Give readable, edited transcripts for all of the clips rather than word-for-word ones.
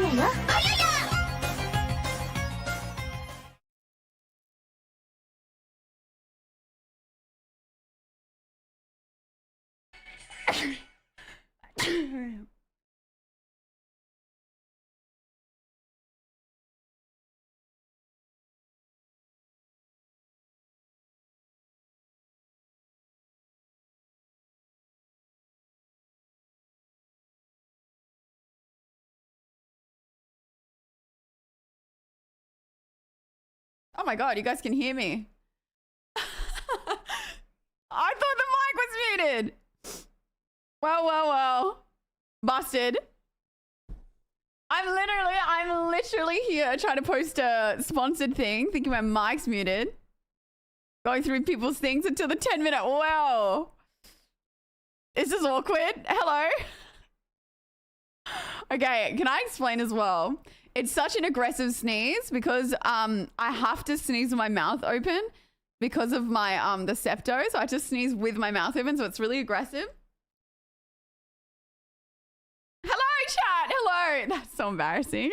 거예요? Oh my god, you guys can hear me. I thought the mic was muted. Well. Busted. I'm literally here trying to post a sponsored thing, thinking my mic's muted. Going through people's things until the 10-minute. Wow. This is awkward. Hello. Okay, can I explain as well? It's such an aggressive sneeze because I have to sneeze with my mouth open because of my the septo. So I have to sneeze with my mouth open, so it's really aggressive. Hello, chat. Hello. That's so embarrassing.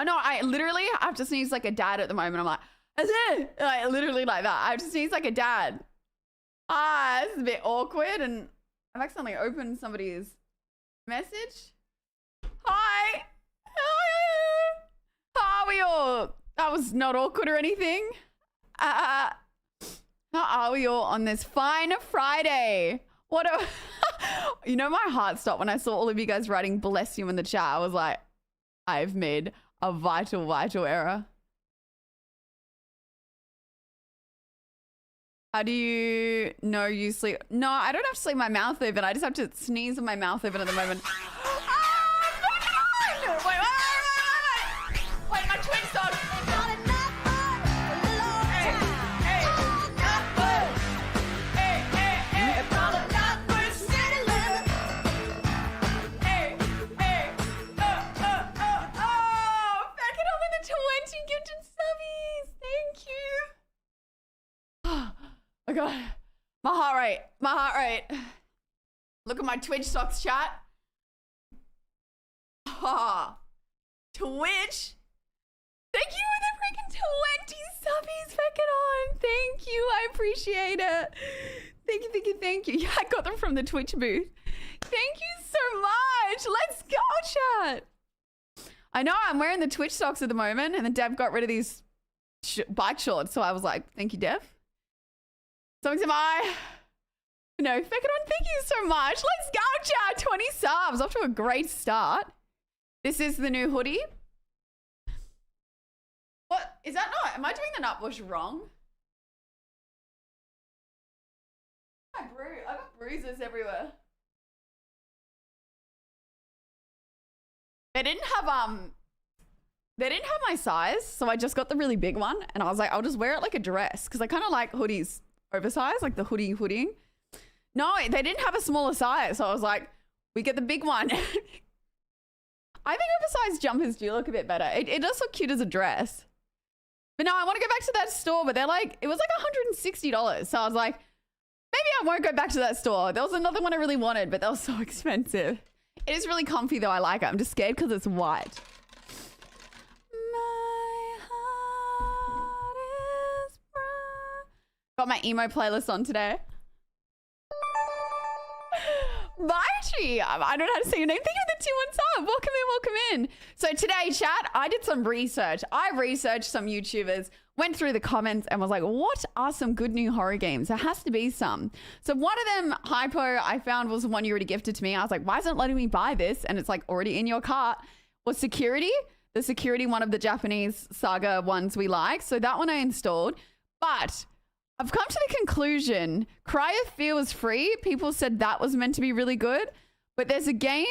No, I literally have to sneeze like a dad at the moment. I'm like, literally like that. I have to sneeze like a dad. This is a bit awkward, and I've accidentally opened somebody's message. Hi. How are we all? That was not awkward or anything. How are we all on this fine Friday? What a you know, my heart stopped when I saw all of you guys writing bless you in the chat. I was like, I've made a vital error. How do you know you sleep? No, I don't have to sleep my mouth open. I just have to sneeze with my mouth open at the moment. Wait, my twin socks. Oh god, my heart rate. Look at my Twitch socks, chat. Twitch. Thank you for the freaking 20 subbies, Fekadon. Thank you, I appreciate it. Thank you. Yeah, I got them from the Twitch booth. Thank you so much. Let's go, chat. I know I'm wearing the Twitch socks at the moment, and then Dev got rid of these bike shorts, so I was like, thank you, Dev. Something to my... No, Fekadon, thank you so much. Let's go, chat. 20 subs. Off to a great start. This is the new hoodie. What? Is that not... Am I doing the nutbush wrong? I got bruises everywhere. They didn't have my size, so I just got the really big one, and I was like, I'll just wear it like a dress because I kind of like hoodies oversized, like the hoodie. No, they didn't have a smaller size, so I was like, we get the big one. I think oversized jumpers do look a bit better. It does look cute as a dress. But no, I want to go back to that store, but they're like, it was like $160. So I was like, maybe I won't go back to that store. There was another one I really wanted, but that was so expensive. It is really comfy though. I like it. I'm just scared because it's white. My heart is bright. Got my emo playlist on today. Baichi, I don't know how to say your name. Thank you for the 2 months up. Welcome in. So today, chat, I did some research. I researched some YouTubers, went through the comments and was like, what are some good new horror games? There has to be some. So one of them, Hypo, I found was one you already gifted to me. I was like, why isn't it letting me buy this? And it's like already in your cart. Was Security. The Security, one of the Japanese saga ones we like. So that one I installed. But I've come to the conclusion, Cry of Fear was free. People said that was meant to be really good. But there's a game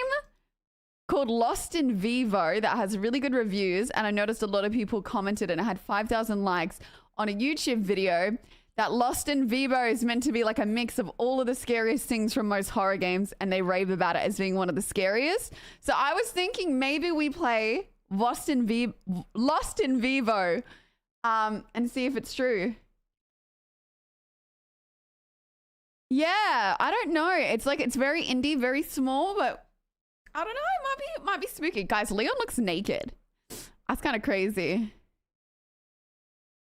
called Lost in Vivo that has really good reviews. And I noticed a lot of people commented and it had 5,000 likes on a YouTube video. That Lost in Vivo is meant to be like a mix of all of the scariest things from most horror games. And they rave about it as being one of the scariest. So I was thinking maybe we play Lost in Vivo and see if it's true. Yeah, I don't know. It's like, it's very indie, very small, but I don't know. It might be spooky. Guys, Leon looks naked. That's kind of crazy.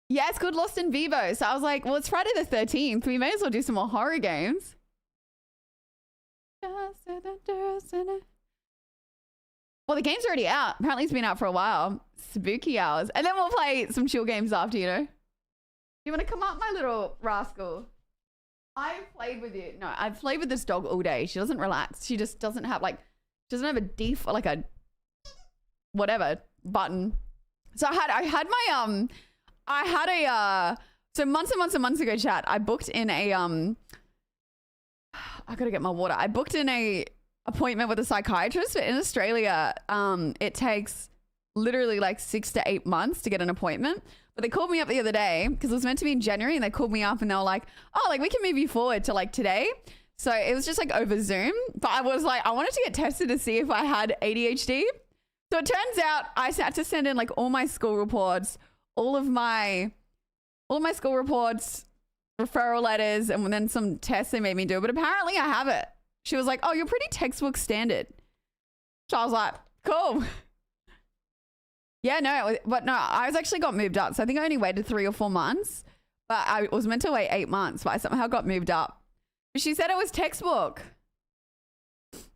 Yeah, it's called Lost in Vivo. So I was like, well, it's Friday the 13th. We may as well do some more horror games. Well, the game's already out. Apparently it's been out for a while. Spooky hours. And then we'll play some chill games after, you know? You want to come up, my little rascal? I've played with you. No, I've played with this dog all day. She doesn't relax. She just doesn't have like, she doesn't have a default, like a whatever button. So I had so months and months ago, chat, I booked in a, I gotta get my water. I booked in a appointment with a psychiatrist, but in Australia, it takes literally like 6 to 8 months to get an appointment. But they called me up the other day because it was meant to be in January, and they called me up and they were like, oh, like we can move you forward to like today. So it was just like over Zoom. But I was like, I wanted to get tested to see if I had ADHD. So it turns out I had to send in like all my school reports, all of my school reports, referral letters, and then some tests they made me do. But apparently I have it. She was like, oh, you're pretty textbook standard. So I was like, cool. Yeah, no, but no, I was actually got moved up. So I think I only waited 3 or 4 months, but I was meant to wait 8 months, but I somehow got moved up. She said it was textbook.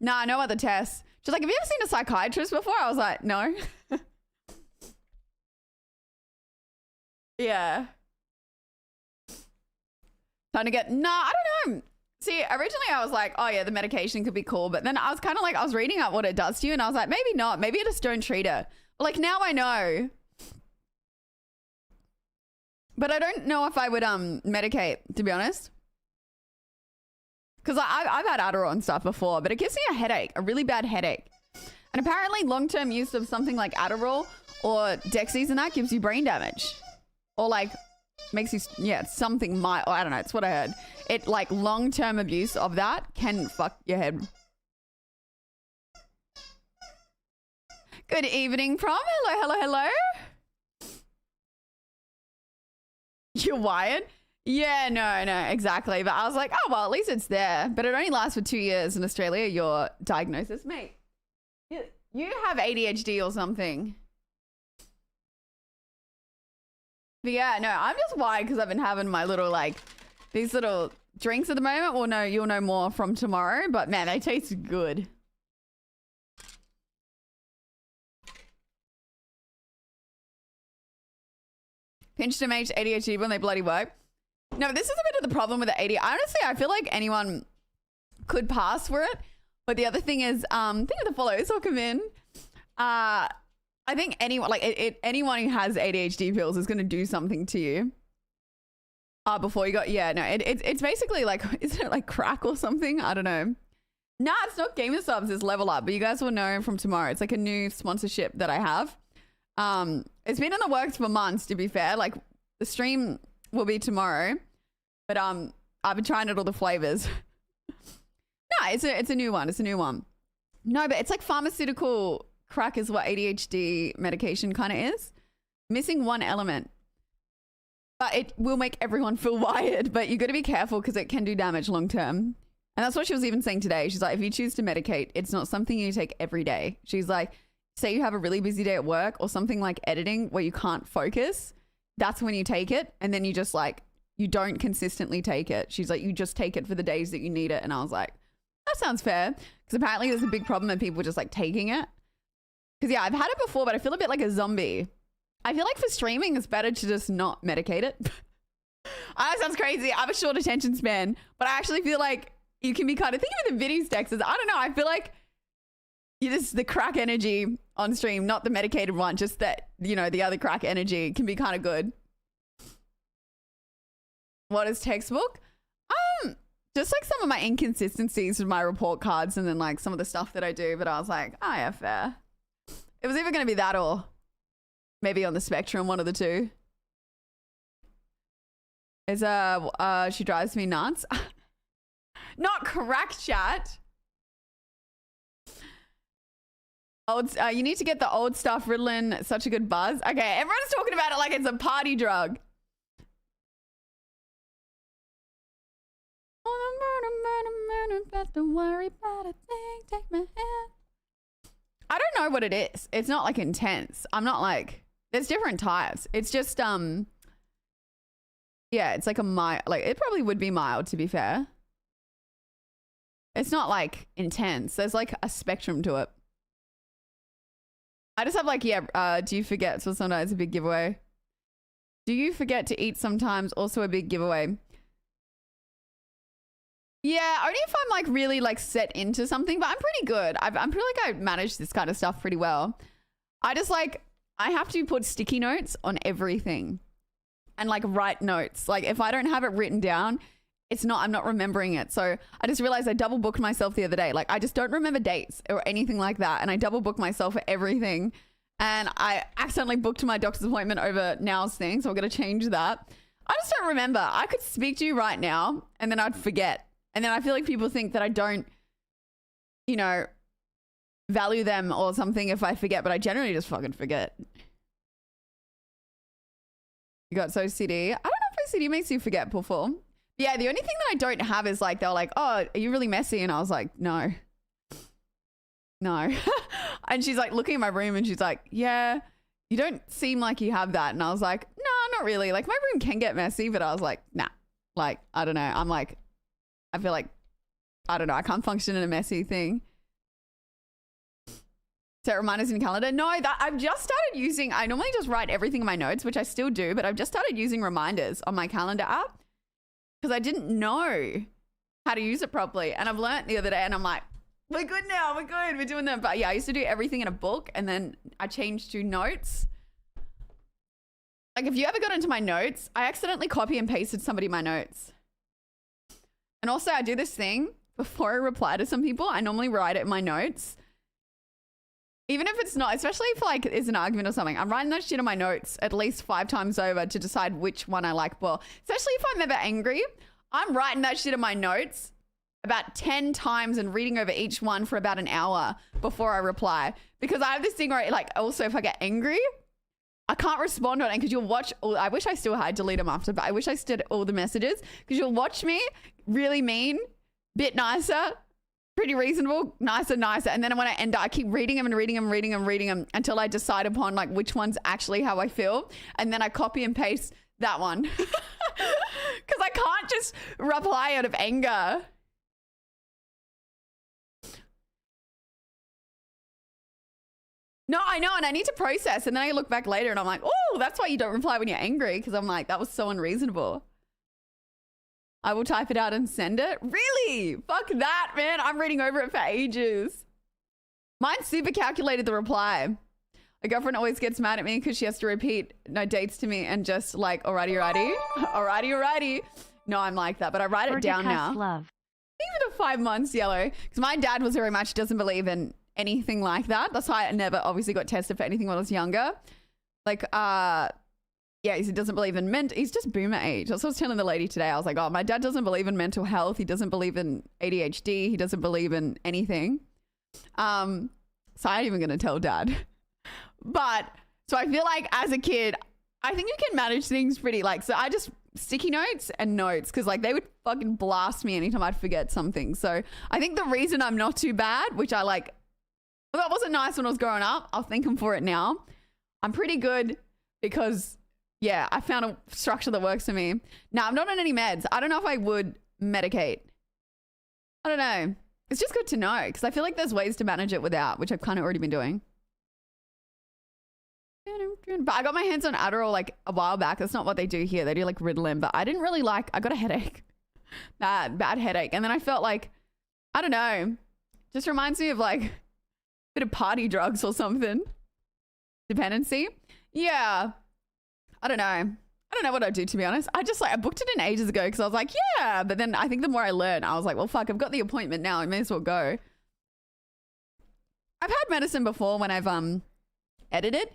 Nah, no other tests. She's like, have you ever seen a psychiatrist before? I was like, no. Yeah. Trying to get, nah, I don't know. See, originally I was like, oh yeah, the medication could be cool. But then I was kind of like, I was reading up what it does to you and I was like, maybe not. Maybe I just don't treat it. But like now I know. But I don't know if I would medicate, to be honest. Because I've had Adderall and stuff before, but it gives me a headache, a really bad headache. And apparently long-term use of something like Adderall or Dexies and that gives you brain damage. Or like makes you, yeah, something might, I don't know, it's what I heard. It like long-term abuse of that can fuck your head. Good evening, Prom. Hello, hello, hello. You're wired? Yeah, no, exactly. But I was like, oh, well, at least it's there. But it only lasts for 2 years in Australia, your diagnosis. Mate, you have ADHD or something. But yeah, no, I'm just wired because I've been having my little, like, these little drinks at the moment. Well, no, you'll know more from tomorrow. But man, they taste good. Pinch to make ADHD when they bloody work. No, this is a bit of the problem with the ADHD. Honestly, I feel like anyone could pass for it. But the other thing is, think of the follows. Welcome in. I think anyone, like anyone who has ADHD pills is going to do something to you. Before you got, yeah, no, it's basically like, isn't it like crack or something? I don't know. Nah, it's not Gamer Subs, it's Level Up. But you guys will know from tomorrow. It's like a new sponsorship that I have. It's been in the works for months, to be fair. Like the stream will be tomorrow, but I've been trying out all the flavors. No, it's a new one. It's a new one. No, but it's like pharmaceutical crack is what ADHD medication kind of is. Missing one element. But it will make everyone feel wired, but you got to be careful because it can do damage long term. And that's what she was even saying today. She's like, if you choose to medicate, it's not something you take every day. She's like, say you have a really busy day at work or something like editing where you can't focus. That's when you take it. And then you just like, you don't consistently take it. She's like, you just take it for the days that you need it. And I was like, that sounds fair. Because apparently there's a big problem with people just like taking it. Because yeah, I've had it before, but I feel a bit like a zombie. I feel like for streaming, it's better to just not medicate it. I know, sounds crazy. I have a short attention span, but I actually feel like you can be kind of, think of the videos, Texas. I don't know. I feel like you just, the crack energy on stream, not the medicated one, just that, you know, the other crack energy can be kind of good. What is textbook? Just like some of my inconsistencies with my report cards and then like some of the stuff that I do, but I was like, oh yeah, fair. It was either going to be that or maybe on the spectrum, one of the two. Is she drives me nuts. Not crack chat. Old, you need to get the old stuff Ritalin, such a good buzz. Okay, everyone's talking about it like it's a party drug. Don't worry about a thing. Take my hand. I don't know what it is. It's not like intense. I'm not like, there's different types. It's just, yeah, it's like a mild, like it probably would be mild to be fair. It's not like intense. There's like a spectrum to it. I just have like, yeah, do you forget? So sometimes a big giveaway. Do you forget to eat sometimes? Also a big giveaway. Yeah, only if I'm like really like set into something, but I'm pretty good. I'm pretty like I manage this kind of stuff pretty well. I just like, I have to put sticky notes on everything and like write notes. Like if I don't have it written down, I'm not remembering it. So I just realized I double booked myself the other day. Like I just don't remember dates or anything like that. And I double booked myself for everything. And I accidentally booked my doctor's appointment over now's thing. So I'm going to change that. I just don't remember. I could speak to you right now and then I'd forget. And then I feel like people think that I don't, you know, value them or something if I forget, but I generally just fucking forget. You got so OCD. I don't know if OCD makes you forget before. Yeah, the only thing that I don't have is like, they're like, oh, are you really messy? And I was like, no. No. And she's like looking at my room and she's like, yeah, you don't seem like you have that. And I was like, no, not really. Like my room can get messy, but I was like, nah. Like, I don't know. I'm like, I feel like, I don't know, I can't function in a messy thing. Set reminders in your calendar. No, that I've just started using, I normally just write everything in my notes, which I still do, but I've just started using reminders on my calendar app because I didn't know how to use it properly. And I've learned the other day and I'm like, we're good now, we're good, we're doing that. But yeah, I used to do everything in a book and then I changed to notes. Like if you ever got into my notes, I accidentally copy and pasted somebody my notes. And also I do this thing before I reply to some people. I normally write it in my notes. Even if it's not, especially if like it's an argument or something, I'm writing that shit in my notes at least 5 times over to decide which one I like more. Especially if I'm ever angry, I'm writing that shit in my notes about 10 times and reading over each one for about an hour before I reply. Because I have this thing where like also if I get angry, I can't respond on it because you'll watch all, I wish I still had delete them after, but I wish I still did all the messages because you'll watch me really mean, bit nicer, pretty reasonable, nicer. And then when I end up, I keep reading them until I decide upon like which one's actually how I feel. And then I copy and paste that one because I can't just reply out of anger. No, I know. And I need to process. And then I look back later and I'm like, oh, that's why you don't reply when you're angry. Because I'm like, that was so unreasonable. I will type it out and send it. Really? Fuck that, man. I'm reading over it for ages. Mine super calculated the reply. My girlfriend always gets mad at me because she has to repeat no dates to me and just like, alrighty. No, I'm like that. But I write it down now. Love. Even the 5 months yellow. Because my dad was very much doesn't believe in anything like that. That's why I never obviously got tested for anything when I was younger. Like, yeah, he doesn't believe in he's just boomer age. That's what I was telling the lady today. I was like, oh, my dad doesn't believe in mental health. He doesn't believe in ADHD. He doesn't believe in anything. So I ain't even going to tell dad. But, so I feel like as a kid, I think you can manage things pretty like, so I just sticky notes and notes because like they would fucking blast me anytime I'd forget something. So I think the reason I'm not too bad, which I like, well, that wasn't nice when I was growing up. I'll thank him for it now. I'm pretty good because, yeah, I found a structure that works for me. Now, I'm not on any meds. I don't know if I would medicate. I don't know. It's just good to know because I feel like there's ways to manage it without, which I've kind of already been doing. But I got my hands on Adderall like a while back. That's not what they do here. They do like Ritalin, but I didn't really like, I got a headache. Bad headache. And then I felt like, I don't know, just reminds me of like, bit of party drugs or something. Dependency. Yeah. I don't know what I'd do, to be honest. I just like, I booked it in ages ago because I was like, yeah. But then I think the more I learn, I was like, well, fuck, I've got the appointment now. I may as well go. I've had medicine before when I've edited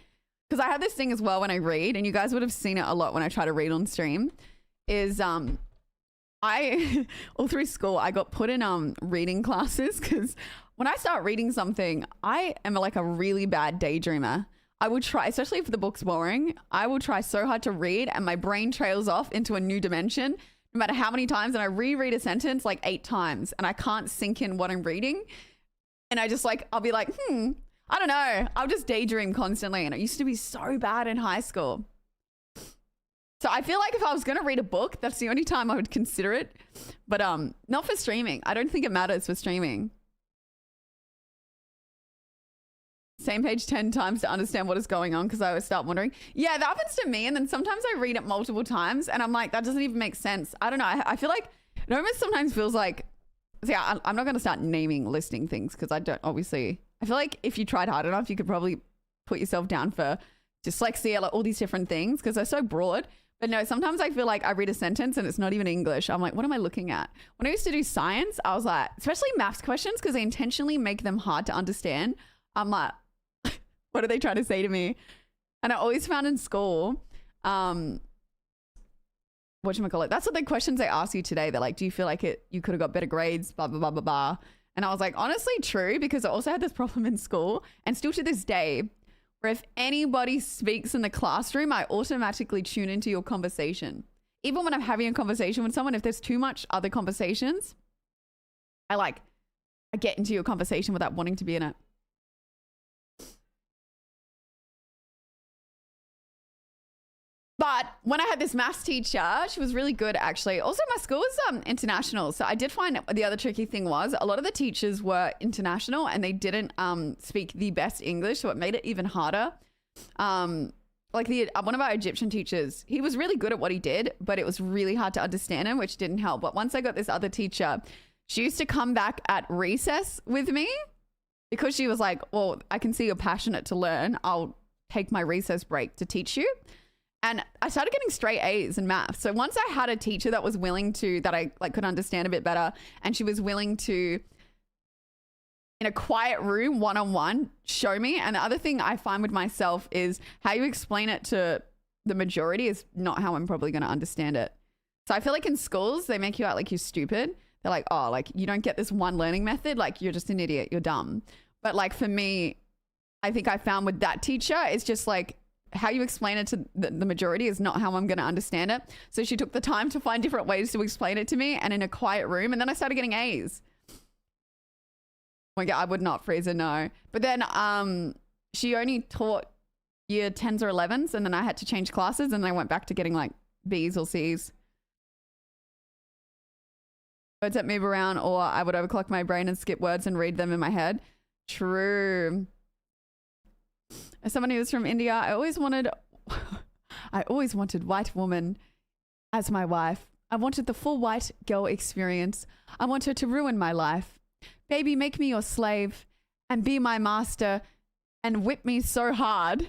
because I have this thing as well when I read, and you guys would have seen it a lot when I try to read on stream, is I all through school I got put in reading classes because when I start reading something, I am like a really bad daydreamer. I will try, especially if the book's boring, I will try so hard to read and my brain trails off into a new dimension. no matter how many times, and I reread a sentence like 8 times and I can't sink in what I'm reading. And I just like, I'll be like, I don't know. I'll just daydream constantly. And it used to be so bad in high school. So I feel like if I was going to read a book, that's the only time I would consider it. But not for streaming. I don't think it matters for streaming. Same page 10 times to understand what is going on because I always start wondering. Yeah, that happens to me. And then sometimes I read it multiple times and I'm like, that doesn't even make sense. I don't know. I feel like it almost sometimes feels like, yeah, I'm not going to start listing things because I don't obviously. I feel like if you tried hard enough, you could probably put yourself down for dyslexia, like all these different things because they're so broad. But no, sometimes I feel like I read a sentence and it's not even English. I'm like, what am I looking at? When I used to do science, I was like, especially maths questions, because they intentionally make them hard to understand. I'm like, what are they trying to say to me? And I always found in school, whatchamacallit, that's what the questions they ask you today. They're like, do you feel like you could have got better grades, blah, blah, blah, blah, blah. And I was like, honestly, true, because I also had this problem in school and still to this day, where if anybody speaks in the classroom, I automatically tune into your conversation. Even when I'm having a conversation with someone, if there's too much other conversations, I get into your conversation without wanting to be in it. But when I had this maths teacher, she was really good actually. Also, my school was international. So I did find the other tricky thing was a lot of the teachers were international and they didn't speak the best English. So it made it even harder. Like one of our Egyptian teachers, he was really good at what he did, but it was really hard to understand him, which didn't help. But once I got this other teacher, she used to come back at recess with me because she was like, well, I can see you're passionate to learn. I'll take my recess break to teach you. And I started getting straight A's in math. So once I had a teacher that was willing to, that I could understand a bit better, and she was willing to, in a quiet room, one-on-one, show me. And the other thing I find with myself is how you explain it to the majority is not how I'm probably going to understand it. So I feel like in schools, they make you out like you're stupid. They're like, oh, like you don't get this one learning method. Like you're just an idiot. You're dumb. But like for me, I think I found with that teacher, it's just like, how you explain it to the majority is not how I'm going to understand it. So she took the time to find different ways to explain it to me and in a quiet room. And then I started getting A's. I would not freeze her, no. But then she only taught year 10s or 11s. And then I had to change classes and I went back to getting like B's or C's. Words that move around, or I would overclock my brain and skip words and read them in my head. True. As someone who was from India, I always wanted white woman as my wife. I wanted the full white girl experience. I want her to ruin my life. Baby, make me your slave and be my master and whip me so hard.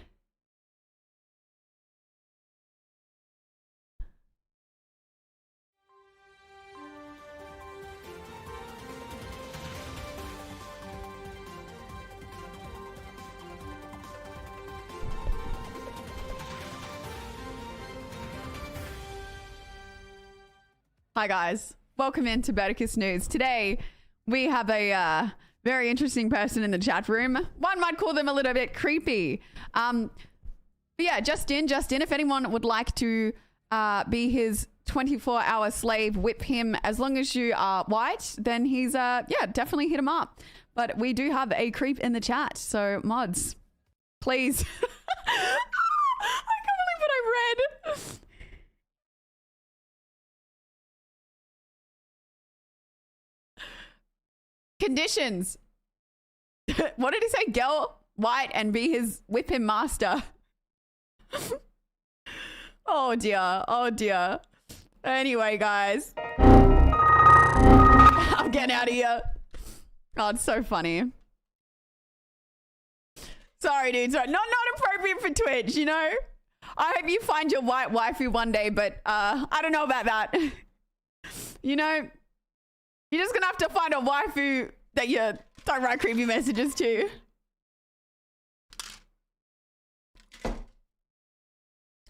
Hi guys, welcome into Berticus News. Today we have a very interesting person in the chat room. One might call them a little bit creepy. But yeah, just in, if anyone would like to be his 24-hour slave, whip him as long as you are white, then he's, yeah, definitely hit him up. But we do have a creep in the chat, so mods, please. I can't believe what I read. Conditions. What did he say? Girl, white, and be his whip him master. Oh dear. Oh dear. Anyway, guys. I'm getting out of here. Oh, it's so funny. Sorry, dude. Sorry. Not appropriate for Twitch, you know? I hope you find your white waifu one day, but I don't know about that. You know? You're just gonna have to find a waifu that you don't write creepy messages to.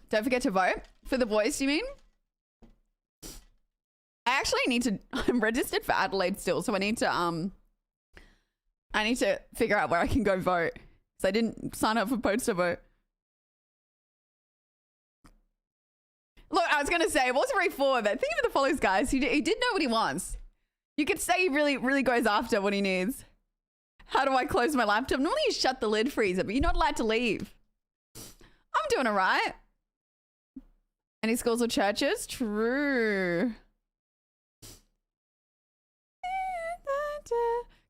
Don't forget to vote for the voice, you mean? I actually need to, I'm registered for Adelaide still, so I need to figure out where I can go vote. So I didn't sign up for poster vote. Look, I was going to say, it wasn't very forward, but think of the follows, guys. He did know what he wants. You could say he really goes after what he needs. How do I close my laptop? Normally you shut the lid freezer, but you're not allowed to leave. I'm doing all right. Any schools or churches? True.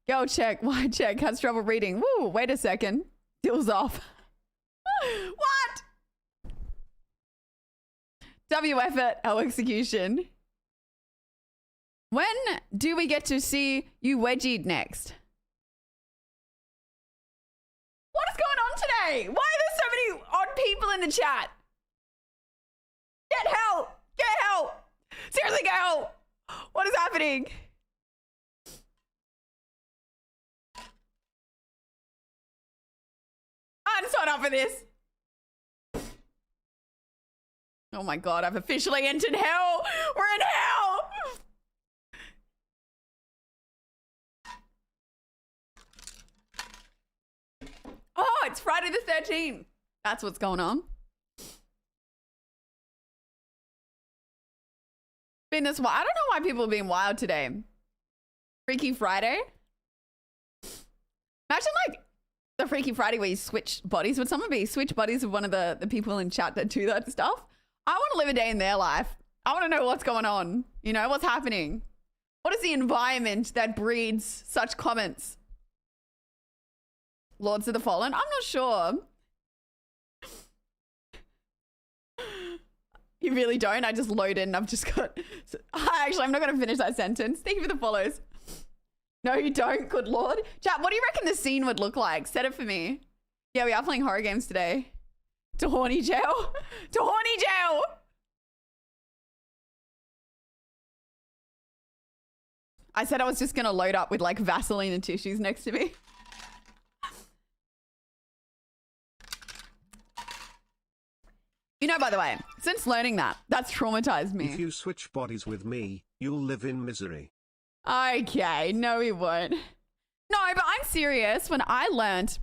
Go check. Why check? Has trouble reading. Woo, wait a second. Deal's off. What? W effort, L execution. When do we get to see you wedgied next? What is going on today? Why are there so many odd people in the chat? Get help! Get help! Seriously, get help! What is happening? I'm signed up for this. Oh my god, I've officially entered hell! We're in hell! Oh, it's Friday the 13th. That's what's going on. Been this wild. I don't know why people are being wild today. Freaky Friday. Imagine like the Freaky Friday where you switch bodies with someone, but you switch bodies with one of the people in chat that do that stuff. I want to live a day in their life. I want to know what's going on. You know, what's happening? What is the environment that breeds such comments? Lords of the Fallen? I'm not sure. You really don't? I just loaded and I've just got... Actually, I'm not going to finish that sentence. Thank you for the follows. No, you don't. Good Lord. Chat, what do you reckon the scene would look like? Set it for me. Yeah, we are playing horror games today. To horny jail. To horny jail. I said I was just going to load up with like Vaseline and tissues next to me. You know, by the way, since learning that, that's traumatized me. If you switch bodies with me, you'll live in misery. Okay, no, we won't. No, but I'm serious. When I learned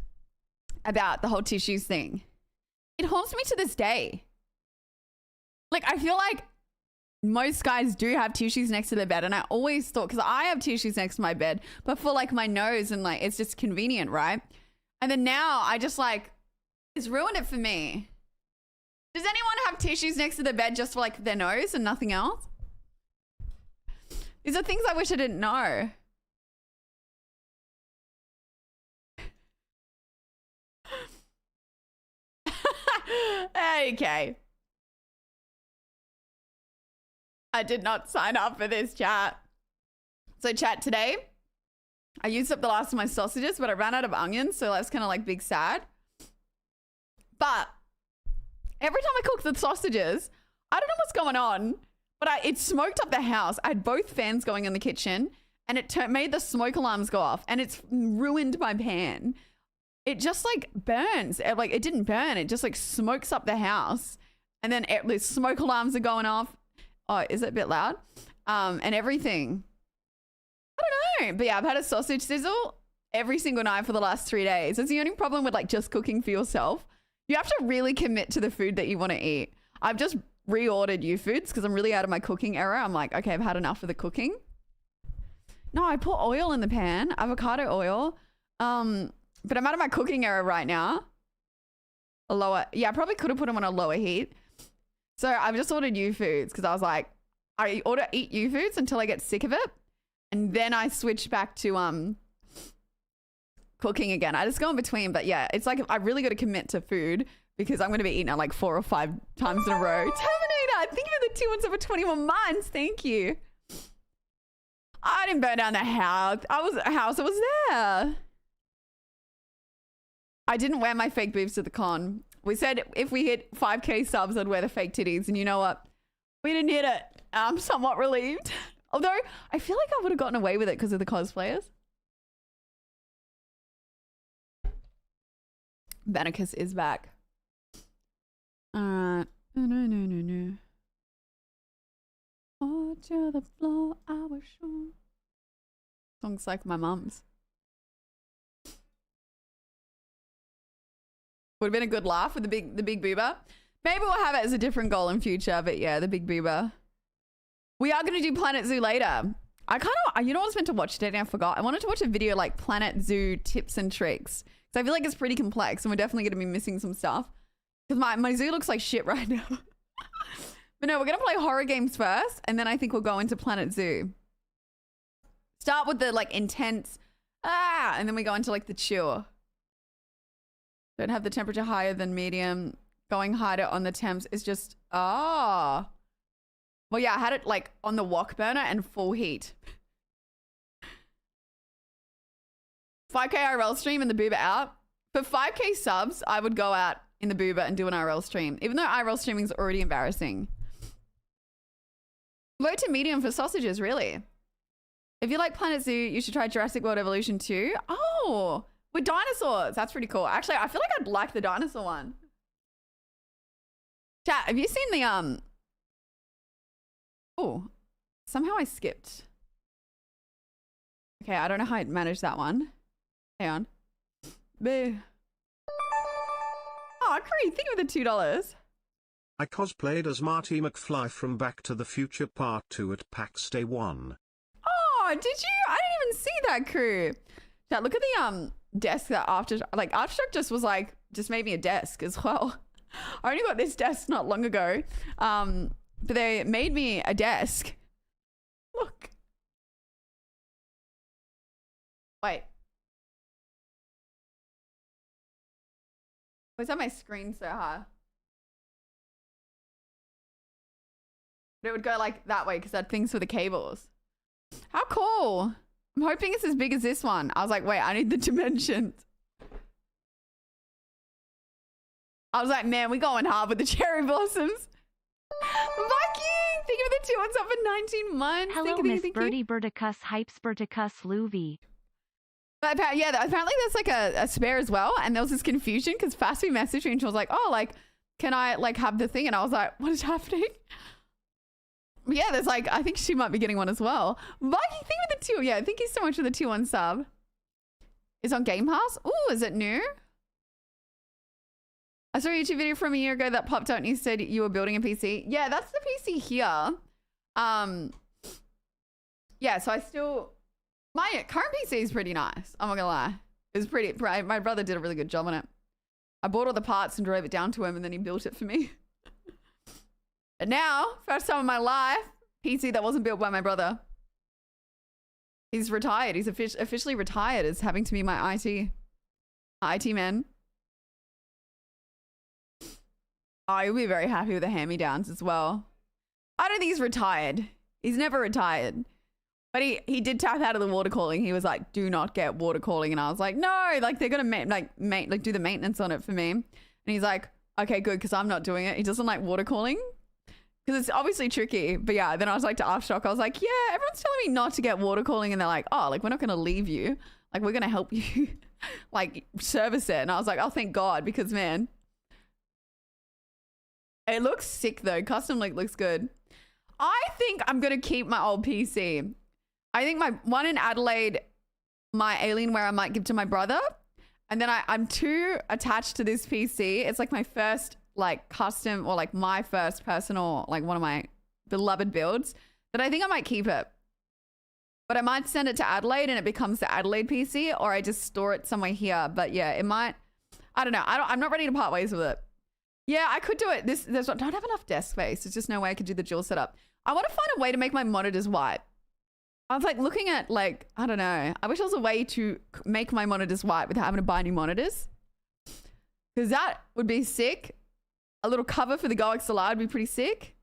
about the whole tissues thing, it haunts me to this day. Like, I feel like most guys do have tissues next to their bed, and I always thought, because I have tissues next to my bed, but for like my nose and like, it's just convenient, right? And then now I just like, it's ruined it for me. Does anyone have tissues next to their bed just for like their nose and nothing else? These are things I wish I didn't know. Okay. I did not sign up for this chat. So chat, today, I used up the last of my sausages, but I ran out of onions, so that's kind of like big sad. But every time I cook the sausages, I don't know what's going on, but it smoked up the house. I had both fans going in the kitchen, and it made the smoke alarms go off, and it's ruined my pan. It just like burns. It didn't burn. It just like smokes up the house, and then the smoke alarms are going off. Oh, is it a bit loud? And everything. I don't know, but yeah, I've had a sausage sizzle every single night for the last 3 days. It's the only problem with like just cooking for yourself. You have to really commit to the food that you want to eat. I've just reordered U-Foods because I'm really out of my cooking era. I'm like, okay, I've had enough of the cooking. No, I put oil in the pan, avocado oil. But I'm out of my cooking era right now. I probably could have put them on a lower heat. So I've just ordered U-Foods because I was like, I eat U-Foods until I get sick of it. And then I switch back to cooking again. I just go in between, but yeah, it's like I really got to commit to food because I'm going to be eating it like 4 or 5 times in a row. Terminator, thank you for the 2 months over 21 months. Thank you. I didn't burn down the house. I was there. I didn't wear my fake boobs to the con. We said if we hit 5k subs, I'd wear the fake titties. And you know what? We didn't hit it. I'm somewhat relieved. Although I feel like I would have gotten away with it because of the cosplayers. Bannicus is back. No. Oh, to the floor, I was sure. Songs like my mum's. Would have been a good laugh with the big boober. Maybe we'll have it as a different goal in future, but yeah, the big boober. We are going to do Planet Zoo later. I kind of, you know what I was meant to watch today and I forgot? I wanted to watch a video like Planet Zoo tips and tricks. So I feel like it's pretty complex and we're definitely going to be missing some stuff. Because my zoo looks like shit right now. But no, we're going to play horror games first. And then I think we'll go into Planet Zoo. Start with the like intense, and then we go into like the chill. Don't have the temperature higher than medium. Going harder on the temps is just, well, yeah, I had it like on the wok burner and full heat. 5K IRL stream and the boober out. For 5K subs, I would go out in the boober and do an IRL stream, even though IRL streaming is already embarrassing. Low to medium for sausages, really. If you like Planet Zoo, you should try Jurassic World Evolution 2. Oh, with dinosaurs. That's pretty cool. Actually, I feel like I'd like the dinosaur one. Chat, have you seen the, oh, somehow I skipped. Okay, I don't know how I managed that one. Hang on. Boo. Oh, Cree, think of the $2. I cosplayed as Marty McFly from Back to the Future Part 2 at PAX Day 1. Oh, did you? I didn't even see that, Crew. Chat, look at the desk that Aftershock just made me a desk as well. I only got this desk not long ago, but they made me a desk. Look. Wait. Why is that my screen so high? But it would go like that way because that thing's for the cables. How cool. I'm hoping it's as big as this one. I was like, wait, I need the dimensions. I was like, man, we going hard with the cherry blossoms. Viking! Thank you for the 2 months up for 19 months. Hello, Miss Birdie Birdicus Hypes Birdicus Louvie. But yeah, apparently there's like a spare as well. And there was this confusion because Fasby messaged me and she was like, oh, like, can I like have the thing? And I was like, what is happening? Yeah, there's like, I think she might be getting one as well. Viking, thank you for the 2. Yeah, thank you so much for the 2-1 sub. It's on Game Pass. Ooh, is it new? I saw a YouTube video from a year ago that popped out and you said you were building a PC. Yeah, that's the PC here. Yeah, so I still... My current PC is pretty nice. I'm not gonna lie. It was pretty... My brother did a really good job on it. I bought all the parts and drove it down to him and then he built it for me. And now, first time in my life, PC that wasn't built by my brother. He's retired. He's officially retired as having to be my IT man. Oh, you'll be very happy with the hand-me-downs as well. I don't think he's retired. He's never retired. But he did tap out of the water cooling. He was like, do not get water cooling. And I was like, no, like they're going to do the maintenance on it for me. And he's like, okay, good, because I'm not doing it. He doesn't like water cooling. Because it's obviously tricky. But yeah, then I was like to Aftershock, I was like, yeah, everyone's telling me not to get water cooling. And they're like, oh, like we're not going to leave you. Like we're going to help you like service it. And I was like, oh, thank God. Because man, it looks sick though. Custom looks good. I think I'm going to keep my old PC. I think my one in Adelaide, my Alienware I might give to my brother. And then I'm too attached to this PC. It's like my first like custom or like my first personal, like one of my beloved builds that I think I might keep it. But I might send it to Adelaide and it becomes the Adelaide PC, or I just store it somewhere here. But yeah, it might, I don't know. I'm not ready to part ways with it. Yeah, I could do it. Don't have enough desk space. There's just no way I could do the dual setup. I want to find a way to make my monitors white. I was like looking at like, I don't know. I wish there was a way to make my monitors white without having to buy new monitors. Because that would be sick. A little cover for the Go XLR would be pretty sick.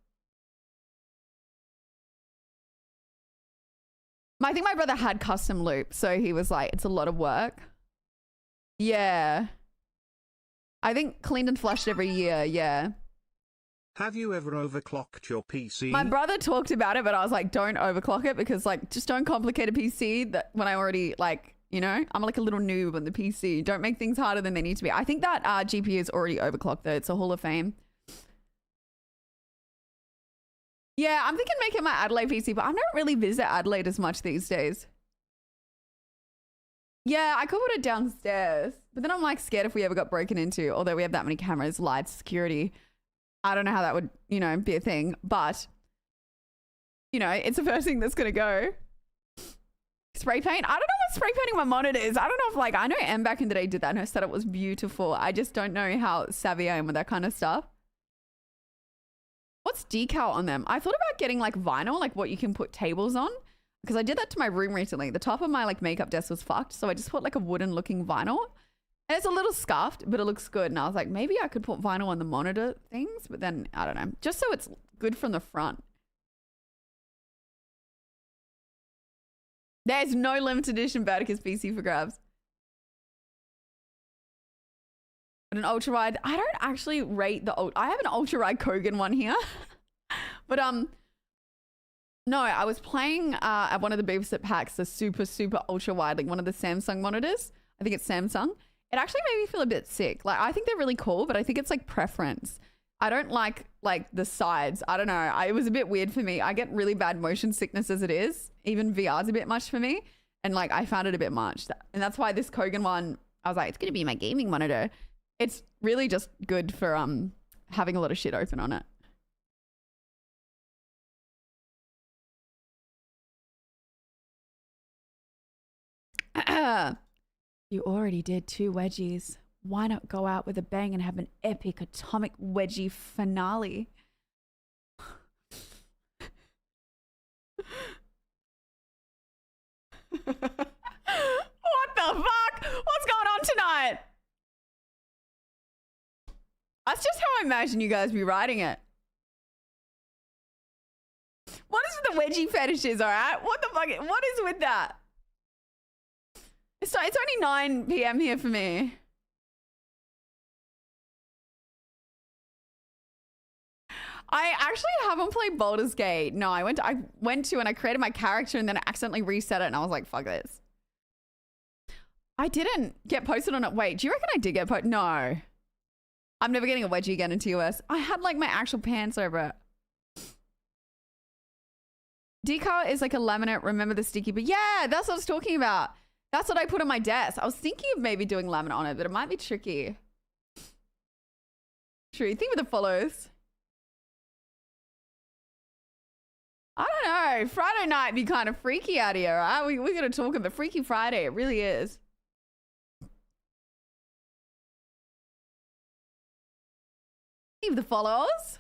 I think my brother had custom loop. So he was like, it's a lot of work. Yeah. I think cleaned and flushed every year. Yeah. Have you ever overclocked your PC? My brother talked about it, but I was like, don't overclock it because like, just don't complicate a PC that when I already like, you know, I'm like a little noob on the PC. Don't make things harder than they need to be. I think that GPU is already overclocked though. It's a Hall of Fame. Yeah, I'm thinking making my Adelaide PC, but I don't really visit Adelaide as much these days. Yeah, I could put it downstairs, but then I'm like scared if we ever got broken into, although we have that many cameras, lights, security. I don't know how that would, you know, be a thing, but, you know, it's the first thing that's going to go. Spray paint? I don't know what spray painting my monitor is. I don't know if, like, I know Em back in the day did that and her setup was beautiful. I just don't know how savvy I am with that kind of stuff. What's decal on them? I thought about getting, like, vinyl, like what you can put tables on, because I did that to my room recently. The top of my, like, makeup desk was fucked, so I just put, like, a wooden looking vinyl. And it's a little scuffed, but it looks good. And I was like, maybe I could put vinyl on the monitor things, but then I don't know. Just so it's good from the front. There's no limited edition Verticus PC for grabs. But an ultra wide, I don't actually rate the I have an ultra wide Kogan one here. But no, I was playing at one of the babysit packs, the super ultra wide, like one of the Samsung monitors. I think it's Samsung. It actually made me feel a bit sick. Like, I think they're really cool, but I think it's like preference. I don't like the sides. I don't know. It was a bit weird for me. I get really bad motion sickness as it is. Even VR's a bit much for me. And like, I found it a bit much. And that's why this Kogan one, I was like, it's going to be my gaming monitor. It's really just good for having a lot of shit open on it. You already did 2 wedgies. Why not go out with a bang and have an epic atomic wedgie finale? What the fuck? What's going on tonight? That's just how I imagine you guys be writing it. What is with the wedgie fetishes, all right? What the fuck? What is with that? It's only 9 p.m. here for me. I actually haven't played Baldur's Gate. No, I went to and I created my character and then I accidentally reset it and I was like, fuck this. I didn't get posted on it. Wait, do you reckon I did get posted? No. I'm never getting a wedgie again in TOS. I had like my actual pants over it. Decal is like a laminate. Remember the sticky, but yeah, that's what I was talking about. That's what I put on my desk. I was thinking of maybe doing laminate on it, but it might be tricky. True. Think with the follows. I don't know. Friday night be kind of freaky out here, right? We're going to talk about Freaky Friday. It really is. Leave the follows.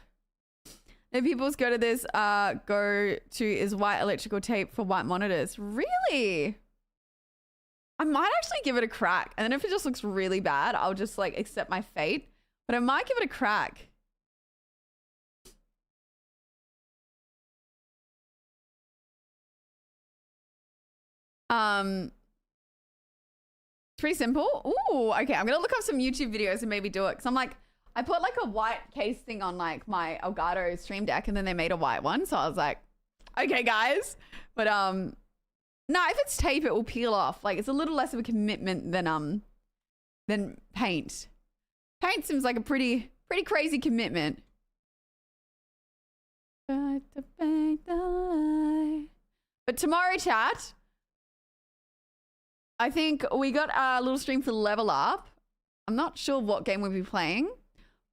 If people go to this, go to is white electrical tape for white monitors. Really? I might actually give it a crack. And then if it just looks really bad, I'll just like accept my fate. But I might give it a crack. It's pretty simple. Ooh, okay. I'm gonna look up some YouTube videos and maybe do it. Cause I'm like, I put like a white case thing on like my Elgato Stream Deck and then they made a white one. So I was like, okay guys. But no, if it's tape, it will peel off. Like it's a little less of a commitment than paint. Paint seems like a pretty crazy commitment. But tomorrow, chat, I think we got a little stream for Level Up. I'm not sure what game we'll be playing,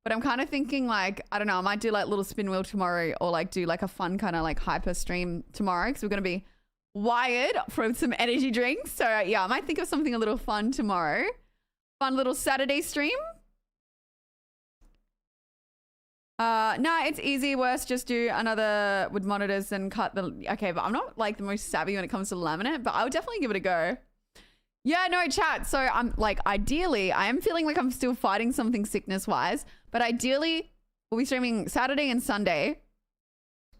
but I'm kind of thinking like, I don't know, I might do like little spin wheel tomorrow or like do like a fun kind of like hyper stream tomorrow because we're going to be wired for some energy drinks. So yeah, I might think of something a little fun tomorrow. Fun little Saturday stream. No, it's easy. Worse, just do another with monitors and cut the... Okay, but I'm not like the most savvy when it comes to laminate, but I would definitely give it a go. Yeah, no, chat. So I'm like, ideally, I am feeling like I'm still fighting something sickness-wise, but ideally, we'll be streaming Saturday and Sunday.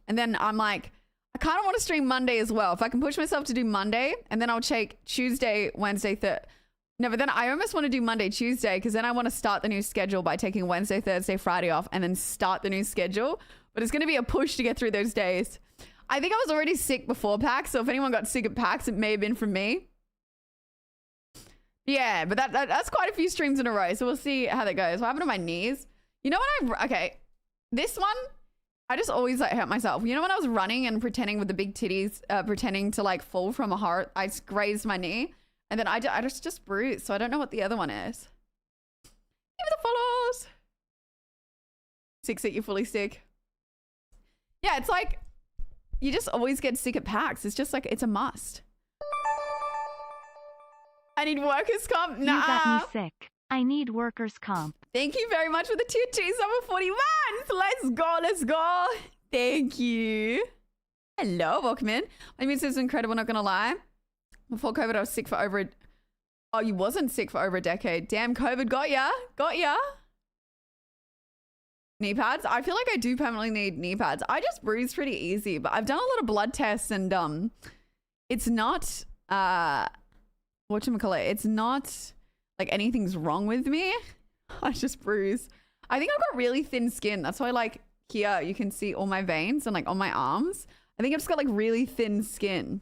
And then I'm like, I kind of want to stream Monday as well. If I can push myself to do Monday, and then I'll take Tuesday, Wednesday, Thursday. No, but then I almost want to do Monday, Tuesday, because then I want to start the new schedule by taking Wednesday, Thursday, Friday off, and then start the new schedule. But it's going to be a push to get through those days. I think I was already sick before PAX, so if anyone got sick at PAX, it may have been from me. Yeah, but that's quite a few streams in a row, so we'll see how that goes. What happened to my knees? You know when okay, this one, I just always like hurt myself. You know when I was running and pretending with the big titties, pretending to like fall from a heart, I grazed my knee, and then I just bruised, so I don't know what the other one is. Give me the follows. Sick sick, you're fully sick. Yeah, it's like you just always get sick at PAX. It's just like it's a must. I need workers comp. Nah. You got me sick. I need workers comp. Thank you very much for the tier 2 summer 41. Let's go, let's go. Thank you. Hello, welcome in. My immune system's incredible, not gonna lie. Before COVID, I was sick for over a... Oh, you wasn't sick for over a decade. Damn, COVID got ya. Got ya. Knee pads? I feel like I do permanently need knee pads. I just bruise pretty easy, but I've done a lot of blood tests and it's not whatchamacallit, it's not like anything's wrong with me. I just bruise. I think I've got really thin skin. That's why like here you can see all my veins and like on my arms. I think I've just got like really thin skin.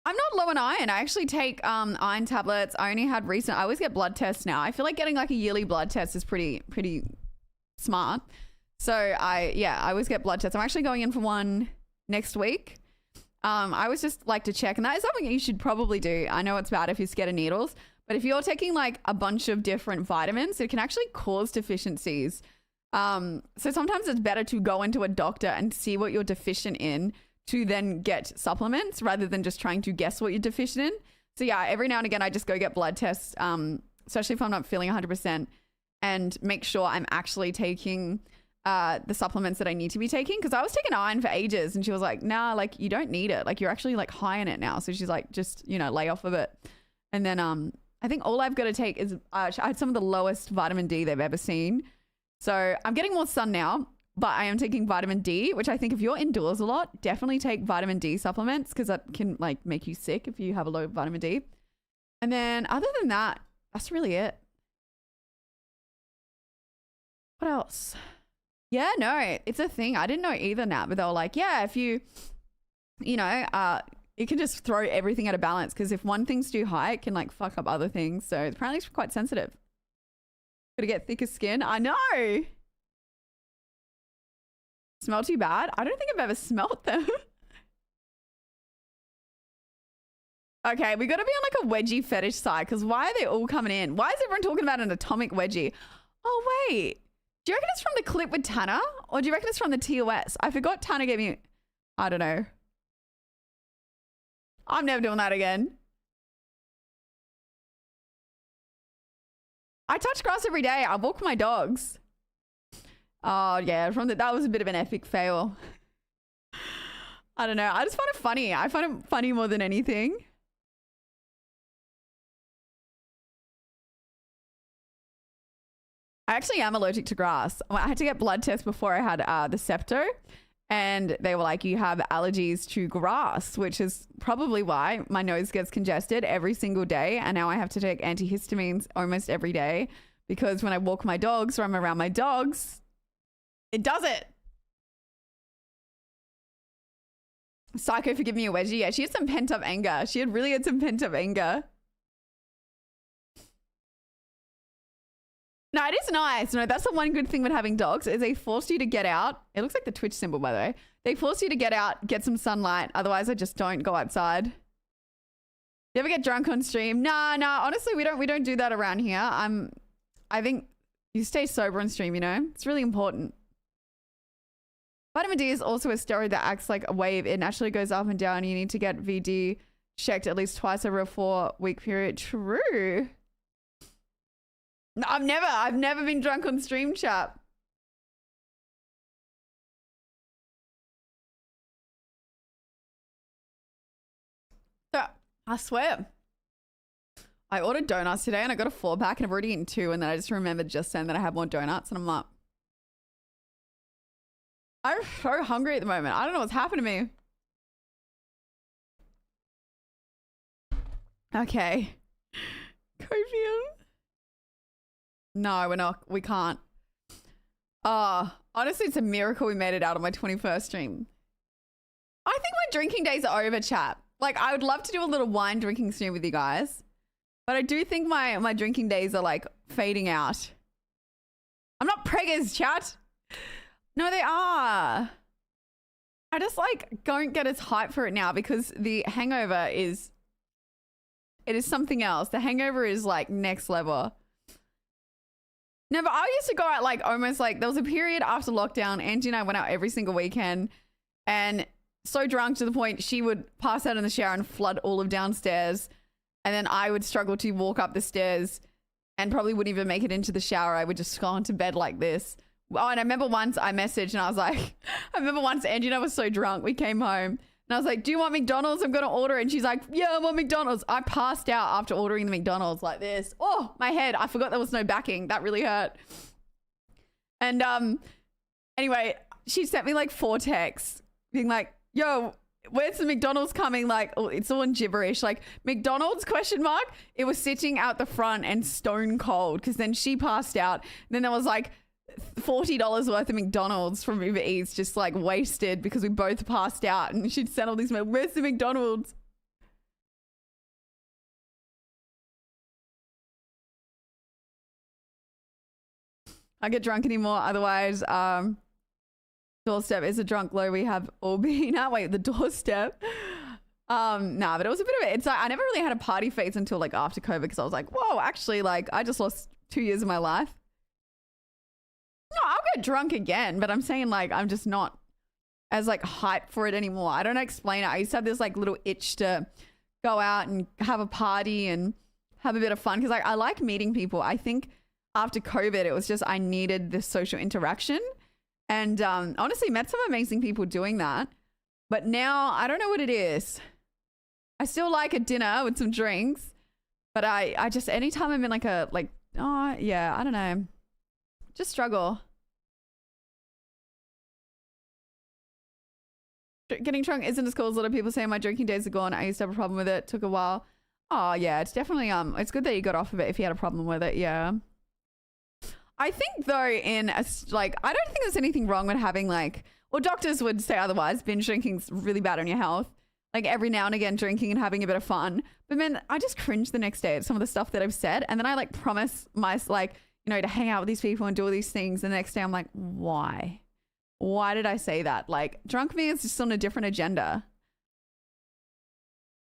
I'm not low on iron. I actually take iron tablets. I only had recent. I always get blood tests now. I feel like getting like a yearly blood test is pretty smart. So I always get blood tests. I'm actually going in for one next week. I always just like to check, and that is something that you should probably do. I know it's bad if you're scared of needles, but if you're taking like a bunch of different vitamins, it can actually cause deficiencies. So sometimes it's better to go into a doctor and see what you're deficient in to then get supplements rather than just trying to guess what you're deficient in. So yeah, every now and again, I just go get blood tests, especially if I'm not feeling 100%, and make sure I'm actually taking the supplements that I need to be taking. Because I was taking iron for ages and she was like, nah, like you don't need it. Like you're actually like high in it now. So she's like, just, you know, lay off of it. And then I think all I've got to take is, I had some of the lowest vitamin D they've ever seen. So I'm getting more sun now, but I am taking vitamin D, which I think if you're indoors a lot, definitely take vitamin D supplements because that can like make you sick if you have a low vitamin D. And then other than that, that's really it. What else? Yeah, no, it's a thing. I didn't know either, Nat, but they were like, yeah, if you know, it can just throw everything out of balance because if one thing's too high, it can like fuck up other things. So apparently it's quite sensitive. Gotta get thicker skin. I know. Smell too bad? I don't think I've ever smelt them. Okay, we gotta be on like a wedgie fetish side because why are they all coming in? Why is everyone talking about an atomic wedgie? Oh, wait. Do you reckon it's from the clip with Tanner? Or do you reckon it's from the TOS? I forgot Tanner gave me... I don't know. I'm never doing that again. I touch grass every day. I walk my dogs. Oh, yeah. That was a bit of an epic fail. I don't know. I just find it funny. I find it funny more than anything. I actually am allergic to grass. I had to get blood tests before I had the septo. And they were like, you have allergies to grass, which is probably why my nose gets congested every single day. And now I have to take antihistamines almost every day because when I walk my dogs or I'm around my dogs, it does it. Psycho for giving me a wedgie. Yeah, she had some pent up anger. She had really had some pent up anger. No, it is nice. No, that's the one good thing with having dogs is they force you to get out. It looks like the Twitch symbol, by the way. They force you to get out, get some sunlight. Otherwise, I just don't go outside. You ever get drunk on stream? Nah. Honestly, we don't do that around here. I think you stay sober on stream, you know? It's really important. Vitamin D is also a steroid that acts like a wave. It naturally goes up and down. You need to get VD checked at least twice over a 4-week period. True. No, I've never been drunk on stream, chat. So, I swear. I ordered donuts today and I got a 4-pack and I've already eaten 2 and then I just remembered just then that I had more donuts and I'm like, I'm so hungry at the moment. I don't know what's happened to me. Okay. Copium. No, we're not. We can't. Honestly, it's a miracle we made it out on my 21st stream. I think my drinking days are over, chat. Like, I would love to do a little wine drinking stream with you guys. But I do think my drinking days are, like, fading out. I'm not preggers, chat. No, they are. I just like don't get as hyped for it now because the hangover is, it is something else. The hangover is like next level. No, but I used to go out like almost like, there was a period after lockdown, Angie and I went out every single weekend and so drunk to the point she would pass out in the shower and flood all of downstairs. And then I would struggle to walk up the stairs and probably wouldn't even make it into the shower. I would just go into bed like this. Oh, and I remember once I messaged and I was like, I remember once Angie and I was so drunk. We came home and I was like, do you want McDonald's? I'm going to order. And she's like, yeah, I want McDonald's. I passed out after ordering the McDonald's like this. Oh, my head. I forgot there was no backing. That really hurt. And anyway, she sent me like 4 texts being like, yo, where's the McDonald's coming? Like, oh, it's all in gibberish. Like, McDonald's question mark. It was sitting out the front and stone cold because then she passed out. And then there was like $40 worth of McDonald's from Uber Eats just like wasted because we both passed out, and she'd sent all these, where's the McDonald's? I get drunk anymore. Otherwise, doorstep is a drunk low we have all been at. Wait, the doorstep. Nah, but it was a bit of it. It's like, I never really had a party phase until like after COVID because I was like, whoa, actually, like I just lost 2 years of my life. No, I'll get drunk again, but I'm saying like I'm just not as like hyped for it anymore. I don't explain it. I used to have this like little itch to go out and have a party and have a bit of fun because like I like meeting people. I think after COVID, it was just I needed this social interaction, and honestly met some amazing people doing that. But now I don't know what it is. I still like a dinner with some drinks, but I just anytime I'm in like a oh yeah, I don't know. Just struggle. Getting drunk isn't as cool as a lot of people say. My drinking days are gone. I used to have a problem with it. Took a while. Oh yeah, it's definitely it's good that you got off of it if you had a problem with it. Yeah. I think though in a, like I don't think there's anything wrong with having like, well, doctors would say otherwise. Binge drinking's really bad on your health. Like every now and again drinking and having a bit of fun. But man, I just cringe the next day at some of the stuff that I've said, and then I like promise my to hang out with these people and do all these things. And the next day I'm like, why? Why did I say that? Like drunk me is just on a different agenda.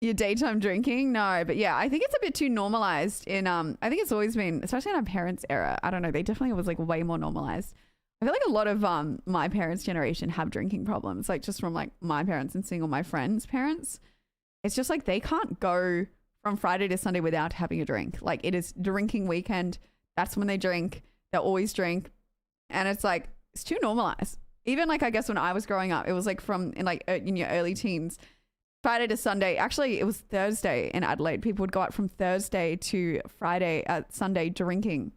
Your daytime drinking? No, but yeah, I think it's a bit too normalized in, I think it's always been, especially in our parents' era. I don't know. They definitely was like way more normalized. I feel like a lot of my parents' generation have drinking problems, like just from like my parents and seeing all my friends' parents. It's just like they can't go from Friday to Sunday without having a drink. Like it is drinking weekend. That's when they drink. They always drink. And it's like, it's too normalized. Even like, I guess when I was growing up, it was like from in your early teens, Friday to Sunday. Actually, it was Thursday in Adelaide. People would go out from Thursday to Friday at Sunday drinking.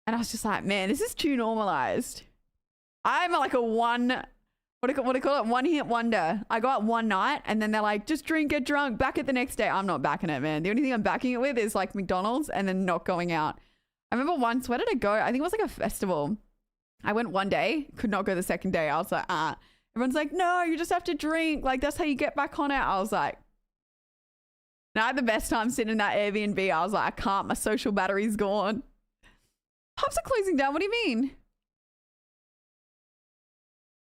And I was just like, man, this is too normalized. I'm like a one hit wonder. I go out one night and then they're like, just drink, get drunk, back it the next day. I'm not backing it, man. The only thing I'm backing it with is like McDonald's and then not going out. I remember once, where did I go? I think it was like a festival. I went one day, could not go the second day. I was like, Everyone's like, no, you just have to drink. Like, that's how you get back on it. I was like, and I had the best time sitting in that Airbnb. I was like, I can't, my social battery's gone. Pubs are closing down. What do you mean?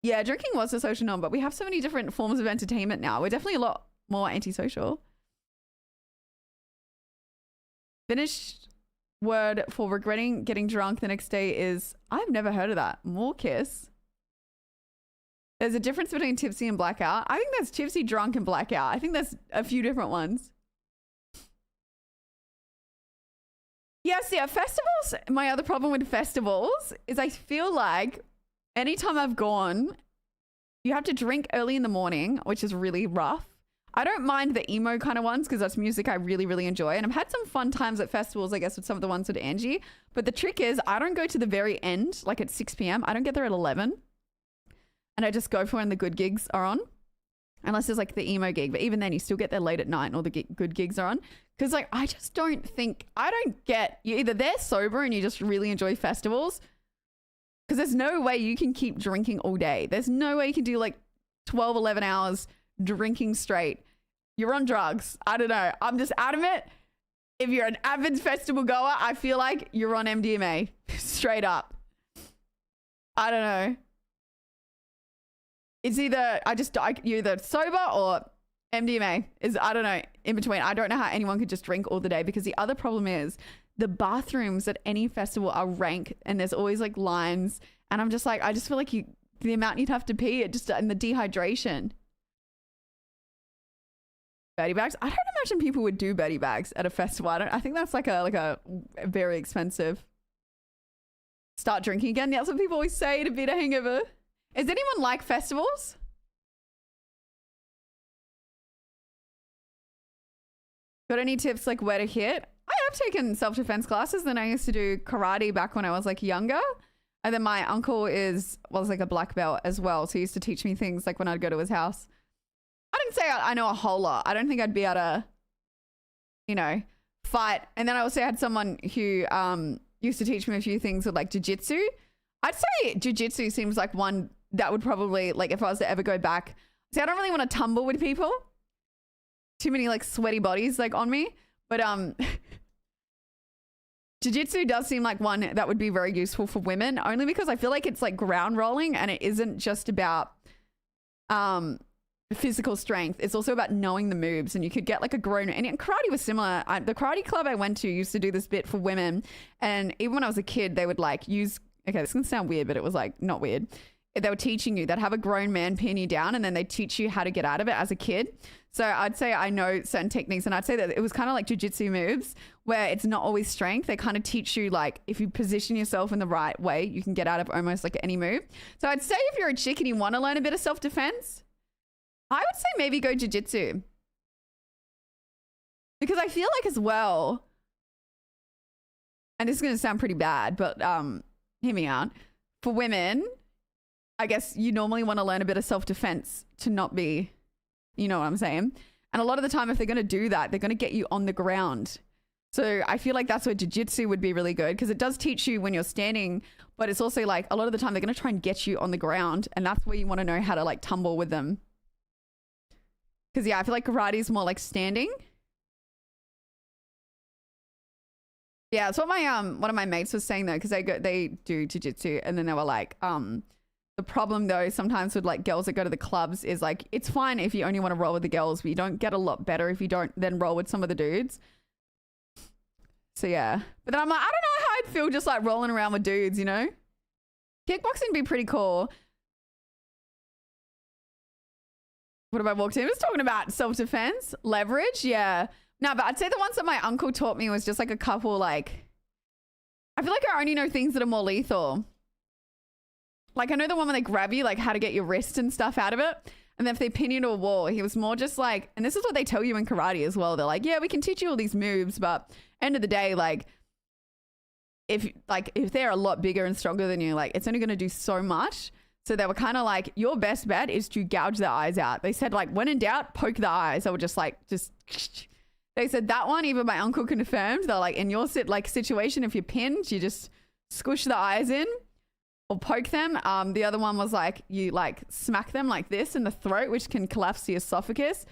Yeah, drinking was a social norm, but we have so many different forms of entertainment now. We're definitely a lot more antisocial. Finished word for regretting getting drunk the next day is, I've never heard of that. More kiss. There's a difference between tipsy and blackout. I think there's tipsy, drunk, and blackout. I think there's a few different ones. Yes, yeah, festivals. My other problem with festivals is I feel like anytime I've gone, you have to drink early in the morning, which is really rough. I don't mind the emo kind of ones because that's music I really, really enjoy. And I've had some fun times at festivals, I guess, with some of the ones with Angie. But the trick is I don't go to the very end, like at 6 p.m. I don't get there at 11. And I just go for when the good gigs are on. Unless there's like the emo gig. But even then, you still get there late at night and all the good gigs are on. Because like, I just don't think, I don't get, you either they're sober and you just really enjoy festivals. Because there's no way you can keep drinking all day. There's no way you can do like 12, 11 hours drinking straight. You're on drugs. I don't know. I'm just adamant. If you're an avid festival goer, I feel like you're on MDMA. Straight up. I don't know. it's either you're either sober or MDMA is, I don't know, in between. I don't know how anyone could just drink all the day, because the other problem is the bathrooms at any festival are rank and there's always like lines. And I'm just like, I just feel like the amount you'd have to pee, and the dehydration. Birdie bags. I don't imagine people would do birdie bags at a festival. I think that's like a very expensive. Start drinking again. That's what people always say to beat a hangover. Is anyone like festivals? Got any tips like where to hit? I have taken self-defense classes. Then I used to do karate back when I was like younger. And then my uncle was like a black belt as well. So he used to teach me things like when I'd go to his house. I didn't say I know a whole lot. I don't think I'd be able to, you know, fight. And then I also had someone who used to teach me a few things with like jiu-jitsu. I'd say jiu-jitsu seems like one that would probably, like, if I was to ever go back. See, I don't really want to tumble with people. Too many like sweaty bodies like on me. But jiu-jitsu does seem like one that would be very useful for women, only because I feel like it's like ground rolling and it isn't just about physical strength. It's also about knowing the moves, and you could get like a grown, and karate was similar. The karate club I went to used to do this bit for women, and even when I was a kid, they would like use, okay, this can sound weird, but it was like not weird. They were teaching you, they'd have a grown man pin you down and then they teach you how to get out of it as a kid. So I'd say I know certain techniques, and I'd say that it was kind of like jiu-jitsu moves where it's not always strength. They kind of teach you, like, if you position yourself in the right way, you can get out of almost like any move. So I'd say if you're a chick and you want to learn a bit of self-defense, I would say maybe go jiu-jitsu. Because I feel like as well, and this is going to sound pretty bad, but hear me out. For women, I guess you normally want to learn a bit of self-defense to not be, you know what I'm saying? And a lot of the time, if they're going to do that, they're going to get you on the ground. So I feel like that's where jiu-jitsu would be really good, because it does teach you when you're standing, but it's also like a lot of the time they're going to try and get you on the ground, and that's where you want to know how to like tumble with them. Because yeah, I feel like karate is more like standing. Yeah, that's what my one of my mates was saying though, because they do jiu-jitsu, and then they were like, the problem though sometimes with like girls that go to the clubs is like, it's fine if you only want to roll with the girls, but you don't get a lot better if you don't then roll with some of the dudes. So yeah, but then I'm like, I don't know how I'd feel just like rolling around with dudes, you know? Kickboxing would be pretty cool. What have I walked in? I was talking about self-defense, leverage. Yeah. No, but I'd say the ones that my uncle taught me was just like a couple, like, I feel like I only know things that are more lethal. Like, I know the one where they grab you, like how to get your wrist and stuff out of it. And then if they pin you to a wall, he was more just like, and this is what they tell you in karate as well. They're like, yeah, we can teach you all these moves, but end of the day, like if they're a lot bigger and stronger than you, like it's only going to do so much. So they were kind of like, your best bet is to gouge their eyes out. They said like, when in doubt, poke the eyes. I would just they said that one, even my uncle confirmed. They're like, in your situation, if you're pinned, you just squish the eyes in or poke them. The other one was like, you like smack them like this in the throat, which can collapse the esophagus,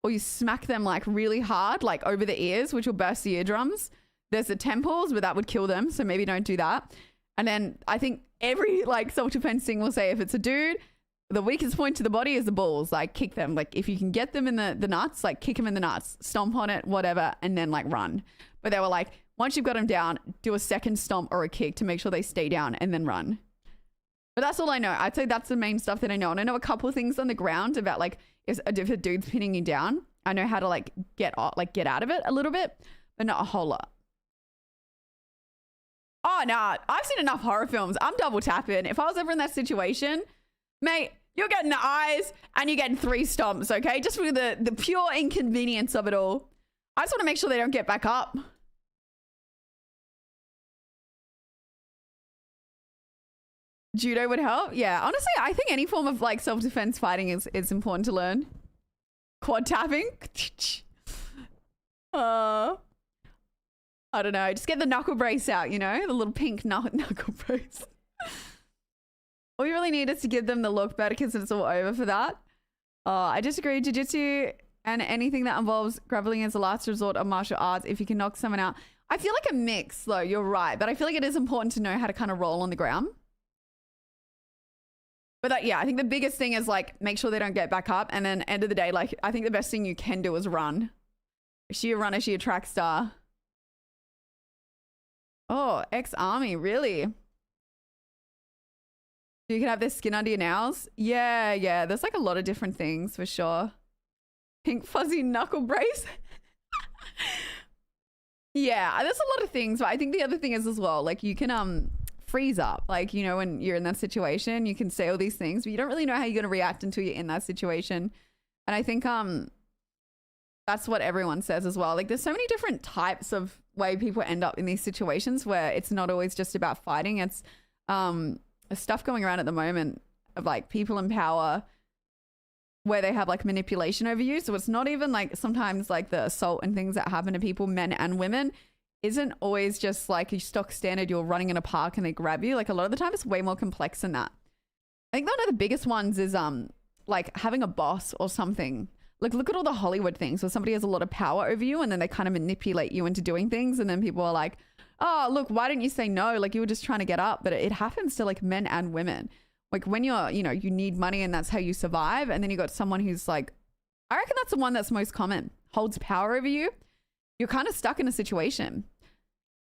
or you smack them like really hard, like over the ears, which will burst the eardrums. There's the temples, but that would kill them. So maybe don't do that. And then I think every like self-defense thing will say, if it's a dude, the weakest point to the body is the balls. Like kick them. Like if you can get them in the nuts, like kick them in the nuts, stomp on it, whatever, and then like run. But they were like, once you've got them down, do a second stomp or a kick to make sure they stay down and then run. But that's all I know. I'd say that's the main stuff that I know. And I know a couple of things on the ground about like if a dude's pinning you down, I know how to like get out of it a little bit, but not a whole lot. Oh, no, I've seen enough horror films. I'm double tapping. If I was ever in that situation, mate, you're getting the eyes and you're getting 3 stomps, okay? Just for the pure inconvenience of it all. I just want to make sure they don't get back up. Judo would help? Yeah, honestly, I think any form of like self-defense fighting is important to learn. Quad tapping? I don't know. Just get the knuckle brace out, you know? The little pink knuckle brace. All you really need is to give them the look better because it's all over for that. I disagree. Jiu-jitsu and anything that involves grappling is a last resort of martial arts. If you can knock someone out. I feel like a mix, though. You're right. But I feel like it is important to know how to kind of roll on the ground. But that, yeah, I think the biggest thing is like make sure they don't get back up. And then end of the day, like I think the best thing you can do is run. Is she a runner? Is she a track star? Oh, ex-army, really? You can have their skin under your nails? Yeah, yeah. There's like a lot of different things for sure. Pink fuzzy knuckle brace. Yeah, there's a lot of things. But I think the other thing is as well, like you can freeze up. Like, you know, when you're in that situation, you can say all these things, but you don't really know how you're going to react until you're in that situation. And I think that's what everyone says as well. Like there's so many different types of way people end up in these situations where it's not always just about fighting. It's there's stuff going around at the moment of like people in power where they have like manipulation over you. So it's not even like sometimes like the assault and things that happen to people, men and women, isn't always just like a stock standard, you're running in a park and they grab you. Like a lot of the time it's way more complex than that. I think one of the biggest ones is like having a boss or something. Like look at all the Hollywood things where somebody has a lot of power over you and then they kind of manipulate you into doing things. And then people are like, oh, look, why didn't you say no? Like you were just trying to get up. But it happens to like men and women. Like when you're, you know, you need money and that's how you survive. And then you got someone who's like, I reckon that's the one that's most common, holds power over you. You're kind of stuck in a situation.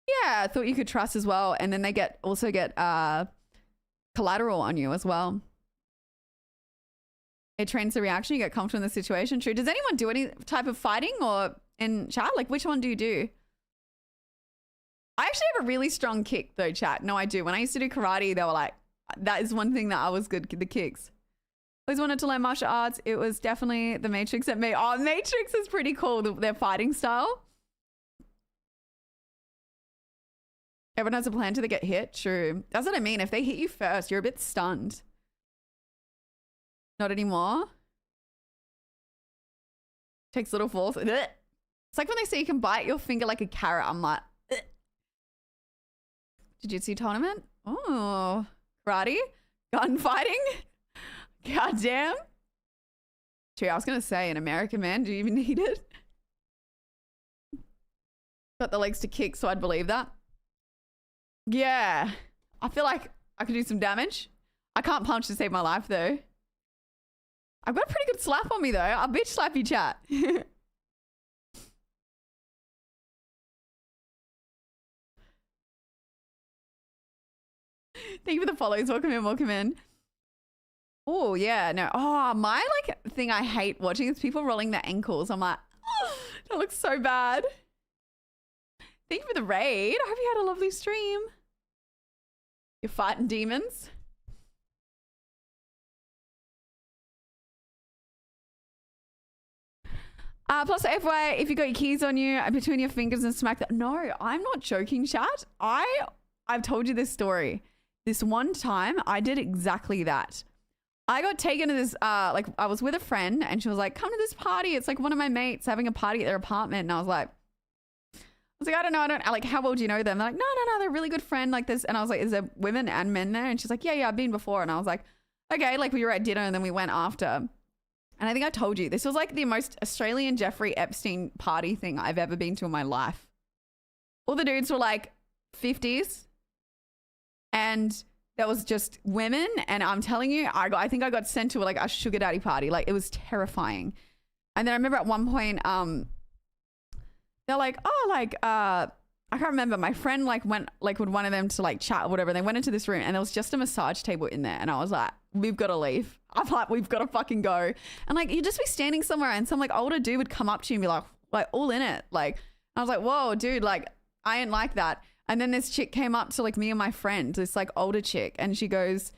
Yeah, I thought you could trust as well. And then they also get collateral on you as well. It trains the reaction. You get comfortable in the situation. True. Does anyone do any type of fighting or in chat? Like which one do you do? I actually have a really strong kick though, chat. No, I do. When I used to do karate, they were like, that is one thing that I was good, the kicks. Always wanted to learn martial arts. It was definitely the Matrix at me. Oh, Matrix is pretty cool, their fighting style. Everyone has a plan till they get hit. True. That's what I mean. If they hit you first, you're a bit stunned. Not anymore. Takes little falls. It's like when they say you can bite your finger like a carrot. I'm like, jiu-jitsu tournament? Oh, karate? Gunfighting? Goddamn. True, I was going to say, an American man, do you even need it? Got the legs to kick, so I'd believe that. Yeah. I feel like I could do some damage. I can't punch to save my life, though. I've got a pretty good slap on me, though. I'll bitch slap you, chat. Thank you for the follows. Welcome in, welcome in. Oh, yeah, no. Oh, my like thing I hate watching is people rolling their ankles. I'm like, oh, that looks so bad. Thank you for the raid. I hope you had a lovely stream. You're fighting demons. Plus, FYI, if you got your keys on you between your fingers and smack that. No, I'm not joking, chat. I've told you this story. This one time, I did exactly that. I got taken to this, like, I was with a friend and she was like, come to this party. It's like one of my mates having a party at their apartment. And I was like, I don't know. Like, how well do you know them? They're like, no, they're a really good friend like this. And I was like, is there women and men there? And she's like, yeah, I've been before. And I was like, okay, like we were at dinner and then we went after. And I think I told you, this was like the most Australian Jeffrey Epstein party thing I've ever been to in my life. All the dudes were like 50s. And there was just women. And I'm telling you, I think I got sent to like a sugar daddy party. Like it was terrifying. And then I remember at one point, they're like, oh, like, I can't remember. My friend like went like with one of them to like chat or whatever. They went into this room and there was just a massage table in there. And I was like, we've got to leave. I'm like, we've got to fucking go. And like, you'd just be standing somewhere and some like older dude would come up to you and be like all in it. Like, I was like, whoa, dude, like, I ain't like that. And then this chick came up to like me and my friend, this like older chick. And she goes,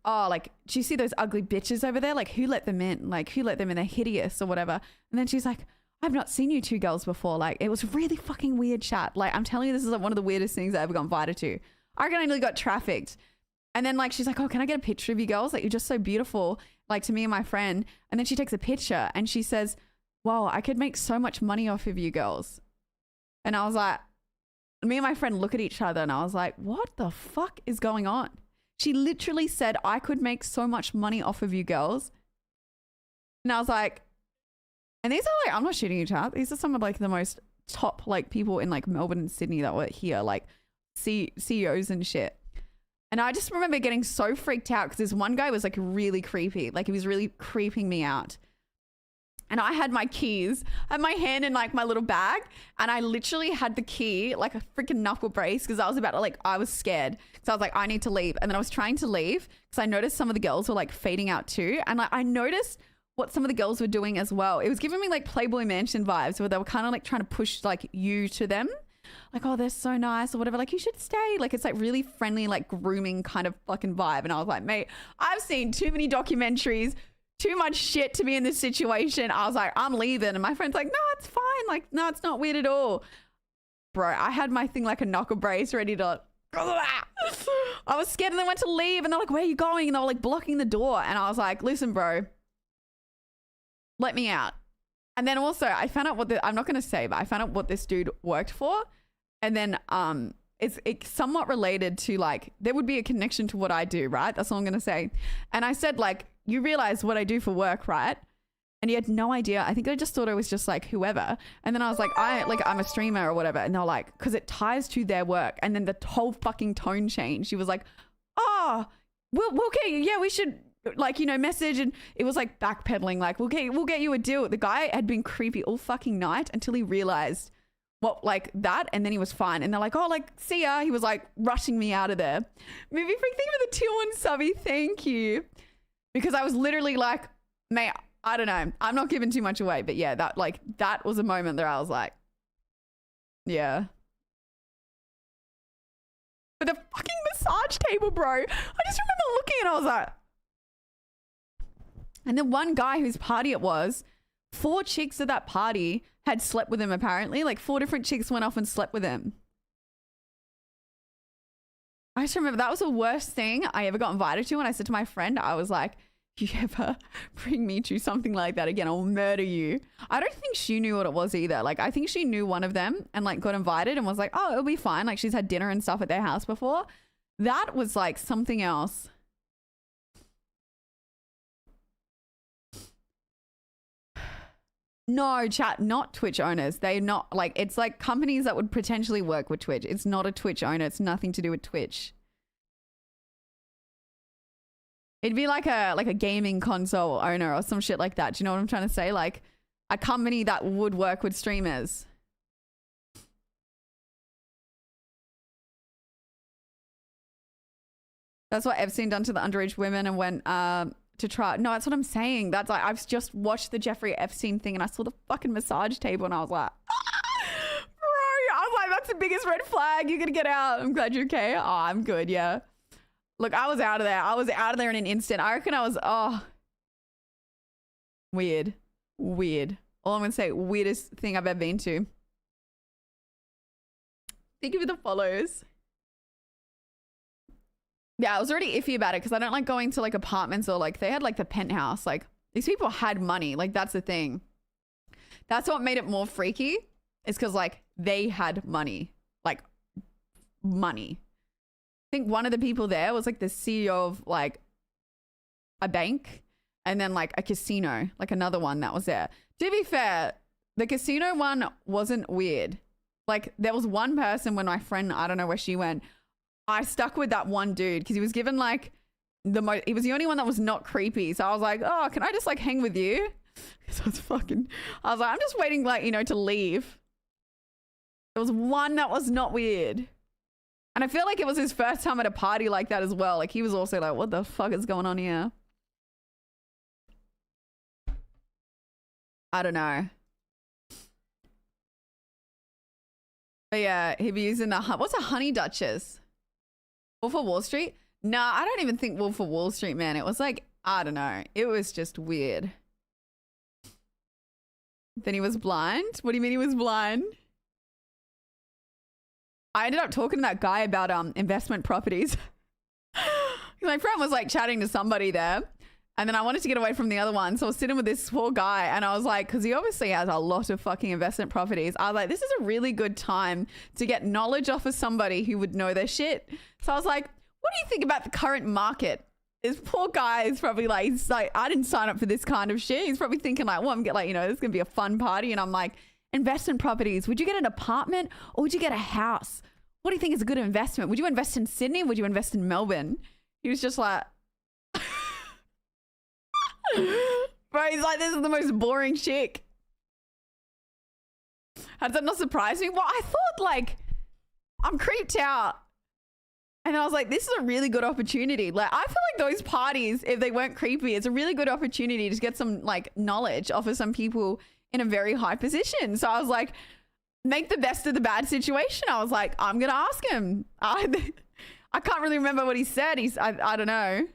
oh, like, do you see those ugly bitches over there? Like, who let them in? Like, who let them in? They're hideous or whatever. And then she's like, I've not seen you two girls before. Like, it was really fucking weird chat. Like, I'm telling you, this is like one of the weirdest things I ever got invited to. I reckon I nearly got trafficked. And then like, she's like, oh, can I get a picture of you girls? Like, you're just so beautiful. Like to me and my friend. And then she takes a picture and she says, wow, I could make so much money off of you girls. And I was like, me and my friend look at each other and I was like, what the fuck is going on? She literally said, I could make so much money off of you girls. And I was like, and these are like, I'm not shooting you, chat. These are some of like the most top like people in like Melbourne and Sydney that were here, like CEOs and shit. And I just remember getting so freaked out because this one guy was like really creepy. Like he was really creeping me out. And I had my keys, I had my hand in like my little bag, and I literally had the key like a freaking knuckle brace because I was about to like, I was scared. So I was like, I need to leave. And then I was trying to leave because I noticed some of the girls were like fading out too. And like, I noticed what some of the girls were doing as well. It was giving me like Playboy Mansion vibes where they were kind of like trying to push like you to them. Like, oh, they're so nice or whatever. Like, you should stay. Like, it's like really friendly, like grooming kind of fucking vibe. And I was like, mate, I've seen too many documentaries, too much shit to be in this situation. I was like, I'm leaving. And my friend's like, no, it's fine. Like, no, it's not weird at all. Bro, I had my thing like a knuckle brace ready to... I was scared and they went to leave and they're like, where are you going? And they were like blocking the door. And I was like, listen, bro, let me out. And then also I found out what I'm not going to say, but I found out what this dude worked for. And then it's somewhat related to like, there would be a connection to what I do, right? That's all I'm going to say. And I said like, you realize what I do for work, right? And he had no idea. I think I just thought I was just like whoever. And then I was like, I'm a streamer or whatever. And they're like, because it ties to their work. And then the whole fucking tone changed. She was like, oh, we'll get you. Yeah, we should like, you know, message. And it was like backpedaling. Like, we'll get you a deal. The guy had been creepy all fucking night until he realized what like that. And then he was fine. And they're like, oh, like, see ya. He was like rushing me out of there. Movie Freak, thank you for the tier 1 subby. Thank you. Because I was literally like, mate, I don't know. I'm not giving too much away, but yeah, that was a moment there I was like, yeah. But the fucking massage table, bro. I just remember looking and I was like, and then one guy whose party it was, 4 chicks at that party had slept with him apparently. Like 4 different chicks went off and slept with him. I just remember that was the worst thing I ever got invited to. And I said to my friend, I was like, if you ever bring me to something like that again, I'll murder you. I don't think she knew what it was either. Like, I think she knew one of them and like got invited and was like, oh, it'll be fine. Like she's had dinner and stuff at their house before. That was like something else. No, chat, not Twitch owners. They're not like, it's like companies that would potentially work with Twitch. It's not a Twitch owner. It's nothing to do with Twitch. It'd be like a gaming console owner or some shit like that. Do you know what I'm trying to say? Like a company that would work with streamers. That's what Epstein done to the underage women and went to try. No, that's what I'm saying. That's like, I've just watched the Jeffrey Epstein thing and I saw the fucking massage table and I was like, bro, I was like, that's the biggest red flag. You're gonna get out. I'm glad you're okay. Oh, I'm good. Yeah. Look, I was out of there. I was out of there in an instant. I reckon I was, weird. Weird. All I'm going to say, weirdest thing I've ever been to. Thank you for the follows. Yeah, I was already iffy about it because I don't like going to like apartments or like they had like the penthouse. Like these people had money. Like that's the thing. That's what made it more freaky is because like they had money. Like money. I think one of the people there was like the CEO of like a bank and then like a casino, like another one that was there. To be fair, the casino one wasn't weird. Like there was one person when my friend, I don't know where she went, I stuck with that one dude because he was given like he was the only one that was not creepy. So I was like, oh, can I just like hang with you? So I was like, I'm just waiting like, you know, to leave. There was one that was not weird. And I feel like it was his first time at a party like that as well. Like he was also like, what the fuck is going on here? I don't know. But yeah, he'd be using the, what's a honey duchess? Wolf of Wall Street? Nah, I don't even think Wolf of Wall Street, man. It was like, I don't know. It was just weird. Then he was blind? What do you mean he was blind? I ended up talking to that guy about investment properties. My friend was like chatting to somebody there and then I wanted to get away from the other one. So I was sitting with this poor guy and I was like, because he obviously has a lot of fucking investment properties. I was like, this is a really good time to get knowledge off of somebody who would know their shit. So I was like, what do you think about the current market? This poor guy is probably like, he's like, I didn't sign up for this kind of shit. He's probably thinking like, well, I'm get like, you know, this is going to be a fun party. And I'm like, investment properties. Would you get an apartment or would you get a house? what do you think is a good investment? Would you invest in Sydney? Would you invest in Melbourne? He was just like, bro, he's like, this is the most boring chick. How does that not surprise me? Well, I thought like, I'm creeped out. And I was like, this is a really good opportunity. Like, I feel like those parties, if they weren't creepy, it's a really good opportunity to get some like knowledge off of some people in a very high position. So I was like, make the best of the bad situation. I was like, I'm going to ask him. I can't really remember what he said. I don't know.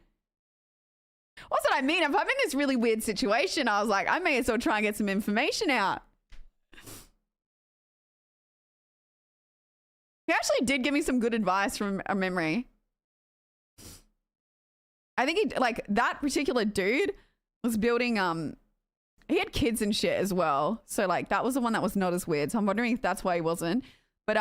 What's what I mean? If I'm in this really weird situation, I was like, I may as well try and get some information out. He actually did give me some good advice from a memory. I think he, like, that particular dude was building, he had kids and shit as well. So like that was the one that was not as weird. So I'm wondering if that's why he wasn't. But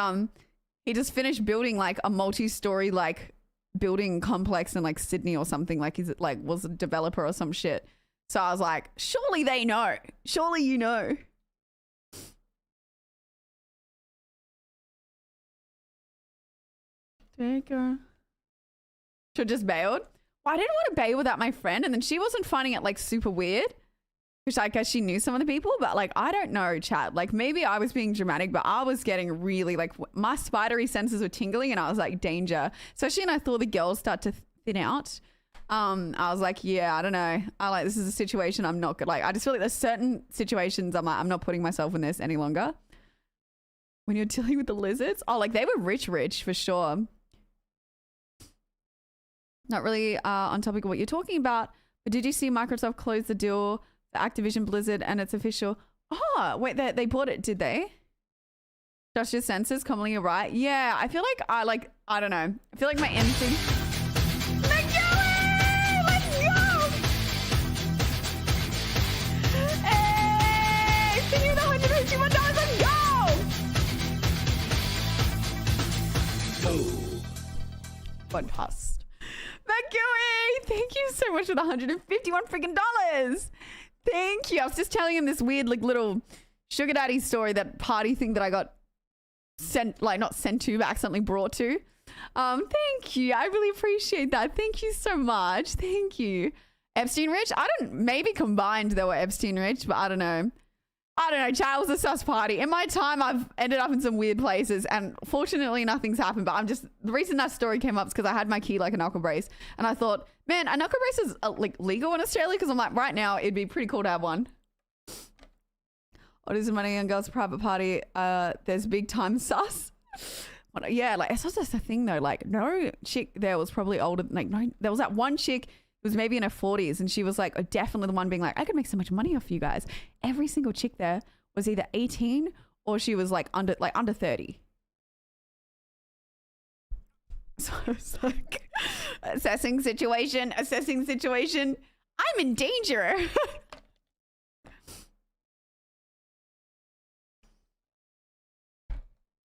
he just finished building like a multi-story like building complex in like Sydney or something. Like he's like was a developer or some shit. So I was like, surely they know. Surely you know. Should just bailed. Well, I didn't want to bail without my friend, and then she wasn't finding it like super weird, which I guess she knew some of the people, but like I don't know, chat. Like maybe I was being dramatic, but I was getting really like my spidery senses were tingling, and I was like danger. Especially when I thought the girls start to thin out. I was like, yeah, I don't know. I like this is a situation I'm not good. Like I just feel like there's certain situations I'm like I'm not putting myself in this any longer. When you're dealing with the lizards, oh, like they were rich for sure. Not really on topic of what you're talking about, but did you see Microsoft close the deal for Activision Blizzard and it's official? Oh, wait, they bought it, did they? Josh's senses, commonly you're right. Yeah, I feel like I don't know. I feel like my instinct. Let's go! Hey! Send you the $151, let's go! Oh. Podcast. Mercury, thank you so much for the $151 freaking dollars. Thank you. I was just telling him this weird like little sugar daddy story, that party thing that I got sent, like not sent to, but accidentally brought to. Thank you. I really appreciate that. Thank you so much. Thank you. Epstein Rich? I don't, maybe combined they were Epstein Rich, but I don't know. Chat was a sus party. In my time, I've ended up in some weird places, and fortunately, nothing's happened. But the reason that story came up is because I had my key like a knuckle brace, and I thought, man, a knuckle brace is like legal in Australia, because I'm like, right now, it'd be pretty cool to have one. What is the money on girls' private party? There's big time sus. Yeah, like it's just a thing though. Like no chick there was probably older. Like no, there was that one chick. Was maybe in her 40s, and she was like definitely the one being like, I could make so much money off you guys. Every single chick there was either 18 or she was like under 30. So it's like assessing situation. I'm in danger.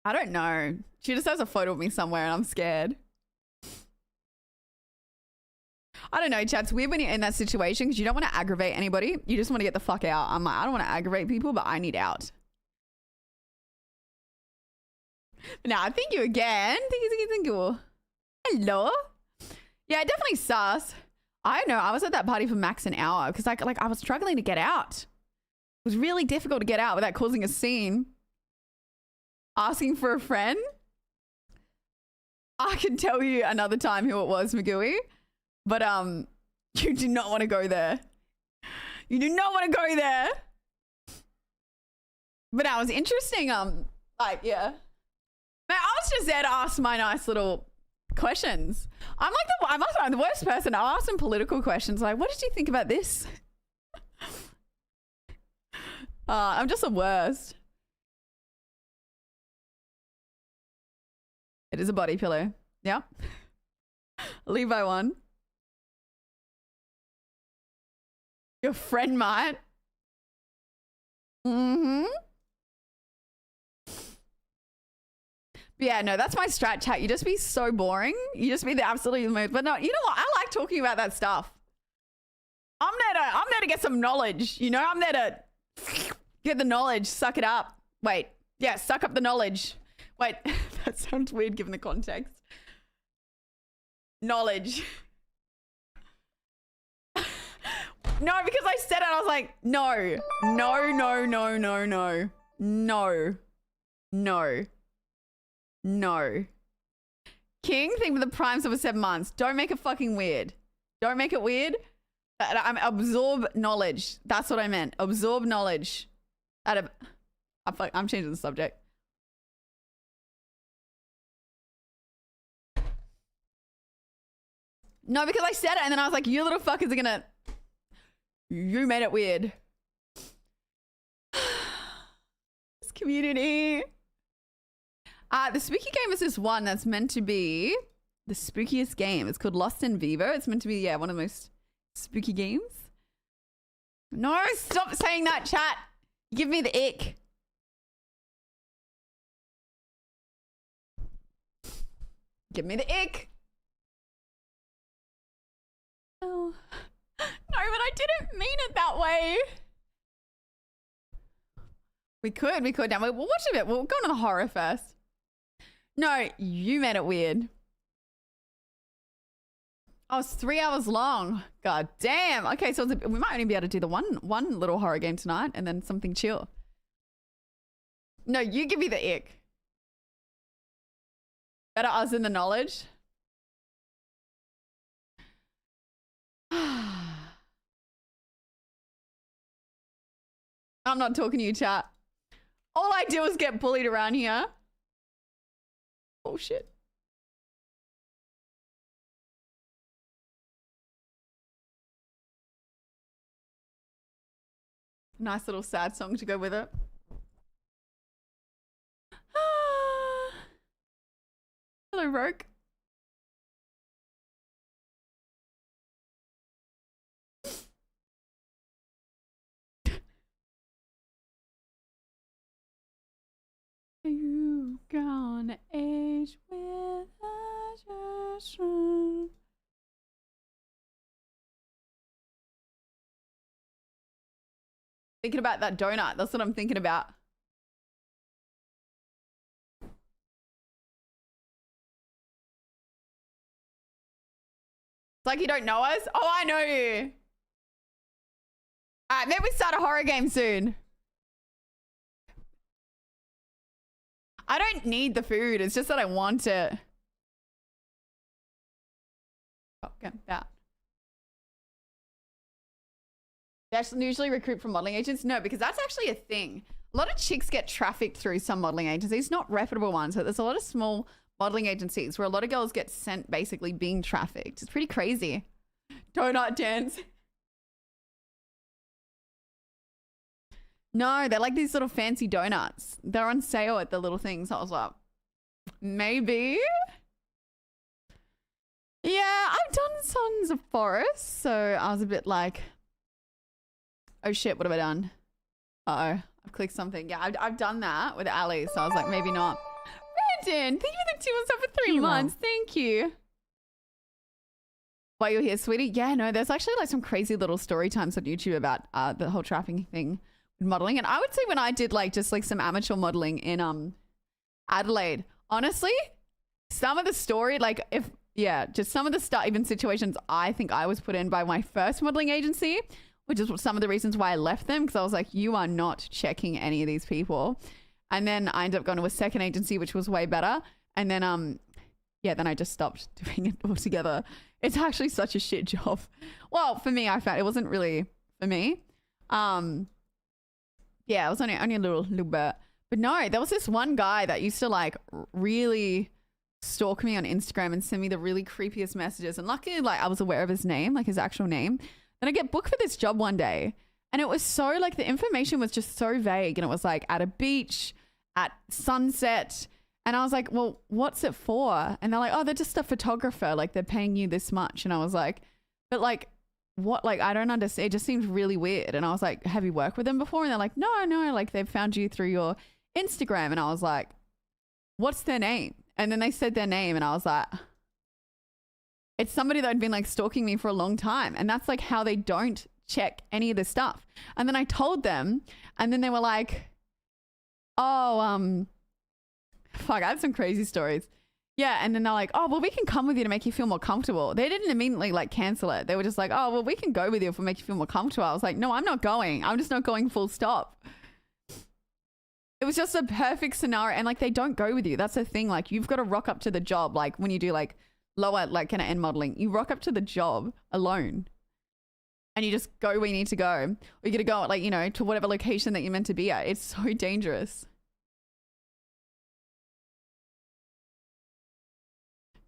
I don't know. She just has a photo of me somewhere and I'm scared. I don't know, chat. It's weird when you're in that situation because you don't want to aggravate anybody. You just want to get the fuck out. I'm like, I don't want to aggravate people, but I need out. Now, thank you again. Thank you. Hello. Yeah, definitely sus. I know. I was at that party for max an hour because like I was struggling to get out. It was really difficult to get out without causing a scene. Asking for a friend. I can tell you another time who it was, Magui. But you do not want to go there. You do not want to go there. But that was interesting. Like, yeah. Man, I was just there to ask my nice little questions. I'm the worst person. I'll ask some political questions. Like, what did you think about this? I'm just the worst. It is a body pillow. Yeah. Levi one. Your friend might. Mm-hmm. Yeah, no, that's my strat, chat. You just be so boring. You just be the absolute most. But no, you know what? I like talking about that stuff. I'm there to get some knowledge. You know, I'm there to get the knowledge. Suck it up. Wait. Yeah, suck up the knowledge. Wait. That sounds weird given the context. Knowledge. No, because I said it, I was like, no. No, no, no, no, no. No. No. No. King, think of the primes over 7 months. Don't make it fucking weird. Don't make it weird. Absorb knowledge. That's what I meant. Absorb knowledge. I'm changing the subject. No, because I said it and then I was like, you little fuckers are gonna... You made it weird. This community. The spooky game is this one that's meant to be the spookiest game. It's called Lost in Vivo. It's meant to be, yeah, one of the most spooky games. No, stop saying that, chat. Give me the ick. Give me the ick. Oh. No, but I didn't mean it that way. We could. Now we'll watch a bit. We'll go on to the horror first. No, you made it weird. Oh, it's 3 hours long. God damn. Okay, so we might only be able to do the one little horror game tonight and then something chill. No, you give me the ick. Better us in the knowledge. I'm not talking to you, chat. All I do is get bullied around here. Oh, shit. Nice little sad song to go with it. Hello, Rogue. You gonna age with a Thinking about that donut. That's what I'm thinking about. It's like you don't know us? Oh, I know you. Alright, maybe we start a horror game soon. I don't need the food. It's just that I want it. Oh, okay, that. They actually usually recruit from modeling agents? No, because that's actually a thing. A lot of chicks get trafficked through some modeling agencies, not reputable ones, but there's a lot of small modeling agencies where a lot of girls get sent basically being trafficked. It's pretty crazy. Donut dance. No, they're like these little fancy donuts. They're on sale at the little things. I was like, maybe. Yeah, I've done Sons of Forest, so I was a bit like, oh shit, what have I done? Uh-oh, I've clicked something. Yeah, I've done that with Ali, so I was like, maybe not. Brandon, thank you for the 2 months for 3 months. Thank you. While you're here, sweetie. Yeah, no, there's actually like some crazy little story times on YouTube about the whole trafficking thing. Modeling, and I would say when I did like just like some amateur modeling in Adelaide, honestly, some of the story, like just some of the stuff, even situations I think I was put in by my first modeling agency, which is some of the reasons why I left them, because I was like, you are not checking any of these people. And then I ended up going to a second agency, which was way better. And then then I just stopped doing it altogether. It's actually such a shit job. Well, for me, I found it wasn't really for me. Yeah, it was only a little bit. But no, there was this one guy that used to like really stalk me on Instagram and send me the really creepiest messages. And luckily, like I was aware of his name, like his actual name. Then I get booked for this job one day. And it was so like the information was just so vague. And it was like at a beach, at sunset. And I was like, well, what's it for? And they're like, oh, they're just a photographer. Like they're paying you this much. And I was like, but like, what? Like, I don't understand. It just seems really weird. And I was like, have you worked with them before? And they're like, no, like they've found you through your Instagram. And I was like, what's their name? And then they said their name and I was like, it's somebody that had been like stalking me for a long time. And that's like how they don't check any of this stuff. And then I told them and then they were like, oh, Fuck, I have some crazy stories. Yeah, and then they're like, oh, well, we can come with you to make you feel more comfortable. They didn't immediately like cancel it. They were just like, oh, well, we can go with you if we make you feel more comfortable. I was like, no, I'm not going. I'm just not going, full stop. It was just a perfect scenario. And like, they don't go with you. That's the thing. Like, you've got to rock up to the job. Like when you do like lower, like kind of end modeling, you rock up to the job alone and you just go where you need to go. Or you got to go like, you know, to whatever location that you're meant to be at. It's so dangerous.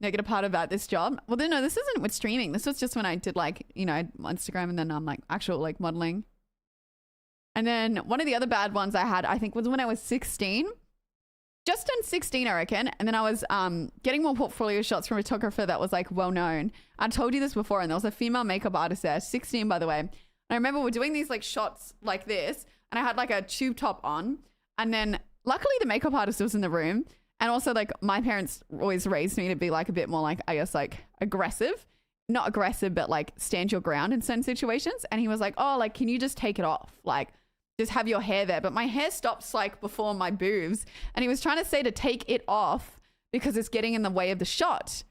Negative part about this job. Well, no, this isn't with streaming. This was just when I did like, you know, Instagram and then like actual like modeling. And then one of the other bad ones I had, I think was when I was 16. Just turned 16, I reckon. And then I was getting more portfolio shots from a photographer that was like well known. I told you this before, and there was a female makeup artist there, 16 by the way. And I remember we're doing these like shots like this, and I had like a tube top on. And then luckily the makeup artist was in the room. And also, like, my parents always raised me to be, like, a bit more, like, I guess, like, aggressive. Not aggressive, but, like, stand your ground in certain situations. And he was like, oh, like, can you just take it off? Like, just have your hair there. But my hair stops, like, before my boobs. And he was trying to say to take it off because it's getting in the way of the shot.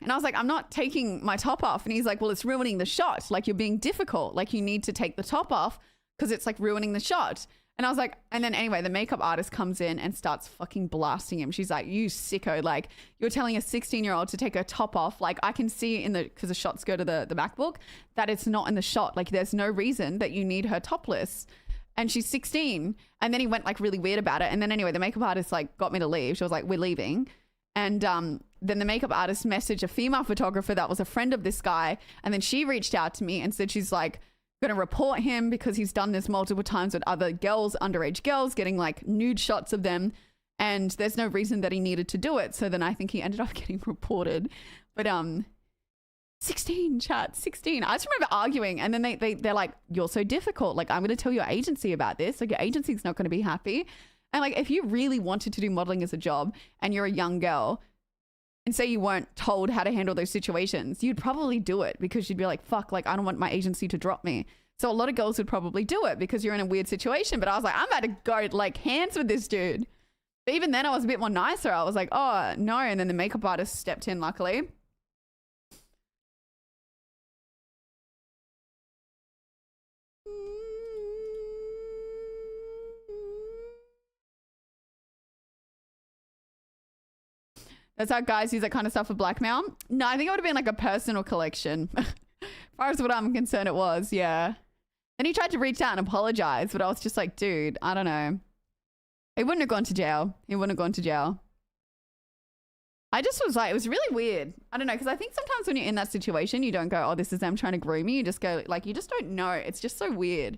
And I was like, I'm not taking my top off. And he's like, well, it's ruining the shot. Like, you're being difficult. Like, you need to take the top off because it's, like, ruining the shot. And I was like, and then anyway, the makeup artist comes in and starts fucking blasting him. She's like, you sicko, like you're telling a 16-year-old to take her top off. Like I can see in the, because the shots go to the MacBook, that it's not in the shot. Like there's no reason that you need her topless. And she's 16. And then he went like really weird about it. And then anyway, the makeup artist like got me to leave. She was like, we're leaving. And then the makeup artist messaged a female photographer that was a friend of this guy. And then she reached out to me and said, she's like, going to report him because he's done this multiple times with other girls, underage girls, getting like nude shots of them, and there's no reason that he needed to do it. So then I think he ended up getting reported. But 16, chat, 16. I just remember arguing, and then they're like, you're so difficult, like I'm going to tell your agency about this, like your agency's not going to be happy. And like if you really wanted to do modeling as a job and you're a young girl and say you weren't told how to handle those situations, you'd probably do it because you'd be like, fuck, like I don't want my agency to drop me. So a lot of girls would probably do it because you're in a weird situation. But I was like, I'm about to go like hands with this dude. But even then I was a bit more nicer. I was like, oh no. And then the makeup artist stepped in, luckily. That's how guys use that kind of stuff for blackmail. No, I think it would have been like a personal collection. As far as what I'm concerned, it was, yeah. Then he tried to reach out and apologize, but I was just like, dude, I don't know. He wouldn't have gone to jail. He wouldn't have gone to jail. I just was like, it was really weird. I don't know, because I think sometimes when you're in that situation, you don't go, oh, this is them trying to groom me. You just go, like, you just don't know. It's just so weird.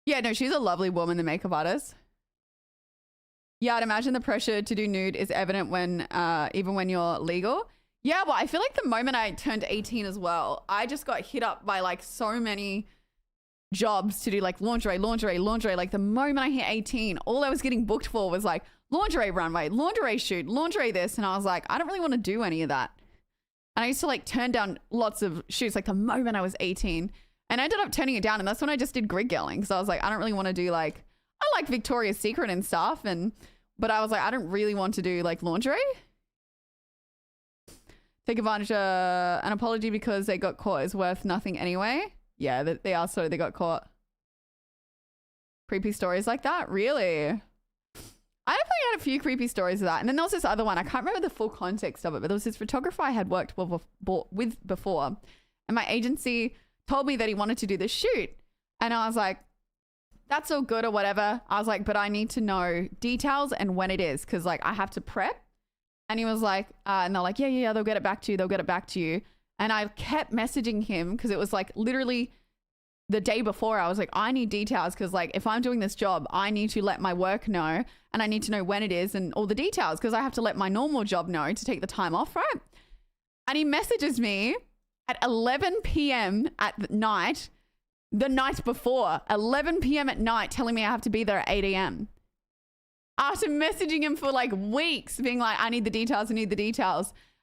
Yeah, no, she's a lovely woman, the makeup artist. Yeah, I'd imagine the pressure to do nude is evident when, even when you're legal. Yeah, well, I feel like the moment I turned 18 as well, I just got hit up by like so many jobs to do like lingerie. Like the moment I hit 18, all I was getting booked for was like lingerie runway, lingerie shoot, lingerie this. And I was like, I don't really want to do any of that. And I used to like turn down lots of shoots like the moment I was 18. And I ended up turning it down. And that's when I just did grid girling. Because I was like, I don't really want to do like, I like Victoria's Secret and stuff. But I was like, I don't really want to do like lingerie. Take advantage of an apology because they got caught is worth nothing anyway. Yeah, they are sorry they got caught. Creepy stories like that? Really? I definitely had a few creepy stories of that. And then there was this other one. I can't remember the full context of it, but there was this photographer I had worked with before. And my agency told me that he wanted to do this shoot. And I was like, that's all good or whatever. I was like, but I need to know details and when it is because like I have to prep. And he was like, and they're like, yeah, they'll get it back to you. And I kept messaging him because it was like literally the day before. I was like, I need details because like if I'm doing this job, I need to let my work know and I need to know when it is and all the details because I have to let my normal job know to take the time off, right? And he messages me at 11 p.m. at night, the night before, 11 p.m. at night, telling me I have to be there at 8 a.m. After messaging him for like weeks, being like, I need the details.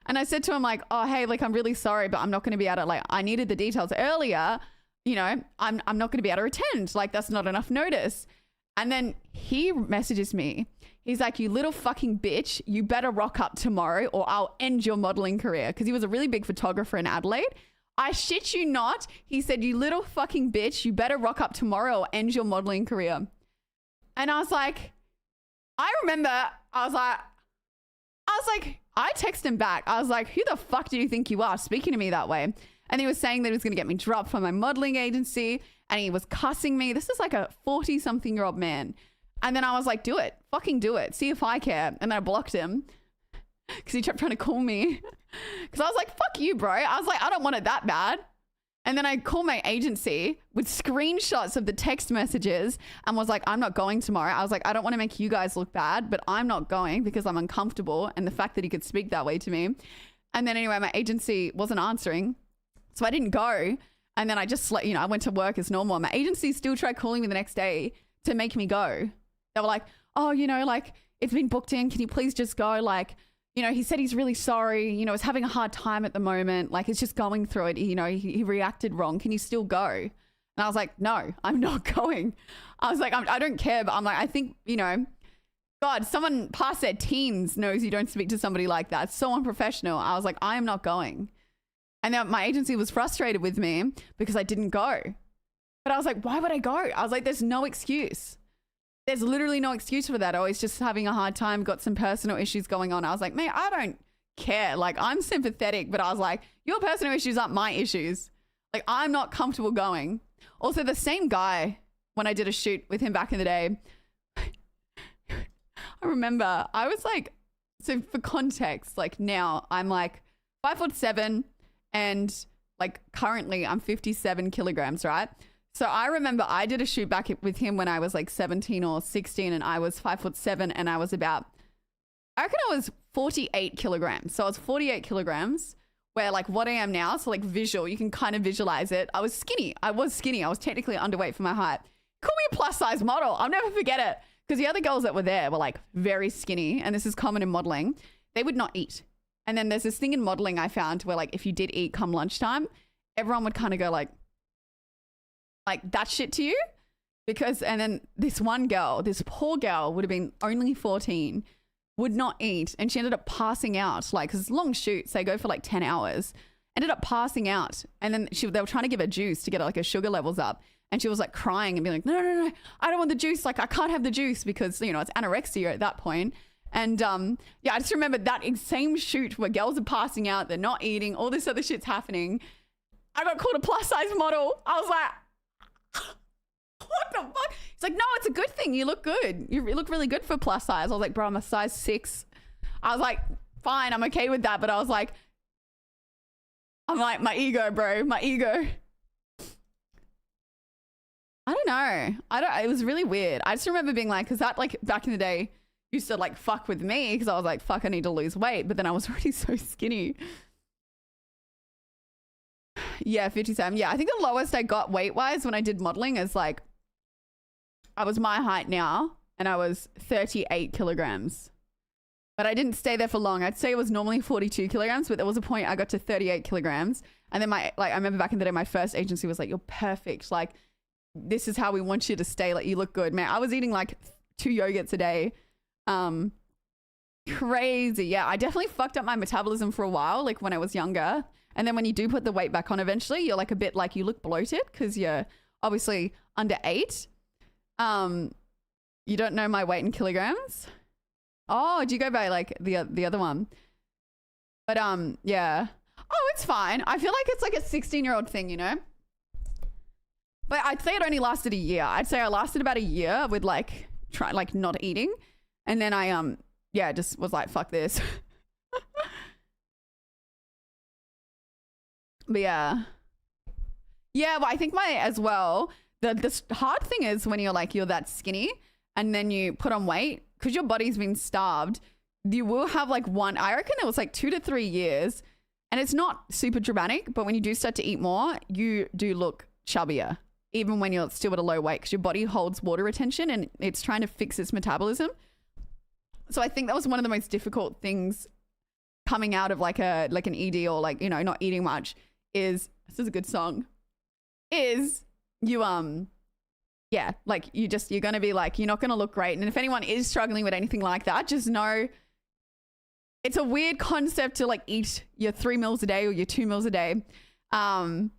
And I said to him like, oh, hey, like, I'm really sorry, but I'm not going to be able to, like, I needed the details earlier. You know, I'm not going to be able to attend. Like, that's not enough notice. And then he messages me. He's like, you little fucking bitch, you better rock up tomorrow or I'll end your modeling career. Because he was a really big photographer in Adelaide. I shit you not. He said, you little fucking bitch, you better rock up tomorrow or end your modeling career. And I was like, I remember, I texted him back. I was like, who the fuck do you think you are speaking to me that way? And he was saying that he was going to get me dropped from my modeling agency and he was cussing me. This is like a 40-something-year-old man. And then I was like, do it. Fucking do it. See if I care. And then I blocked him because he kept trying to call me. Because I was like, fuck you, bro. I was like, I don't want it that bad. And then I called my agency with screenshots of the text messages and was like, I'm not going tomorrow. I was like, I don't want to make you guys look bad, but I'm not going because I'm uncomfortable. And the fact that he could speak that way to me. And then anyway, my agency wasn't answering. So I didn't go. And then I just, I went to work as normal. My agency still tried calling me the next day to make me go. They were like, oh, it's been booked in. Can you please just go? He said he's really sorry. He's having a hard time at the moment. He's just going through it. He reacted wrong. Can you still go? And I was like, no, I'm not going. I was like, I don't care. But I'm like, I think, God, someone past their teens knows you don't speak to somebody like that. It's so unprofessional. I was like, I am not going. And then my agency was frustrated with me because I didn't go. But I was like, why would I go? I was like, there's no excuse. There's literally no excuse for that. I was just having a hard time, got some personal issues going on. I was like, man, I don't care. I'm sympathetic, but I was like, your personal issues aren't my issues. I'm not comfortable going. Also, the same guy, when I did a shoot with him back in the day, I remember I was like, so for context, now I'm 5'7" and currently I'm 57 kilograms, right? So I remember I did a shoot back with him when I was 17 or 16 and I was 5'7" and I was I reckon I was 48 kilograms. So I was 48 kilograms where what I am now. So visual, you can kind of visualize it. I was skinny. I was technically underweight for my height. Call me a plus size model. I'll never forget it. Because the other girls that were there were very skinny. And this is common in modeling. They would not eat. And then there's this thing in modeling I found where if you did eat come lunchtime, everyone would kind of go like that shit to you. And then this one girl, this poor girl would have been only 14, would not eat. And she ended up passing out, because it's long shoots. They go for 10 hours. Ended up passing out. And then they were trying to give her juice to get her her sugar levels up. And she was crying and being like, no, I don't want the juice. I can't have the juice because, it's anorexia at that point. And I just remember that same shoot where girls are passing out, they're not eating, all this other shit's happening. I got called a plus size model. I was like, what the fuck? It's like, no, it's a good thing. You look good. You look really good for plus size. I was like, bro, I'm a size 6. I was like, fine, I'm okay with that. But I was like, my ego, bro, my ego. I don't know. It was really weird. I just remember being because that back in the day used to fuck with me because I was like, fuck, I need to lose weight. But then I was already so skinny. Yeah, 57. Yeah, I think the lowest I got weight-wise when I did modeling is I was my height now and I was 38 kilograms. But I didn't stay there for long. I'd say it was normally 42 kilograms, but there was a point I got to 38 kilograms. And then I remember back in the day, my first agency was like, you're perfect. This is how we want you to stay. You look good, man. I was eating 2 yogurts a day. Crazy. Yeah, I definitely fucked up my metabolism for a while, when I was younger. And then when you do put the weight back on eventually, you're a bit you look bloated because you're obviously under 8. You don't know my weight in kilograms. Oh, do you go by the other one? But yeah. Oh, it's fine. I feel like it's a 16-year-old thing, But I'd say it only lasted a year. I'd say I lasted about a year with not eating. And then I just was like, fuck this. But yeah. Yeah, but I think as well, the hard thing is when you're you're that skinny and then you put on weight, because your body's been starved, you will have I reckon it was 2 to 3 years, and it's not super dramatic, but when you do start to eat more, you do look chubbier, even when you're still at a low weight, because your body holds water retention and it's trying to fix its metabolism. So I think that was one of the most difficult things coming out of an ED or not eating much is, this is a good song, is you yeah, like you're going to be like, you're not going to look great. And if anyone is struggling with anything like that, just know it's a weird concept to like eat your 3 meals a day or your 2 meals a day. And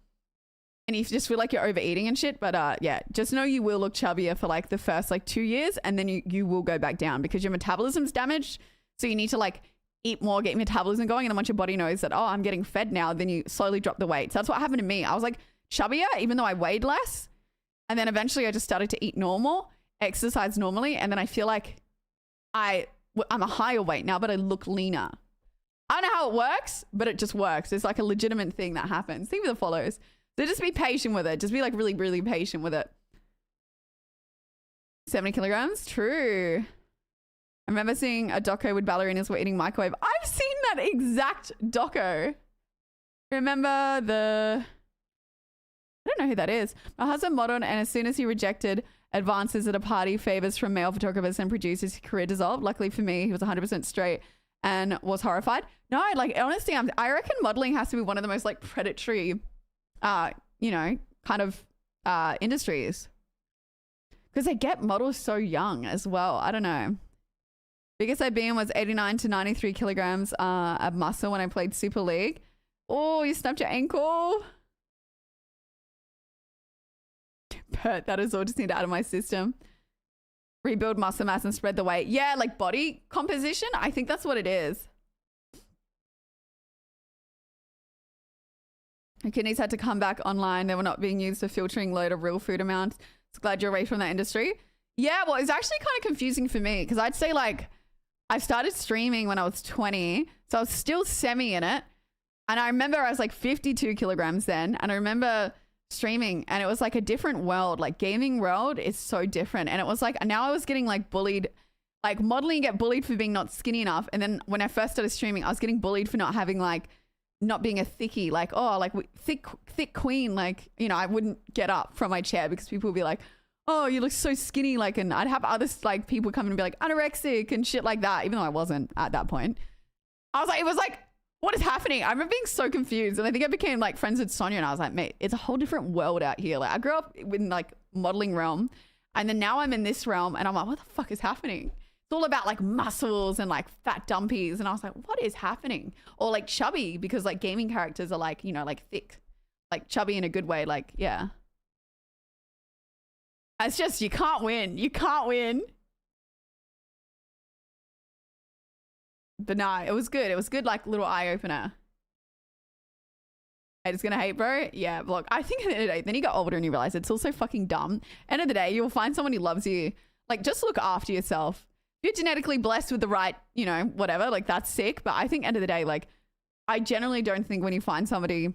you just feel like you're overeating and shit. But yeah, just know you will look chubbier for like the first like 2 years, and then you will go back down because your metabolism's damaged. So you need to like eat more, get your metabolism going. And then once your body knows that, oh, I'm getting fed now, then you slowly drop the weight. So that's what happened to me. I was like chubbier, even though I weighed less. And then eventually I just started to eat normal, exercise normally. And then I feel like I'm a higher weight now, but I look leaner. I don't know how it works, but it just works. It's like a legitimate thing that happens. Think of the follows. So just be patient with it. Just be like really, really patient with it. 70 kilograms? True. I remember seeing a doco with ballerinas were eating microwave. I've seen that exact doco. Remember the... I don't know who that is. My husband modeled, and as soon as he rejected advances at a party, favors from male photographers and producers, his career dissolved. Luckily for me, he was 100% straight and was horrified. No, like honestly, I reckon modeling has to be one of the most like predatory, you know, kind of industries, because they get models so young as well. I don't know. Biggest I've been was 89 to 93 kilograms of muscle when I played Super League. Oh, you snapped your ankle. But that is all just need out of my system. Rebuild muscle mass and spread the weight. Yeah, like body composition. I think that's what it is. My kidneys had to come back online. They were not being used for filtering load of real food amounts. So glad you're away from that industry. Yeah, well, it's actually kind of confusing for me because I'd say like I started streaming when I was 20. So I was still semi in it. And I remember I was like 52 kilograms then. And I remember streaming and it was like a different world. Like gaming world is so different. And it was like, now I was getting like bullied, like modeling get bullied for being not skinny enough. And then when I first started streaming, I was getting bullied for not having like, not being a thickie, like, oh, like thick queen. Like, you know, I wouldn't get up from my chair because people would be like, oh, you look so skinny. Like, and I'd have other like people come in and be like anorexic and shit like that, even though I wasn't at that point. I was like, it was like, what is happening? I remember being so confused. And I think I became like friends with Sonia and I was like, mate, it's a whole different world out here. Like I grew up in like modeling realm and then now I'm in this realm and I'm like, what the fuck is happening? It's all about like muscles and like fat dumpies. And I was like, what is happening? Or like chubby, because like gaming characters are like, you know, like thick, like chubby in a good way. Like, yeah. It's just, you can't win. You can't win. But no, it was good. It was good, like little eye opener. Haters gonna hate, bro. Yeah, look, I think at the end of the day, then you get older and you realize it's also fucking dumb. End of the day, you'll find someone who loves you. Like, just look after yourself. If you're genetically blessed with the right, you know, whatever, like that's sick. But I think end of the day, like, I generally don't think when you find somebody,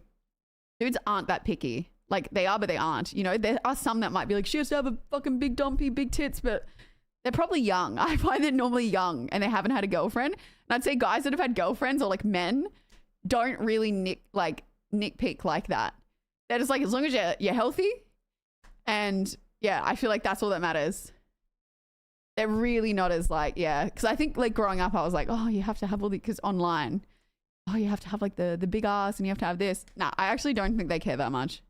dudes aren't that picky. Like they are, but they aren't. You know, there are some that might be like, she has to have a fucking big dumpy, big tits, but they're probably young. I find they're normally young and they haven't had a girlfriend. And I'd say guys that have had girlfriends or like men don't really nitpick like that. They're just like, as long as you're healthy. And yeah, I feel like that's all that matters. They're really not as like, yeah. Because I think like growing up, I was like, oh, you have to have all the, because online, oh, you have to have like the big ass and you have to have this. Nah, I actually don't think they care that much.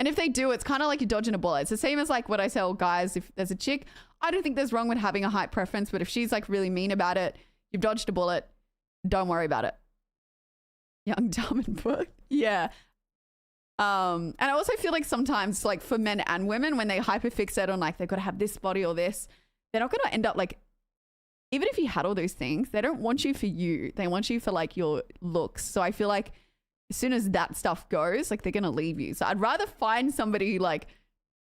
And if they do, it's kind of like you're dodging a bullet. It's the same as like what I tell guys, if there's a chick, I don't think there's wrong with having a height preference, but if she's like really mean about it, you've dodged a bullet, don't worry about it. Young, dumb, and book. Yeah. And I also feel like sometimes like for men and women, when they hyperfixate on like, they've got to have this body or this, they're not going to end up like, even if you had all those things, they don't want you for you. They want you for like your looks. So I feel like as soon as that stuff goes, like they're going to leave you. So I'd rather find somebody who like,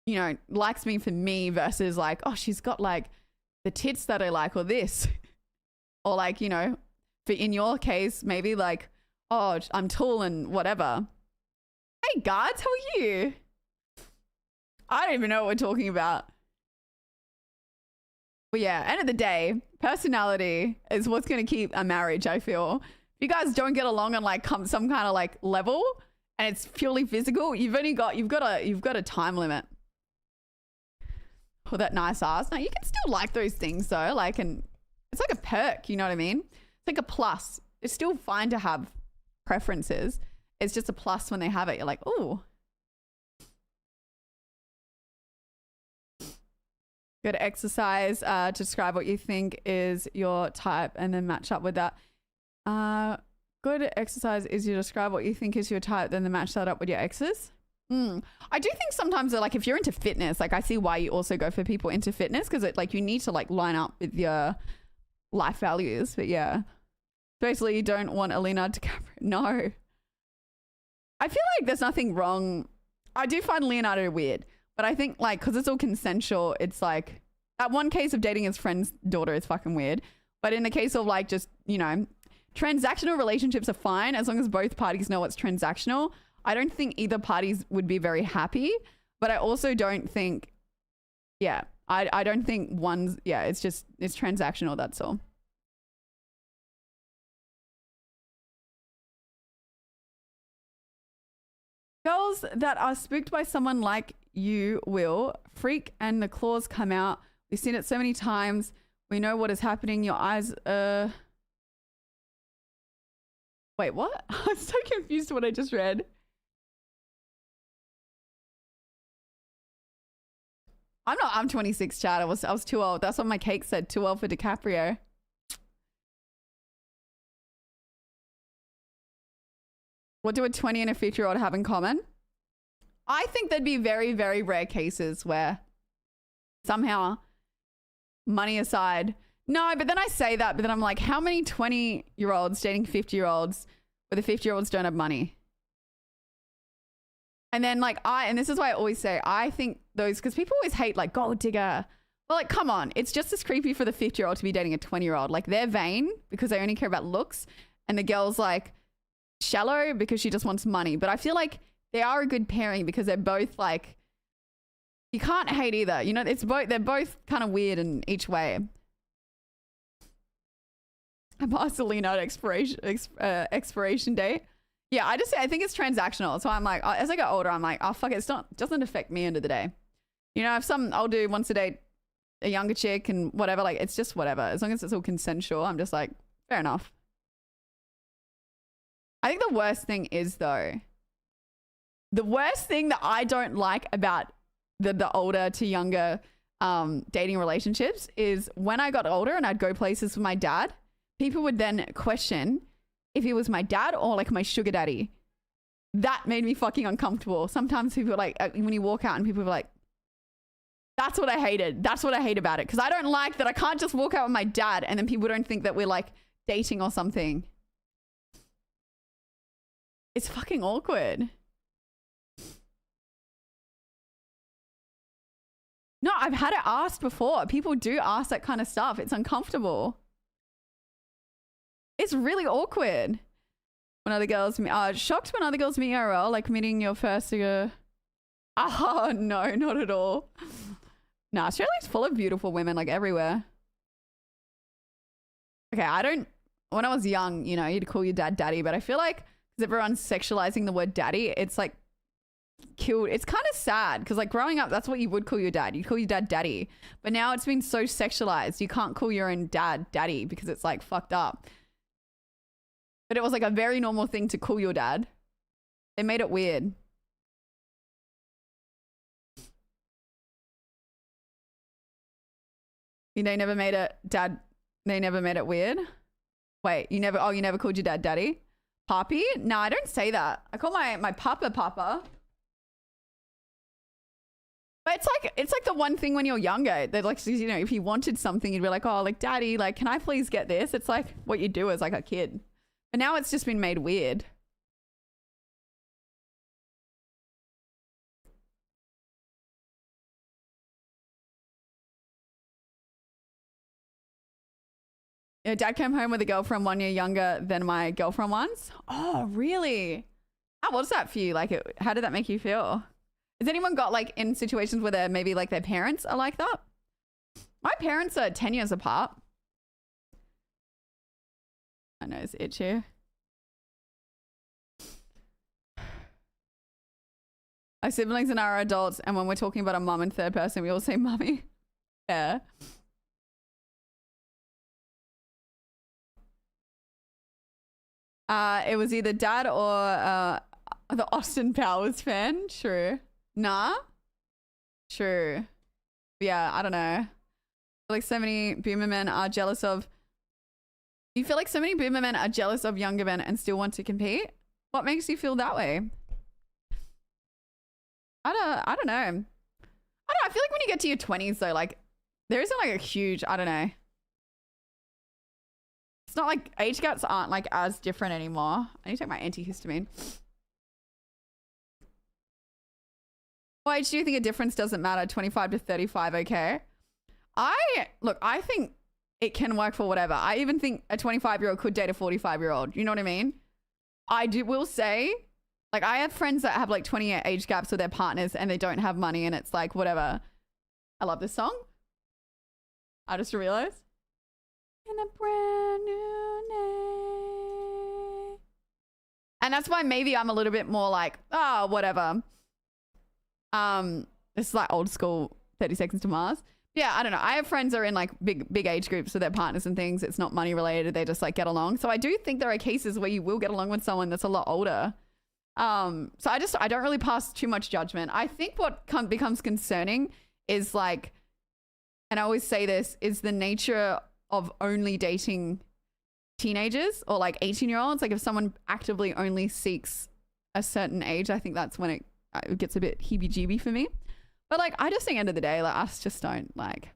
you know, likes me for me versus like, oh, she's got like the tits that I like or this. Or like, you know, for in your case, maybe like, oh, I'm tall and whatever. Hey guys, how are you? I don't even know what we're talking about. But yeah, end of the day, personality is what's going to keep a marriage, I feel. If you guys don't get along on like some kind of like level and it's purely physical, you've got a time limit. Oh, that nice ass. No, you can still like those things though. Like, and it's like a perk, you know what I mean? It's like a plus. It's still fine to have preferences. It's just a plus when they have it. You're like, oh, Go to exercise to describe what you think is your type and then match up with that. Go to exercise is you describe what you think is your type, then match that up with your exes. I do think sometimes that, like, if you're into fitness, like I see why you also go for people into fitness, because it like you need to like line up with your life values. But yeah, basically you don't want a Leonardo DiCaprio. No, I feel like there's nothing wrong. I do find Leonardo weird, but I think like because it's all consensual, it's like that one case of dating his friend's daughter is fucking weird. But in the case of like just, you know, transactional relationships are fine as long as both parties know it's transactional. I don't think either parties would be very happy, but I also don't think, yeah, I don't think one's, yeah, it's transactional, that's all. Girls that are spooked by someone like you will freak and the claws come out. We've seen it so many times. We know what is happening. Your eyes, wait, what? I'm so confused what I just read. I'm 26, Chad. I was too old. That's what my cake said. Too old for DiCaprio. What do a 20 and a 50-year-old have in common? I think there'd be very, very rare cases where somehow, money aside, no, but then I say that, but then I'm like, how many 20-year-olds dating 50-year-olds where the 50-year-olds don't have money? And then like and this is why I always say, I think those, because people always hate like gold digger. Well, like, come on. It's just as creepy for the 50-year-old to be dating a 20-year-old. Like, they're vain because they only care about looks. And the girl's like shallow because she just wants money. But I feel like they are a good pairing because they're both like, you can't hate either. You know, they're both kind of weird in each way. I passed the Leonardo expiration date. Yeah, I think it's transactional. So I'm like, as I get older, I'm like, oh, fuck it. Doesn't affect me end of the day. You know, if I'll do once a date a younger chick and whatever, like, it's just whatever. As long as it's all consensual, I'm just like, fair enough. I think the worst thing is, though, the worst thing that I don't like about the older to younger dating relationships is when I got older and I'd go places with my dad, people would then question if he was my dad or like my sugar daddy. That made me fucking uncomfortable. Sometimes people are like, when you walk out and people are like, that's what I hated. That's what I hate about it. Because I don't like that I can't just walk out with my dad and then people don't think that we're like dating or something. It's fucking awkward. No, I've had it asked before. People do ask that kind of stuff. It's uncomfortable. It's really awkward. When other girls shocked when other girls meet IRL, like meeting your first oh no, not at all. Nah, Australia's full of beautiful women, like everywhere. Okay, when I was young, you know, you'd call your dad daddy, but I feel like because everyone's sexualizing the word daddy, it's like killed. It's kind of sad because like growing up, that's what you would call your dad. You'd call your dad daddy. But now it's been so sexualized. You can't call your own dad daddy because it's like fucked up. But it was like a very normal thing to call your dad. They made it weird. They never made it dad. They never made it weird. Wait, you never called your dad daddy? Papi? No, I don't say that. I call my papa papa. But it's like the one thing when you're younger that, like, you know, if you wanted something, you'd be like, oh, like, daddy, like, can I please get this? It's like what you do as like a kid. But now it's just been made weird. You know, dad came home with a girlfriend 1 year younger than my girlfriend once. Oh, really? How was that for you? Like, how did that make you feel? Has anyone got like in situations where they're maybe like their parents are like that? My parents are 10 years apart. My nose itchy. Our siblings and I are adults, and when we're talking about a mum in third person, we all say mummy. Yeah. It was either dad or the Austin Powers fan. True. Nah. True. Yeah, I don't know. Like so many boomer men are jealous of. You feel like so many boomer men are jealous of younger men and still want to compete? What makes you feel that way? I don't know. I don't know. I feel like when you get to your 20s though, like there isn't like a huge, I don't know. It's not like age gaps aren't like as different anymore. I need to take my antihistamine. What age do you think a difference doesn't matter? 25 to 35, okay? I think it can work for whatever. I even think a 25-year-old could date a 45-year-old. You know what I mean? Will say, like, I have friends that have like 20-year age gaps with their partners and they don't have money and it's like, whatever. I love this song. I just realized. In a brand new day. And that's why maybe I'm a little bit more like, oh, whatever. It's like old school 30 Seconds to Mars. Yeah, I don't know. I have friends that are in like big age groups with their partners and things. It's not money related. They just like get along. So I do think there are cases where you will get along with someone that's a lot older. So I don't really pass too much judgment. I think what becomes concerning is like, and I always say this, is the nature of only dating teenagers or like 18-year-olds. Like if someone actively only seeks a certain age, I think that's when it gets a bit heebie-jeebie for me. But like, I just think end of the day, like us just don't like,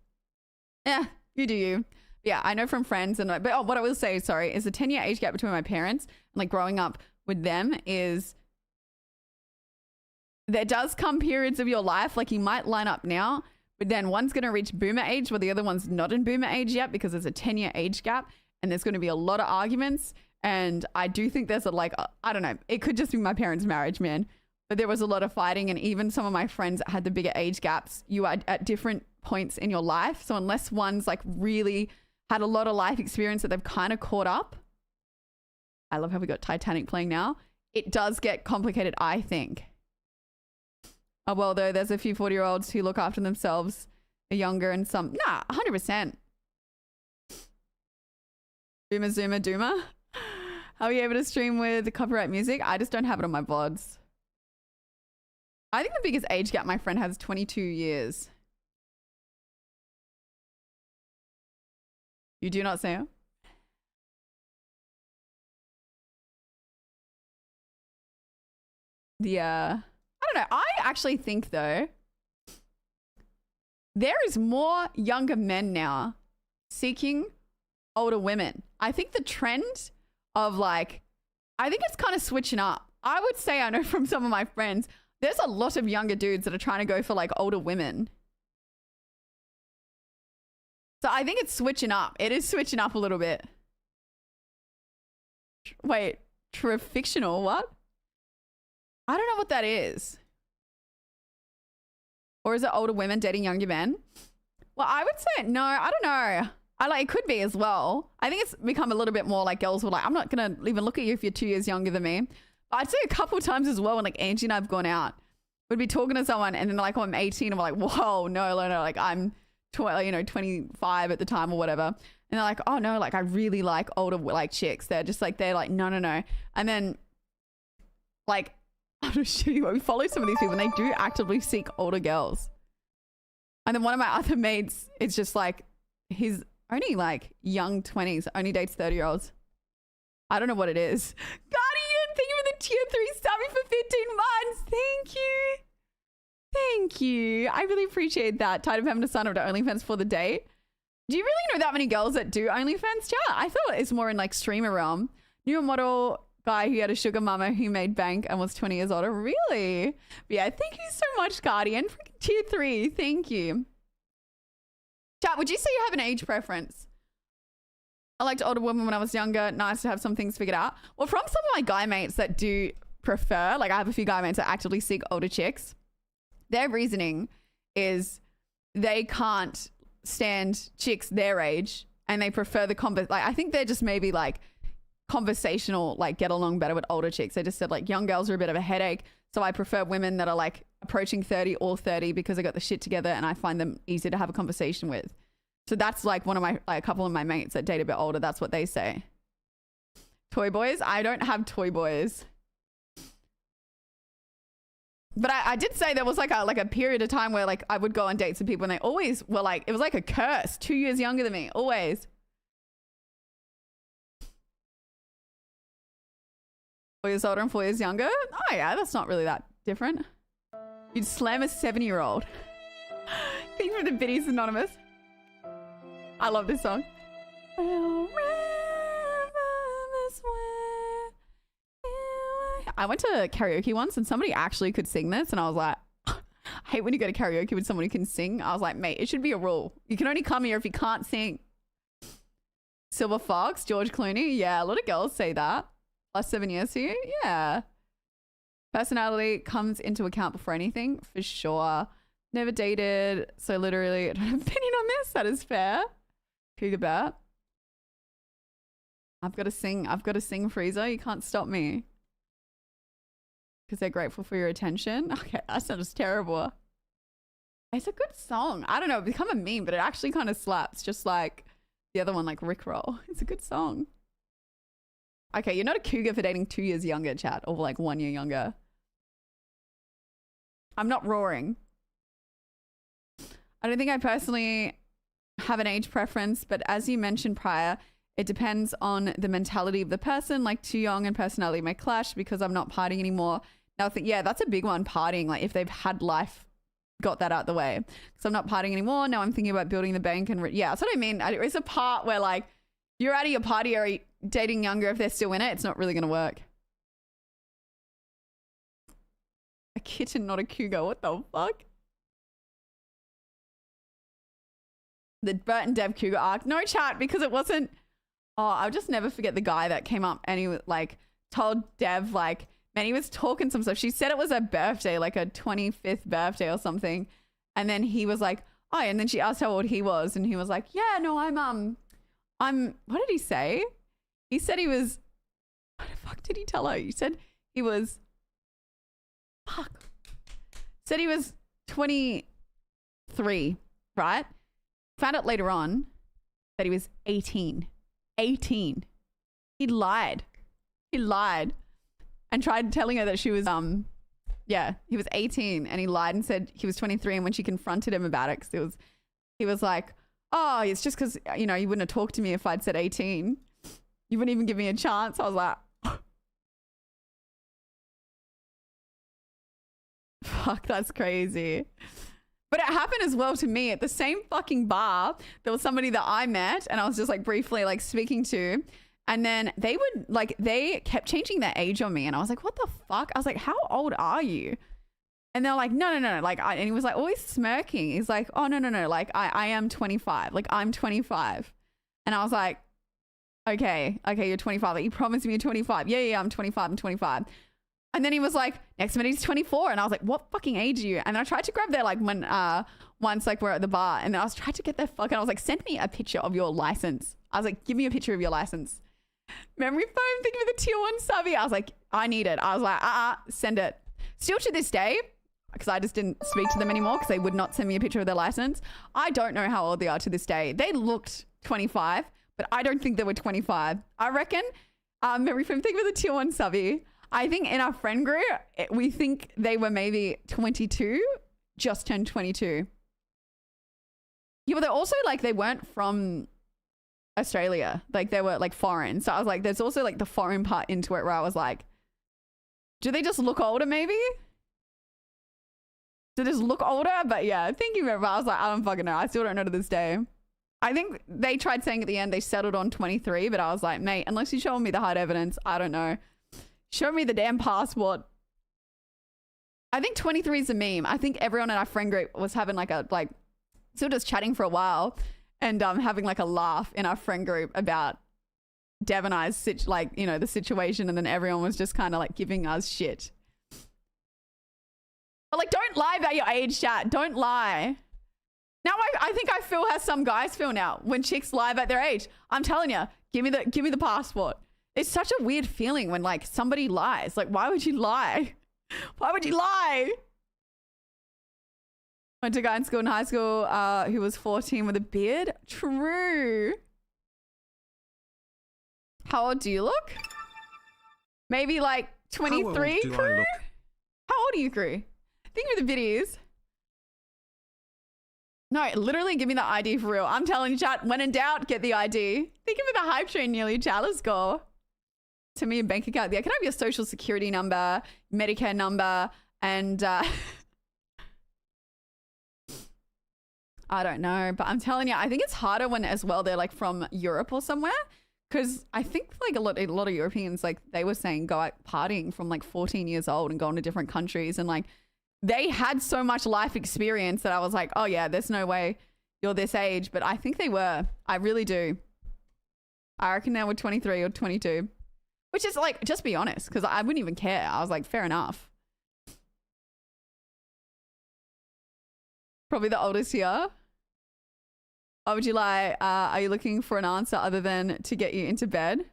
you do you. Yeah, I know from friends and like, but what I will say, sorry, is the 10-year age gap between my parents and like growing up with them is there does come periods of your life, like you might line up now, but then one's going to reach boomer age where the other one's not in boomer age yet because there's a 10-year age gap and there's going to be a lot of arguments. And I do think there's I don't know, it could just be my parents' marriage, man. But there was a lot of fighting, and even some of my friends that had the bigger age gaps, you are at different points in your life. So unless one's like really had a lot of life experience that they've kind of caught up. I love how we got Titanic playing now. It does get complicated, I think. Oh, well, though, there's a few 40-year-olds who look after themselves, are younger, and some, 100%. Boomer, Zoomer, Doomer. How are you able to stream with copyright music? I just don't have it on my VODs. I think the biggest age gap my friend has is 22 years. You do not say it? I don't know. I actually think though, there is more younger men now seeking older women. I think the trend of like, I think it's kind of switching up. I would say, I know from some of my friends, there's a lot of younger dudes that are trying to go for like older women. So I think it's switching up. It is switching up a little bit. Wait, fictional, what? I don't know what that is. Or is it older women dating younger men? Well, I would say no, I don't know. It could be as well. I think it's become a little bit more like girls were like, I'm not going to even look at you if you're 2 years younger than me. I'd say a couple of times as well when like Angie and I've gone out, we'd be talking to someone and then like, oh, I'm 18 and we're like, whoa, no, like I'm 25 at the time or whatever. And they're like, oh no, like I really like older like chicks. They're like, no. And then like, I'm just shitty, but we follow some of these people and they do actively seek older girls. And then one of my other mates, it's just like, he's only like young 20s, only dates 30-year-olds. I don't know what it is. Guardian, thank you for the tier 3 stubbing for 15 months. Thank you. I really appreciate that. Tired of having to sign up to OnlyFans for the date. Do you really know that many girls that do OnlyFans chat? I thought it's more in like streamer realm. New model guy who had a sugar mama who made bank and was 20 years older. Really? But yeah, thank you so much, Guardian. Freaking tier 3. Thank you. Chat, would you say you have an age preference? I liked older women when I was younger. Nice to have some things figured out. Well, from some of my guy mates that do prefer, like I have a few guy mates that actively seek older chicks. Their reasoning is they can't stand chicks their age and they prefer the like I think they're just maybe like conversational, like get along better with older chicks. They just said like young girls are a bit of a headache. So I prefer women that are like approaching 30 or 30 because they got the shit together and I find them easy to have a conversation with. So that's like one of my, like a couple of my mates that date a bit older. That's what they say. Toy boys? I don't have toy boys. But I did say there was like a period of time where like I would go on dates with people and they always were like, it was like a curse. 2 years younger than me, always. 4 years older and 4 years younger. Oh yeah, that's not really that different. You'd slam a 70-year-old. Thank you for the biddies, Anonymous. I love this song. I went to karaoke once and somebody actually could sing this and I was like, I hate when you go to karaoke with someone who can sing. I was like, mate, it should be a rule. You can only come here if you can't sing. Silver Fox, George Clooney. Yeah, a lot of girls say that. Last 7 years to you? Yeah. Personality comes into account before anything, for sure. Never dated, so literally I don't have an opinion on this. That is fair. Cougar Bear. I've got to sing, Freezer. You can't stop me. Because they're grateful for your attention. Okay, that sounds terrible. It's a good song. I don't know, it's become a meme, but it actually kind of slaps, just like the other one, like Rickroll. It's a good song. Okay, you're not a cougar for dating 2 years younger, chat, or like 1 year younger. I'm not roaring. I don't think I personally have an age preference, but as you mentioned prior, it depends on the mentality of the person. Like too young and personality may clash because I'm not partying anymore. Now, yeah, that's a big one, partying. Like if they've had life, got that out the way. So I'm not partying anymore. Now I'm thinking about building the bank and yeah, that's what I mean. It's a part where like you're out of your party area dating younger if they're still in it. It's not really going to work. A kitten, not a cougar. What the fuck? The Bert and Dev cougar arc. No chat because it wasn't. Oh, I'll just never forget the guy that came up and he was like told Dev like, man, he was talking some stuff. She said it was her birthday, like a 25th birthday or something. And then he was like, oh, and then she asked how old he was. And he was like, yeah, no, I'm, what did he say? He said he was, what the fuck did he tell her? He said he was, said he was 23, right? Found out later on that he was 18. 18. He lied. He lied and tried telling her that she was, yeah, he was 18 and he lied and said he was 23. And when she confronted him about it, because he was like, oh, it's just because, you know, you wouldn't have talked to me if I'd said 18. You wouldn't even give me a chance. I was like, fuck, that's crazy. But it happened as well to me at the same fucking bar. There was somebody that I met and I was just like briefly like speaking to. And then they would like, they kept changing their age on me. And I was like, what the fuck? I was like, how old are you? And they're like, no. Like, and he was like always smirking. He's like, oh, no. Like I am 25. Like I'm 25. And I was like, okay, you're 25. Like you promised me you're 25. Yeah, I'm 25. I'm 25. And then he was like, next minute he's 24. And I was like, what fucking age are you? And then I tried to grab their like when once like we're at the bar and then I was trying to get their fucking, I was like, send me a picture of your license. I was like, give me a picture of your license. Memory foam, thank you for the tier 1 subby. I was like, I need it. I was like, send it. Still to this day, because I just didn't speak to them anymore because they would not send me a picture of their license. I don't know how old they are to this day. They looked 25, but I don't think they were 25. I reckon, memory foam, thank you for the tier 1 subby. I think in our friend group, we think they were maybe 22, just turned 22. Yeah, but they're also like, they weren't from Australia. Like they were like foreign. So I was like, there's also like the foreign part into it where I was like, do they just look older maybe? Do they just look older? But yeah, thank you, remember. I was like, I don't fucking know. I still don't know to this day. I think they tried saying at the end, they settled on 23, but I was like, mate, unless you show me the hard evidence, I don't know. Show me the damn passport. I think 23 is a meme. I think everyone in our friend group was having like a, like, still just chatting for a while and having like a laugh in our friend group about Dev and I's, like, you know, the situation. And then everyone was just kind of like giving us shit. But like, don't lie about your age, chat. Don't lie. Now I think I feel how some guys feel now when chicks lie about their age. I'm telling you, give me the passport. It's such a weird feeling when like somebody lies. Like, why would you lie? Why would you lie? Went to a guy in school in high school who was 14 with a beard. True. How old do you look? Maybe like 23, Crew? How old are you, Crew? Think of the biddies. No, literally give me the ID for real. I'm telling you, chat, when in doubt, get the ID. Think of it, the hype train nearly, chat, let's go. To me, a bank account. Yeah, can I have your social security number, Medicare number, and I don't know, but I'm telling you, I think it's harder when as well they're like from Europe or somewhere. Because I think like a lot of Europeans, like they were saying, go out partying from like 14 years old and going to different countries. And like they had so much life experience that I was like, oh yeah, there's no way you're this age. But I think they were. I really do. I reckon they were 23 or 22. Which is like, just be honest, because I wouldn't even care. I was like, fair enough. Probably the oldest here. What would you lie? Are you looking for an answer other than to get you into bed?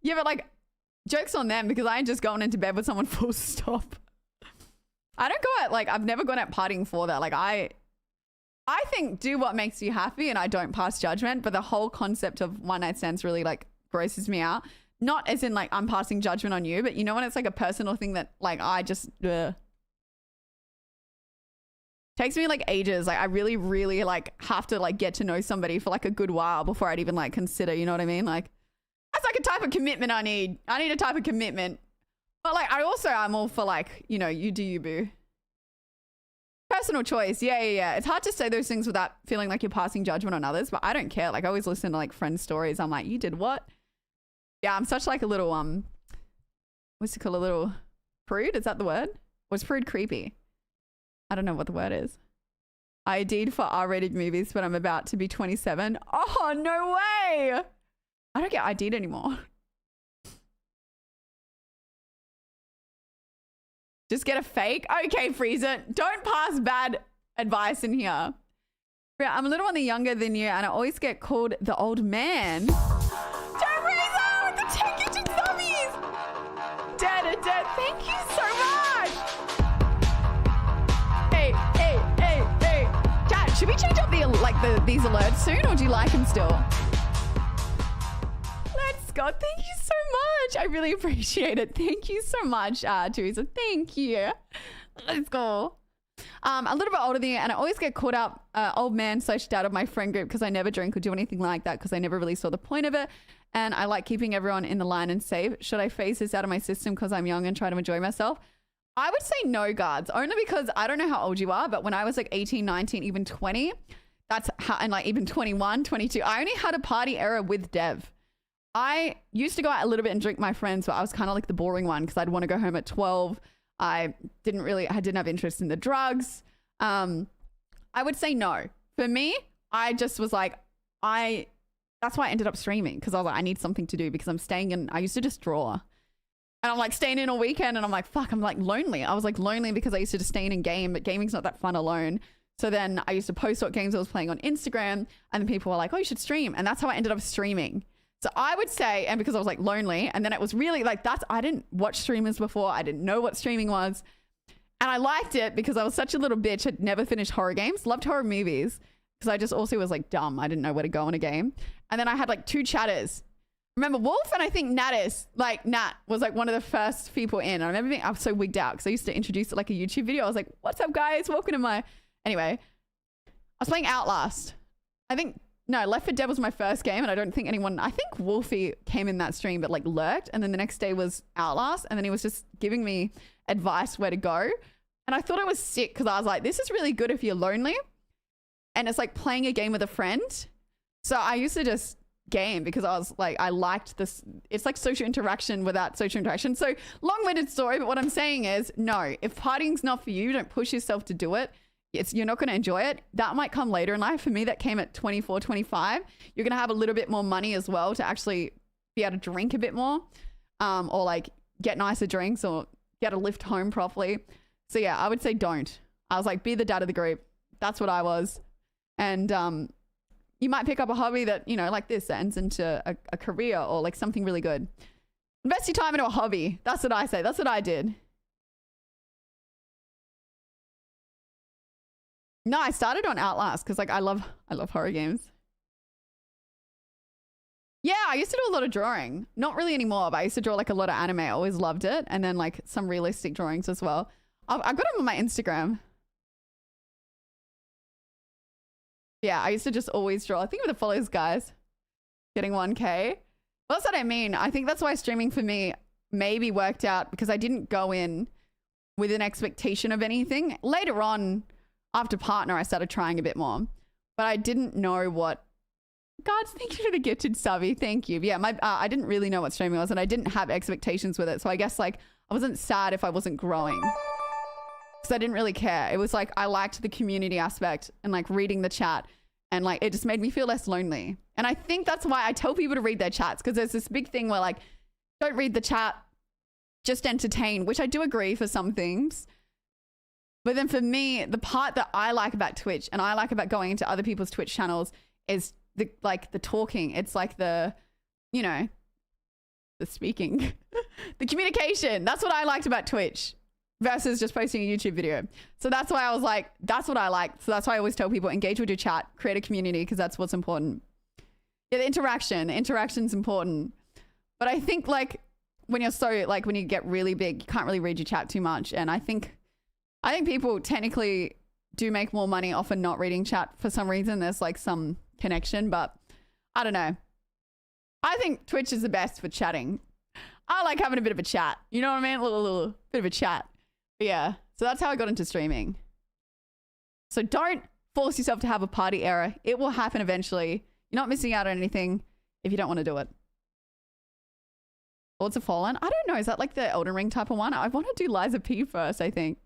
Yeah, but like, joke's on them because I ain't just going into bed with someone full stop. I don't go out, like, I've never gone out partying for that. Like, I think do what makes you happy and I don't pass judgment, but the whole concept of one night stands really like grosses me out. Not as in like I'm passing judgment on you, but you know when it's like a personal thing that like I just takes me like ages. Like I really, really like have to like get to know somebody for like a good while before I'd even like consider, you know what I mean? Like that's like a type of commitment I need. I need a type of commitment. But like I'm all for like, you know, you do you, boo. Personal choice. Yeah. It's hard to say those things without feeling like you're passing judgment on others, but I don't care. Like I always listen to like friends' stories. I'm like, you did what? Yeah, I'm such like a little, what's it called? A little prude? Is that the word? Or is prude creepy? I don't know what the word is. I ID'd for R-rated movies, but I'm about to be 27. Oh, no way. I don't get ID'd anymore. Just get a fake? Okay, Freezer. Don't pass bad advice in here. Yeah, I'm a little on the younger than you, and I always get called the old man. Dead. Thank you so much. Hey. Chat, should we change up these alerts soon, or do you like them still? Let's go. Thank you so much. I really appreciate it. Thank you so much, Teresa. Thank you. Let's go. A little bit older than you, and I always get caught up old man / dad of my friend group because I never drink or do anything like that because I never really saw the point of it. And I like keeping everyone in the line and safe. Should I phase this out of my system because I'm young and try to enjoy myself? I would say no, guards, only because I don't know how old you are, but when I was like 18, 19, even 20, that's how, and like even 21, 22, I only had a party era with Dev. I used to go out a little bit and drink my friends, but I was kind of like the boring one because I'd want to go home at 12. I didn't have interest in the drugs. I would say no. For me, I just was like, that's why I ended up streaming because I was like, I need something to do because I'm staying in, I used to just draw. And I'm like staying in all weekend and I'm like, fuck, I'm like lonely. I was like lonely because I used to just stay in and game, but gaming's not that fun alone. So then I used to post what games I was playing on Instagram and then people were like, oh, you should stream. And that's how I ended up streaming. So I would say, and because I was like lonely, and then it was really like I didn't watch streamers before. I didn't know what streaming was. And I liked it because I was such a little bitch. I'd never finished horror games, loved horror movies. Because I just also was like dumb. I didn't know where to go in a game. And then I had like 2 chatters. Remember Wolf and I think Natis, like Nat was like one of the first people in. I remember I was so wigged out because I used to introduce it like a YouTube video. I was like, what's up guys? Welcome to my... Anyway, I was playing Outlast. Left 4 Dead was my first game and I don't think I think Wolfie came in that stream but like lurked, and then the next day was Outlast, and then he was just giving me advice where to go. And I thought it was sick because I was like, this is really good if you're lonely. And it's like playing a game with a friend. So I used to just game because I was like, I liked this. It's like social interaction without social interaction. So long-winded story, but what I'm saying is no, if partying's not for you, don't push yourself to do it. You're not going to enjoy it. That might come later in life. For me, that came at 24, 25. You're going to have a little bit more money as well to actually be able to drink a bit more, or like get nicer drinks or get a lift home properly. So yeah, I would say don't. I was like, be the dad of the group. That's what I was. And you might pick up a hobby that, you know, like this, that ends into a career or like something really good. Invest your time into a hobby. That's what I say. That's what I did. No, I started on Outlast because like I love horror games. Yeah, I used to do a lot of drawing. Not really anymore, but I used to draw like a lot of anime. I always loved it. And then like some realistic drawings as well. I've got them on my Instagram. Yeah, I used to just always draw. I think with the follows, guys, getting 1K. Well, that's what I mean. I think that's why streaming for me maybe worked out, because I didn't go in with an expectation of anything. Later on, after Partner, I started trying a bit more, but I didn't know what. God, thank you for the gifted subby. Thank you. Yeah, I didn't really know what streaming was, and I didn't have expectations with it. So I guess like I wasn't sad if I wasn't growing, because I didn't really care. It was like I liked the community aspect and like reading the chat, and like it just made me feel less lonely. And I think that's why I tell people to read their chats, because there's this big thing where like, don't read the chat, just entertain, which I do agree for some things. But then for me, the part that I like about Twitch and I like about going into other people's Twitch channels is the talking. It's like the speaking, the communication. That's what I liked about Twitch versus just posting a YouTube video. So that's why I was like, that's what I like. So that's why I always tell people, engage with your chat, create a community, because that's what's important. Yeah, the interaction's important. But I think like when you get really big, you can't really read your chat too much. And I think people technically do make more money off of not reading chat for some reason. There's like some connection, but I don't know. I think Twitch is the best for chatting. I like having a bit of a chat. You know what I mean? A little bit of a chat. But yeah. So that's how I got into streaming. So don't force yourself to have a party era. It will happen eventually. You're not missing out on anything if you don't want to do it. Lords of Fallen? I don't know. Is that like the Elden Ring type of one? I want to do Liza P first, I think.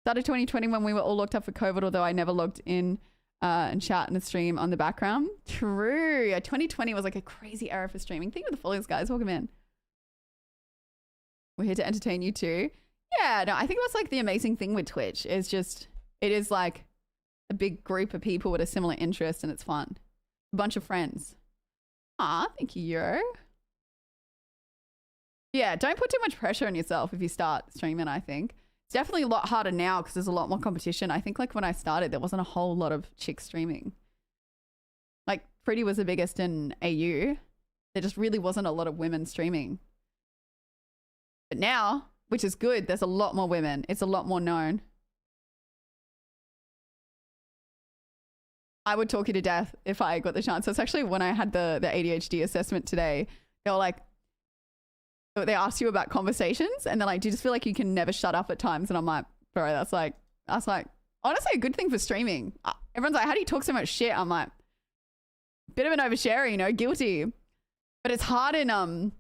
Started 2020 when we were all locked up for COVID, although I never logged in and chat and stream on the background. True. Yeah, 2020 was like a crazy era for streaming. Think of the followers, guys. Welcome in. We're here to entertain you too. Yeah, no, I think that's like the amazing thing with Twitch. Is just, it is like a big group of people with a similar interest, and it's fun. A bunch of friends. Ah, thank you, Euro. Yeah, don't put too much pressure on yourself if you start streaming, I think. It's definitely a lot harder now because there's a lot more competition. I think like when I started, there wasn't a whole lot of chicks streaming. Like Pretty was the biggest in AU. There just really wasn't a lot of women streaming. But now, which is good, there's a lot more women. It's a lot more known. I would talk you to death if I got the chance. That's actually when I had the ADHD assessment today. They were like, they ask you about conversations and they're like, do you just feel like you can never shut up at times? And I'm like, bro, that's like honestly a good thing for streaming. Everyone's like, how do you talk so much shit? I'm like, bit of an overshare, you know, guilty. But it's hard in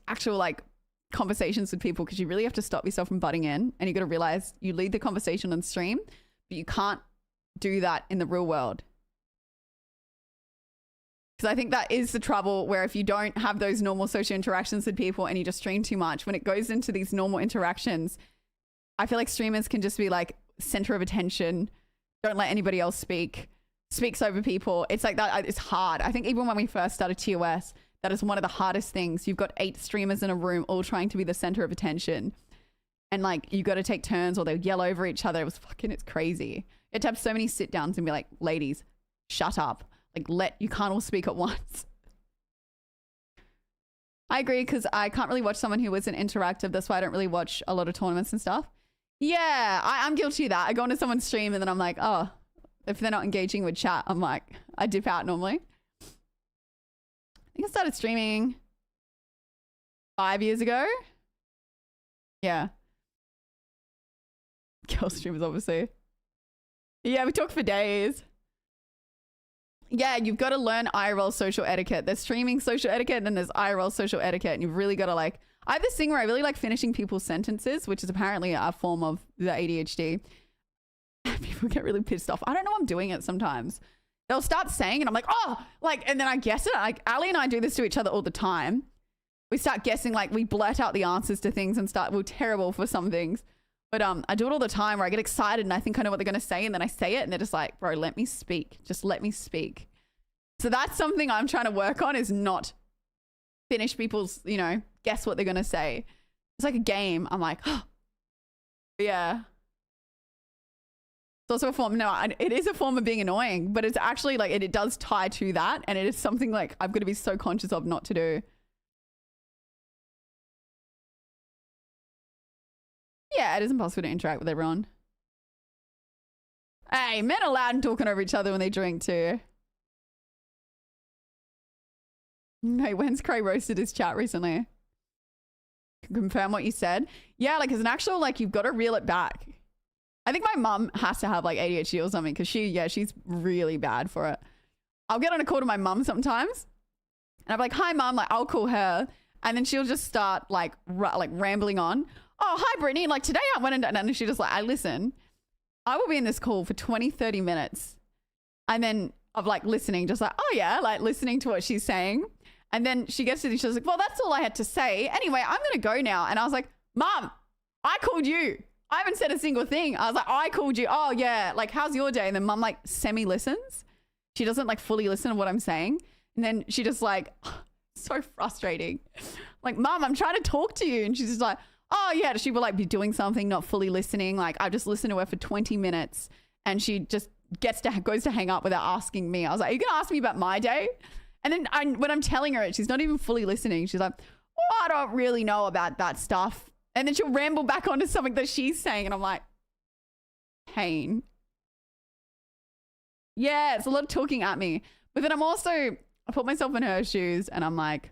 actual like conversations with people, because you really have to stop yourself from butting in, and you got to realize you lead the conversation on stream, but you can't do that in the real world. Because I think that is the trouble, where if you don't have those normal social interactions with people and you just stream too much, when it goes into these normal interactions, I feel like streamers can just be like center of attention, don't let anybody else speak, speaks over people. It's like that. It's hard. I think even when we first started TOS, that is one of the hardest things. You've got 8 streamers in a room all trying to be the center of attention. And like, you got to take turns or they'll yell over each other. It's crazy. You have to have so many sit downs and be like, ladies, shut up. Like, you can't all speak at once. I agree, because I can't really watch someone who isn't interactive. That's why I don't really watch a lot of tournaments and stuff. Yeah, I'm guilty of that. I go into someone's stream and then I'm like, oh, if they're not engaging with chat, I'm like, I dip out normally. I think I started streaming 5 years ago. Yeah. Girl streamers, obviously. Yeah, we talk for days. Yeah, you've got to learn IRL social etiquette. There's streaming social etiquette and then there's IRL social etiquette. And you've really got to like, I have this thing where I really like finishing people's sentences, which is apparently a form of the ADHD. People get really pissed off. I don't know, I'm doing it sometimes. They'll start saying and I'm like, oh, like, and then I guess it. Like Ali and I do this to each other all the time. We start guessing, like we blurt out the answers to things and we're terrible for some things. But I do it all the time where I get excited and I think I know what they're going to say, and then I say it and they're just like, bro, let me speak. Just let me speak. So that's something I'm trying to work on, is not finish people's, you know, guess what they're going to say. It's like a game. I'm like, oh, yeah. It's also a form, it is a form of being annoying, but it's actually like, it does tie to that. And it is something like I've got to be so conscious of not to do. Yeah, it is impossible to interact with everyone. Hey, men are loud and talking over each other when they drink too. Hey, when's Cray roasted his chat recently? Confirm what you said. Yeah, like as an actual, like you've got to reel it back. I think my mum has to have like ADHD or something because she's really bad for it. I'll get on a call to my mum sometimes and I'm like, hi mum, like I'll call her and then she'll just start like rambling on. Oh, hi Brittany, like today I went and she just like, I listen. I will be in this call for 20, 30 minutes and then of like listening, just like, oh yeah, like listening to what she's saying. And then she gets to it, she's like, well, that's all I had to say. Anyway, I'm going to go now. And I was like, Mom, I called you. I haven't said a single thing. I was like, I called you. Oh yeah. Like, how's your day? And then Mum like semi-listens. She doesn't like fully listen to what I'm saying. And then she just like, so frustrating. Like, Mum, I'm trying to talk to you. And she's just like, oh yeah. She will like be doing something, not fully listening. Like I just listened to her for 20 minutes and she just goes to hang up without asking me. I was like, are you going to ask me about my day? And then when I'm telling her it, she's not even fully listening. She's like, oh, I don't really know about that stuff. And then she'll ramble back onto something that she's saying. And I'm like, pain. Yeah, it's a lot of talking at me. But then I put myself in her shoes and I'm like,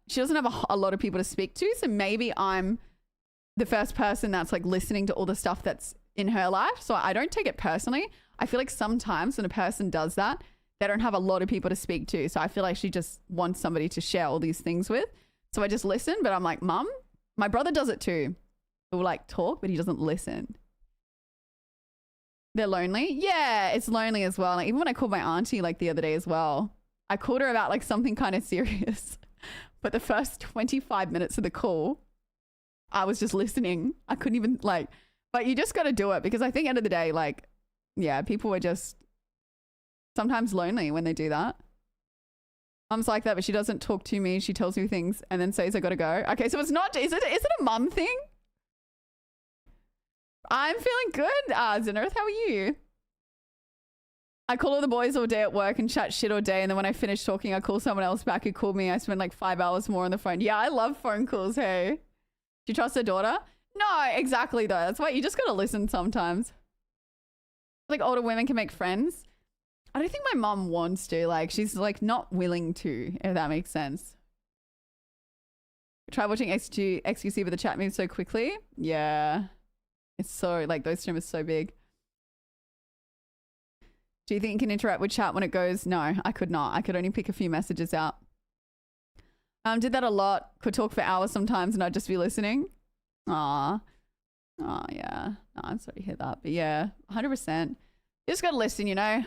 she doesn't have a lot of people to speak to. So maybe I'm the first person that's like listening to all the stuff that's in her life. So I don't take it personally. I feel like sometimes when a person does that, they don't have a lot of people to speak to. So I feel like she just wants somebody to share all these things with. So I just listen, but I'm like, Mum, my brother does it too. He'll like talk, but he doesn't listen. They're lonely. Yeah, it's lonely as well. Like even when I called my auntie like the other day as well, I called her about like something kind of serious. But the first 25 minutes of the call, I was just listening. I couldn't even like, but you just got to do it because I think end of the day, like, yeah, people are just sometimes lonely when they do that. Mum's like that, but she doesn't talk to me. She tells me things and then says I gotta go. Okay, so it's not, is it a mum thing? I'm feeling good, Zenith. How are you? I call all the boys all day at work and chat shit all day. And then when I finish talking, I call someone else back who called me. I spend like 5 hours more on the phone. Yeah, I love phone calls, hey. Do you trust her daughter? No, exactly though. That's why you just gotta listen sometimes. Like older women can make friends. I don't think my mum wants to. Like she's like not willing to, if that makes sense. Try watching XQC, but the chat moves so quickly. Yeah. It's so like those streamers so big. Do you think you can interact with chat when it goes? No, I could not. I could only pick a few messages out. Did that a lot. Could talk for hours sometimes and I'd just be listening. Aw. Oh, yeah. No, I'm sorry to hear that. But yeah, 100%. You just got to listen, you know.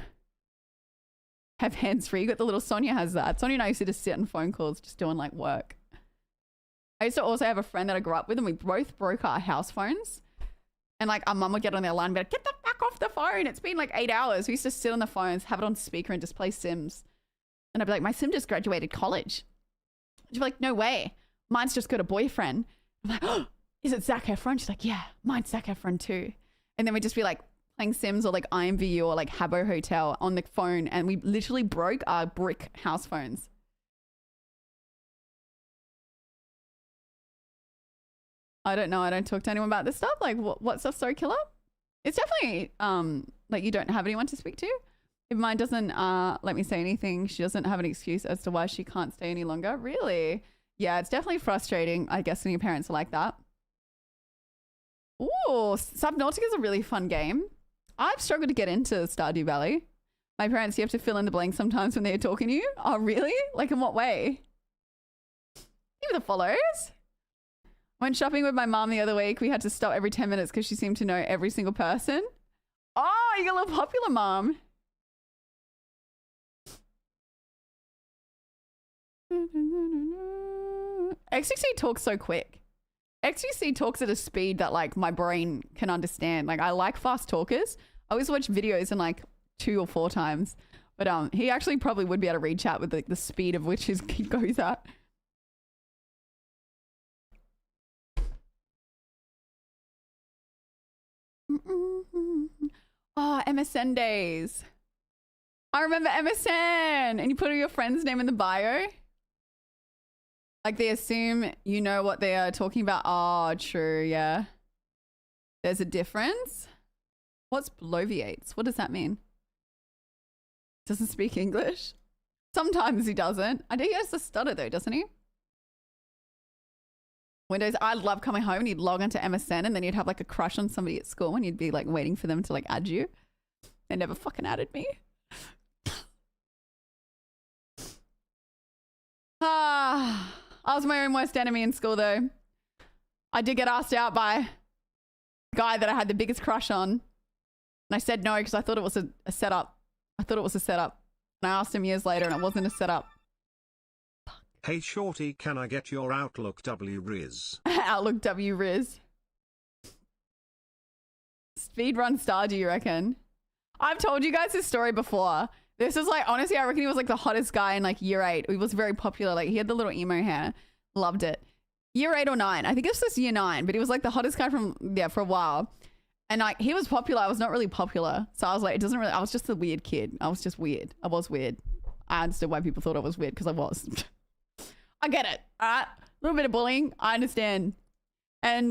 Have hands free. You got the little Sonia has that. Sonia and I used to just sit on phone calls just doing like work. I used to also have a friend that I grew up with and we both broke our house phones. And like our mum would get on their line and be like, get the fuck off the phone. It's been like 8 hours. We used to sit on the phones, have it on speaker and just play Sims. And I'd be like, my Sim just graduated college. She'd be like, no way. Mine's just got a boyfriend. I'm like, oh, is it Zac Efron? She's like, yeah, mine's Zac Efron too. And then we'd just be like playing Sims or like IMVU or like Habbo Hotel on the phone. And we literally broke our brick house phones. I don't know. I don't talk to anyone about this stuff. Like what stuff's so killer? It's definitely like you don't have anyone to speak to. If mine doesn't let me say anything, she doesn't have an excuse as to why she can't stay any longer. Really? Yeah, it's definitely frustrating, I guess, when your parents are like that. Ooh, Subnautica is a really fun game. I've struggled to get into Stardew Valley. My parents, you have to fill in the blanks sometimes when they're talking to you. Oh, really? Like in what way? Give me the follows. Went shopping with my mom the other week. We had to stop every 10 minutes because she seemed to know every single person. Oh, you got a little popular mom. XQC talks so quick. XQC talks at a speed that like my brain can understand. Like I like fast talkers. I always watch videos in like 2 or 4 times. But he actually probably would be able to read chat with like the speed of which he goes at. Oh, MSN days. I remember MSN. And you put all your friend's name in the bio. Like they assume you know what they are talking about. Oh, true. Yeah. There's a difference. What's bloviates? What does that mean? Doesn't speak English. Sometimes he doesn't. I think he has to stutter though, doesn't he? Windows, I love coming home and you'd log onto MSN and then you'd have like a crush on somebody at school and you'd be like waiting for them to like add you. They never fucking added me. I was my own worst enemy in school though. I did get asked out by a guy that I had the biggest crush on. And I said no because I thought it was a setup. I thought it was a setup. And I asked him years later and it wasn't a setup. Hey shorty, can I get your Outlook W Riz? Outlook W Riz. Speedrun star, do you reckon? I've told you guys this story before. This is like, honestly, I reckon he was like the hottest guy in like year 8. He was very popular. Like he had the little emo hair. Loved it. Year 8 or 9. I think this was year 9, but he was like the hottest guy from, yeah, for a while. And like, he was popular. I was not really popular. So I was like, it doesn't really, I was just a weird kid. I was just weird. I was weird. I understood why people thought I was weird because I was. I get it. All right. A little bit of bullying. I understand. And,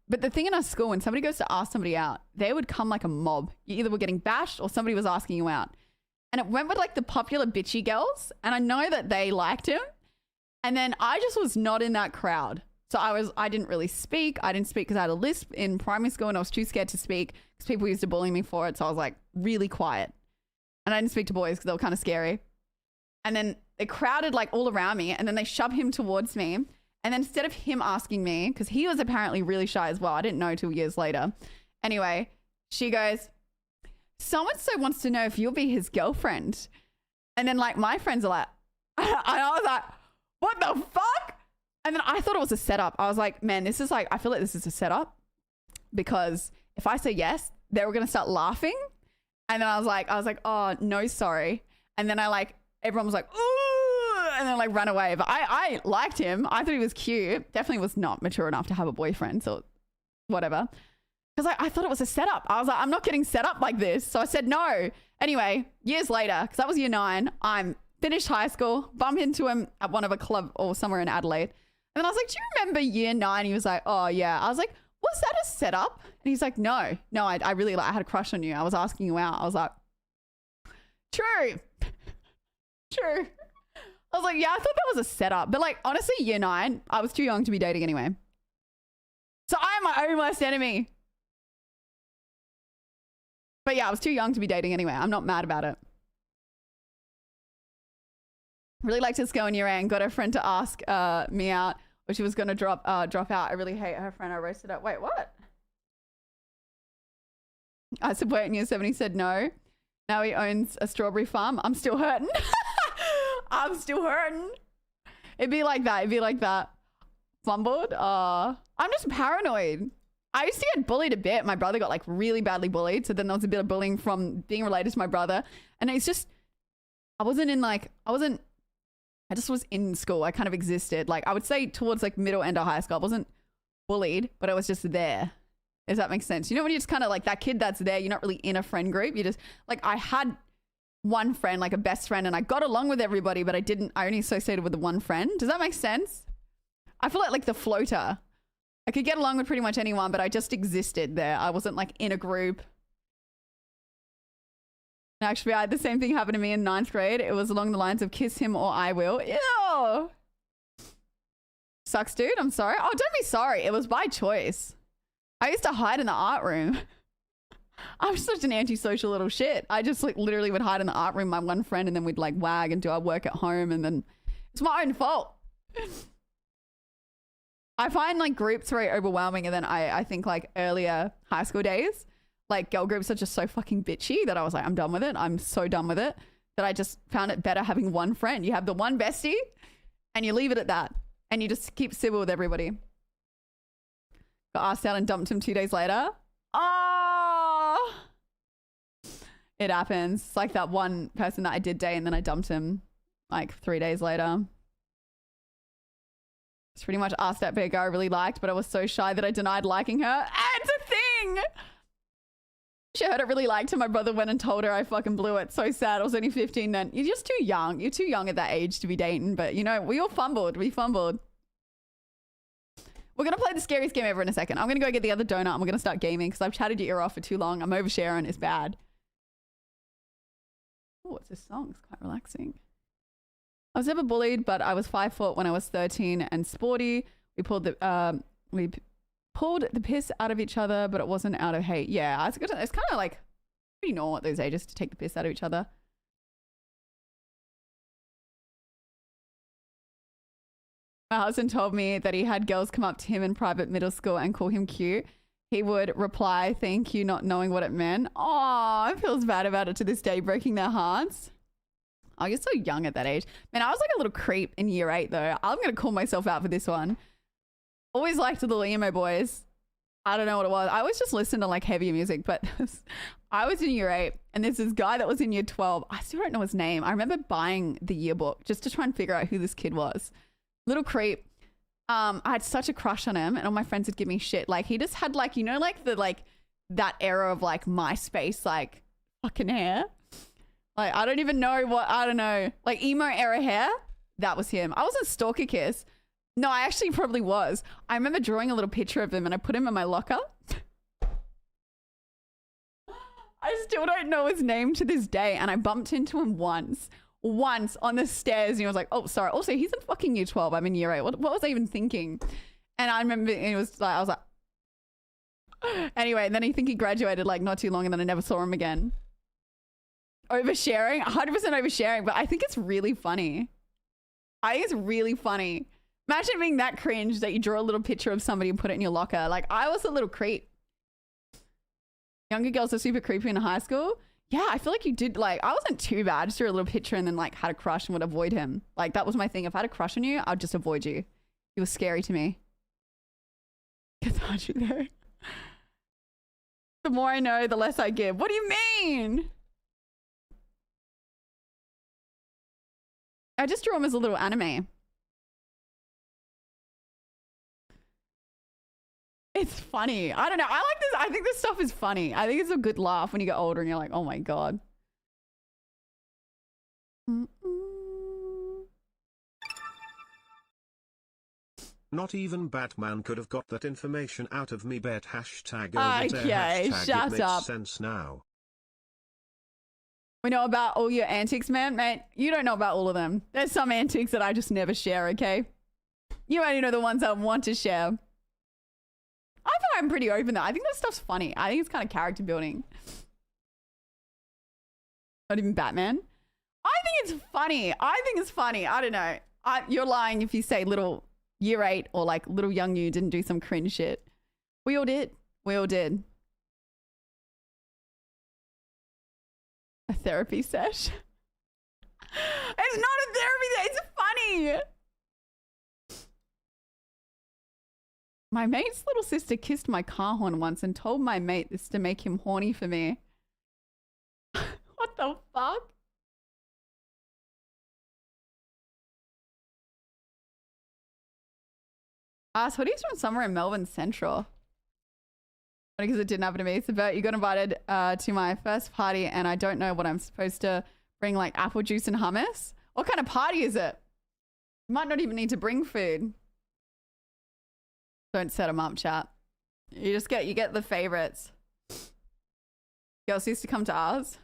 but the thing in our school, when somebody goes to ask somebody out, they would come like a mob. You either were getting bashed or somebody was asking you out. And it went with like the popular bitchy girls. And I know that they liked him. And then I just was not in that crowd. So I didn't really speak. I didn't speak because I had a lisp in primary school and I was too scared to speak because people used to bully me for it. So I was like really quiet. And I didn't speak to boys because they were kind of scary. And then they crowded like all around me and then they shoved him towards me. And then instead of him asking me, because he was apparently really shy as well. I didn't know till years later. Anyway, she goes, so-and-so wants to know if you'll be his girlfriend. And then like my friends are like, and I was like, what the fuck? And then I thought it was a setup. I was like, man, this is like, I feel like this is a setup because if I say yes, they were going to start laughing. And then I was like, oh, no, sorry. And then everyone was like, ooh, and then like ran away. But I liked him. I thought he was cute. Definitely was not mature enough to have a boyfriend. So whatever. Because I thought it was a setup. I was like, I'm not getting set up like this. So I said no. Anyway, years later, because that was year 9, I'm finished high school, bump into him at one of a club or somewhere in Adelaide. And then I was like, do you remember year 9? He was like, oh yeah. I was like, was that a setup? And he's like, no, I really I had a crush on you. I was asking you out. I was like, true. True. I was like, yeah, I thought that was a setup. But like, honestly, year 9, I was too young to be dating anyway. So I am my own worst enemy. But yeah, I was too young to be dating anyway. I'm not mad about it. Really liked this girl in year 8 and got her friend to ask me out, or she was going to drop out. I really hate her friend. I roasted her. Wait, what? I said, wait, in year 7, he said no. Now he owns a strawberry farm. I'm still hurting. I'm still hurting. It'd be like that. It'd be like that. Fumbled. I'm just paranoid. I used to get bullied a bit. My brother got like really badly bullied. So then there was a bit of bullying from being related to my brother. And it's just, I just was in school. I kind of existed. Like I would say towards like middle end of high school. I wasn't bullied, but I was just there. Does that make sense? You know when you're just kind of like that kid that's there, you're not really in a friend group. You just like, I had one friend, like a best friend, and I got along with everybody, but I only associated with the one friend. Does that make sense? I feel like the floater. I could get along with pretty much anyone, but I just existed there. I wasn't like in a group. Actually, I had the same thing happen to me in 9th grade. It was along the lines of kiss him or I will. Ew. Sucks, dude. I'm sorry. Oh, don't be sorry. It was by choice. I used to hide in the art room. I'm such an antisocial little shit. I just like literally would hide in the art room, my one friend, and then we'd like wag and do our work at home, and then it's my own fault. I find like groups very overwhelming, and then I think like earlier high school days, like girl groups are just so fucking bitchy that I was like, I'm done with it. I'm so done with it that I just found it better having one friend. You have the one bestie and you leave it at that, and you just keep civil with everybody. Got asked out and dumped him 2 days later. Oh, it happens. It's like that one person that I did date and then I dumped him like 3 days later. It's pretty much asked that big girl I really liked, but I was so shy that I denied liking her. Ah, it's a thing. She heard it, really liked her. My brother went and told her I fucking blew it. So sad. I was only 15 then. You're just too young. You're too young at that age to be dating. But, you know, we all fumbled. We fumbled. We're going to play the scariest game ever in a second. I'm going to go get the other donut and we're going to start gaming because I've chatted your ear off for too long. I'm oversharing. It's bad. Oh, what's this song? It's quite relaxing. I was never bullied, but I was 5 foot when I was 13 and sporty. We pulled the piss out of each other, but it wasn't out of hate. Yeah, it's kind of like pretty normal at those ages to take the piss out of each other. My husband told me that he had girls come up to him in private middle school and call him cute. He would reply, "Thank you," not knowing what it meant. Oh, it feels bad about it to this day, breaking their hearts. Oh, you're so young at that age. Man, I was like a little creep in year 8 though. I'm going to call myself out for this one. Always liked the emo boys. I don't know what it was. I always just listened to like heavier music, but I was in year 8 and there's this guy that was in year 12. I still don't know his name. I remember buying the yearbook just to try and figure out who this kid was. Little creep. I had such a crush on him and all my friends would give me shit. Like he just had like, you know, like that era of like MySpace, like fucking hair. Like, I don't even know what, I don't know. Like emo era hair. That was him. I wasn't stalker kiss. No, I actually probably was. I remember drawing a little picture of him and I put him in my locker. I still don't know his name to this day. And I bumped into him once on the stairs and he was like, "Oh, sorry." Also, he's in fucking year 12. I'm in year 8. What was I even thinking? And I remember it was like, I was like, anyway, and then I think he graduated like not too long and then I never saw him again. Oversharing, 100% oversharing, but I think it's really funny. I think it's really funny. Imagine being that cringe that you draw a little picture of somebody and put it in your locker. Like, I was a little creep. Younger girls are super creepy in high school. Yeah, I feel like you did, like, I wasn't too bad. I just drew a little picture and then, like, had a crush and would avoid him. Like, that was my thing. If I had a crush on you, I'd just avoid you. He was scary to me. Cathartic, though. The more I know, the less I give. What do you mean? I just drew him as a little anime. It's funny. I don't know. I like this. I think this stuff is funny. I think it's a good laugh when you get older and you're like, oh my God. Not even Batman could have got that information out of me. Bet hashtag over there. Okay, Hashtag shut it makes up. sense now. We know about all your antics, man. Mate, you don't know about all of them. There's some antics that I just never share, okay? You only know the ones I want to share. I think I'm pretty open though. I think that stuff's funny. I think it's kind of character building. Not even Batman. I think it's funny. I think it's funny. I don't know. You're lying if you say little year 8 or like little young you didn't do some cringe shit. We all did. We all did. A therapy sesh. It's not a therapy sesh. It's funny. My mate's little sister kissed my car horn once and told my mate this to make him horny for me. What the fuck? Hoodies from somewhere in Melbourne Central. Because it didn't happen to me. It's about you got invited to my first party and I don't know what I'm supposed to bring, like apple juice and hummus. What kind of party is it? You might not even need to bring food. Don't set them up, chat. You get the favorites. Girls used to come to ours.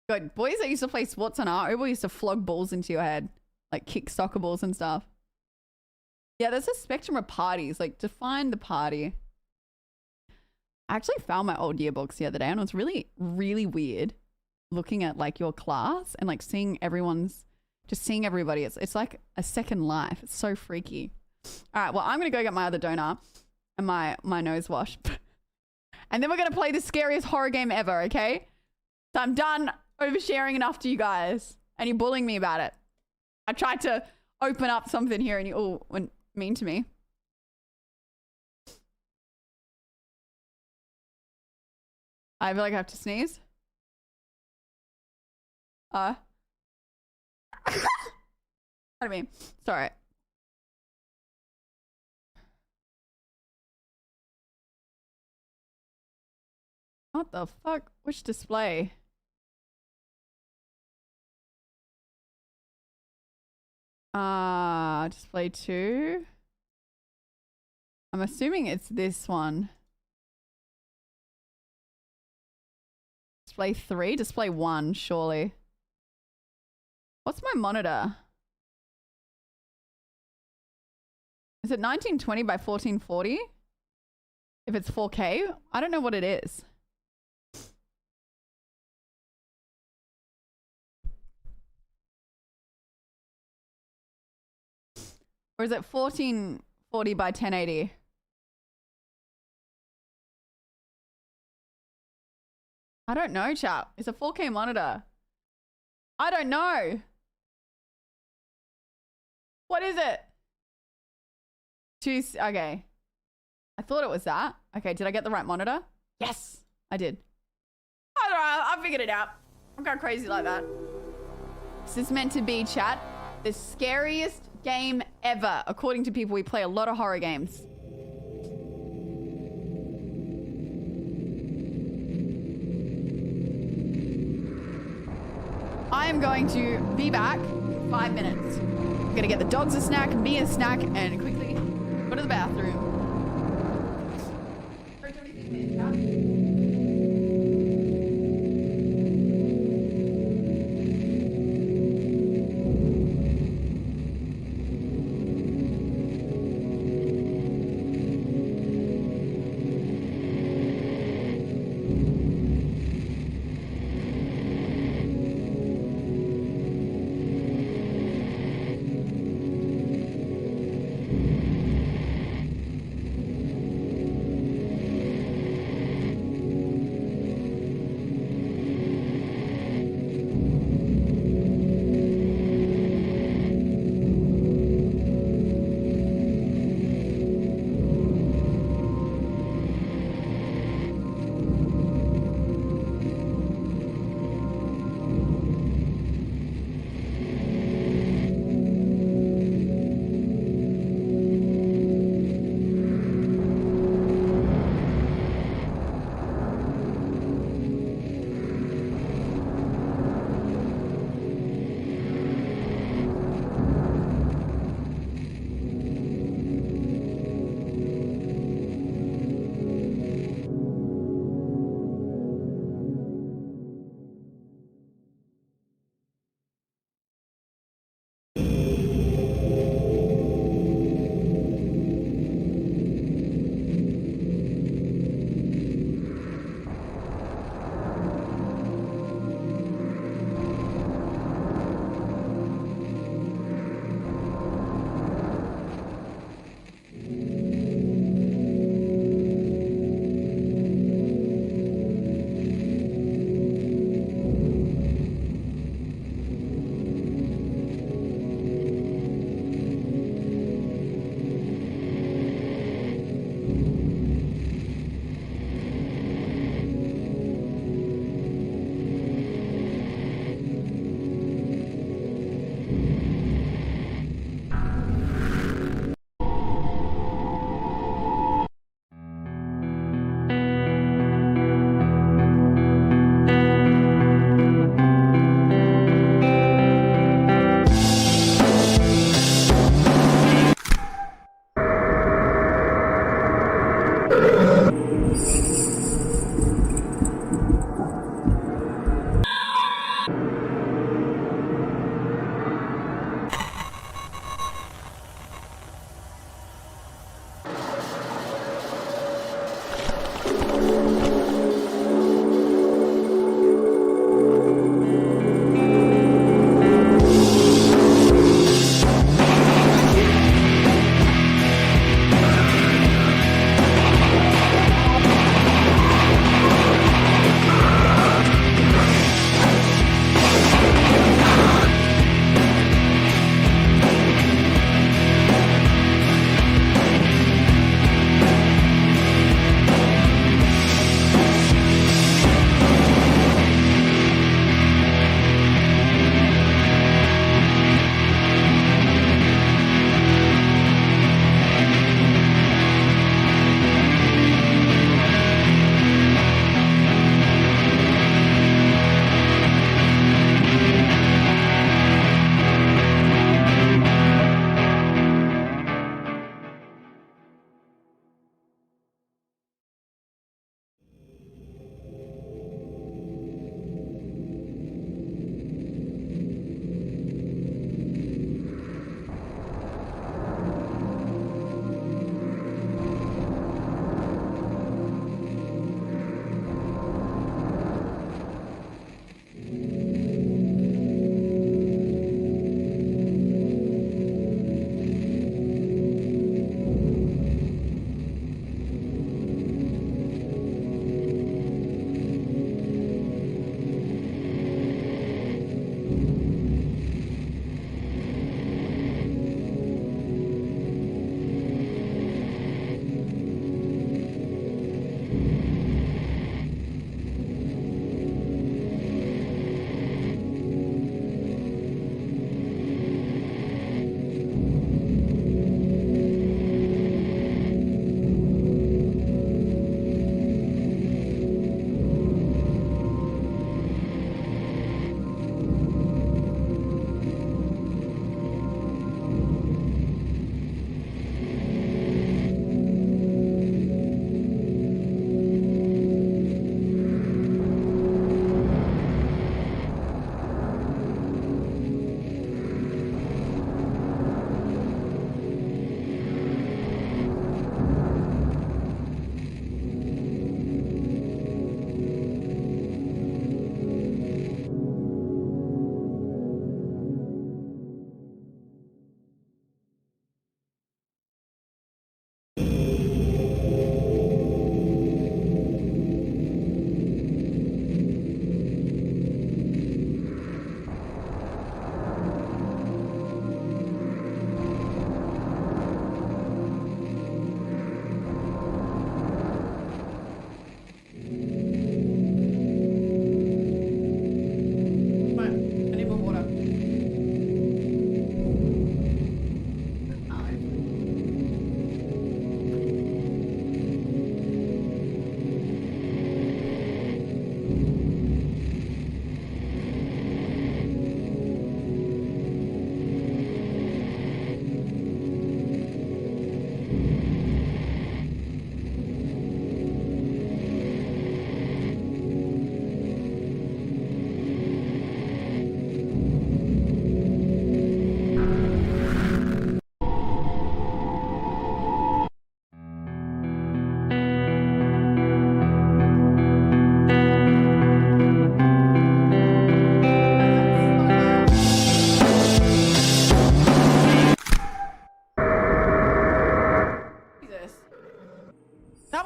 Good. Boys that used to play sports on our Oval used to flog balls into your head. Like kick soccer balls and stuff. Yeah, there's a spectrum of parties. Like, define the party. I actually found my old yearbooks the other day and it was really, really weird looking at like your class and like seeing everybody. It's like a second life. It's so freaky. All right, well, I'm going to go get my other donut and my nose wash. And then we're going to play the scariest horror game ever, okay? So I'm done oversharing enough to you guys. And you're bullying me about it. I tried to open up something here and you all went mean to me. I feel like I have to sneeze. What do you mean? Sorry. What the fuck? Which display? Display 2. I'm assuming it's this one. Display 3? Display 1, surely. What's my monitor? Is it 1920 by 1440? If it's 4K? I don't know what it is. Or is it 1440 by 1080? I don't know, chat. It's a 4K monitor. I don't know. What is it? Okay. I thought it was that. Okay, did I get the right monitor? Yes, I did. All right, I figured it out. I'm going crazy like that. This is meant to be, chat, the scariest game ever, according to people. We play a lot of horror games. I am going to be back in 5 minutes. I'm gonna get the dogs a snack, me a snack, and quickly go to the bathroom.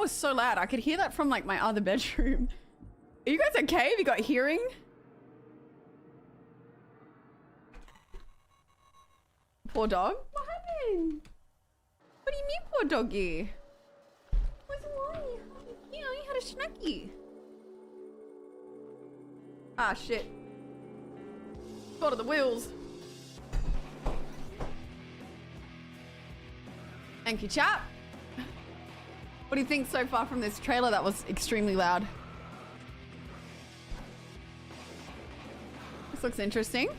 was so loud. I could hear that from like my other bedroom. Are you guys okay? Have you got hearing? Poor dog. What happened? What do you mean, poor doggy? What's wrong? You know, you had a schnucky. Ah, shit. Got to the wheels. Thank you, chap. What do you think so far from this trailer that was extremely loud? This looks interesting.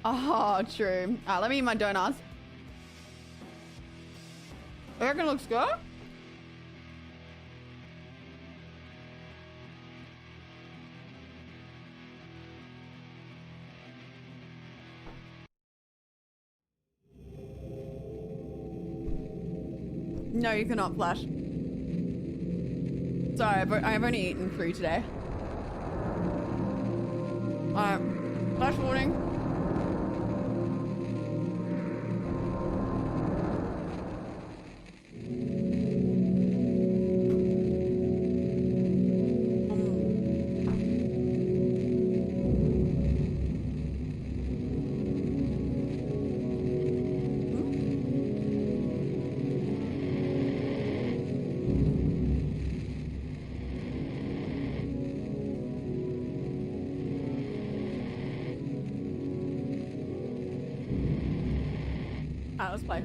Oh, true. Let me eat my donuts. I reckon it looks good. No, you cannot flash. Sorry, I've only eaten 3 today. Flash warning. Let's play.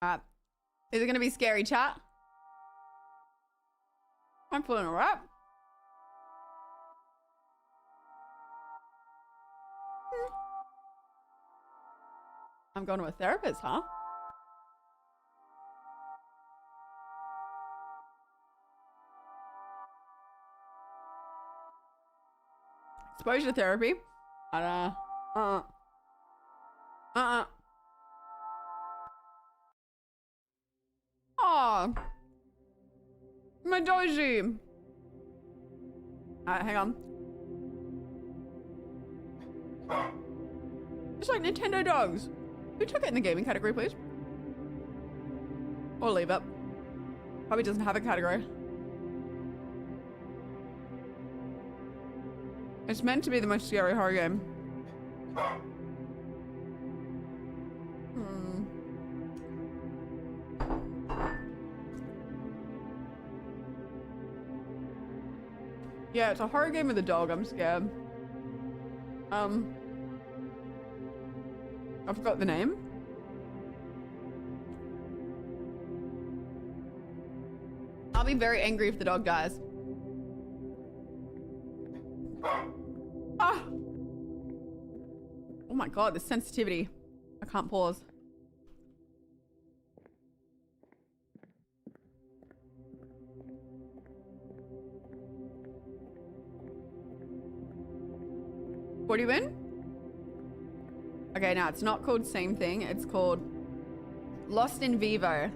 Alright. Is it gonna be scary, chat? I'm feeling alright. I'm going to a therapist, huh? Exposure therapy? I don't know. Oh, my doji. Alright, hang on. It's like Nintendo dogs. Who took it in the gaming category, please? Or leave it. Probably doesn't have a category. It's meant to be the most scary horror game. Yeah, it's a horror game with a dog. I'm scared. I forgot the name. I'll be very angry if the dog dies. Ah! Oh my god, the sensitivity. I can't pause. What do you win? Okay, now it's not called same thing. It's called Lost in Vivo.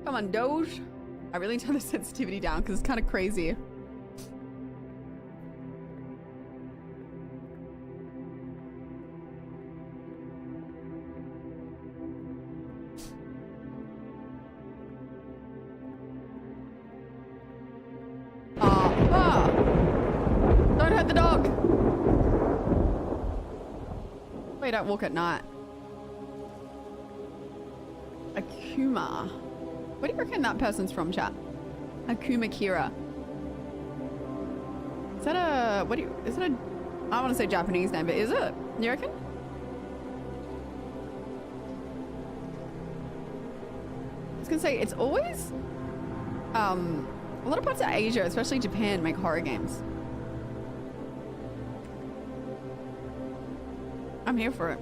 Come on, Doge. I really turn the sensitivity down because it's kind of crazy. Don't walk at night. Akuma. Where do you reckon that person's from, chat? Akuma Kira. Is that a... what do you... is it a... I don't want to say Japanese name, but is it? You reckon? I was gonna say, it's always... a lot of parts of Asia, especially Japan, make horror games. I'm here for it.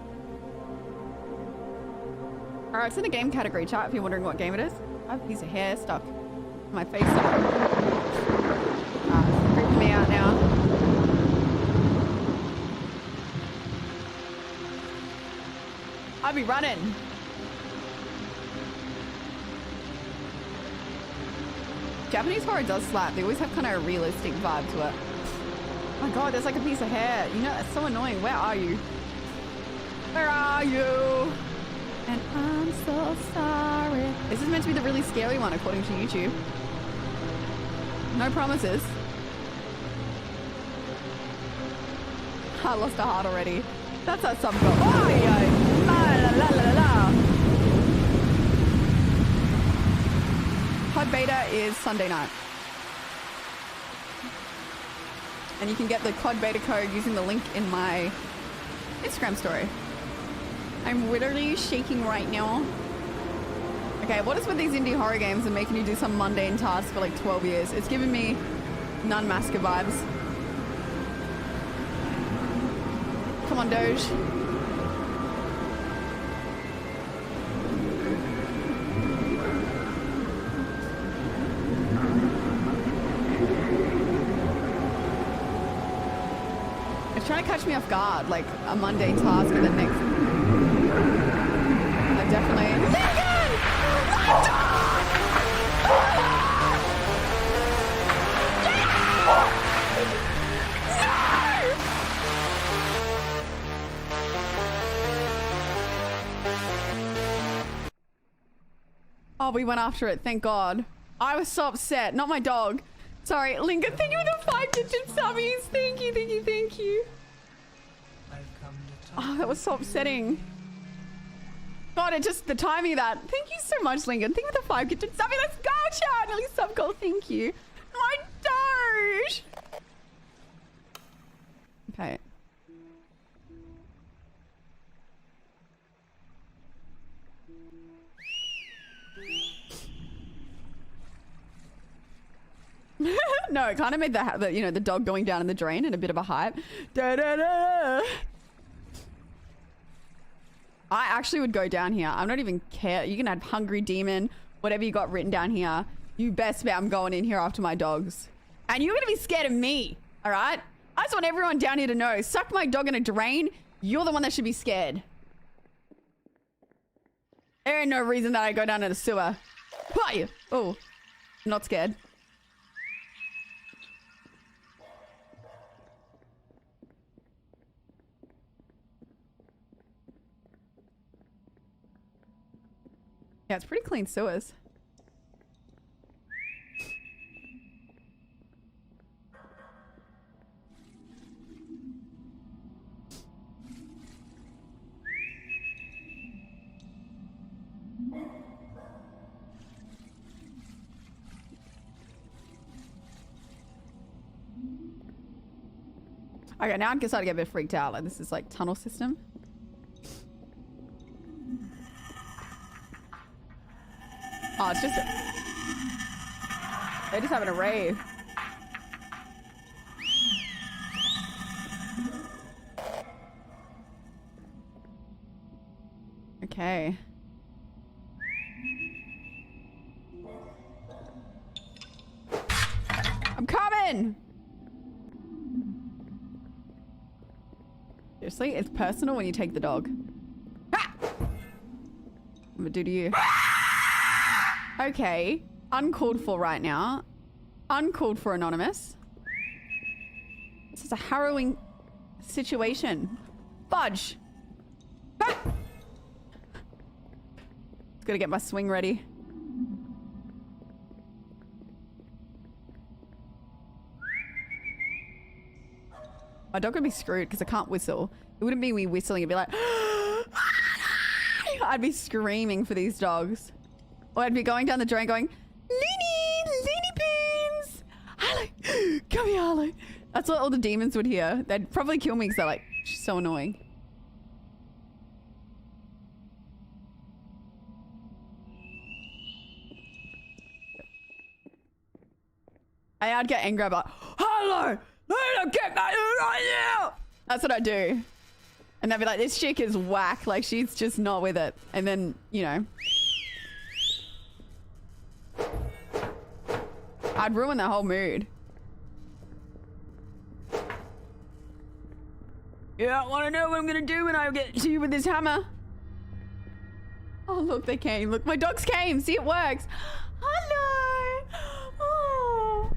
Alright, it's in the game category, chat, if you're wondering what game it is. I have a piece of hair stuck in my face. It's freaking me out now. I'll be running. Japanese horror does slap. They always have kind of a realistic vibe to it. Oh my god, there's like a piece of hair. You know, that's so annoying. Where are you? Where are you? And I'm so sorry. This is meant to be the really scary one according to YouTube. No promises. I lost a heart already. That's our sub goal. Oh, yeah. La, la, la, la, la. Pod beta is Sunday night. And you can get the COD beta code using the link in my Instagram story. I'm literally shaking right now. Okay, what is with these indie horror games and making you do some mundane task for like 12 years? It's giving me non-masker vibes. Come on, Doge. It's trying to catch me off guard, like a mundane task and the next. I definitely. Oh, we went after it, thank God. I was so upset, not my dog. Sorry, Lincoln, thank you for the 5-digit subbies. Thank you, thank you, thank you. Oh, that was so upsetting. God, it just, the timing of that. Thank you so much, Lincoln. Thank you for the 5-digit subby. Let's go, chat. At least sub goal, thank you. My Doge. Okay. No, it kind of made the you know, the dog going down in the drain and a bit of a hype. Da, da, da. I actually would go down here. I'm not even care. You can add hungry demon, whatever you got written down here. You best bet I'm going in here after my dogs. And you're gonna be scared of me, all right? I just want everyone down here to know. Suck my dog in a drain. You're the one that should be scared. There ain't no reason that I go down in a sewer. Why? Oh, I'm not scared. Yeah, it's pretty clean sewers. Okay, now I'm starting to get a bit freaked out. Like, this is like tunnel system. Oh, it's just they're just having a rave. Okay. I'm coming! Seriously, it's personal when you take the dog. Ha! I'm gonna do to you. Okay, uncalled for right now. Uncalled for, Anonymous. This is a harrowing situation. Fudge. Ah! Just gotta get my swing ready. My dog would be screwed because I can't whistle. It wouldn't be me whistling, it'd be like I'd be screaming for these dogs. Or I'd be going down the drain going, Looney Beans! Harlow, come here, Harlow. That's what all the demons would hear. They'd probably kill me because they're like, she's so annoying. I'd get angry about, Harlow, get back right now! That's what I'd do. And they'd be like, this chick is whack. Like, she's just not with it. And then, you know. I'd ruin the whole mood. You don't want to know what I'm going to do when I get to you with this hammer. Oh, look, they came. Look, my dogs came. See, it works. Hello. Oh.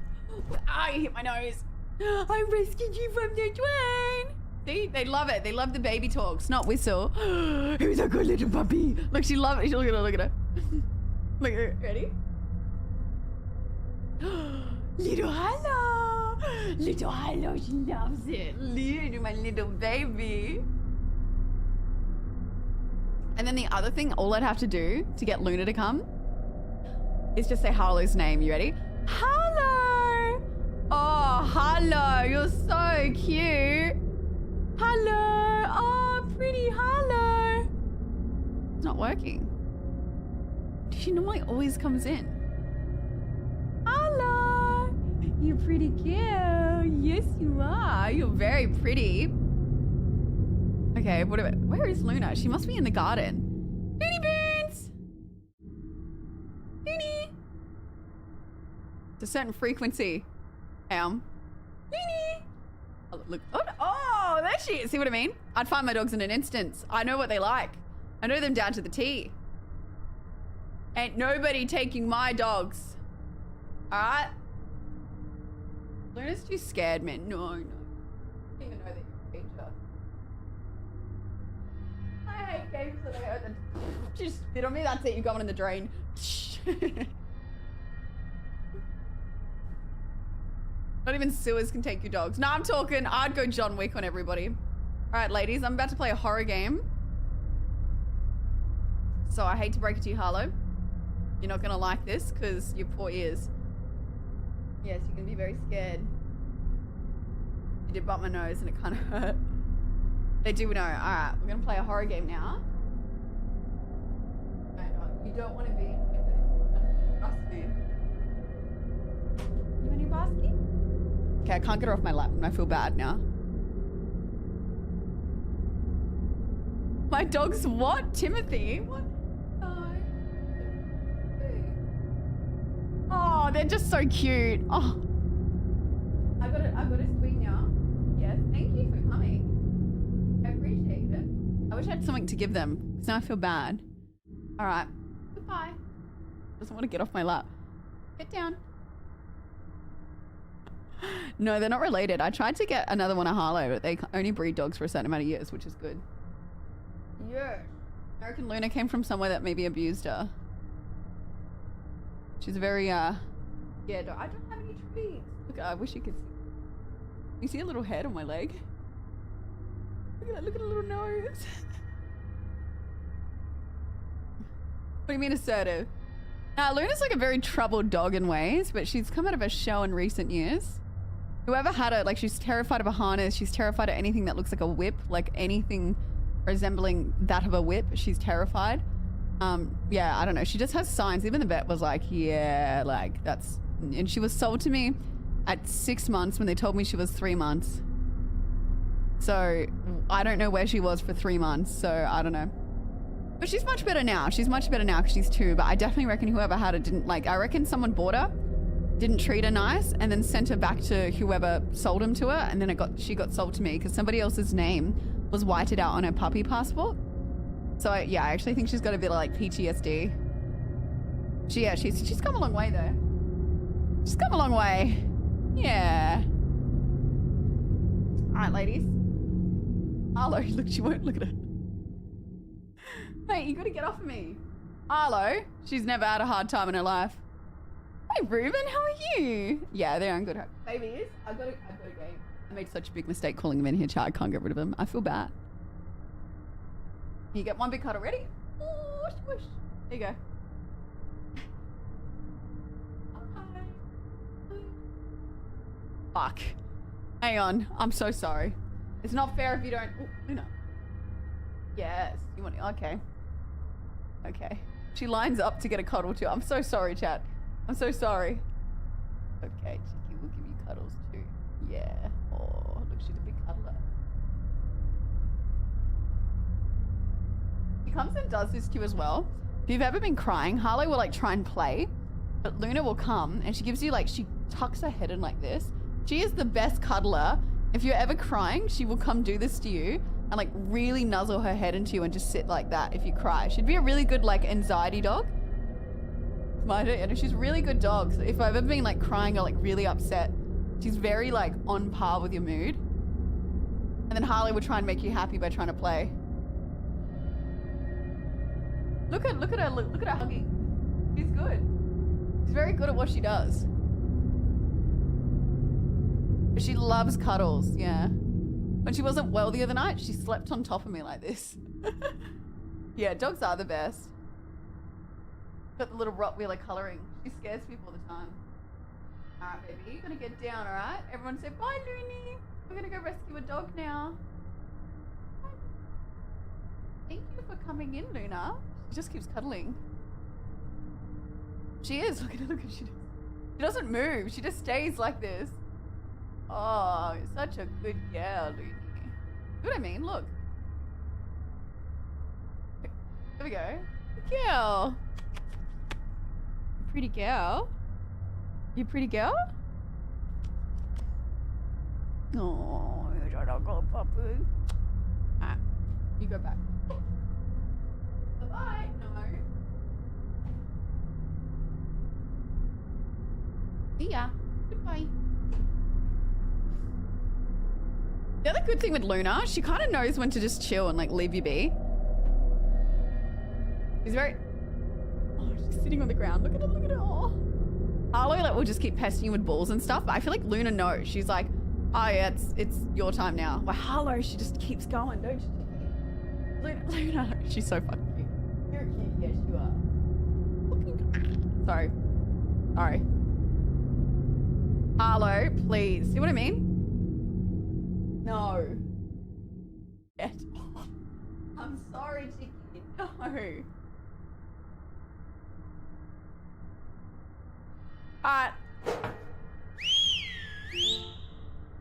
Ah, you hit my nose. I rescued you from the train. See, they love it. They love the baby talks, not whistle. Who's a good little puppy? Look, she loves it. Look at her. Look at her. Look at her. Ready? Little hello. Little hello. She loves it. Little, my little baby. And then the other thing, all I'd have to do to get Luna to come is just say Harlow's name. You ready? Harlow. Oh, Harlow. You're so cute. Hello. Oh, pretty Harlow. It's not working. She normally always comes in. Hello. You're pretty cute. Yes, you are. You're very pretty. Okay, where is Luna? She must be in the garden. Looney Boons! Looney! It's a certain frequency. Looney! Oh, look. Oh, there she is. See what I mean? I'd find my dogs in an instant. I know what they like. I know them down to the T. Ain't nobody taking my dogs. Alright? Luna's too scared, man. No. I don't even know that you're a teacher. I hate games that I heard them. Just spit on me. That's it. You're going in the drain. Not even sewers can take your dogs. No, I'm talking. I'd go John Wick on everybody. All right, ladies. I'm about to play a horror game. So I hate to break it to you, Harlow. You're not going to like this because your poor ears. Yes, you're going to be very scared. You did bump my nose and it kind of hurt. They do know. All right, we're going to play a horror game now. No, you don't want to be in here for this. Trust me. You want your basket? Okay, I can't get her off my lap and I feel bad now. My dog's what? Timothy? What? Oh, they're just so cute. Oh. I got a sweet now. Yes, thank you for coming. I appreciate it. I wish I had something to give them, because now I feel bad. All right. Goodbye. Doesn't want to get off my lap. Get down. No, they're not related. I tried to get another one of Harlow, but they only breed dogs for a certain amount of years, which is good. Yeah. I reckon Luna came from somewhere that maybe abused her. She's very, yeah, I don't have any treats. Look, I wish you could see. You see a little head on my leg? Look at that, look at a little nose. What do you mean assertive? Now, Luna's like a very troubled dog in ways, but she's come out of a shell in recent years. Whoever had her, like, she's terrified of a harness. She's terrified of anything that looks like a whip, like anything resembling that of a whip. She's terrified. Yeah, I don't know. She just has signs. Even the vet was like, yeah, like that's, and she was sold to me at 6 months when they told me she was 3 months. So I don't know where she was for 3 months. So I don't know. But she's much better now. She's much better now because she's 2. But I definitely reckon whoever had her didn't like, I reckon someone bought her, didn't treat her nice, and then sent her back to whoever sold him to her. And then she got sold to me because somebody else's name was whited out on her puppy passport. So yeah, I actually think she's got a bit of like PTSD. She's come a long way though. She's come a long way. Yeah. All right, ladies. Arlo, look, she won't look at her. Mate, you gotta get off of me. Arlo, she's never had a hard time in her life. Hey, Ruben, how are you? Yeah, they're on good hope. Babies, I've got a game. I made such a big mistake calling them in here, chat. I can't get rid of them. I feel bad. You get one big cuddle. Ready? Whoosh, whoosh. There you go. Fuck. Hang on. I'm so sorry. It's not fair if you don't. Ooh, Luna. Yes. You want. Okay. Okay. She lines up to get a cuddle too. I'm so sorry, chat. I'm so sorry. Okay, Chicky will give you cuddles too. Yeah. Oh, look, she's a big cuddler. She comes and does this to you as well. If you've ever been crying, Harlow will like try and play, but Luna will come and she gives you like, she tucks her head in like this. She is the best cuddler. If you're ever crying, she will come do this to you and like really nuzzle her head into you and just sit like that if you cry. She'd be a really good like anxiety dog. And she's a really good dog. So if I've ever been like crying or like really upset, She's very like on par with your mood. And then Harley will try and make you happy by trying to play. Look at her hugging. She's good. She's very good at what she does. But she loves cuddles, yeah. When she wasn't well the other night, she slept on top of me like this. Yeah, dogs are the best. Got the little Rottweiler coloring. She scares people all the time. Alright, baby, you're gonna get down, alright? Everyone say bye, Looney. We're gonna go rescue a dog now. Thank you for coming in, Luna. She just keeps cuddling. She is. Look at her. Look at she. She doesn't move. She just stays like this. Oh, you're such a good girl, Looney. See what I mean? Look. There we go. Good girl. Pretty girl. You pretty girl? Oh, you're trying to go, puppy. Ah, you go back. Bye. No. See ya. Goodbye. The other good thing with Luna, she kind of knows when to just chill and like leave you be. She's very... Oh, she's sitting on the ground. Look at her, look at her. Oh. Arlo like will just keep pestering you with balls and stuff, but I feel like Luna knows. She's like, oh yeah, it's your time now. Well, Harlow, she just keeps going, don't you? Luna, she's so fucking cute. You're cute, yes you are. Sorry. Sorry. Harlow, please. See what I mean? No. Get off. I'm sorry, Chicky. No.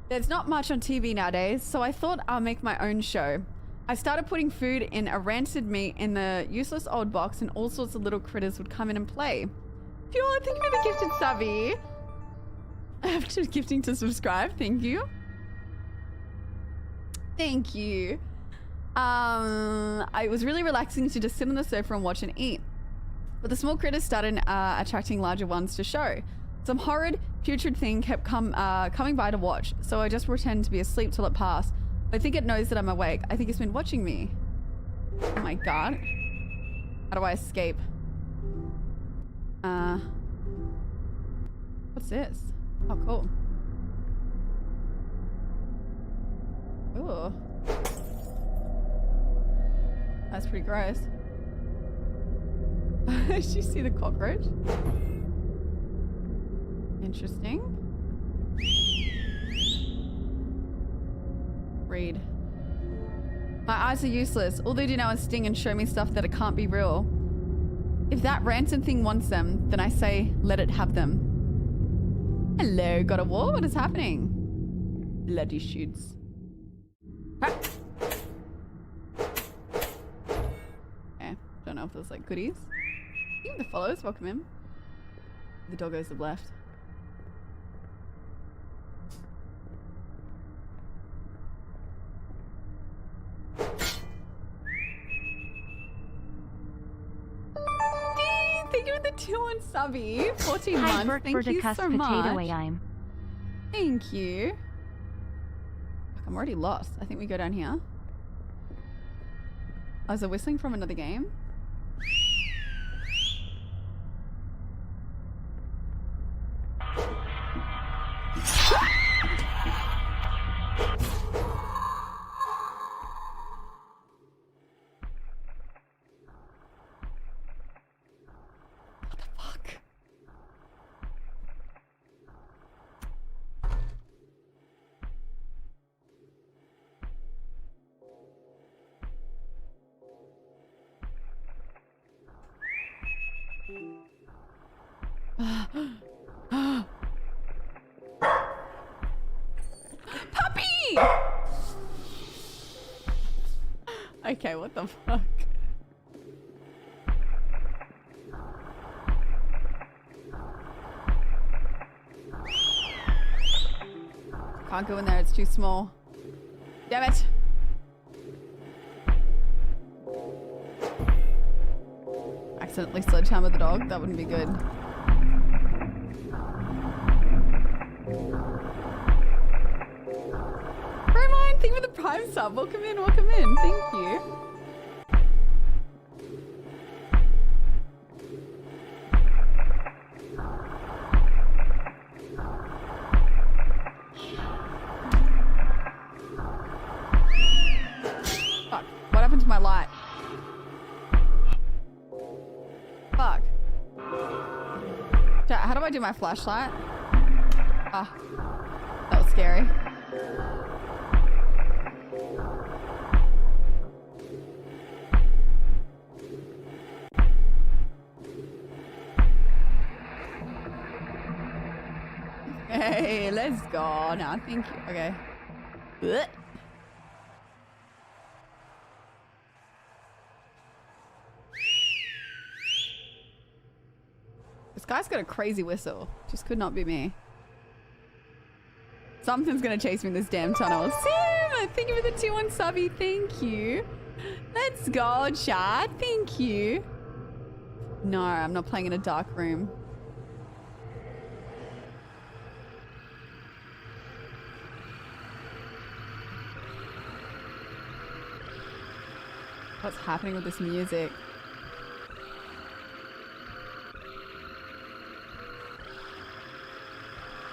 There's not much on TV nowadays, so I thought I'll make my own show. I started putting food in a rancid meat in the useless old box, and all sorts of little critters would come in and play. Pure, thank you for the gifted subby. After gifting to subscribe, thank you. Thank you. It was really relaxing to just sit on the sofa and watch and eat. But the small critters started attracting larger ones to show. Some horrid, putrid thing kept coming by to watch, so I just pretend to be asleep till it passed. I think it knows that I'm awake. I think it's been watching me. Oh my god. How do I escape? What's this? Oh, cool. Ooh. That's pretty gross. Did you see the cockroach? Interesting. Read. My eyes are useless. All they do now is sting and show me stuff that it can't be real. If that rancid thing wants them, then I say, let it have them. Hello, God of War. What is happening? Bloody shoots. Ah. Okay. Don't know if there's like goodies. Even the followers, welcome in. The doggos have left. Thank you for the 2-1 subby. 14 months. Thank you so much. Thank you. Fuck, I'm already lost. I think we go down here. Oh, is it whistling from another game? Puppy! Okay, what the fuck? Can't go in there, it's too small. Damn it! Accidentally sledgehammer the dog, that wouldn't be good. Thank you for the prime sub. Welcome in, welcome in. Thank you. Fuck. What happened to my light? Fuck. How do I do my flashlight? Ah. That was scary. Hey, let's go. Now, thank you. Okay. Ugh. This guy's got a crazy whistle. Just could not be me. Something's gonna chase me in this damn tunnel. Sim! Thank you for the 2-1 subby. Thank you. Let's go, chat. Thank you. No, I'm not playing in a dark room. What's happening with this music?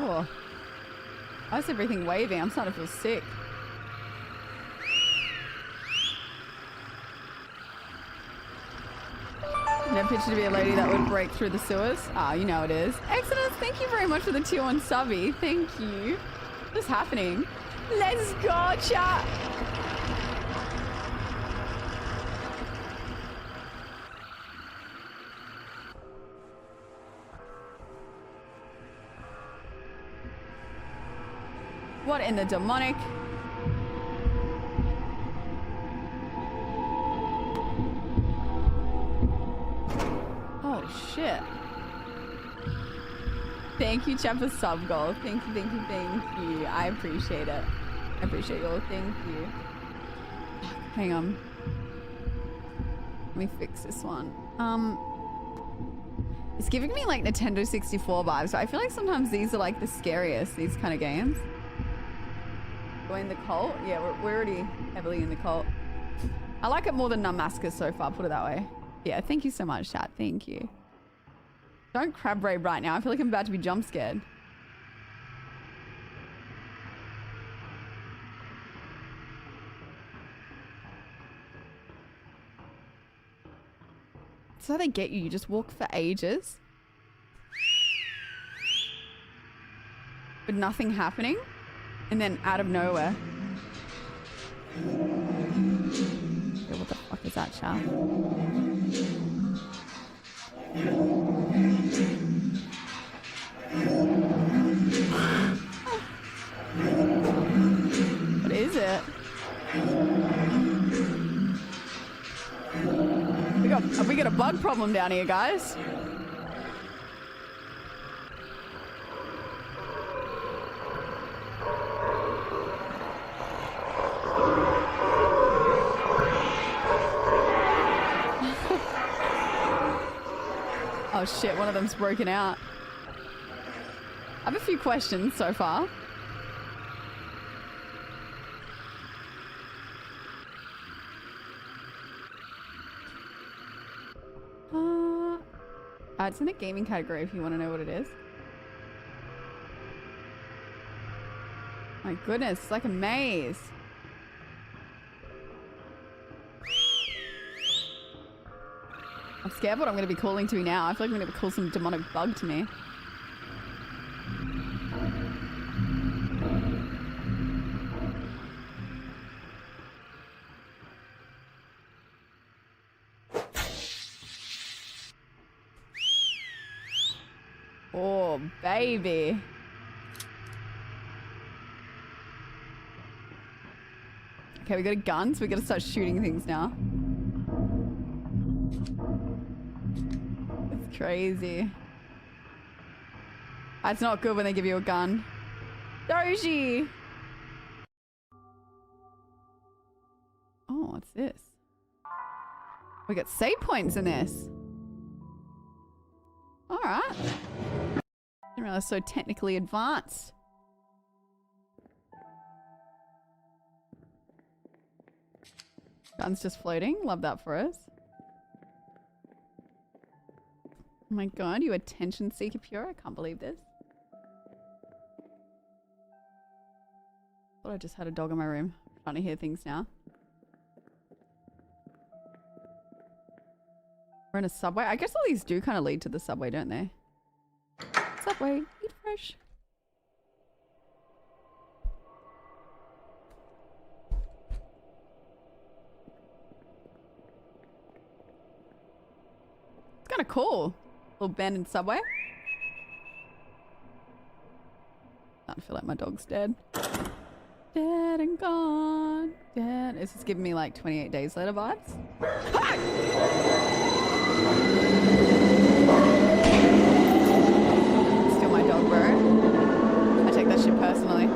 Oh. Why is everything waving? I'm starting to feel sick. No picture to be a lady that would break through the sewers. Ah, you know it is. Exodus, thank you very much for the 2-1 subby. Thank you. What's happening? Let's go, chat. What in the demonic? Oh shit. Thank you, chat, for sub goal. Thank you, thank you, thank you. I appreciate it. I appreciate you all. Thank you. Hang on. Let me fix this one. It's giving me like Nintendo 64 vibes. So I feel like sometimes these are like the scariest, these kind of games. Going the cult? Yeah, we're already heavily in the cult. I like it more than Namaska so far, put it that way. Yeah, thank you so much, chat. Thank you. Don't crab raid right now. I feel like I'm about to be jump scared. That's how they get you. You just walk for ages. But nothing happening. And then out of nowhere. Okay, what the fuck is that, chat? What is it? We got a bug problem down here, guys. Oh shit, one of them's broken out. I have a few questions so far. It's in the gaming category if you want to know what it is. My goodness, it's like a maze. I'm scared what I'm going to be calling to now. I feel like I'm going to call some demonic bug to me. Oh, baby. Okay, we got a gun, so we got to start shooting things now. It's crazy. That's not good when they give you a gun. Doji! Oh, what's this? We got save points in this. Alright. Didn't realize so technically advanced. Gun's just floating. Love that for us. Oh my god, you attention seeker pure. I can't believe this. Thought I just had a dog in my room. Trying to hear things now. We're in a subway. I guess all these do kind of lead to the subway, don't they? Subway, eat fresh. It's kind of cool. Little abandoned subway. I feel like my dog's dead. Dead and gone. Dead. This is giving me like 28 days later vibes. Hi! Still my dog, bro. I take that shit personally.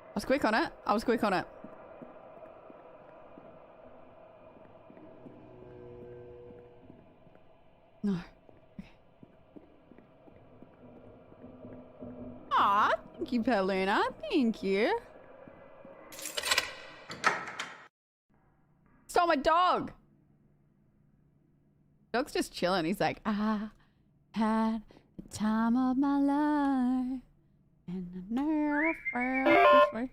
I was quick on it. I was quick on it. No. Okay. Aw, thank you, Peluna. Thank you. Stole my dog. Dog's just chilling. He's like, I had the time of my life, and I never felt this way.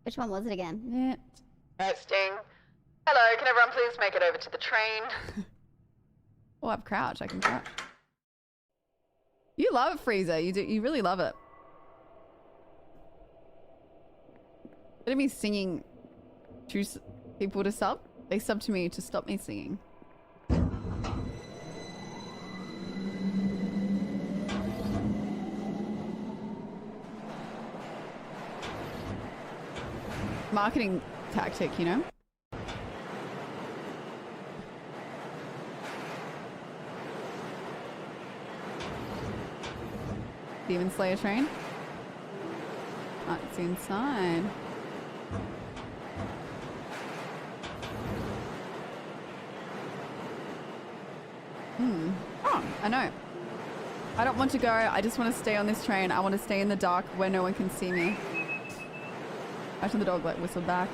Which one was it again? Yeah. Testing. Hello, can everyone please make it over to the train? Oh, I've crouched. I can crouch. You love it, Freezer. You do. You really love it. Did me singing to people to sub? They sub to me to stop me singing. Marketing tactic, you know? Demon Slayer train? It's inside. Oh, I know. I don't want to go. I just want to stay on this train. I want to stay in the dark where no one can see me. Actually, the dog like whistled back.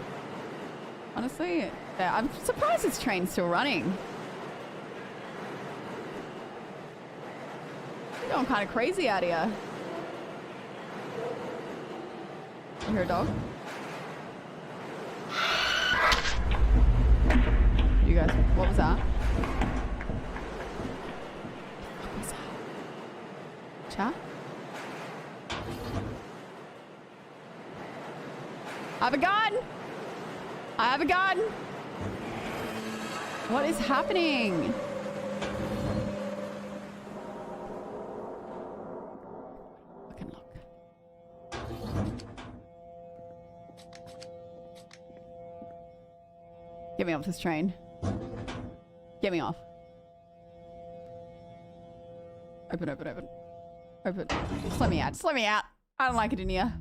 Honestly, yeah, I'm surprised this train's still running. You're going kind of crazy out here. You hear a dog? You guys, what was that? What was that? Chat? I have a gun! I have a gun! What is happening? Fucking look. Get me off this train. Get me off. Open, open, open. Open. Just let me out. Just let me out. I don't like it in here.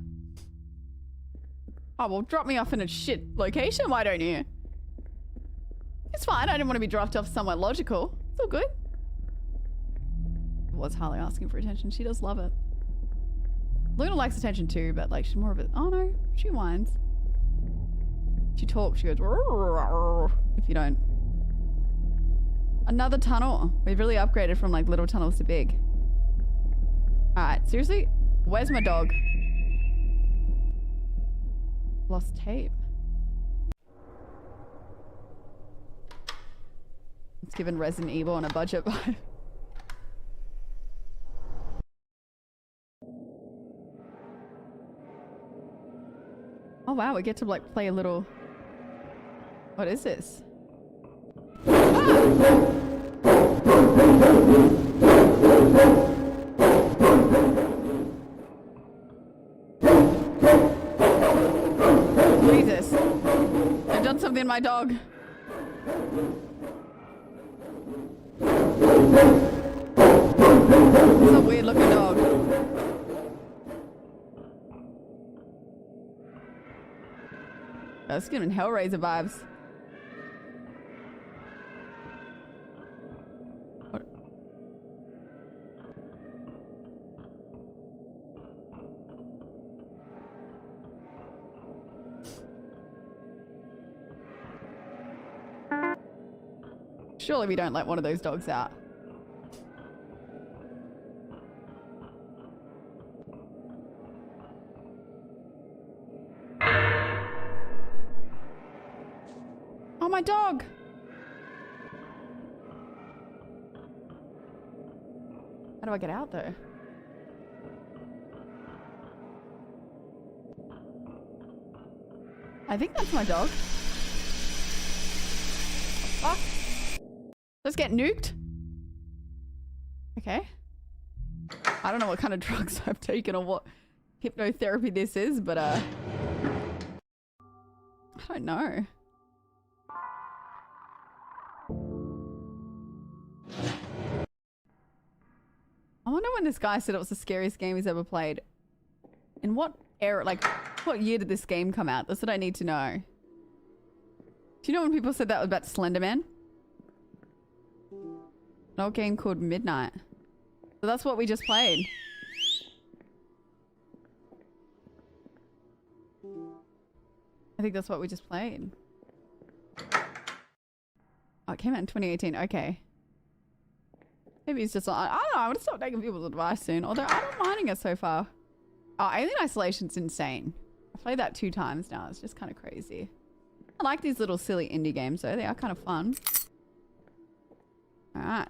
Oh, well, drop me off in a shit location. Why don't you? It's fine. I didn't want to be dropped off somewhere logical. It's all good. It was Harley asking for attention. She does love it. Luna likes attention too, but like she's more of a... Oh no, she whines. She talks. She goes... If you don't. Another tunnel. We've really upgraded from like little tunnels to big. Alright, seriously? Where's my dog? Lost tape. It's given Resident Evil on a budget vibe. Oh wow, we get to like play a little... What is this? Ah! Jesus. I've done something to my dog. It's a weird looking dog. That's giving Hellraiser vibes. What? Surely we don't let one of those dogs out. Oh, my dog. How do I get out though? I think that's my dog. Fuck. Let's get nuked. Okay. I don't know what kind of drugs I've taken or what hypnotherapy this is, but I don't know. I wonder when this guy said it was the scariest game he's ever played. In what era, like, what year did this game come out? That's what I need to know. Do you know when people said that about Slender Man? An old game called Midnight. So that's what we just played. I think that's what we just played. Oh, it came out in 2018. Okay. Maybe it's just, I don't know, I'm gonna stop taking people's advice soon. Although I'm not minding it so far. Oh, Alien Isolation's insane. I've played that 2 times now. It's just kind of crazy. I like these little silly indie games though. They are kind of fun. Alright.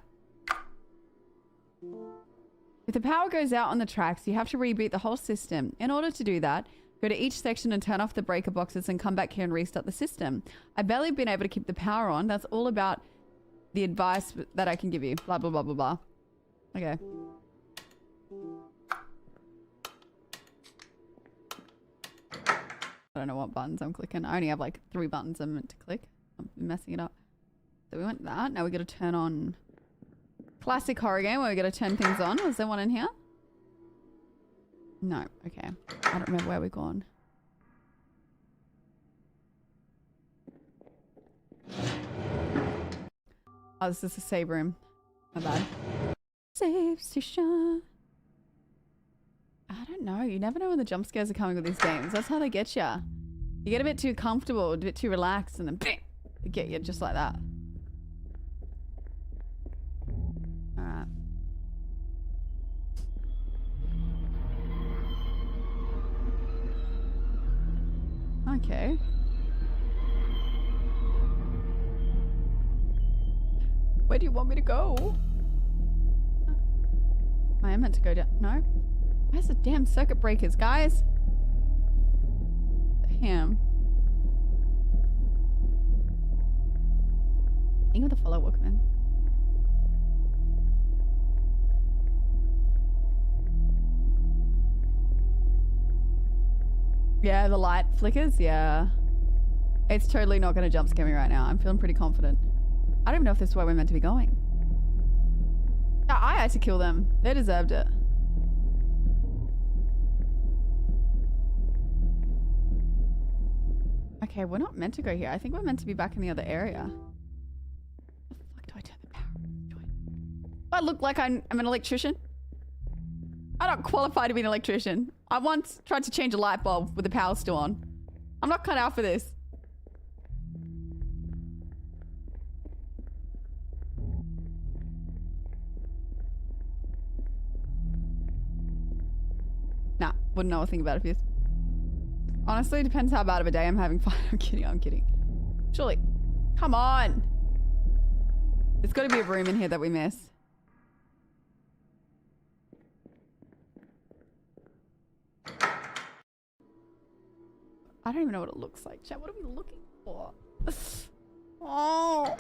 If the power goes out on the tracks, you have to reboot the whole system. In order to do that, go to each section and turn off the breaker boxes and come back here and restart the system. I've barely been able to keep the power on. That's all about the advice that I can give you. Blah, blah, blah, blah, blah. Okay. I don't know what buttons I'm clicking. I only have like 3 buttons I'm meant to click. I'm messing it up. So we went that. Now we got to turn on classic horror game where we got to turn things on. Was there one in here? No. Okay. I don't remember where we're going. Oh, this is a save room. My bad. Save station. I don't know. You never know when the jump scares are coming with these games. That's how they get you. You get a bit too comfortable, a bit too relaxed, and then bang, they get you just like that. Alright. Okay. Where do you want me to go? I am meant to go down. No? Where's the damn circuit breakers, guys? Damn. Think of the follow Walkman. Yeah, the light flickers. Yeah. It's totally not going to jump scare me right now. I'm feeling pretty confident. I don't even know if this is where we're meant to be going. No, I had to kill them. They deserved it. Okay, we're not meant to go here. I think we're meant to be back in the other area. How the fuck do I turn the power on? Do I look like I'm an electrician? I don't qualify to be an electrician. I once tried to change a light bulb with the power still on. I'm not cut out for this. Nah, wouldn't know a thing about it if you... Honestly, it depends how bad of a day I'm having. Fine, I'm kidding, I'm kidding. Surely. Come on! There's got to be a room in here that we miss. I don't even know what it looks like. Chat, what are we looking for? Oh!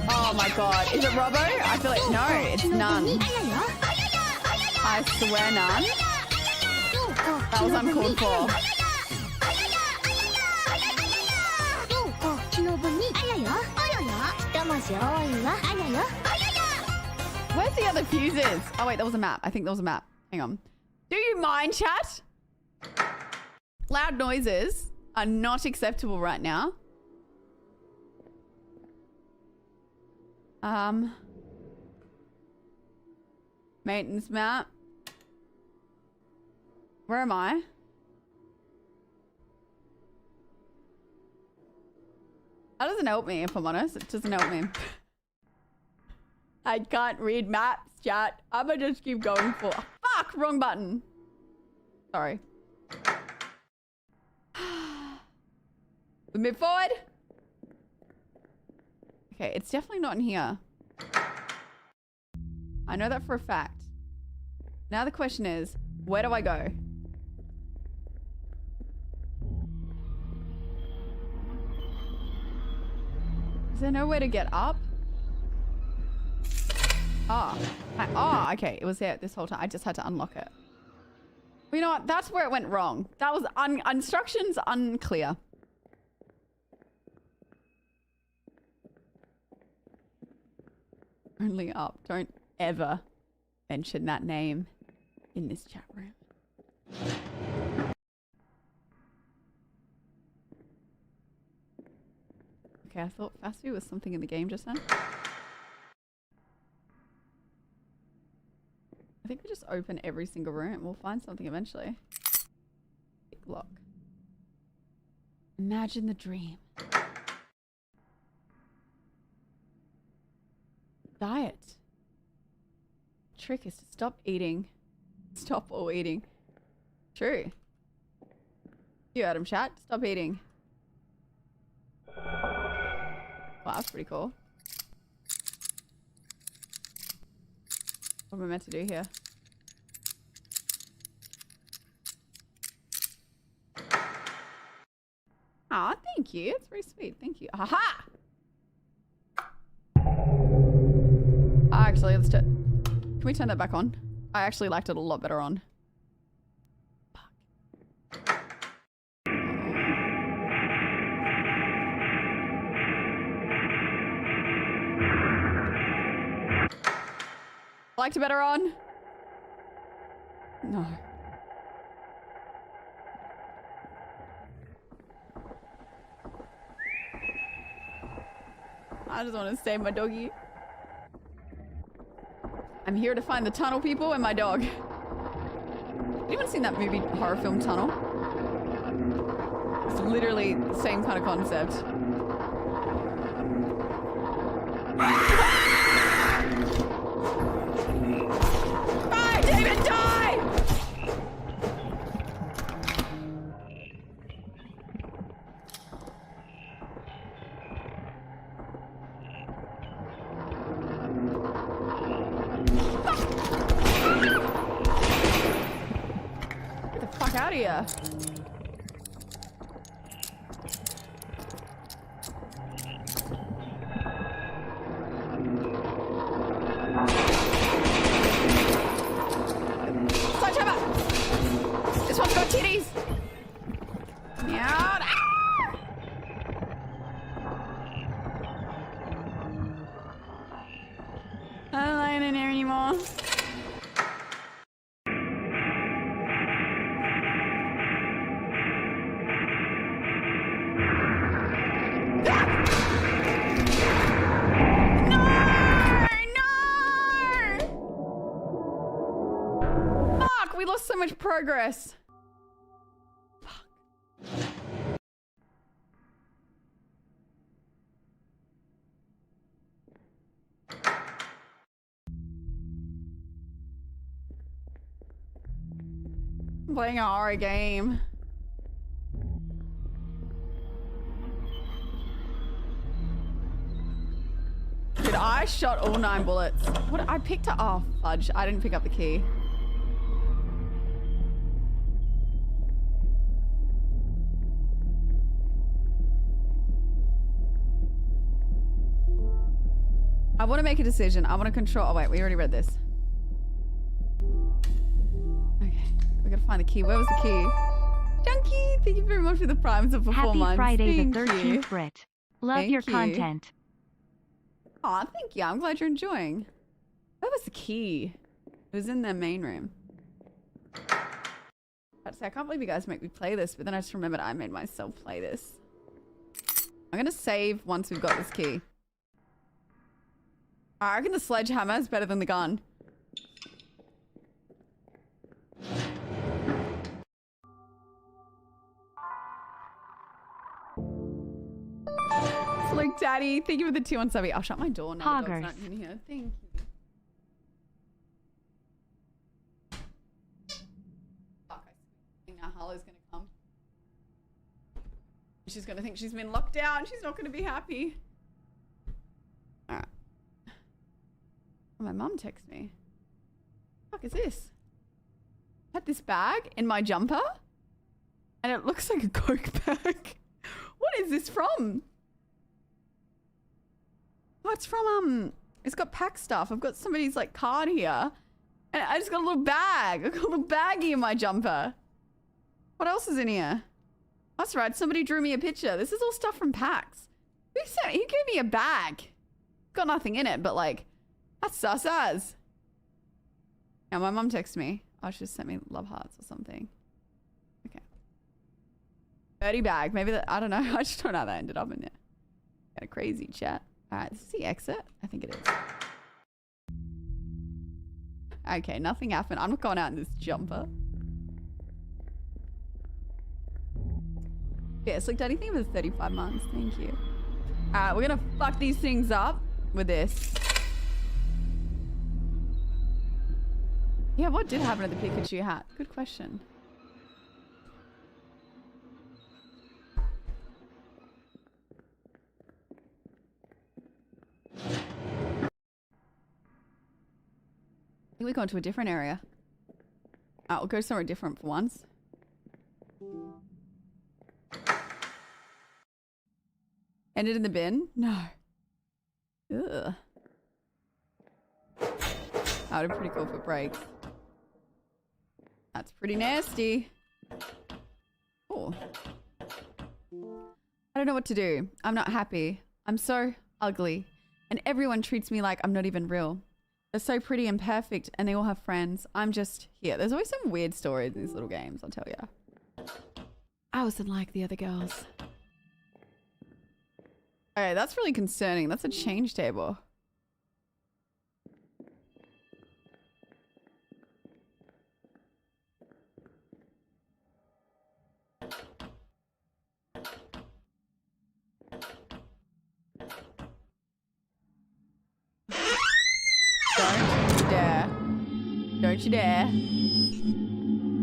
Oh my god. Is it Robbo? I feel like... No, it's none. I swear none. That was uncalled for. Where's the other fuses? Oh wait, that was a map. I think that was a map. Hang on. Do you mind, chat? Loud noises are not acceptable right now. Maintenance map. Where am I? doesn't help me, if I'm honest. It doesn't help me. I can't read maps, chat. I'ma just keep going for... Fuck! Wrong button. Sorry. We move forward. Okay, it's definitely not in here. I know that for a fact. Now the question is, where do I go? Is there nowhere to get up? Ah. Oh, okay. It was there this whole time. I just had to unlock it. Well, you know what? That's where it went wrong. That was instructions unclear. Only up. Don't ever mention that name in this chat room. Okay, I thought Fasu was something in the game just then. I think we just open every single room. We'll find something eventually. Big lock. Imagine the dream. Diet. Trick is to stop eating. Stop all eating. True. You heard him, chat. Stop eating. Wow, that's pretty cool. What am I meant to do here? Aw, thank you. It's very sweet. Thank you. Aha! Actually, let's can we turn that back on? I actually liked it a lot better on. Fuck. Liked it better on? No. I just want to save my doggy. I'm here to find the tunnel people and my dog. Anyone seen that movie horror film Tunnel? It's literally the same kind of concept. Die, David, die! Get the fuck out of here. This one's got titties. Meow. Ah! I don't like it in there anymore. We lost so much progress. Fuck. I'm playing a horror game. Dude, I shot all 9 bullets. What? I picked up. Oh, fudge. I didn't pick up the key. I want to make a decision. I want to control. Oh, wait. We already read this. Okay. We gotta find the key. Where was the key? Junkie, thank you very much for the primes of 4 months. Happy Friday thank the 13th, Brit. Love Thank your you. content. Aw, thank you. I'm glad you're enjoying. Where was the key? It was in the main room. I can't believe you guys make me play this, but then I just remembered I made myself play this. I'm gonna save once we've got this key. I reckon the sledgehammer is better than the gun. It's like Slick Daddy. Thank you for the 2 on subby. I'll shut my door now. The dog's Poggers. not in here. Thank you. Fuck, I think now Harlow's gonna come. She's gonna think she's been locked down. She's not gonna be happy. Alright. Oh, my mum texts me. What the fuck is this? I had this bag in my jumper and it looks like a Coke bag. What is this from? Oh, it's from, it's got pack stuff. I've got somebody's like card here and I just got a little bag. I've got a little baggie in my jumper. What else is in here? That's right. Somebody drew me a picture. This is all stuff from packs. Who gave me a bag? Got nothing in it, but like, that's sus as. Now my mum texted me. Oh, she just sent me love hearts or something. Okay. Dirty bag. Maybe that, I don't know. I just don't know how that ended up in there. Got a crazy chat. Alright, this is the exit. I think it is. Okay, nothing happened. I'm not going out in this jumper. Yeah, Slick Daddy, thank you for the 35 months. Thank you. Alright, we're gonna fuck these things up with this. Yeah, what did happen to the Pikachu hat? Good question. I think we're going to a different area. We'll go somewhere different for once. Ended in the bin? No. Ugh. That would be pretty cool if it breaks. That's pretty nasty. Oh. I don't know what to do. I'm not happy. I'm so ugly. And everyone treats me like I'm not even real. They're so pretty and perfect and they all have friends. I'm just here. There's always some weird stories in these little games, I'll tell you. I wasn't like the other girls. Okay, that's really concerning. That's a change table. Don't you dare. Don't you dare.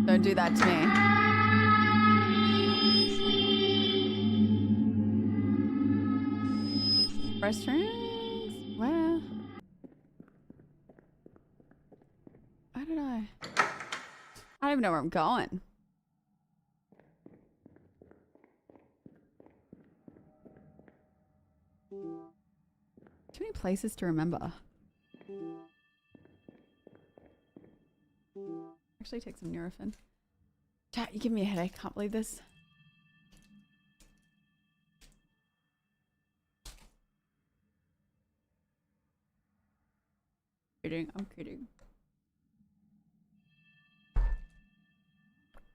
Don't do that to me. Restrooms? Where? I don't know. I don't even know where I'm going. Too many places to remember. Actually take some Nurofen. Chat, you give me a headache. Can't believe this. Kidding. I'm kidding.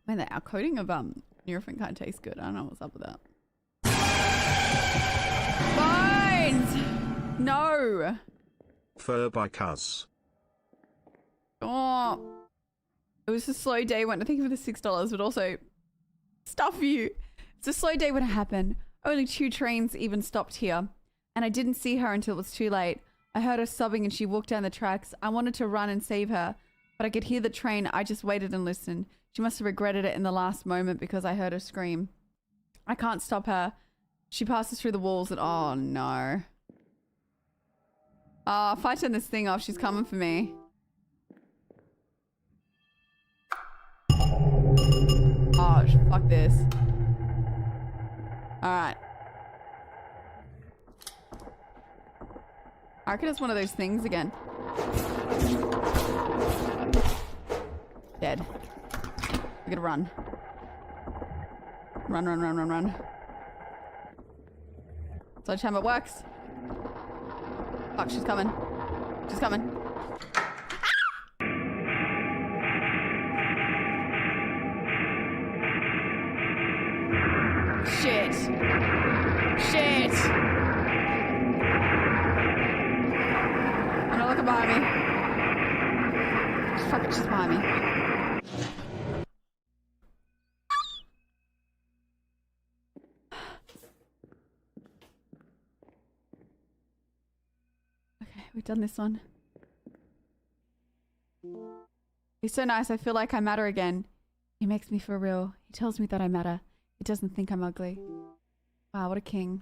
Man, our coating of Nurofen kind of tastes good. I don't know what's up with that. Bones! No! Fur by Cuz. Oh. It was a slow day when I think for the $6, but also stuff you. It's a slow day when it happened. Only 2 trains even stopped here. And I didn't see her until it was too late. I heard her sobbing and she walked down the tracks. I wanted to run and save her, but I could hear the train. I just waited and listened. She must have regretted it in the last moment because I heard her scream. I can't stop her. She passes through the walls and oh no. Oh, if I turn this thing off, she's coming for me. Oh, fuck this. Alright. I reckon it's one of those things again. Dead. We gotta run. Run, run, run, run, run. Sledgehammer works. Fuck, she's coming. She's coming. Shit. Shit. I'm not looking behind me. Fuck it, she's behind me. we've done this one. He's so nice. I feel like I matter again. He makes me feel real. He tells me that I matter. He doesn't think I'm ugly. Wow, what a king.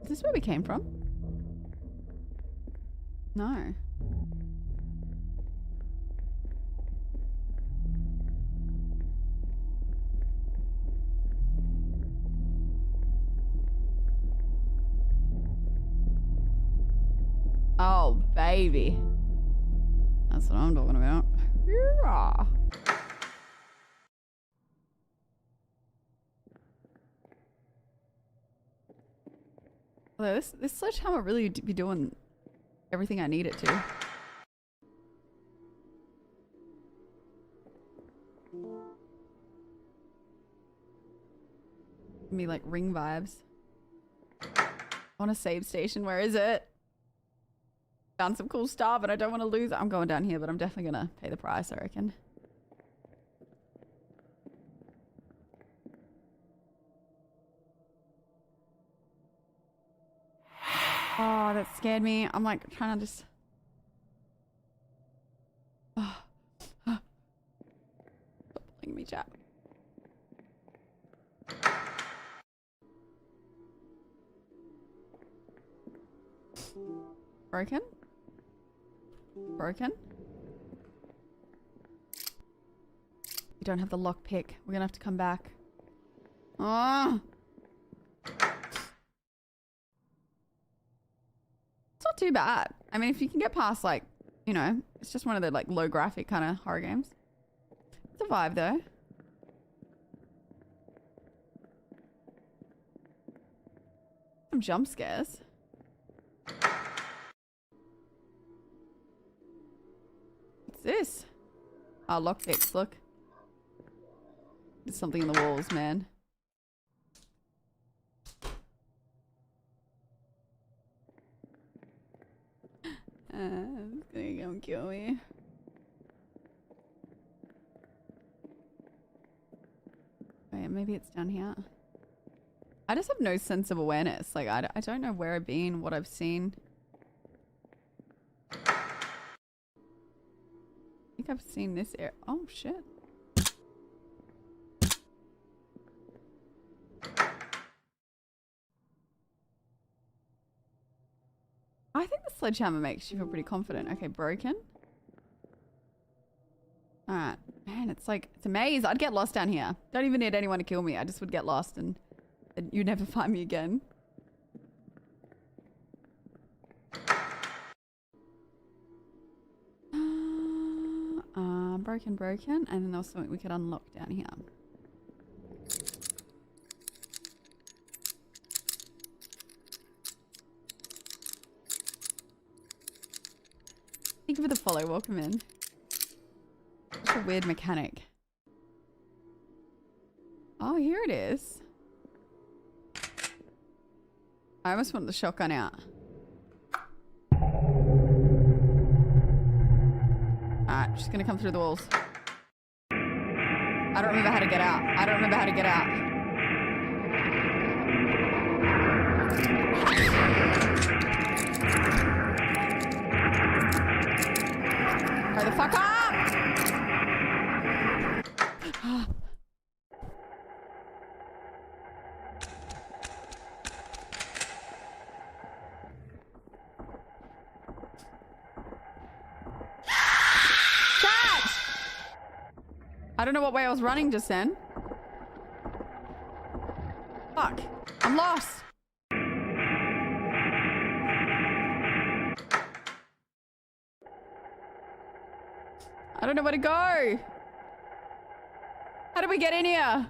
Is this where we came from? No. Oh, baby. That's what I'm talking about. Yeah. Although this sledgehammer really be doing everything I need it to. Give me like Ring vibes. I want a save station. Where is it? Found some cool stuff, but I don't want to lose it. I'm going down here, but I'm definitely gonna pay the price, I reckon. Oh, that scared me. I'm like trying to just... Oh. Stop pulling me, chat. Broken? Broken? We don't have the lockpick. We're gonna have to come back. Oh! It's not too bad. I mean, if you can get past, like, you know, it's just one of the, like, low graphic kind of horror games. It's a vibe, though. Some jump scares. What's this? Oh, lockpicks, look. There's something in the walls, man. It's gonna come kill me. Wait, maybe it's down here. I just have no sense of awareness. Like, I don't know where I've been, what I've seen. I think I've seen this area. Oh, shit. I think the sledgehammer makes you feel pretty confident. Okay, broken. Alright. Man, it's like, it's a maze. I'd get lost down here. Don't even need anyone to kill me. I just would get lost and you'd never find me again. Broken. And then there was something we could unlock down here. Thank you for the follow. Welcome in. Such a weird mechanic. Oh, here it is. I almost want the shotgun out. Alright, just gonna come through the walls. I don't remember how to get out. I don't remember how to get out. Hurry the fuck up! I don't know what way I was running just then. Fuck. I'm lost. I don't know where to go. How do we get in here?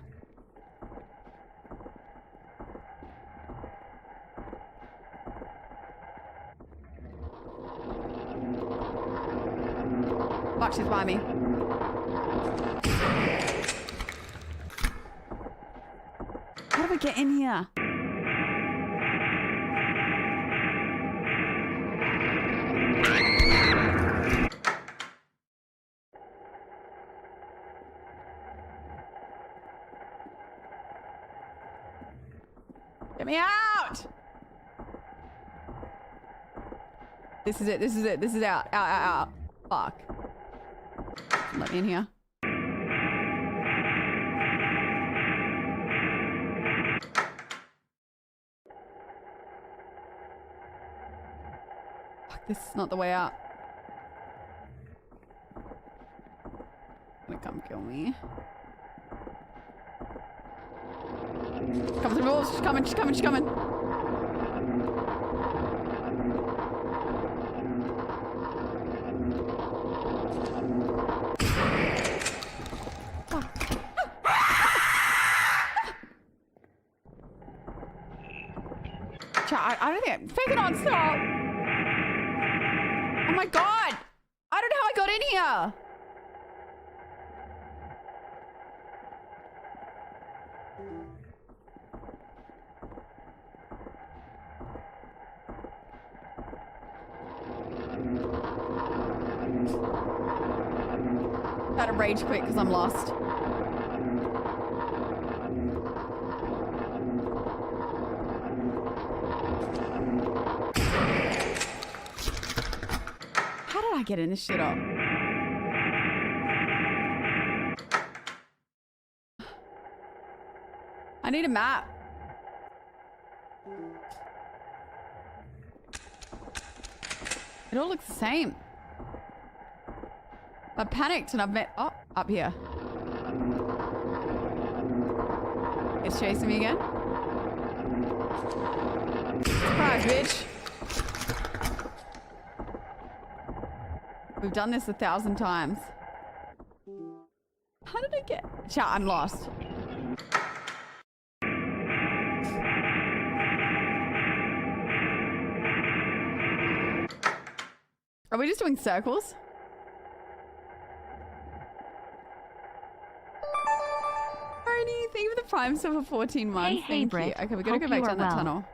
Fuck, she's by me. How do we get in here? Get me out! This is it. This is it. This is out. Out, out, out. Fuck. Let me in here. Fuck, this is not the way out. Gonna come kill me. Come through the walls. She's coming. She's coming. She's coming. I don't think fake it on, stop. Oh my god. I don't know how I got in here. Gotta rage quit because I'm lost. How did I get in this shit up? I need a map. It all looks the same. I panicked and I've met... Oh, up here. It's chasing me again. Surprise, bitch. We've done this 1,000 times. How did I get... Chat, I'm lost. Are we just doing circles? Brony, thank you for the prime sub for 14 months. Hey, thank Britt. you. Okay, we gotta go Hope back you down are that well. tunnel.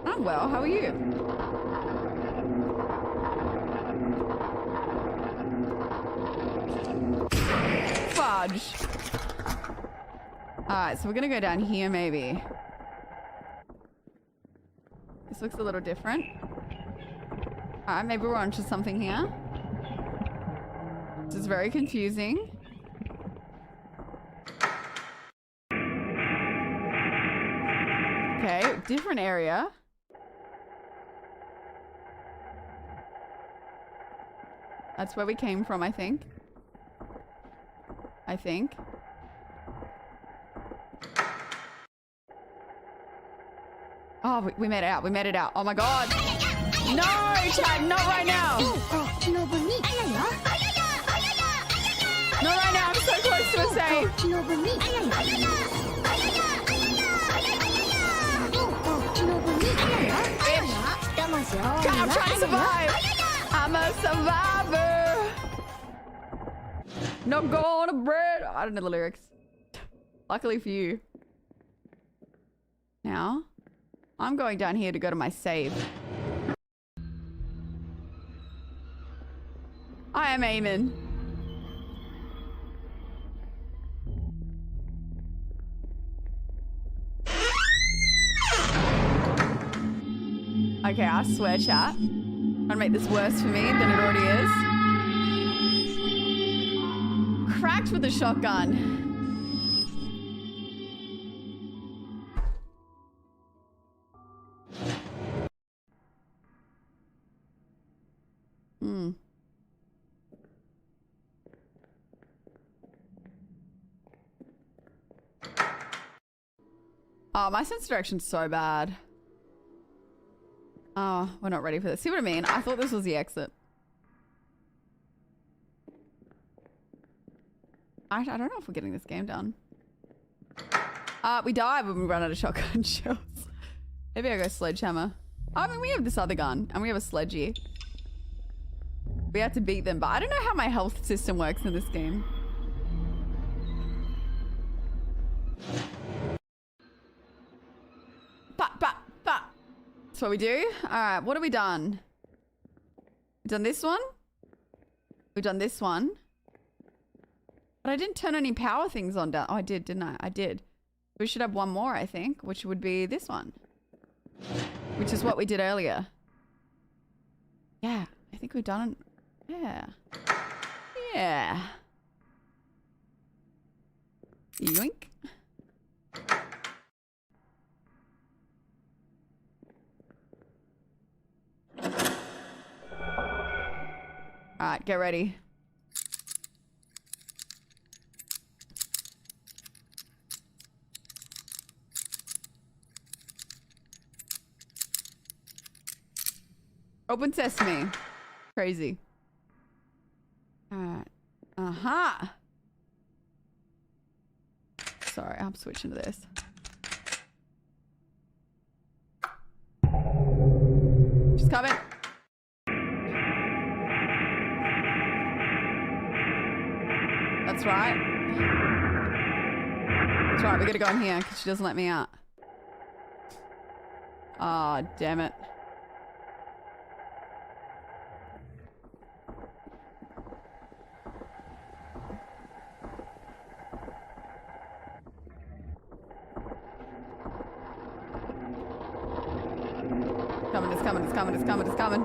I'm well, how are you? Fudge. Alright, so we're gonna go down here maybe. This looks a little different. Alright, maybe we're onto something here. This is very confusing. Okay, different area. That's where we came from, I think. Oh, we made it out. We made it out. Oh my god. No, Chad, not right now. Not right now. I'm so close to a save. Bitch. God, I'm trying to survive. I'm a survivor. No gonna bread. I don't know the lyrics. Luckily for you. Now, I'm going down here to go to my save. I am aiming. Okay, I swear, chat. I'm gonna make this worse for me than it already is. Cracked with a shotgun. Oh, my sense of direction's so bad. Oh, we're not ready for this. See what I mean? I thought this was the exit. I don't know if we're getting this game done. We died when we ran out of shotgun shells. Maybe I go sledgehammer. I mean, we have this other gun, and we have a sledgy. We have to beat them, but I don't know how my health system works in this game. That's what we do. All right, what have we done? We've done this one. We've done this one. But I didn't turn any power things on down. Oh, I did, didn't I? I did. We should have one more, I think, which would be this one. Which is what we did earlier. Yeah, I think we've done it. Yeah. Yeah. Yoink. Alright, get ready. Open sesame. Crazy. Alright. Uh-huh. Sorry, I'm switching to this. She's coming. That's right. That's right, we gotta go in here because she doesn't let me out. Ah, damn it. Coming, it's coming, it's coming, it's coming, it's coming.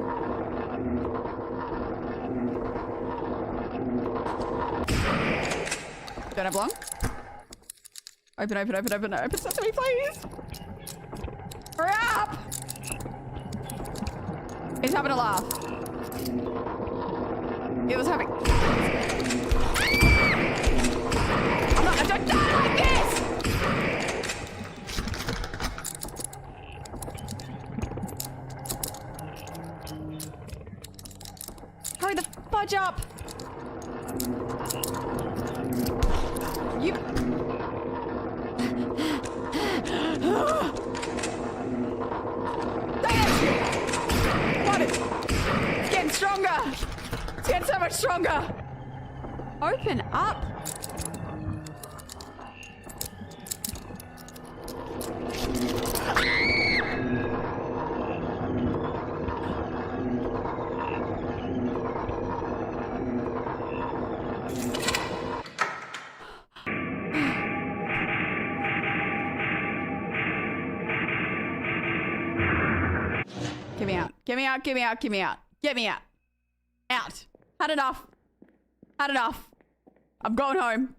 Don't have long. Open, open, open, open, open sesame, please. Hurry up! He's having a laugh. It was having... I don't die like this! Hurry the fudge up! You... What? It's getting stronger! It's getting so much stronger! Open up! Get me out. Get me out. Get me out. Get me out. Get me out. Out. Had enough. Had enough. I'm going home.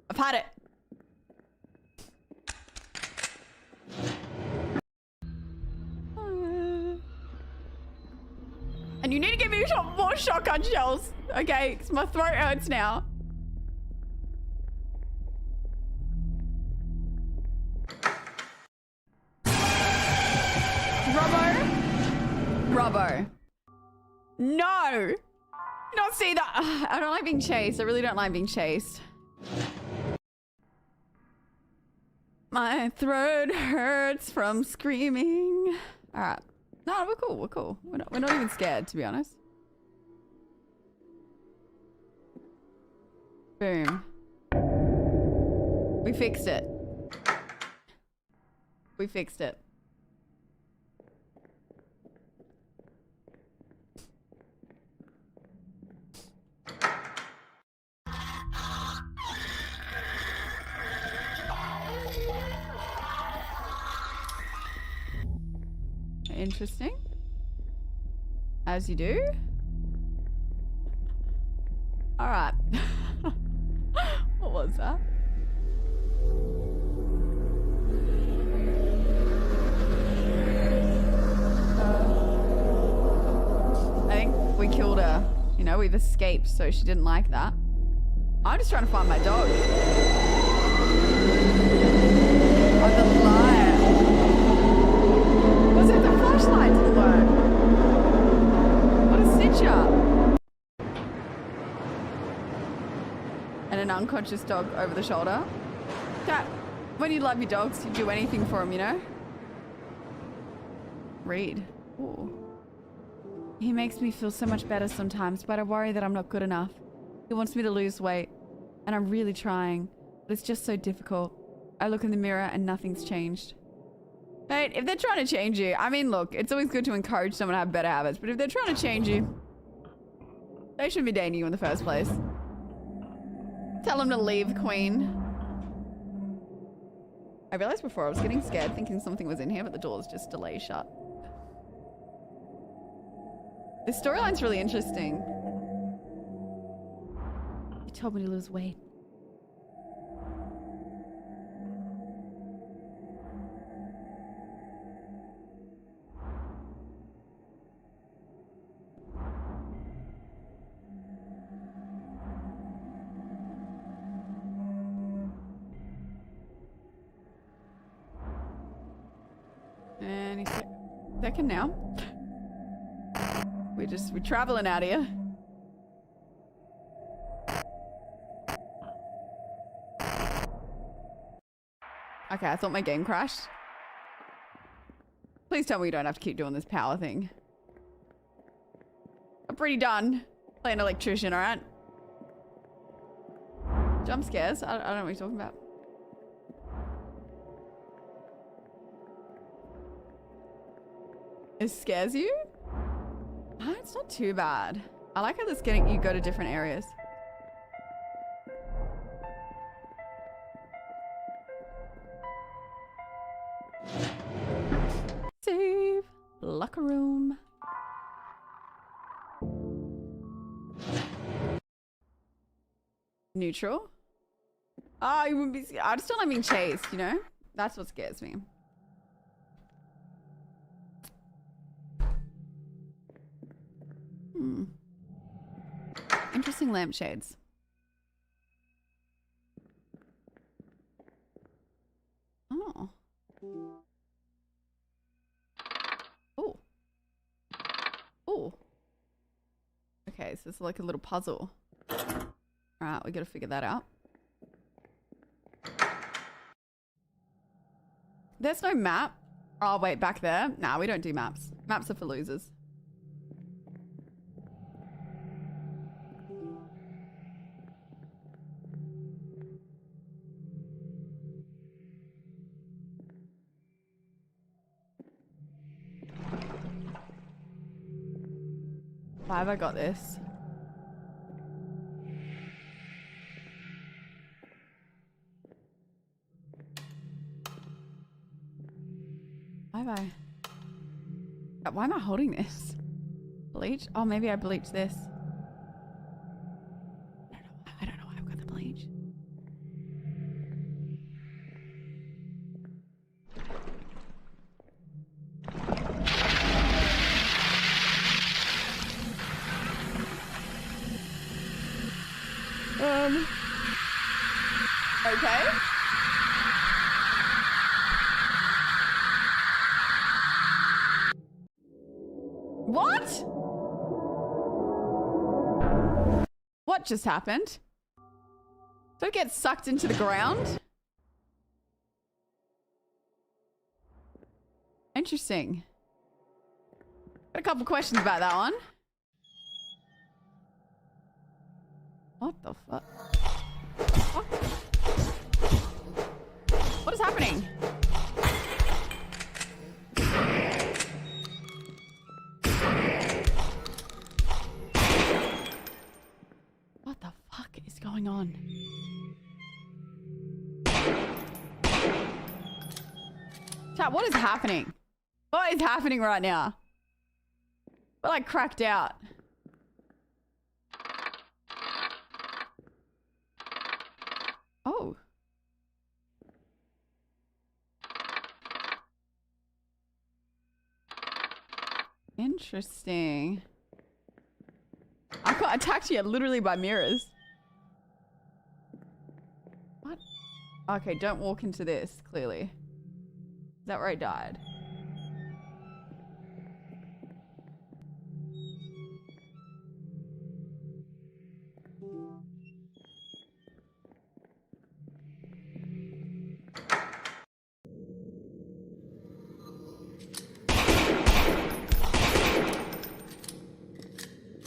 I've had it. And you need to give me more shotgun shells. Okay? Because my throat hurts now. Bravo. No! Not see that. I don't like being chased. I really don't like being chased. My throat hurts from screaming. Alright. No, we're cool. We're cool. We're not even scared, to be honest. Boom. We fixed it. We fixed it. Interesting. As you do. All right. What was that? I think we killed her. You know, we've escaped, so she didn't like that. I'm just trying to find my dog. Oh, the liar. Was it the flashlight didn't work? What a stitch up. And an unconscious dog over the shoulder. Cat, when you love your dogs, you do anything for them, you know? Read. Ooh. He makes me feel so much better sometimes, but I worry that I'm not good enough. He wants me to lose weight, and I'm really trying, but it's just so difficult. I look in the mirror and nothing's changed. Mate, if they're trying to change you, I mean, look, it's always good to encourage someone to have better habits, but if they're trying to change you, they shouldn't be dating you in the first place. Tell them to leave, Queen. I realized before I was getting scared thinking something was in here, but the door was just delayed shut. This storyline's really interesting. You told me to lose weight. Any second now. We're traveling out here. Okay, I thought my game crashed. Please tell me you don't have to keep doing this power thing. I'm pretty done playing electrician, alright? Jump scares? I don't know what you're talking about. It scares you? Ah, it's not too bad. I like how this getting you go to different areas. Save. Locker room. Neutral. Oh, you wouldn't be. I just don't like being chased, you know? That's what scares me. Interesting lampshades. Oh. Oh. Oh. Okay, so it's like a little puzzle. Alright, we gotta figure that out. There's no map. Oh, wait, back there? Nah, we don't do maps. Maps are for losers. Why have I got this? Why am I holding this? Bleach? Oh, maybe I bleached this. I don't know why I've got the bleach. Okay. What? What just happened? Did I get sucked into the ground? Interesting. Got a couple questions about that one. What the fuck? What is happening? What the fuck is going on? Chat, what is happening? What is happening right now? We're like cracked out. Oh. Interesting. I got attacked here literally by mirrors. What? Okay, don't walk into this, clearly. Is that where I died?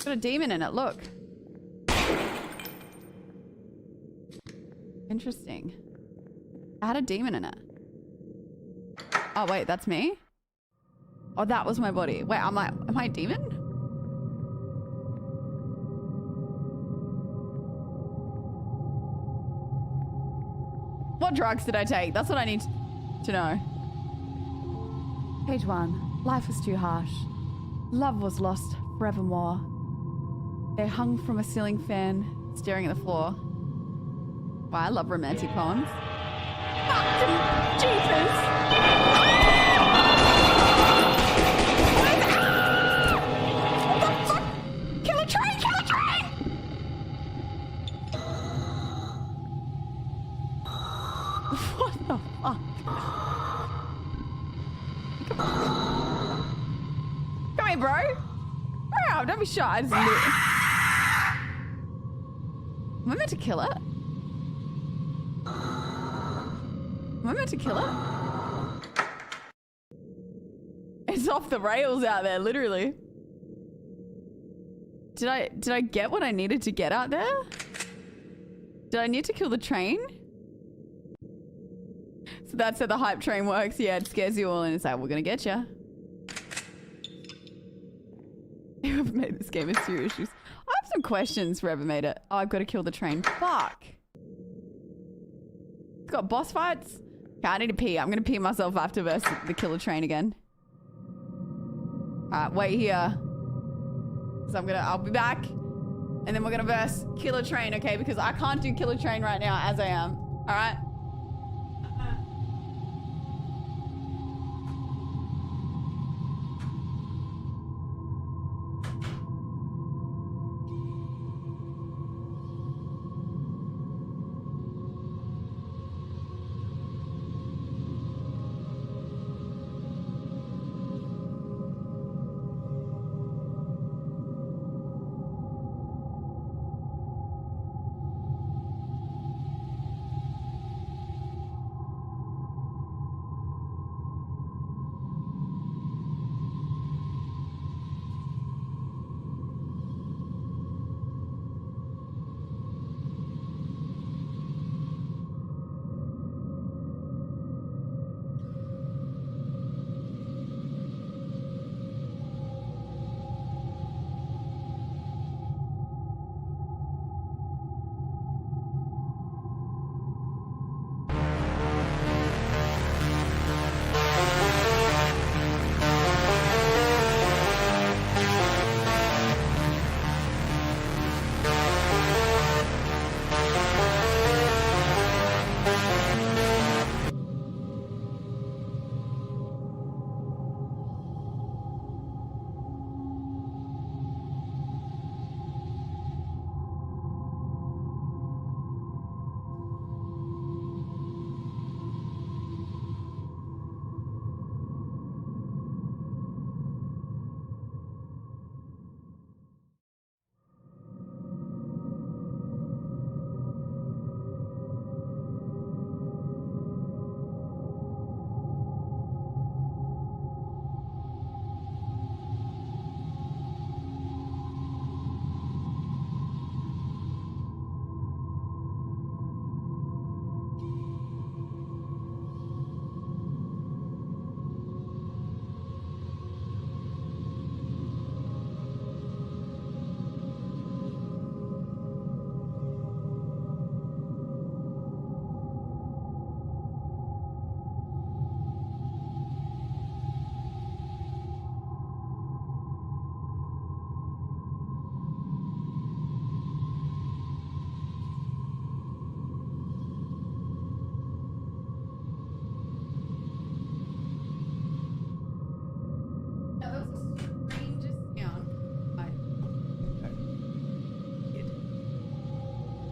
Got a demon in it, look. Interesting. I had a demon in it. Oh wait, that's me? Oh, that was my body. Wait, am I a demon? What drugs did I take? That's what I need to... to know. Page 1. Life was too harsh. Love was lost forevermore. They hung from a ceiling fan, staring at the floor. Wow, I love romantic poems. Fucking Jesus! What the fuck? Kill a train! Kill a train! What the fuck? Come here, bro. Oh, don't be shy. I just knew it. Am I meant to kill it? Am I meant to kill it? It's off the rails out there, literally. Did I get what I needed to get out there? Did I need to kill the train? So that's how the hype train works. Yeah, it scares you all and it's like, we're gonna get you. Whoever made this game has serious issues. I have some questions for whoever made it. Oh, I've got to kill the train. Fuck. It's got boss fights. Okay, I need to pee. I'm going to pee myself after versus the killer train again. Alright, wait here. So I'll be back. And then we're going to verse killer train, okay? Because I can't do killer train right now as I am. Alright?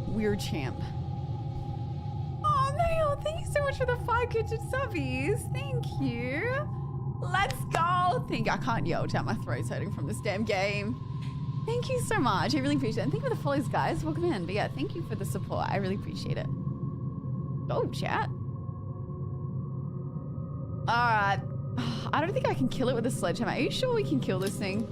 Weird champ. Oh, Mail, thank you so much for the 5 kitchen subbies. Thank you. Let's go. Thank you. I can't yell out. My throat's hurting from this damn game. Thank you so much. I really appreciate it. And thank you for the follows, guys. Welcome in. But yeah, thank you for the support. I really appreciate it. Oh, chat. All right. I don't think I can kill it with a sledgehammer. Are you sure we can kill this thing?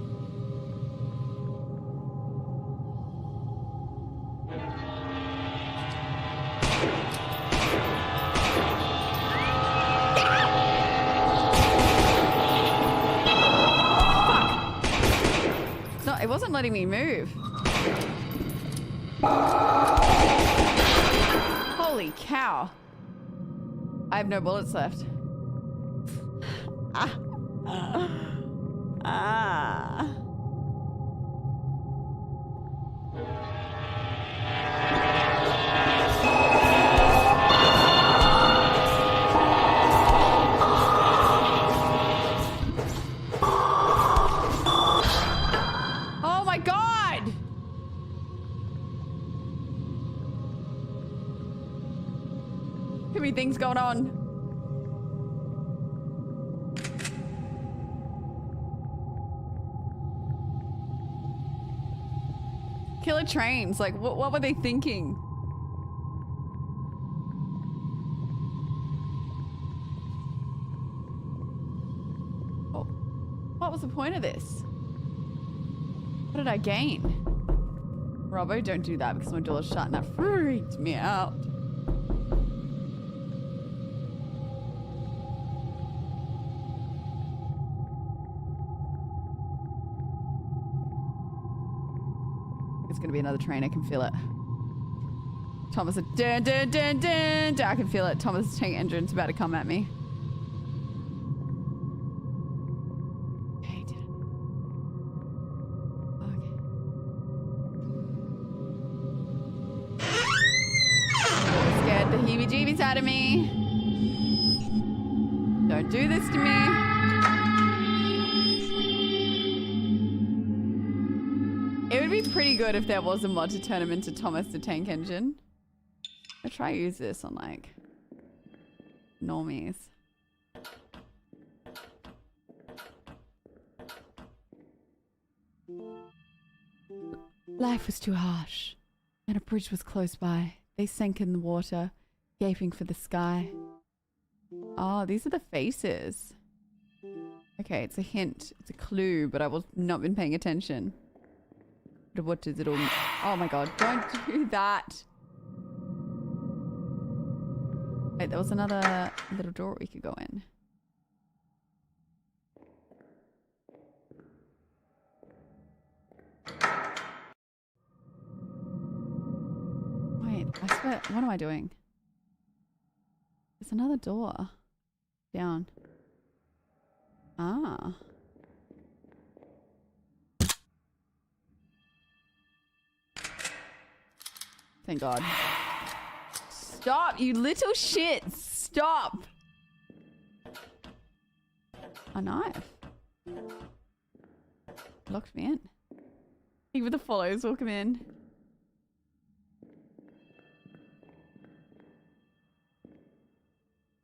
It wasn't letting me move. Holy cow. I have no bullets left. Ah. Oh my God! Too many things going on. Killer trains, like what were they thinking? Oh, what was the point of this? What did I gain? Robbo, don't do that because my door's shut and that freaked me out. It's gonna be another train, I can feel it. Thomas, dun, dun, dun, dun, dun. I can feel it. Thomas' tank engine's about to come at me. Okay, did it. Okay. Scared the heebie-jeebies out of me. Don't do this to me. It would be pretty good if there was a mod to turn him into Thomas the Tank Engine. I'll try to use this on like normies. Life was too harsh, and a bridge was close by. They sank in the water, gaping for the sky. Oh, these are the faces. Okay, it's a hint. It's a clue, but I will not been paying attention. What does it all mean? Oh my God, don't do that. Wait, there was another little door we could go in. Wait, I swear, what am I doing? There's another door. Down. Ah. Thank God. Stop, you little shit. Stop. A knife. Locked me in. Even the follows will come in.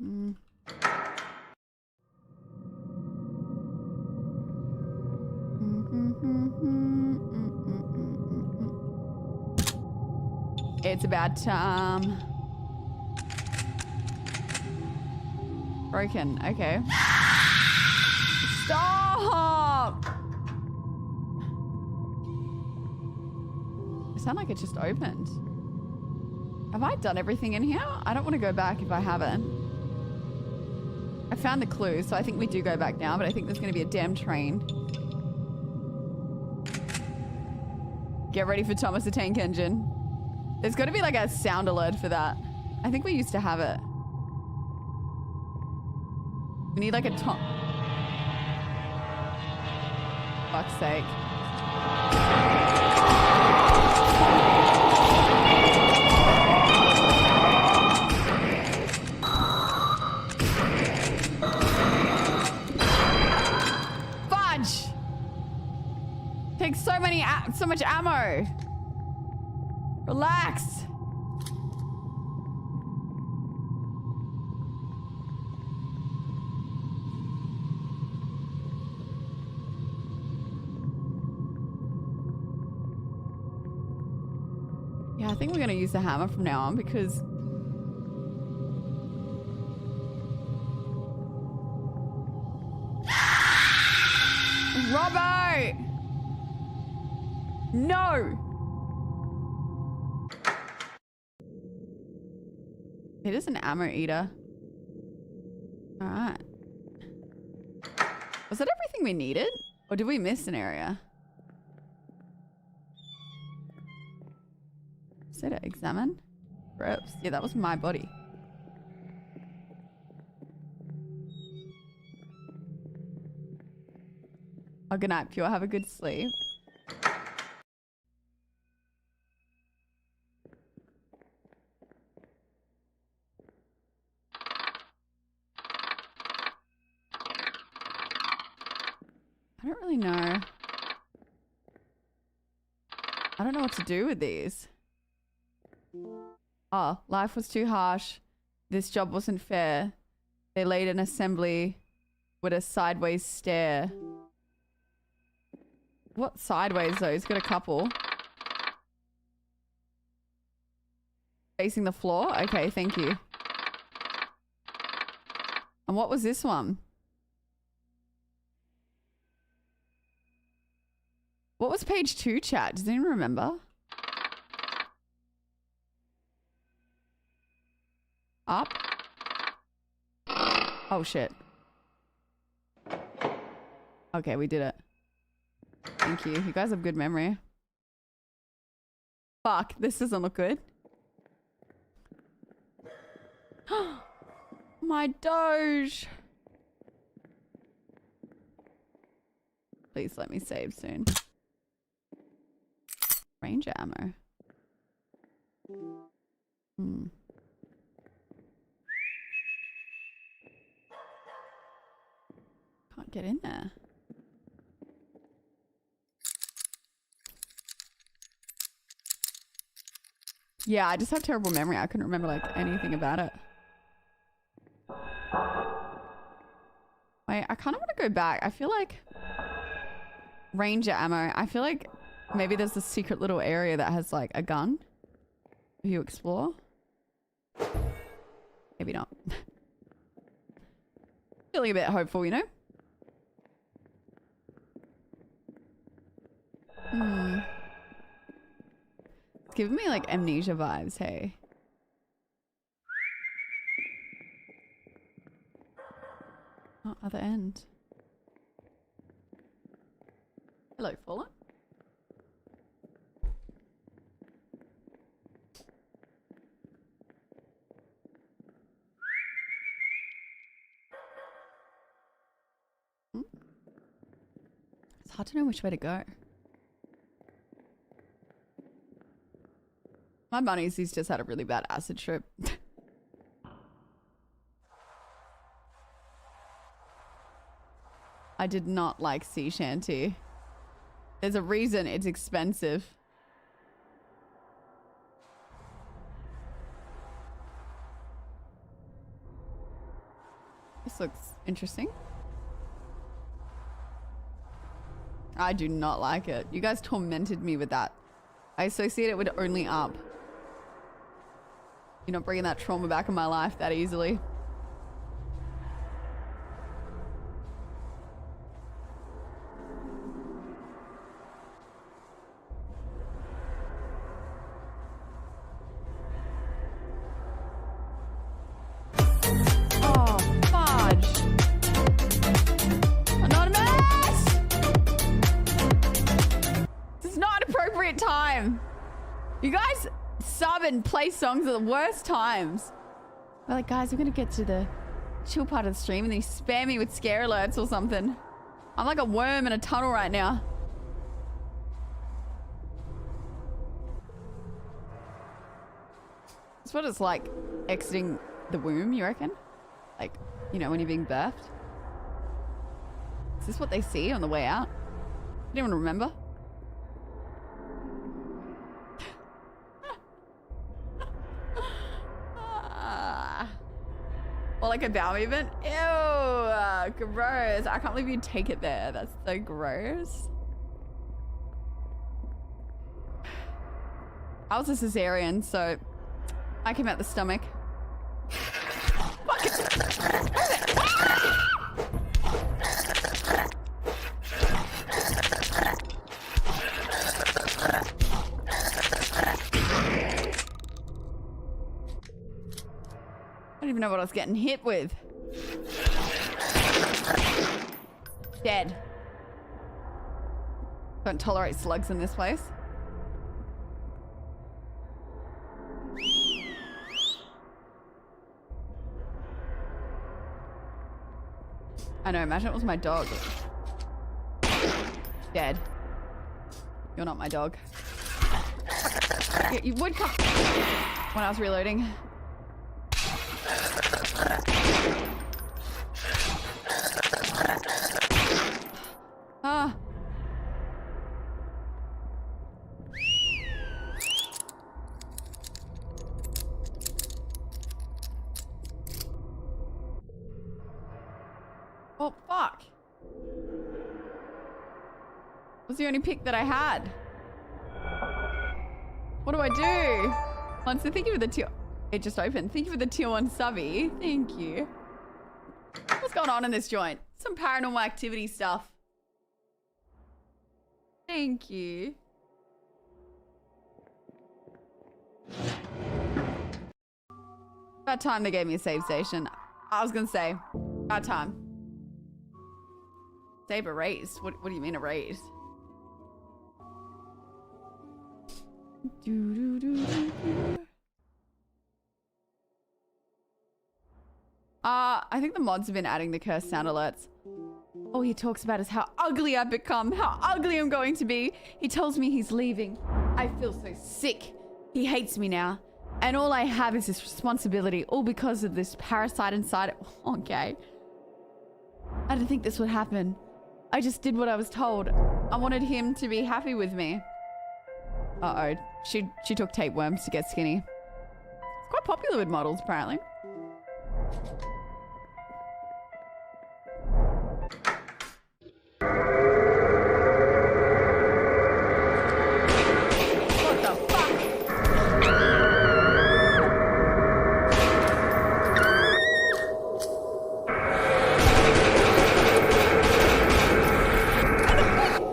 Mm. It's about time. Broken. Okay. Stop! It sounded like it just opened. Have I done everything in here? I don't want to go back if I haven't. I found the clue, so I think we do go back now, but I think there's going to be a damn train. Get ready for Thomas the Tank Engine. There's got to be like a sound alert for that. I think we used to have it. We need like a top. Fuck's sake. Fudge! Takes so much ammo. Relax. Yeah, I think we're going to use the hammer from now on because... Robbo! No! It is an ammo eater. Alright. Was that everything we needed? Or did we miss an area? Said it. Examine. Reps. Yeah, that was my body. Oh, good night, Pure. Have a good sleep. I don't really know. I don't know what to do with these. Oh, life was too harsh. This job wasn't fair. They laid an assembly with a sideways stare. What sideways though? He's got a couple. Facing the floor? Okay, thank you. And what was this one? What was page 2, chat? Does anyone remember? Up. Oh, shit. Okay, we did it. Thank you. You guys have good memory. Fuck, this doesn't look good. My Doge. Please let me save soon. Ranger ammo. Can't get in there. Yeah, I just have terrible memory. I couldn't remember like anything about it. Wait, I kind of want to go back. I feel like Ranger ammo. I feel like maybe there's a secret little area that has like a gun. If you explore. Maybe not. Feeling a bit hopeful, you know? It's giving me like amnesia vibes, hey. Oh, other end. Hello, Fallen. It's hard to know which way to go. My bunnies, he's just had a really bad acid trip. I did not like sea shanty. There's a reason it's expensive. This looks interesting. I do not like it. You guys tormented me with that. I associate it with only up. You're not bringing that trauma back in my life that easily. Oh, fudge. Anonymous! This is not an appropriate time. You guys sub and play songs at the worst times. We're like, guys, we're gonna get to the chill part of the stream, and then you spam me with scare alerts or something. I'm like a worm in a tunnel right now. It's what it's like exiting the womb, you reckon? Like, you know, when you're being birthed? Is this what they see on the way out? Anyone remember? Or like a bowel movement? Ew, gross. I can't believe you'd take it there. That's so gross. I was a cesarean, so I came out the stomach. Fuck it. I don't even know what I was getting hit with. Dead. Don't tolerate slugs in this place. I know, imagine it was my dog. Dead. You're not my dog. You would come when I was reloading. Ah. Oh, fuck. Was the only pick that I had. What do I do? Monster, thank you for the tier. It just opened. Thank you for the tier 1 subby. Thank you. What's going on in this joint? Some paranormal activity stuff. Thank you. About time they gave me a save station. I was gonna say, about time. Save erased? What do you mean erased? I think the mods have been adding the cursed sound alerts. All he talks about is how ugly I've become, how ugly I'm going to be. He tells me he's leaving. I feel so sick. He hates me now. And all I have is this responsibility, all because of this parasite inside. Okay. I didn't think this would happen. I just did what I was told. I wanted him to be happy with me. Uh-oh. She took tapeworms to get skinny. It's quite popular with models, apparently. What the fuck?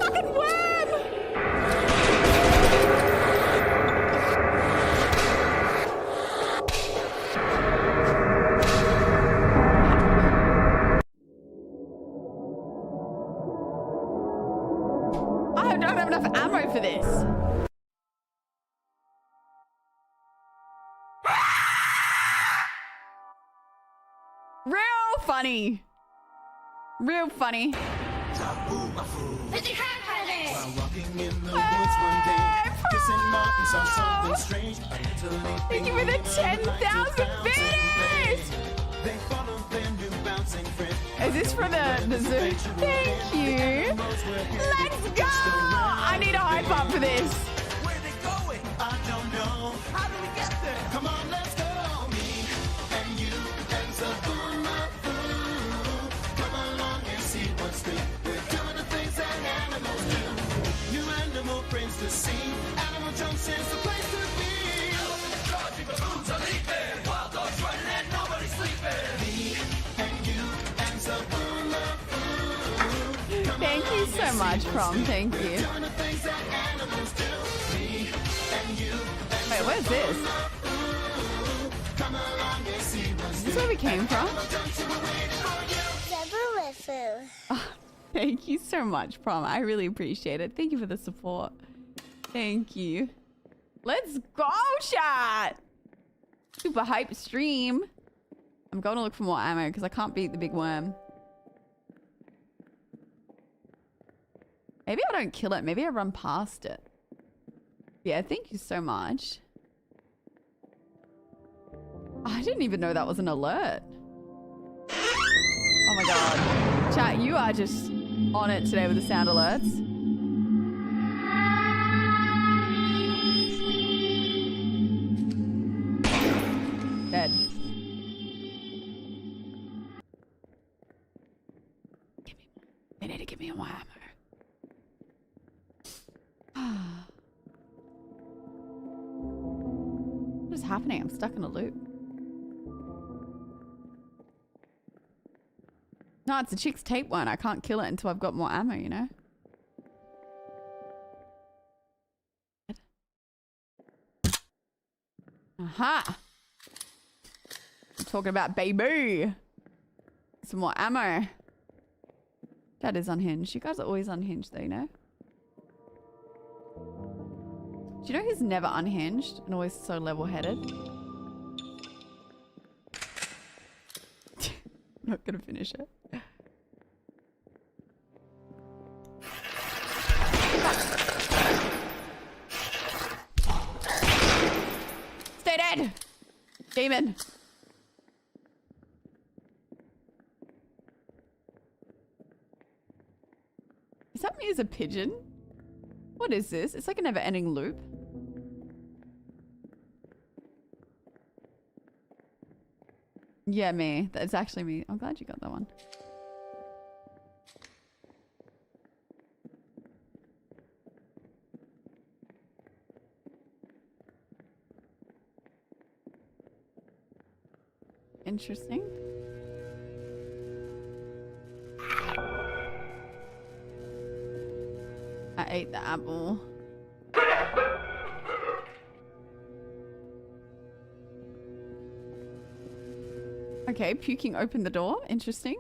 Fucking worm! I don't have enough ammo for this. Real funny. Real funny. Thank you for the 10,000 biddies! Is this for the zoo? Thank you. Let's go! I need a hype up for this. Where they going? I don't know. How do we get there? Come on, let's go. Me and you and Sabuma. Come along and see what's new. We're doing the things that animals do. New animal brings the sea. Animal Jumpscared's the place to be. Elephants charging, baboons are leaping. Wild dogs running and nobody's sleeping. Me and you and Sabuma. Thank you so much, Prom. Thank you. Wait, where's this? Is this where we came from? Oh, thank you so much, Prom. I really appreciate it. Thank you for the support. Thank you. Let's go, chat! Super hype stream. I'm going to look for more ammo because I can't beat the big worm. Maybe I don't kill it. Maybe I run past it. Yeah, thank you so much. I didn't even know that was an alert. Oh my god. Chat, you are just on it today with the sound alerts. Dead. Give me more. They need to give me more ammo. What is happening? I'm stuck in a loop. No, it's a chick's tapeworm. I can't kill it until I've got more ammo, you know? Aha! I'm talking about baby. Some more ammo. That is unhinged. You guys are always unhinged though, you know? Do you know he's never unhinged and always so level-headed? I'm not gonna finish it. Stay dead! Demon. Is that me as a pigeon? What is this? It's like a never-ending loop. Yeah, me. That's actually me. I'm glad you got that one. Interesting. I ate the apple. Okay, puking opened the door. Interesting.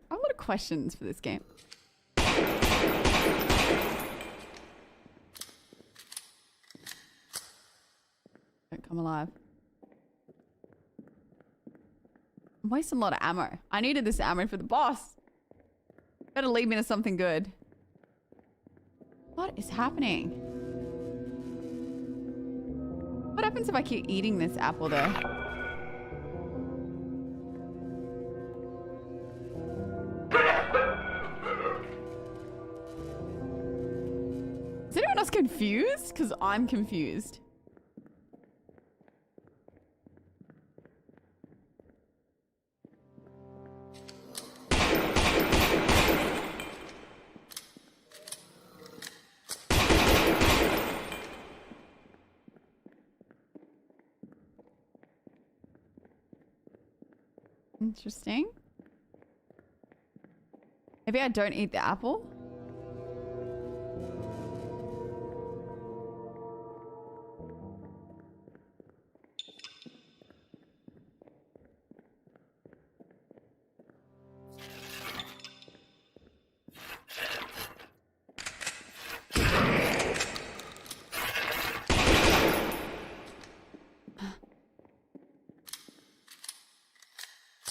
I have a lot of questions for this game. Don't come alive. I'm wasting a lot of ammo. I needed this ammo for the boss. Better lead me to something good. What is happening? What happens if I keep eating this apple though? Is anyone else confused? Because I'm confused. Interesting. Maybe I don't eat the apple.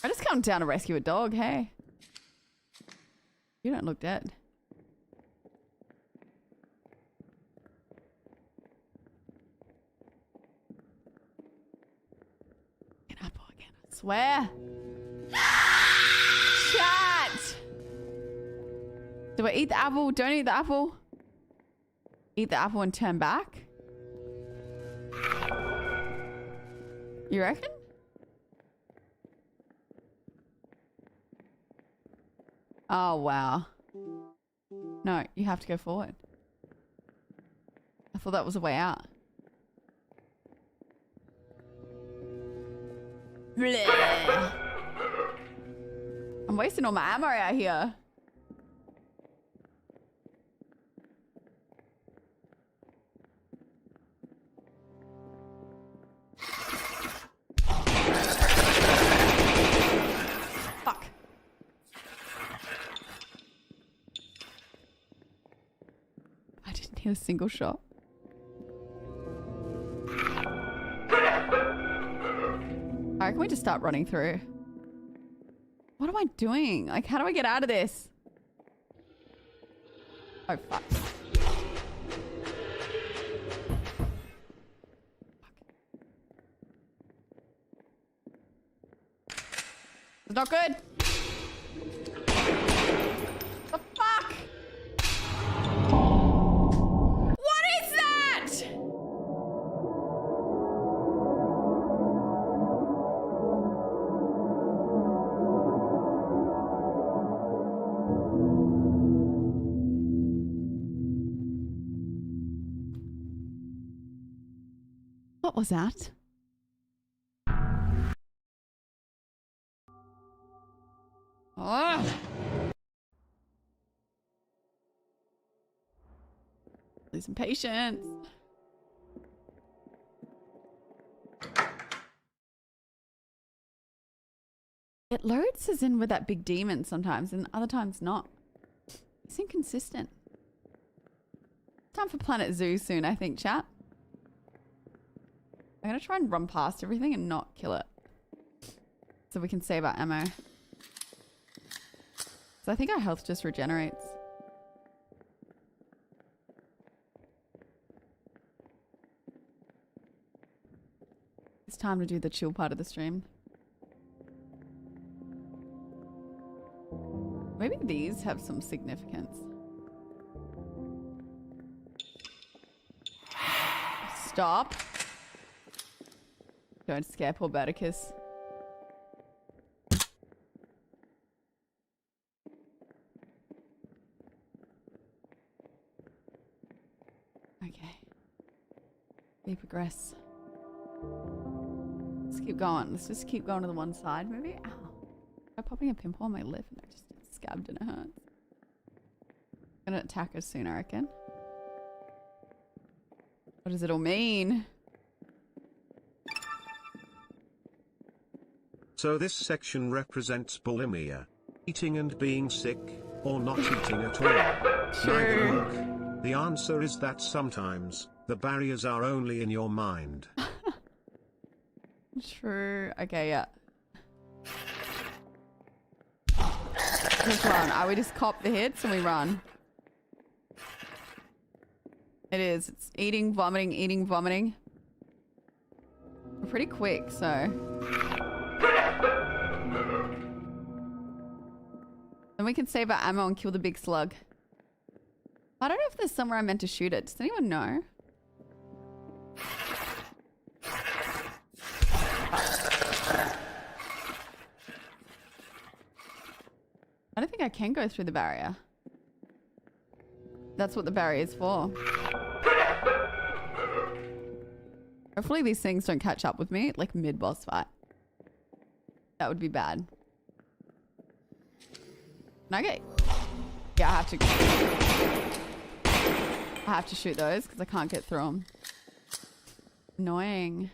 I just come down to rescue a dog, hey. You don't look dead. An apple again, I swear. Chat! Do I eat the apple? Don't eat the apple? Eat the apple and turn back? You reckon? Oh, wow. No, you have to go forward. I thought that was a way out. Blech. I'm wasting all my ammo out here. Fuck. I didn't hear a single shot. Alright, can we just start running through? What am I doing? Like, how do I get out of this? Oh, fuck. It's not good. The fuck? What is that? What was that? Oh. Losing patience. It loads us in with that big demon sometimes and other times not. It's inconsistent. Time for Planet Zoo soon, I think, chat. I'm gonna try and run past everything and not kill it. So we can save our ammo. So I think our health just regenerates. It's time to do the chill part of the stream. Maybe these have some significance. Stop. Don't scare poor Baticus. Okay. We progress. Let's keep going. Let's just keep going to the one side, maybe. Ow. I'm popping a pimple on my lip and I just scabbed and it hurts. Gonna attack us soon, I reckon. What does it all mean? So this section represents bulimia. Eating and being sick, or not eating at all. Sure. Neither work. The answer is that sometimes, the barriers are only in your mind. True. Okay, yeah. Let's run. We just cop the hits and we run. It is. It's eating, vomiting, eating, vomiting. We're pretty quick, so. Then we can save our ammo and kill the big slug. I don't know if there's somewhere I meant to shoot it. Does anyone know? I don't think I can go through the barrier. That's what the barrier is for. Hopefully these things don't catch up with me, like mid-boss fight. That would be bad. Can I get... Yeah, I have to shoot those because I can't get through them. Annoying.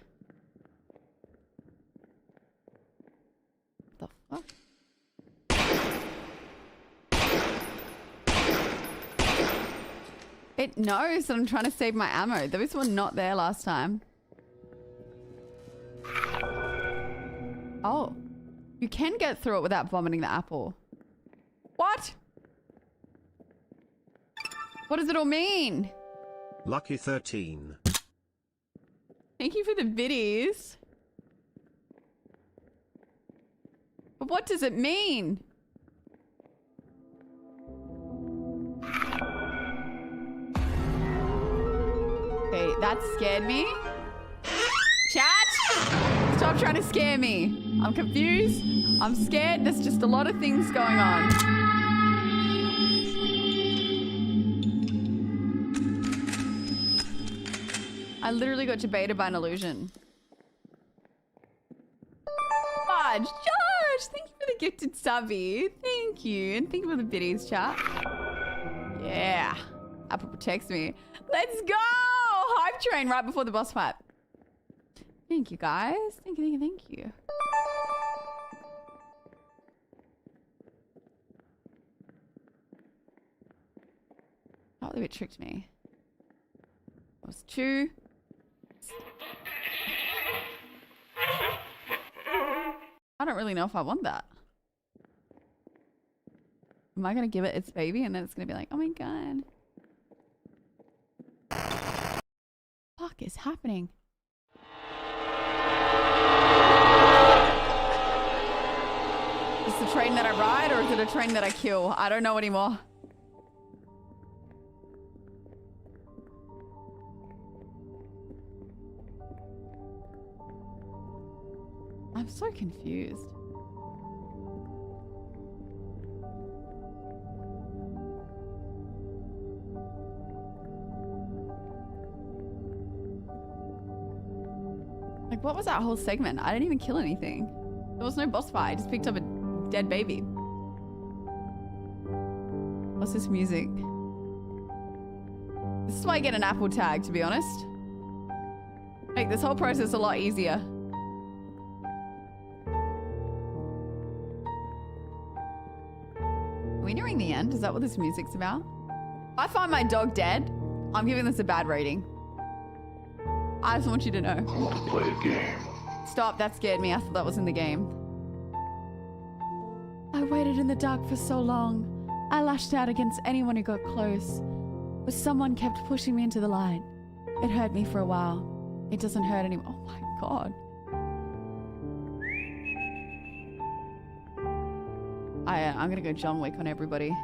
What the fuck? It knows that I'm trying to save my ammo. Those were not there last time. Oh. You can get through it without vomiting the apple. What? What does it all mean? Lucky 13. Thank you for the biddies. But what does it mean? Okay, that scared me. Chat! Stop trying to scare me. I'm confused. I'm scared. There's just a lot of things going on. I literally got debated by an illusion. Fudge! Josh! Thank you for the gifted subby. Thank you. And thank you for the biddies, chat. Yeah. Apple protects me. Let's go! Hype train right before the boss fight. Thank you, guys. Thank you, thank you, thank you. Oh, they tricked me. That was 2. I don't really know if I want that. Am I going to give it its baby and then it's going to be like, oh my god. Fuck is happening? Is this the train that I ride or is it a train that I kill? I don't know anymore. I'm so confused. Like, what was that whole segment? I didn't even kill anything. There was no boss fight. I just picked up a dead baby. What's this music? This is why I get an Apple tag, to be honest. Make this whole process a lot easier. Are we nearing the end? Is that what this music's about? If I find my dog dead, I'm giving this a bad rating. I just want you to know. I want to play a game. Stop, that scared me. I thought that was in the game. I waited in the dark for so long. I lashed out against anyone who got close. But someone kept pushing me into the light. It hurt me for a while. It doesn't hurt anymore. Oh my god. I'm gonna go John Wick on everybody.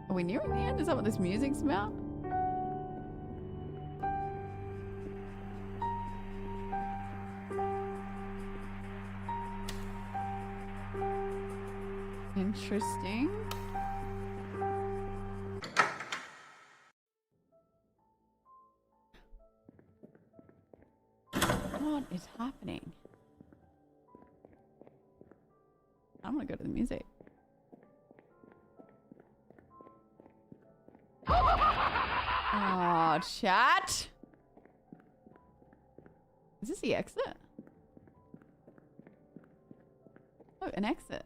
Are we nearing the end? Is that what this music's about? Interesting. What is happening? I'm gonna go to the music. Oh, chat. Is this the exit? Oh, an exit.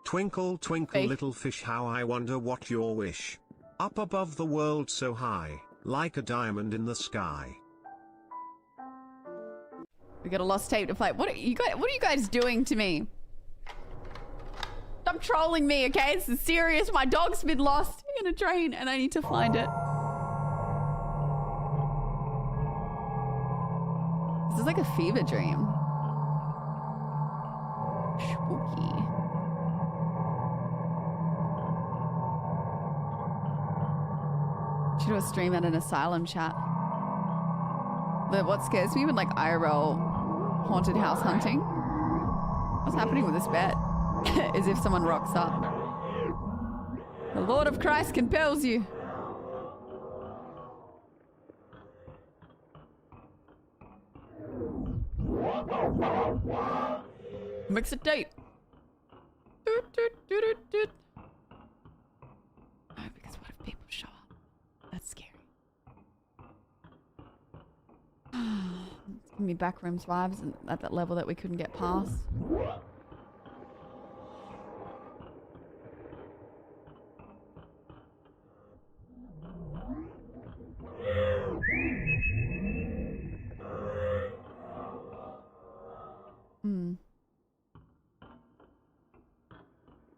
Twinkle, twinkle, little fish, how I wonder what your wish. Up above the world so high, like a diamond in the sky. We got a lost tape to play. What are you guys doing to me? Stop trolling me, okay? This is serious. My dog's been lost in a drain and I need to find it. This is like a fever dream. Spooky. Should do a stream at an asylum chat. But what scares me with like IRL haunted house hunting? What's happening with this bed? Is if someone rocks up. The Lord of Christ compels you. Mix it date. Oh, because what if people show up? That's scary. It's giving me backrooms vibes and at that level that we couldn't get past.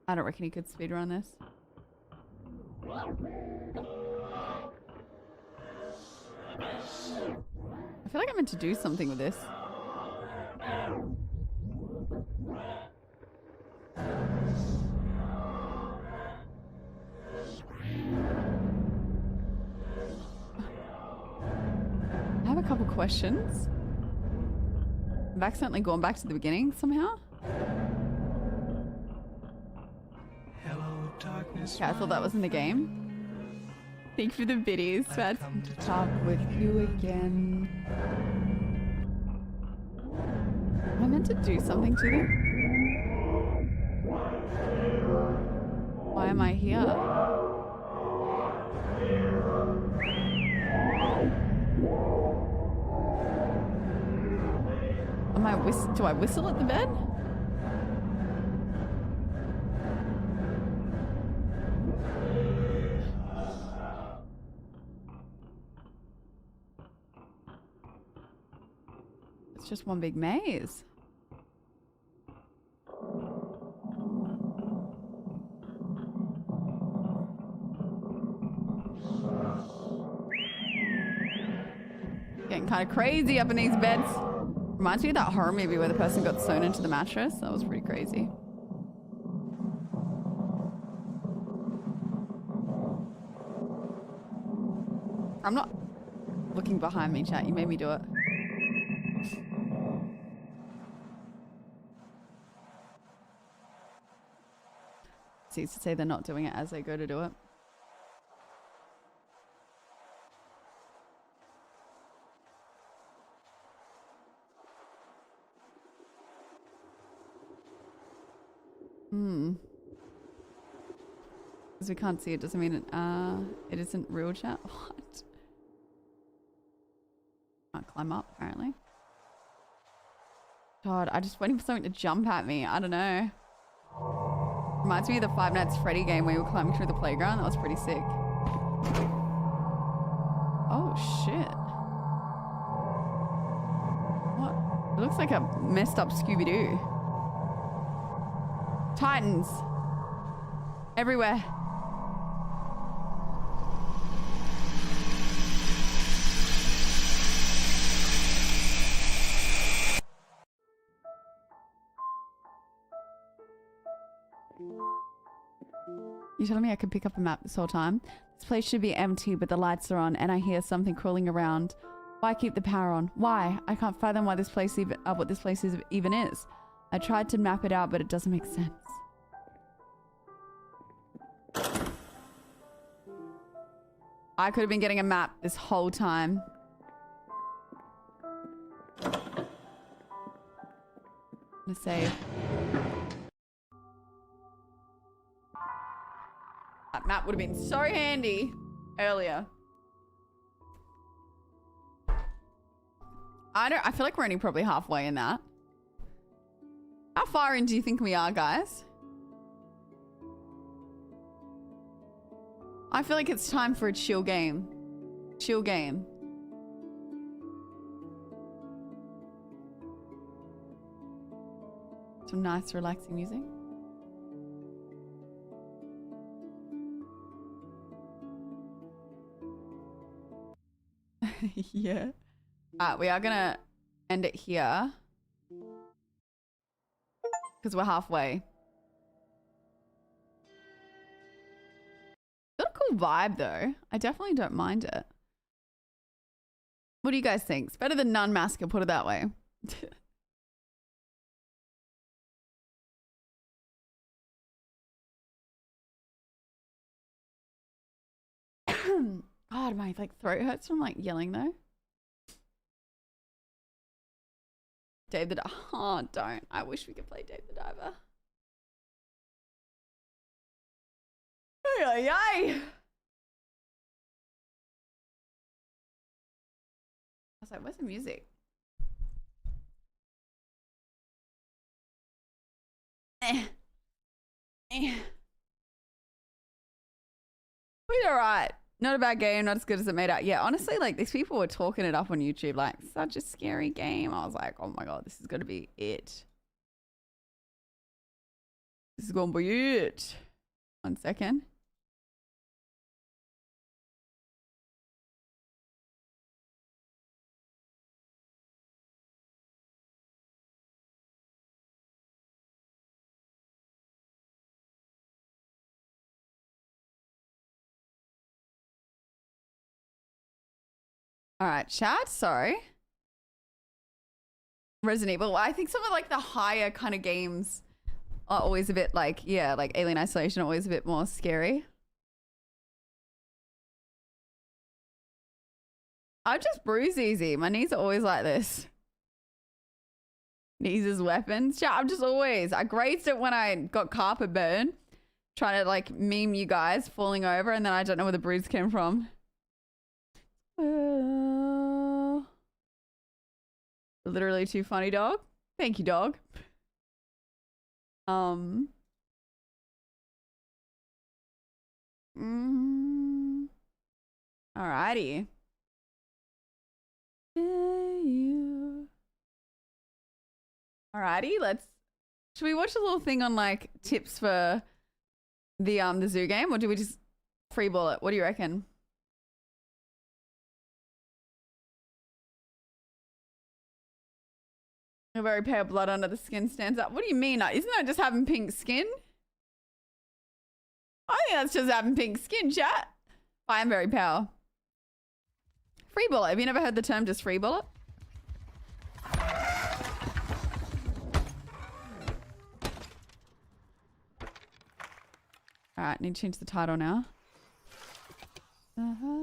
I don't reckon he could speedrun this. I feel like I'm meant to do something with this. I have a couple questions. I've accidentally gone back to the beginning somehow. Okay, I thought that was in the game. Thank you for the biddies. So I had to talk with you again. Am I meant to do something to them? Why am I here? Do I whistle at the bed? It's just one big maze. Getting kind of crazy up in these beds. Reminds me of that horror movie where the person got sewn into the mattress. That was pretty crazy. I'm not looking behind me, chat. You made me do it. It's easy to say they're not doing it as they go to do it. Because we can't see it doesn't mean it isn't real, chat. What? Can't climb up, apparently. God, I just waiting for something to jump at me. I don't know. Reminds me of the Five Nights at Freddy game where we were climbing through the playground. That was pretty sick. Oh, shit. What? It looks like a messed up Scooby-Doo. Titans. Everywhere. You telling me I could pick up a map this whole time? This place should be empty, but the lights are on and I hear something crawling around. Why keep the power on? Why? I can't fathom why this place what this place even is. I tried to map it out, but it doesn't make sense. I could have been getting a map this whole time. I'm gonna save. That map would have been so handy earlier. I feel like we're only probably halfway in that. How far in do you think we are, guys? I feel like it's time for a chill game. Chill game. Some nice relaxing music. Yeah. We are gonna end it here. Because we're halfway. Got a cool vibe though. I definitely don't mind it. What do you guys think? It's better than Nun Massacre, put it that way. God, my like throat hurts from like yelling though. Dave the Diver. Oh, don't. I wish we could play Dave the Diver. Ay, ay, ay. I was like, where's the music? We're alright. Not a bad game, not as good as it made out. Yeah, honestly, like these people were talking it up on YouTube, like such a scary game. I was like, oh my god, this is gonna be it. This is gonna be it. 1 second. All right, chat. Sorry. Resident Evil. I think some of like the higher kind of games are always a bit like, yeah, like Alien Isolation, always a bit more scary. I just bruise easy. My knees are always like this. Knees as weapons. Chat, I'm just always. I grazed it when I got carpet burn, trying to like meme you guys falling over, and then I don't know where the bruise came from. Literally too funny, dog. Thank you, dog. Alrighty. Alrighty, should we watch a little thing on like tips for the zoo game, or do we just freeball it? What do you reckon? A very pale blood under the skin stands up. What do you mean? Isn't that just having pink skin? I think that's just having pink skin, chat. I am very pale. Free bullet. Have you never heard the term just free bullet? Alright, need to change the title now. No.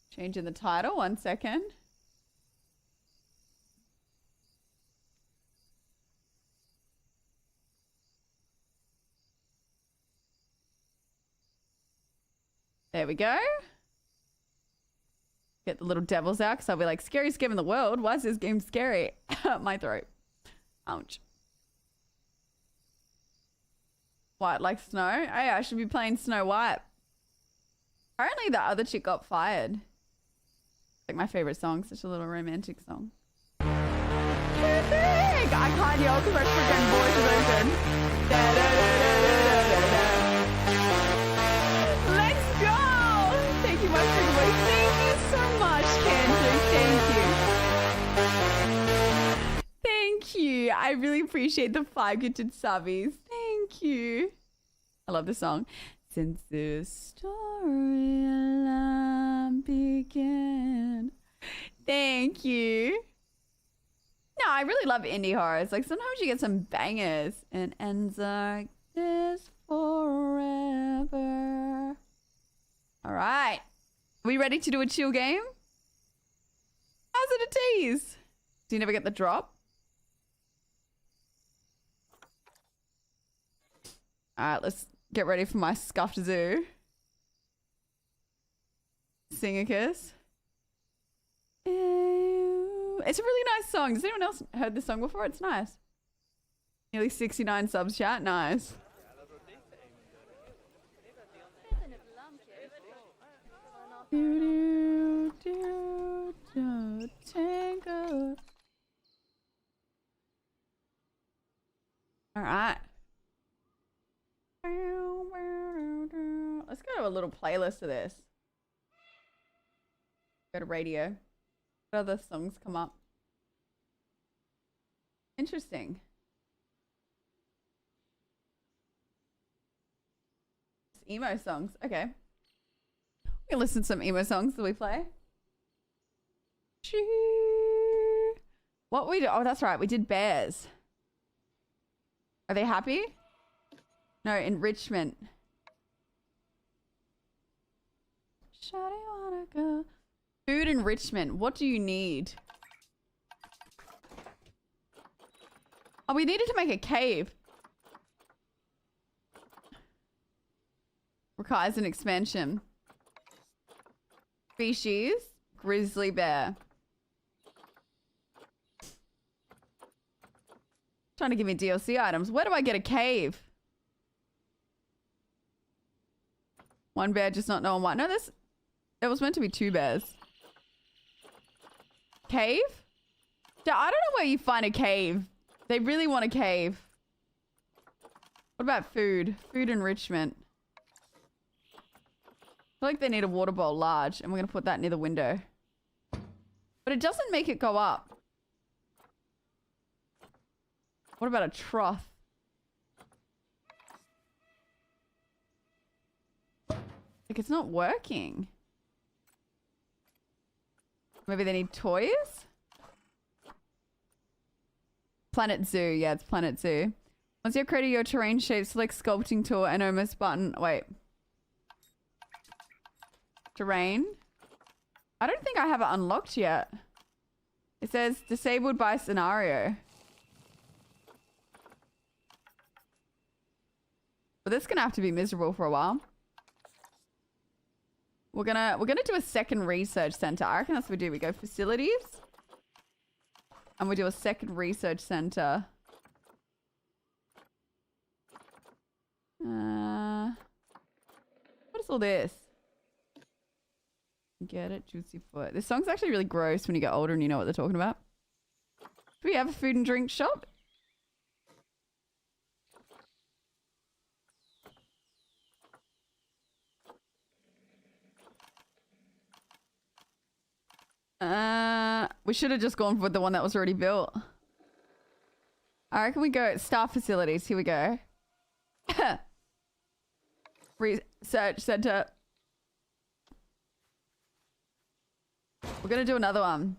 Changing the title, 1 second. There we go. Get the little devils out because I'll be like, scariest game in the world. Why is this game scary? My throat. Ouch. White like snow. Hey, I should be playing Snow White. Apparently the other chick got fired. Like my favorite song, such a little romantic song. I can't yell because my freaking voice is open. Let's go! Thank you, my freaking voice. Thank you so much, Candace. Thank you. appreciate the 5 gifted subbies. Thank you. I love this song. Since this storyline began. Thank you. No, I really love indie horrors. Like sometimes you get some bangers and ends like this forever. All right. Are we ready to do a chill game? How's it a tease? Do you never get the drop? All right, let's get ready for my scuffed zoo. Sing a kiss. It's a really nice song. Has anyone else heard this song before? It's nice. Nearly 69 subs, chat. Nice. All right. Let's go to a little playlist of this. Go to radio. What other songs come up? Interesting. It's emo songs. Okay. We can listen to some emo songs that we play. What we do? Oh, that's right. We did bears. Are they happy? No, enrichment. Shawty wanna go. Food enrichment. What do you need? Oh, we needed to make a cave. Requires an expansion. Species. Grizzly bear. Trying to give me DLC items. Where do I get a cave? One bear just not knowing why. No, there was meant to be 2 bears. Cave? I don't know where you find a cave. They really want a cave. What about food? Food enrichment. I feel like they need a water bowl large, and we're going to put that near the window. But it doesn't make it go up. What about a trough? Like, it's not working. Maybe they need toys? Planet Zoo. Yeah, it's Planet Zoo. Once you've created your terrain shape, select sculpting tool and almost button. Wait. Terrain? I don't think I have it unlocked yet. It says disabled by scenario. But this is gonna have to be miserable for a while. We're gonna do a second research center. I reckon that's what we do. We go facilities. And we do a second research center. What is all this? Get it? Juicy foot. This song's actually really gross when you get older and you know what they're talking about. Do we have a food and drink shop? We should have just gone with the one that was already built. I reckon we go staff facilities. Here we go. Research center. We're gonna do another one.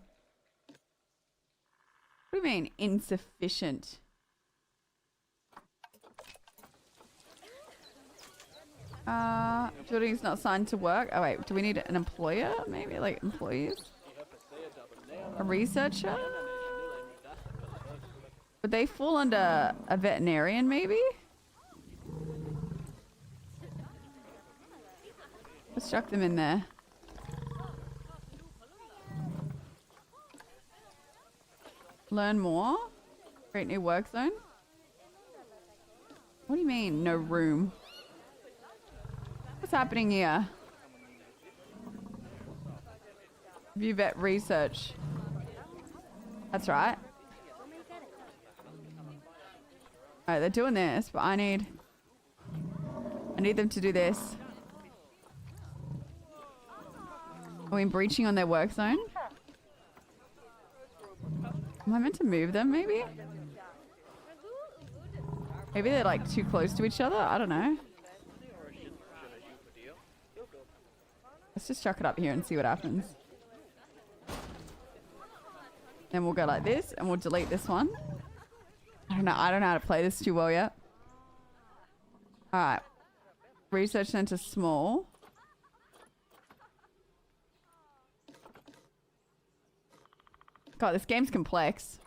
What do you mean insufficient? Building's not signed to work. Oh wait, do we need an employer? Maybe like employees? A researcher? Would they fall under a veterinarian maybe? Let's chuck them in there. Learn more? Create new work zone? What do you mean, no room? What's happening here? View vet research. That's right. Alright, they're doing this, but I need them to do this. Are we breaching on their work zone? Am I meant to move them, maybe? Maybe they're like too close to each other. I don't know. Let's just chuck it up here and see what happens. Then we'll go like this and we'll delete this one. I don't know how to play this too well yet. Alright. Research center small. God, this game's complex.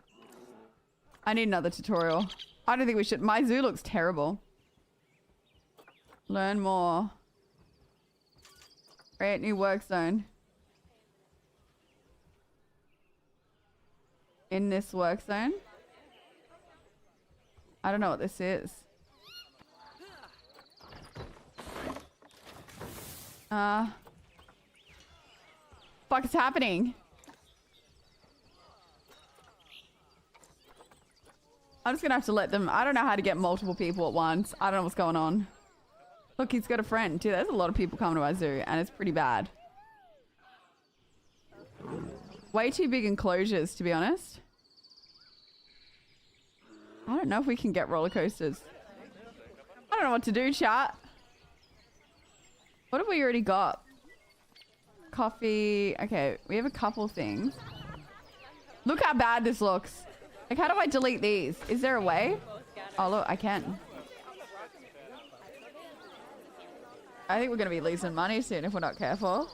I need another tutorial. I don't think we should. My zoo looks terrible. Learn more. Create new work zone. In this work zone. I don't know what this is. Fuck is happening? I'm just gonna have to let them. I don't know how to get multiple people at once. I don't know what's going on. Look, he's got a friend. Dude, there's a lot of people coming to our zoo, and it's pretty bad. Way too big enclosures, to be honest. I don't know if we can get roller coasters. I don't know what to do, chat. What have we already got? Coffee. Okay, we have a couple things. Look how bad this looks. Like, how do I delete these? Is there a way? Oh, look, I can. I think we're going to be losing money soon if we're not careful.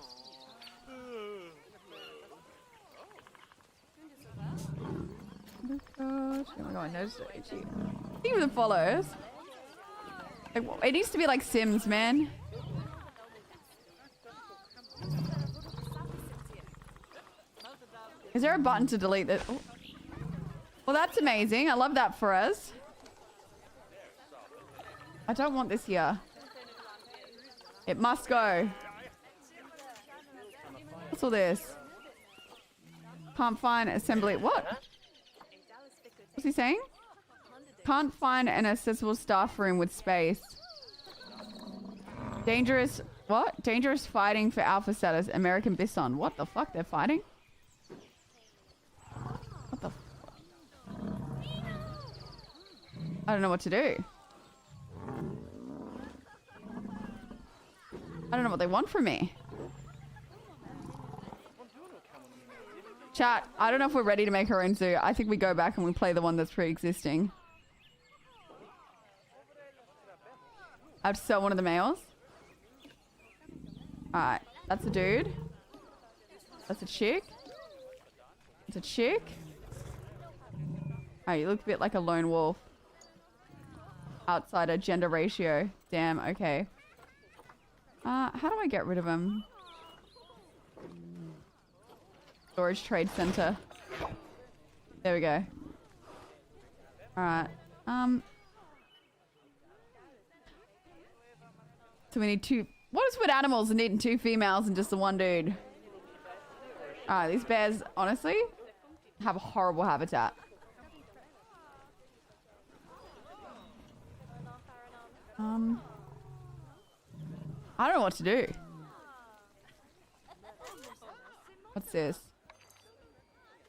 Oh my god, no, so itchy. Even the follows. Like, it needs to be like Sims, man. Is there a button to delete this? Oh. Well, that's amazing. I love that for us. I don't want this here. It must go. What's all this? Can't find assembly. What? What's he saying? Can't find an accessible staff room with space. Dangerous. What? Dangerous fighting for alpha status. American Bison. What the fuck? They're fighting? What the fuck? I don't know what to do. I don't know what they want from me. Chat, I don't know if we're ready to make our own zoo. I think we go back and we play the one that's pre-existing. I have to sell one of the males. Alright, that's a dude. That's a chick. It's a chick. Oh, you look a bit like a lone wolf. Outsider gender ratio. Damn, okay. How do I get rid of him? Storage trade center. There we go. Alright. So we need two. What is with animals and needing two females and just the one dude? Alright, these bears, honestly, have a horrible habitat. I don't know what to do. What's this?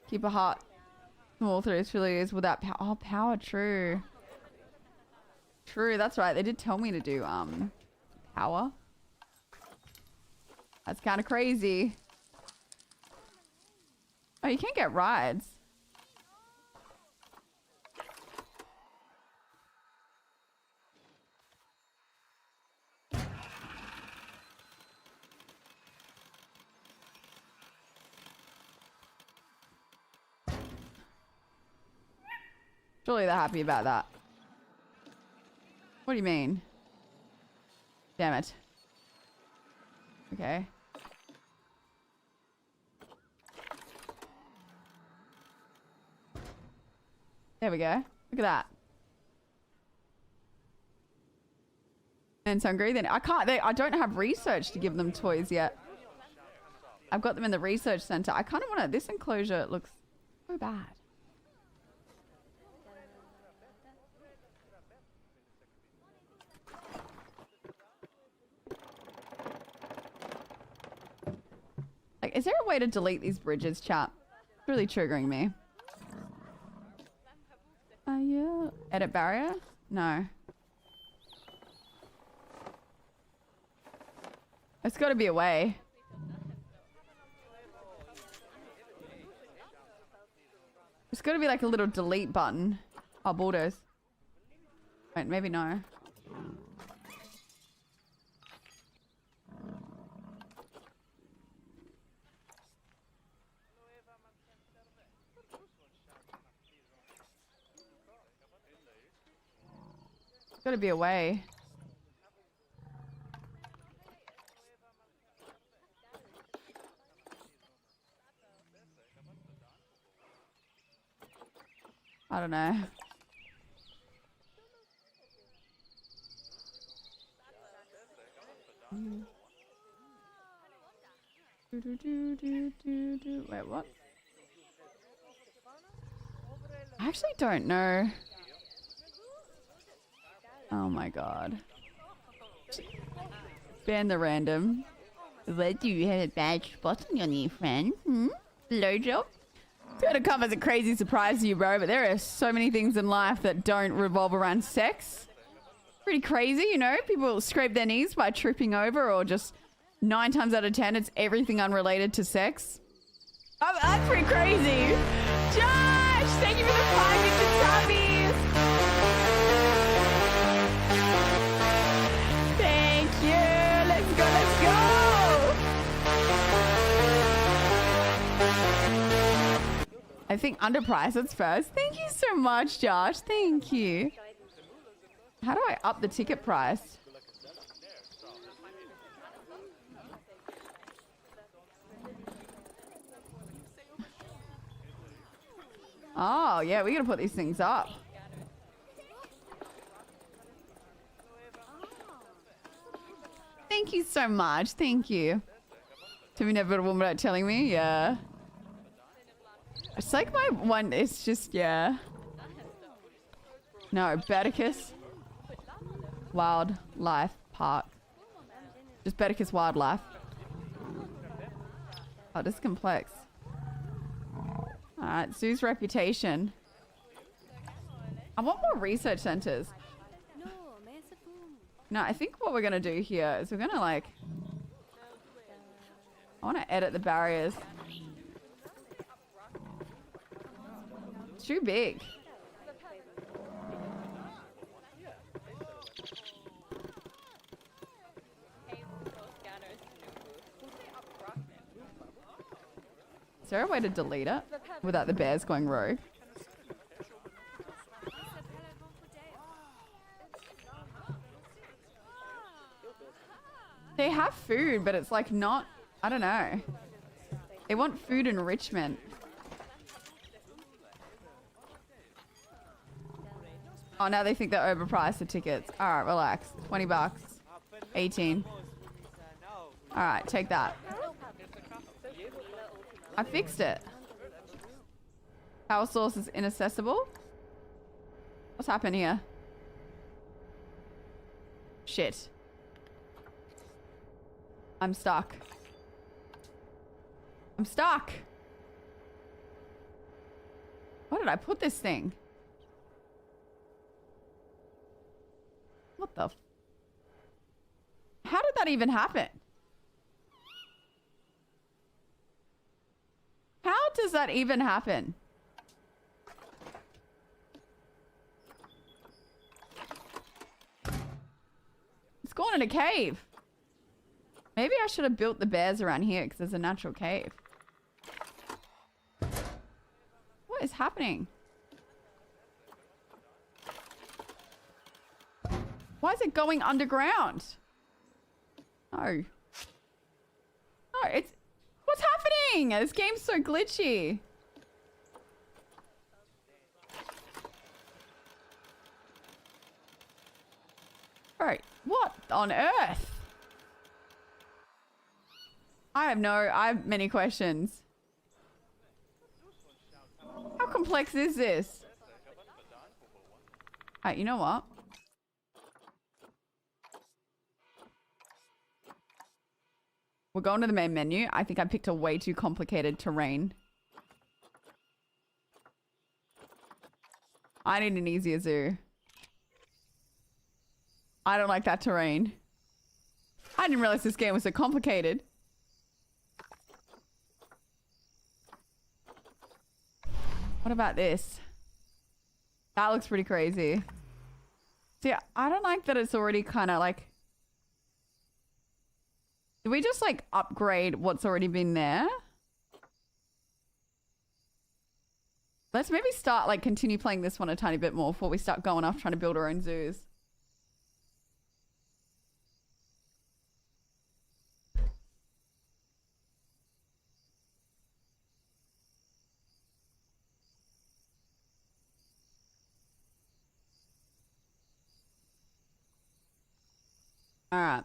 Keep a heart small through affiliates without power. Oh, power, true. True, that's right. They did tell me to do power. That's kind of crazy. Oh, you can get rides. Surely they're happy about that. What do you mean? Damn it. Okay. There we go. Look at that. And hungry. Then I can't. I don't have research to give them toys yet. I've got them in the research center. I kind of want to. This enclosure looks so bad. Like, is there a way to delete these bridges, chat? It's really triggering me. Yeah. Edit barrier. No. There's got to be a way. There's got to be like a little delete button. Oh, borders. Wait, maybe no. There's got to be a way. I don't know. Wait, what? I actually don't know. Oh my god. Ban the random. What, do you have a bad spot on your new friend? Blowjob? It's gonna come as a crazy surprise to you, bro, but there are so many things in life that don't revolve around sex. Pretty crazy, you know? People scrape their knees by tripping over, or just 9 times out of 10, it's everything unrelated to sex. Oh, that's pretty crazy. Josh, thank you for the 5 gifted subbies. Thank you. Let's go, let's go. I think underprice it's first. Thank you so much, Josh. Thank you. How do I up the ticket price? Oh, yeah, we gotta put these things up. Thank you so much. Thank you. Have you never been a woman without telling me? Yeah. It's like my one, it's just, yeah. No, Baticus Wildlife Park. Just Baticus Wildlife. Oh, this is complex. Alright, zoo's reputation. I want more research centers. No, I think what we're gonna do here is we're gonna like... I want to edit the barriers. It's too big. Is there a way to delete it without the bears going rogue? They have food, but it's like not, I don't know. They want food enrichment. Oh, now they think they're overpriced the tickets. All right, relax. 20 bucks. 18. All right, take that. I fixed it. Power source is inaccessible. What's happened here? Shit. I'm stuck. I'm stuck. Where did I put this thing? What the How did that even happen? How does that even happen? It's gone in a cave. Maybe I should have built the bears around here because there's a natural cave. What is happening? Why is it going underground? No. No, it's... What's happening? This game's so glitchy. Alright, what on earth? I have many questions. How complex is this? Alright, you know what? We're going to the main menu. I think I picked a way too complicated terrain. I need an easier zoo. I don't like that terrain. I didn't realize this game was so complicated. What about this? That looks pretty crazy. See, I don't like that it's already kind of like... Did we just like upgrade what's already been there? Let's maybe start like continue playing this one a tiny bit more before we start going off trying to build our own zoos. All right.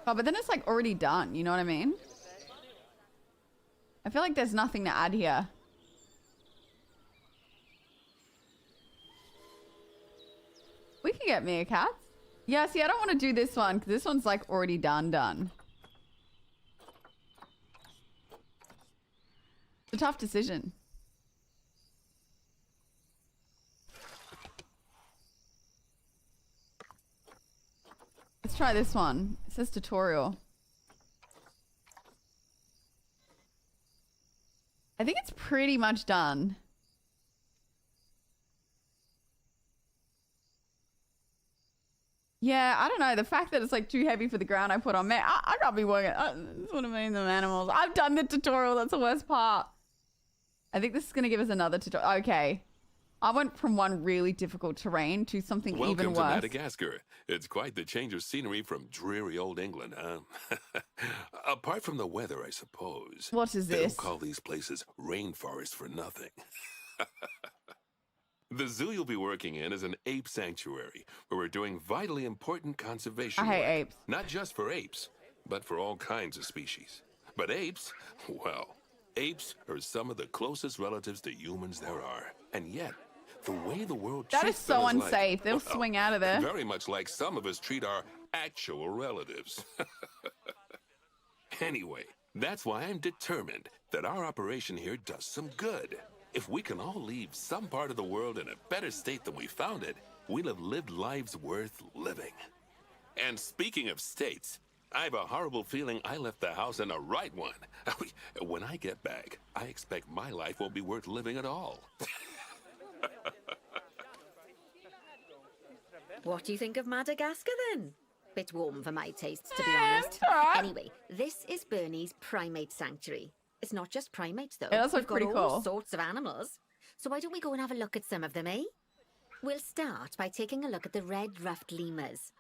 Oh, but then it's like already done. You know what I mean? I feel like there's nothing to add here. We can get meerkats. Yeah, see, I don't want to do this one because this one's like already done. It's a tough decision. Let's try this one. It says tutorial. I think it's pretty much done. Yeah, I don't know. The fact that it's like too heavy for the ground I put on, man, I gotta be working. That's what I mean, the animals. I've done the tutorial. That's the worst part. I think this is going to give us another tutorial. Okay. I went from one really difficult terrain to something even worse. Welcome to Madagascar. It's quite the change of scenery from dreary old England, huh? Apart from the weather, I suppose. What is They this? don't call these places rainforests for nothing. The zoo you'll be working in is an ape sanctuary, where we're doing vitally important conservation I hate work. apes. Not just for apes, but for all kinds of species. But apes, well, apes are some of the closest relatives to humans there are. And yet, the way the world That treats is so them unsafe. like, They'll swing out of there. Very much like some of us treat our actual relatives. Anyway, that's why I'm determined that our operation here does some good. If we can all leave some part of the world in a better state than we found it, we'll have lived lives worth living. And speaking of states, I have a horrible feeling I left the house in a right one. When I get back, I expect my life won't be worth living at all. What do you think of Madagascar then? Bit warm for my tastes, to be honest. all right. Anyway, this is Bernie's primate sanctuary. It's not just primates, though. It does look We've got pretty all cool. sorts of animals. So why don't we go and have a look at some of them, eh? We'll start by taking a look at the red-ruffed lemurs.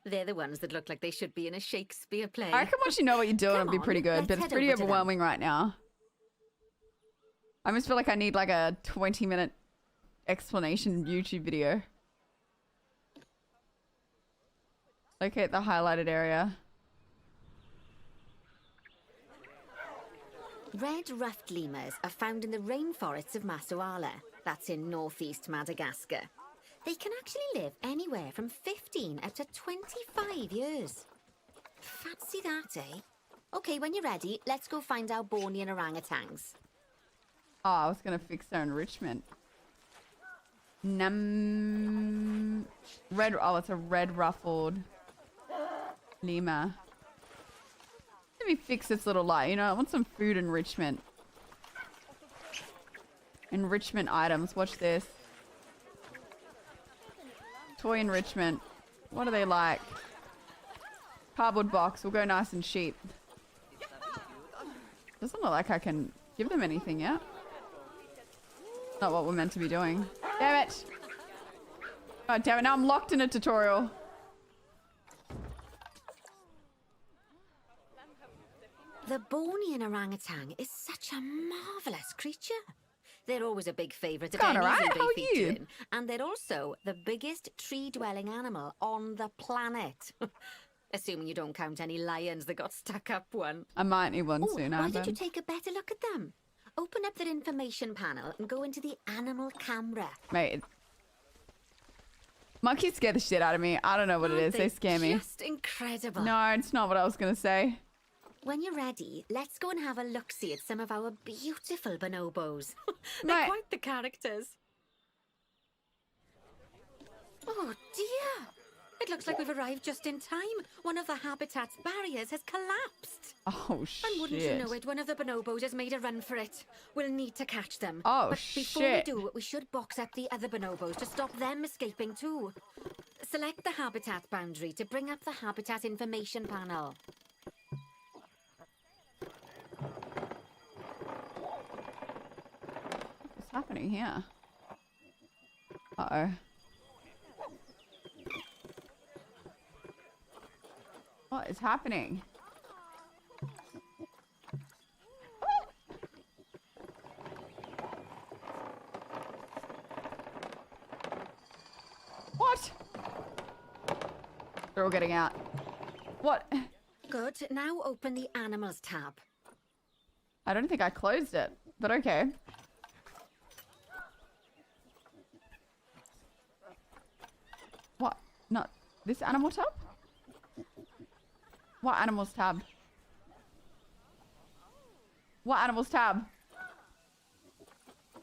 They're the ones that look like they should be in a Shakespeare play. I reckon once you know what you're doing, Come it'll be pretty on, good. let's But it's head pretty over to them. overwhelming right now. I almost feel like I need like a 20-minute explanation YouTube video. Locate the highlighted area. Red-ruffed lemurs are found in the rainforests of Masoala. That's in northeast Madagascar. They can actually live anywhere from 15 up to 25 years. Fancy that, eh? Okay, when you're ready, let's go find our Bornean orangutans. Oh, I was going to fix their enrichment. Red. Oh, it's a red ruffled lemur. Let me fix this little light. You know, I want some food enrichment. Enrichment items. Watch this. Toy enrichment. What are they like? Cardboard box. We'll go nice and cheap. Doesn't look like I can give them anything yet. Not what we're meant to be doing. Damn it. Oh, damn it. Now I'm locked in a tutorial. The Bornean orangutan is such a marvellous creature. They're always a big favourite at Going any alright, zoo how are they feature you? in. And they're also the biggest tree-dwelling animal on the planet. Assuming you don't count any lions that got stuck up one. I might need one Oh, soon, why don't you Adam. take a better look at them? Open up their information panel and go into the animal camera. Mate. Monkeys scare the shit out of me. I don't know what it is. Aren't They scare me. Just incredible. No, it's not what I was going to say. When you're ready, let's go and have a look-see at some of our beautiful bonobos. They're Right. quite the characters. Oh dear! It looks like we've arrived just in time. One of the habitat's barriers has collapsed. Oh, shit. And wouldn't you know it, one of the bonobos has made a run for it. We'll need to catch them. Oh, but before shit. we do, we should box up the other bonobos to stop them escaping too. Select the habitat boundary to bring up the habitat information panel. What's happening here? Uh-oh. What is happening? What? They're all getting out. What? Good. Now open the animals tab. I don't think I closed it, but okay. What? Not this animal tab? What animals tab? What animals tab?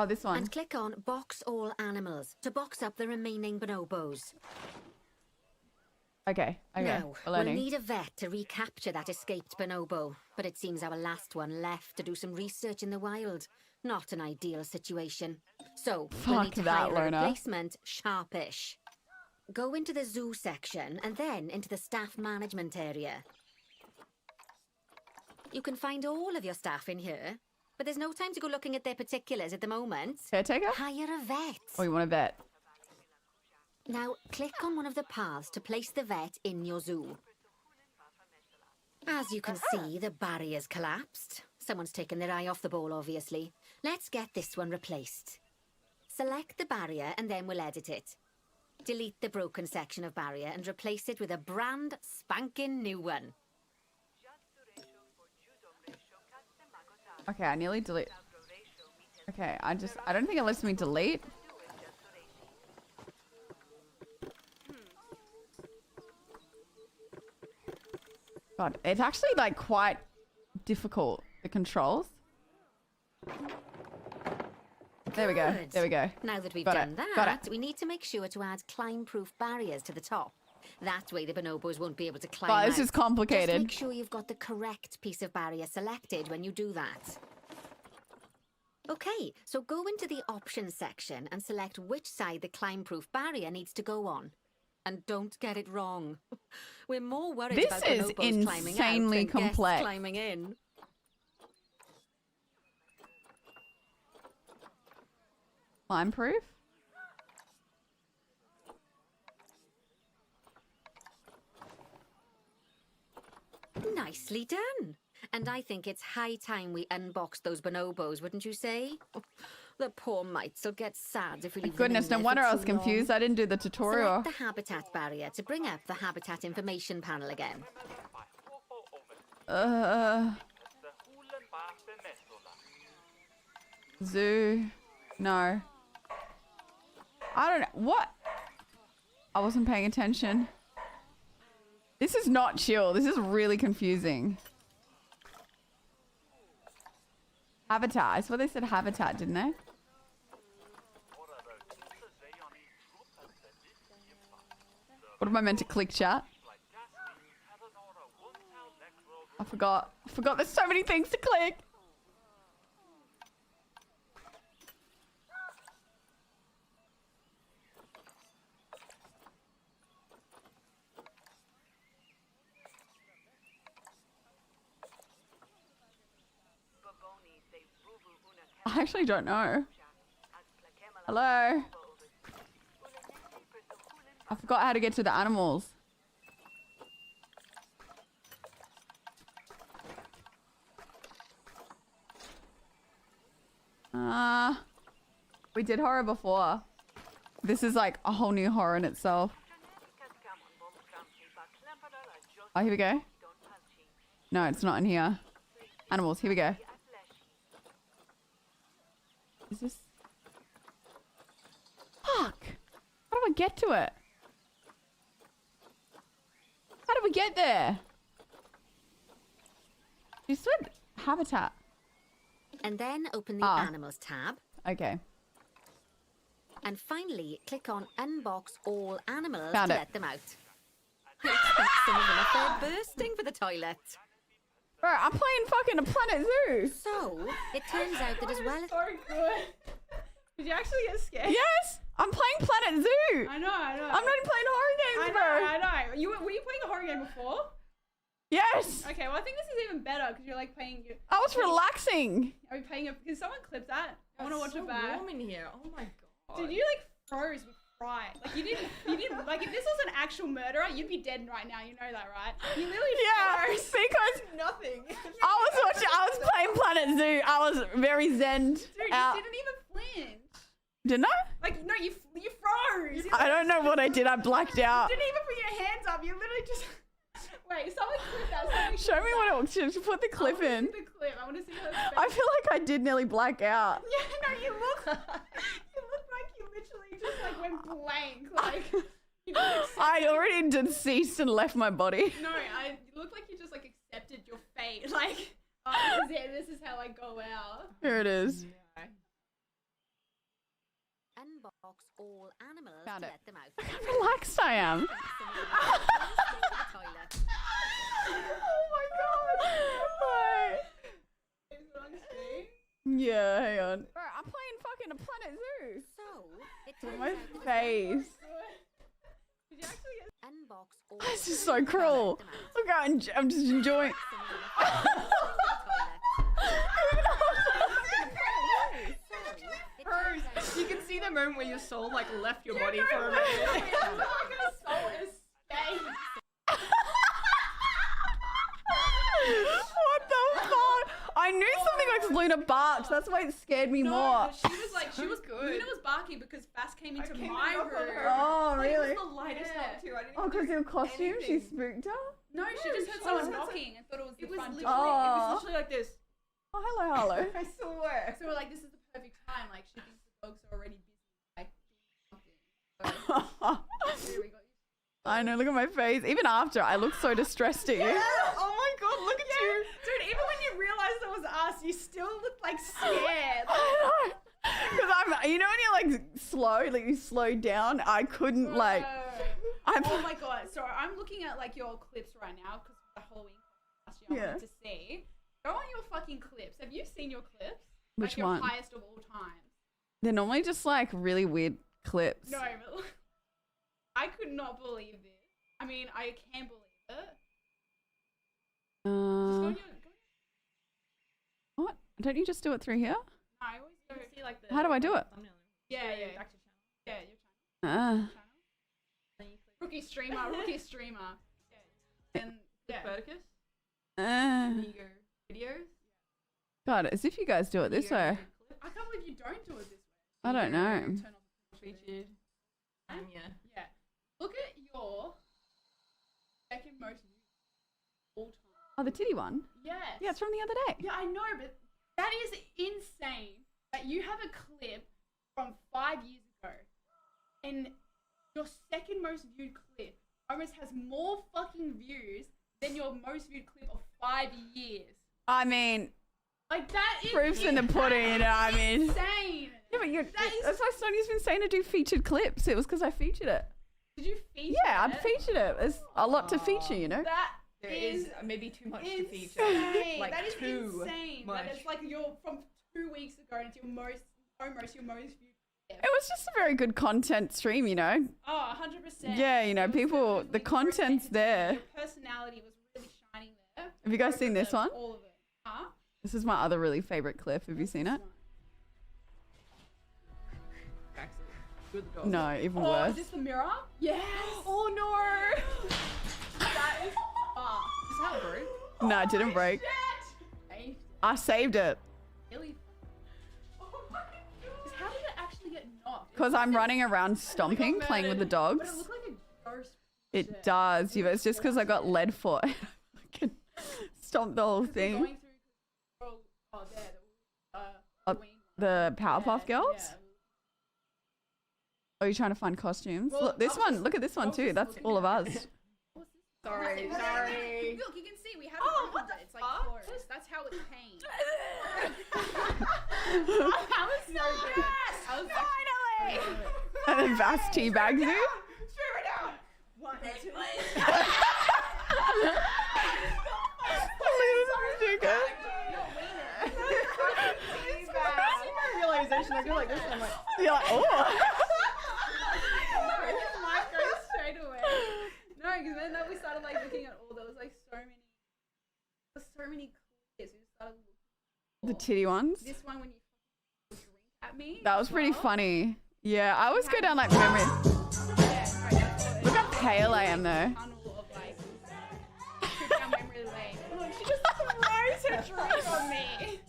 Oh, this one. And click on Box All Animals to box up the remaining bonobos. Okay, okay. Now, We're we'll learning. need a vet to recapture that escaped bonobo, but it seems our last one left to do some research in the wild. Not an ideal situation. So, we'll Fuck need to that, hire a Lorna. replacement sharpish. Go into the zoo section and then into the staff management area. You can find all of your staff in here, but there's no time to go looking at their particulars at the moment. Caretaker? Hire a vet. Oh, you want to bet? Now, click on one of the paths to place the vet in your zoo. As you can see, the barrier's collapsed. Someone's taken their eye off the ball, obviously. Let's get this one replaced. Select the barrier and then we'll edit it. Delete the broken section of barrier and replace it with a brand spanking new one. Okay, I nearly delete. Okay, I don't think it lets me delete. God, it's actually like quite difficult, the controls. There we go. Good. There we go. Now that we've Got done it. Got that, it. we need to make sure to add climb-proof barriers to the top. That way the bonobos won't be able to climb Wow, this out. is complicated. Just make sure you've got the correct piece of barrier selected when you do that. Okay, so go into the options section and select which side the climb-proof barrier needs to go on. And don't get it wrong. We're more worried This about is bonobos climbing out insanely than guests complex. climbing in. Climb proof? Nicely done. And I think it's high time we unbox those bonobos, wouldn't you say? The poor mites will get sad if we leave them in Goodness, no there for wonder I was too long. confused. I didn't do the tutorial. Select the habitat barrier to bring up the habitat information panel again. Zoo. No. I don't know. What? I wasn't paying attention. This is not chill. This is really confusing. Habitat. I swear they said habitat, didn't they? What am I meant to click, chat? I forgot. I forgot there's so many things to click. I actually don't know. Hello? I forgot how to get to the animals. We did horror before. This is like a whole new horror in itself. Oh, here we go. No, it's not in here. Animals, here we go. Is this? Fuck! How do I get to it? How do we get there? You said habitat. And then open the Ah. Animals tab. Okay. And finally, click on Unbox All Animals Found to it. let them out. I expect some of them up there bursting for the toilet. Bro, I'm playing fucking a Planet Zoo. So, it turns out that as well as... So good. Did you actually get scared? Yes, I'm playing Planet Zoo. I know. I'm not even playing horror games, bro. I know. Were you playing a horror game before? Yes. Okay, well I think this is even better because you're like playing. I was relaxing. Are you playing it? Can someone clip that? I want to watch so it back. warm in here. Oh my god. Dude, you like froze with fright. Like you didn't like if this was an actual murderer, you'd be dead right now. You know that, right? You literally Yeah, froze. because Nothing. I was playing Planet Zoo. I was very zen. Dude, you out. didn't even flinch. Didn't I? Like no, you froze. I don't know what I did. I blacked out. You didn't even put your hands up. You literally just. Wait, someone clip that. Show me what it was. Put the clip in. The clip. I want to see her face. I feel like I did nearly black out. Yeah, no, you look like you literally just like went blank. Like you just accepted, I already deceased and left my body. no, you look like you just like accepted your fate. Like, oh, this is it. This is how I go out. Here it is. Unbox All Animals Found to it. let them out. Look how relaxed I am. Oh my god. Yeah, hang on. Bro, I'm playing fucking a Planet Zoo. So, it Look turns at my out that as well face. Did you actually get? Unbox All This is so Animals to cruel. let them out. Look how I'm just enjoying. You can see the moment where your soul like left your body for a minute. What the fuck? I knew something like Luna barks. That's why it scared me more. She was like, she was good. Luna was barking because Bass came into my room. Oh, Like, really? it was the lightest knock too. I didn't Oh, even because your costume, she spooked her? No, she just heard someone knocking and thought it was the front door. It Oh. was literally like this. Oh, hello, hello. I swear. So we're like, this is the perfect time. Like, she thinks the dogs are already busy, like, doing something. So, here we go. I know, look at my face. Even after, I look so distressed at you. Oh my god, look at you. Dude, even when you realized it was us, you still looked like scared. I know. Because I'm, you know when you're like slow, like you slow down, I couldn't like, I'm, Oh my god. So I'm looking at like your clips right now because the Halloween last year I Yeah. wanted to see. Go on your fucking clips. Have you seen your clips? Which like your one? highest of all time. they're normally just like really weird clips. No, but I could not believe this. I mean, I can't believe it. Just go on your, What? Don't you just do it through here? I always go see like the. How do I do it? Yeah, your channel. Yeah. Rookie streamer. Yeah. And yeah. Verticus? Uh, You go videos? God, as if you guys do it this way. I can't believe you don't do it this way. I don't know. Turn off the Featured. Yeah. Yeah. Look at your second most viewed all time. Oh, the titty one? Yes. Yeah, it's from the other day. Yeah, I know, but that is insane that you have a clip from 5 years ago and your second most viewed clip almost has more fucking views than your most viewed clip of 5 years. I mean, Like, that is proof's in the pudding, you know what I mean? insane. Yeah, but That is- that's why Sony's been saying to do featured clips. It was because I featured it. Did you feature Yeah, it? I featured it. There's a lot to feature, you know? That There is is maybe too much to feature. insane. Like that is too insane. much. That is like you're from 2 weeks ago and it's your most viewed. It was just a very good content stream, you know? Oh, 100%. Yeah, you know, It was people, really the good content's entertainment. there. Your personality was really shining there. Have you guys Both seen of this them, one? All of it. Huh? This is my other really favorite clip. Have you seen it? With the dog. No, even Oh, worse. is this the mirror? Yes. Oh no! That is fucked. Is that broke? No, it didn't break. Shit. I saved it Really? Oh my god. How did it actually get knocked? because I'm running around It stomping, got playing with the murdered. dogs. But it looked like a ghost. It does. You know, it's just because I got lead foot. I fucking stomped the whole We're thing. going through, oh, there. The Halloween one. The Powerpuff Yeah, Girls? yeah. Are you trying to find costumes? Well, Look, this I was one. just- Look at this I one was too. just That's looking all of at us. What's this? Sorry. Look, you can see we haven't opened it. It's like closed. That's how it's pain. That was so good. Finally! And then Vass teabags you. Straight down. 1, 2, Realization, I go like this and I'm like, You're like, oh. Mine goes straight away. No, because then we started like looking at all. There was like so many clips. We started looking. The titty ones. This one when you drink at me. That was pretty funny. Yeah, I always go down like memory. Look how pale I am though. Tunnel of like trip down memory lane. Look, she just throws her drink on me.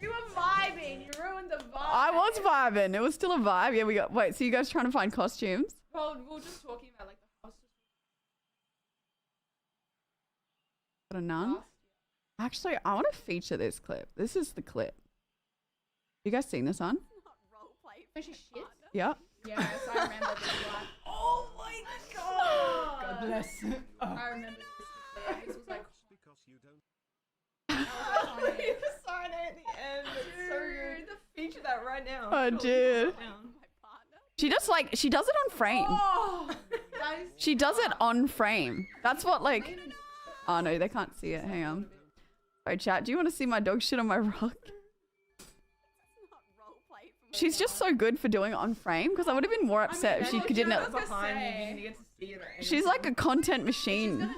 We were vibing. You ruined the vibe. I was vibing. It was still a vibe. Yeah, we got. Wait, so you guys trying to find costumes? Well, we were just talking about like the house. Got a nun? Actually, I want to feature this clip. This is the clip. You guys seen this one? When she shit. Yeah. Yes, I remember this one. oh my god. God bless. I remember this. This was like. Because you don't. The sign at the end. It's so good. Feature that right now. Oh, dude. She does it on frame. Oh, She does it on frame. That's what like. Oh no, they can't see it. Hang on. Sorry, chat. Do you want to see my dog shit on my rug? She's just so good for doing it on frame because I would have been more upset if she didn't. behind you, you didn't get to see it or anything. She's like a content machine.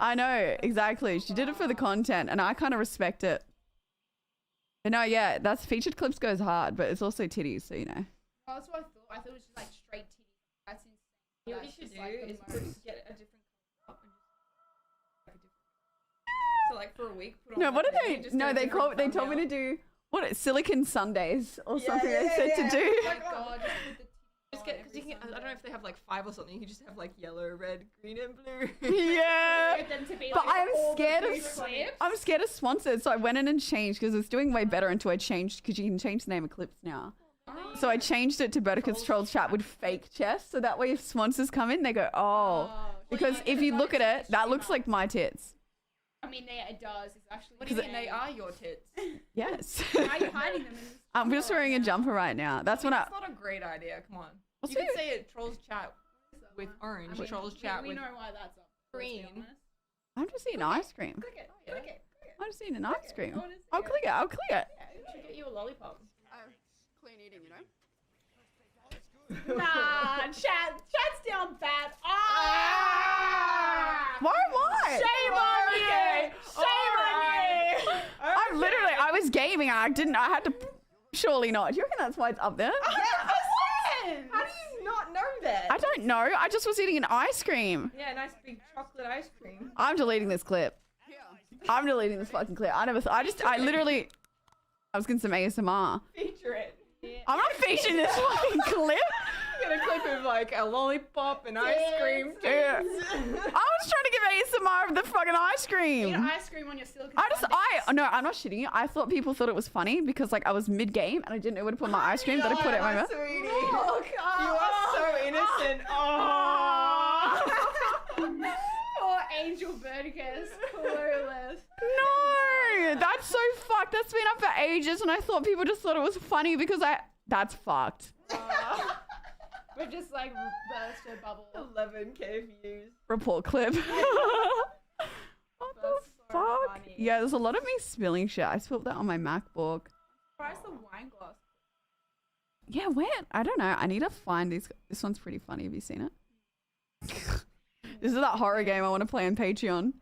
I know, exactly. She did it for the content and I kind of respect it. But no, yeah, that's featured clips goes hard, but it's also titties, so you know. Oh, that's what I thought. I thought it was just like straight titties. That's insane. You know what you should do is get a different cup and just like a different. So like for a week, put on. No, what that did thing, they? just No, do a they different told me to thumbnail. do what? Silicon Sundays or something. They said to do. Oh my god, Just get because you can. I don't know if they have like 5 or something. You can just have like yellow, red, green, and blue. Yeah. them to be But like I'm all the scared blue of clips. I'm scared of sponsors, so I went in and changed because it's doing way better until I changed because you can change the name of clips now. So I changed it to Bertica's Trolls Chat with fake chest, so that way if sponsors come in, they go, oh, because if you look at it, that looks like my tits. I mean, yeah, it does. It's actually. What do you mean they are your tits? Yes. Why are you hiding them? I'm just wearing a jumper right now. That's what I. That's not a great idea. Come on. What's You could it? say it Trolls Chat with orange. I mean, Trolls Chat we with know why that's up. let's be green. honest. I'm just eating ice cream. Click it. Click it. Click it. I'm just eating an ice cream. I wanna see I'll it. click it. I'll click it. We should get you a lollipop. Clean eating, you know. Nah, chat's down bad. Why? Shame on you! Shame on you! I was gaming. I had to. Surely not. Do you reckon that's why it's up there? How do you not know that? I don't know. I just was eating an ice cream. Yeah, nice big chocolate ice cream. I'm deleting this clip. I'm deleting this fucking clip. I was getting some ASMR. Feature it. I'm not featuring this fucking clip. Get a clip of like a lollipop and ice cream. Yeah. I was trying to give ASMR of the fucking ice cream. Eat ice cream on your silicone. No, I'm not shitting you. I thought people thought it was funny because like I was mid-game and I didn't know where to put my ice cream, but I put it in my mouth. Sweetie. You are so innocent. Oh. Poor Angel Verticus. Clueless. No, that's so fucked. That's been up for ages and I thought people just thought it was funny because that's fucked. We're just like burst a bubble. 11K views. Report clip. What the That's so fuck? funny. Yeah, there's a lot of me spilling shit. I spilled that on my MacBook. Price the wine glass. Yeah, where? I don't know. I need to find these. This one's pretty funny. Have you seen it? This is that horror game I want to play on Patreon.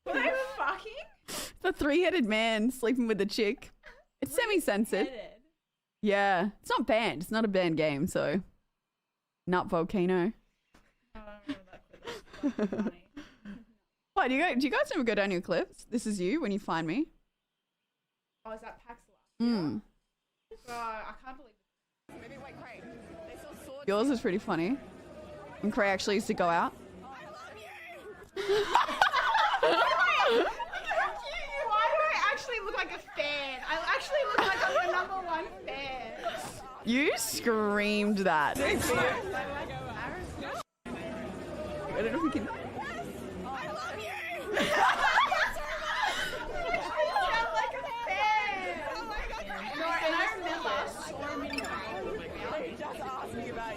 Were they fucking? The 3-headed man sleeping with the chick. It's semi-censored. Yeah, it's not banned. It's not a banned game, so. Not Volcano. I don't remember that clip. That's funny. What, do you guys never go down your clips? This is you when you find me. Oh, is that Paxla? Hmm. I can't believe it. Maybe wait, Craig. Yours is pretty funny. When Craig actually used to go out. Why do I actually look like a fan? I actually look like I'm the #1 fan. You screamed that. I don't know if we can.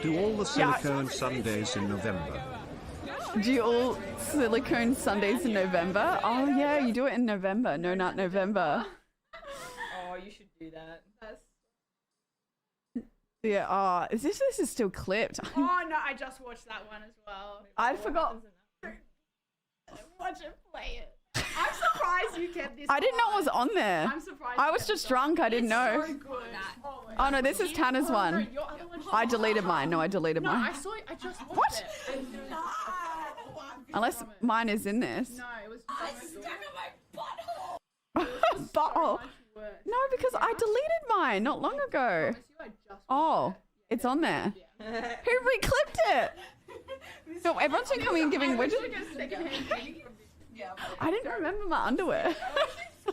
Do all the silicone Sundays in November? Do you all silicone Sundays in November? Oh yeah, you do it in November. No, not November. Oh, you should do that. Yeah. Oh, this is still clipped? Oh no, I just watched that one as well. I forgot. Watch it, play it. I'm surprised you kept this. I didn't know it was on there. I'm surprised. I was just drunk. I didn't know. So good. Oh no, this is Tanner's one. Your other one. I deleted mine. No, I deleted No, mine. I saw it. I just watched What? it. Unless mine is in this. No, it was. Butthole. No, because I deleted mine not long ago. Oh, it's on there. Who reclipped it? No, everyone's been coming and giving widgets. I didn't remember my underwear.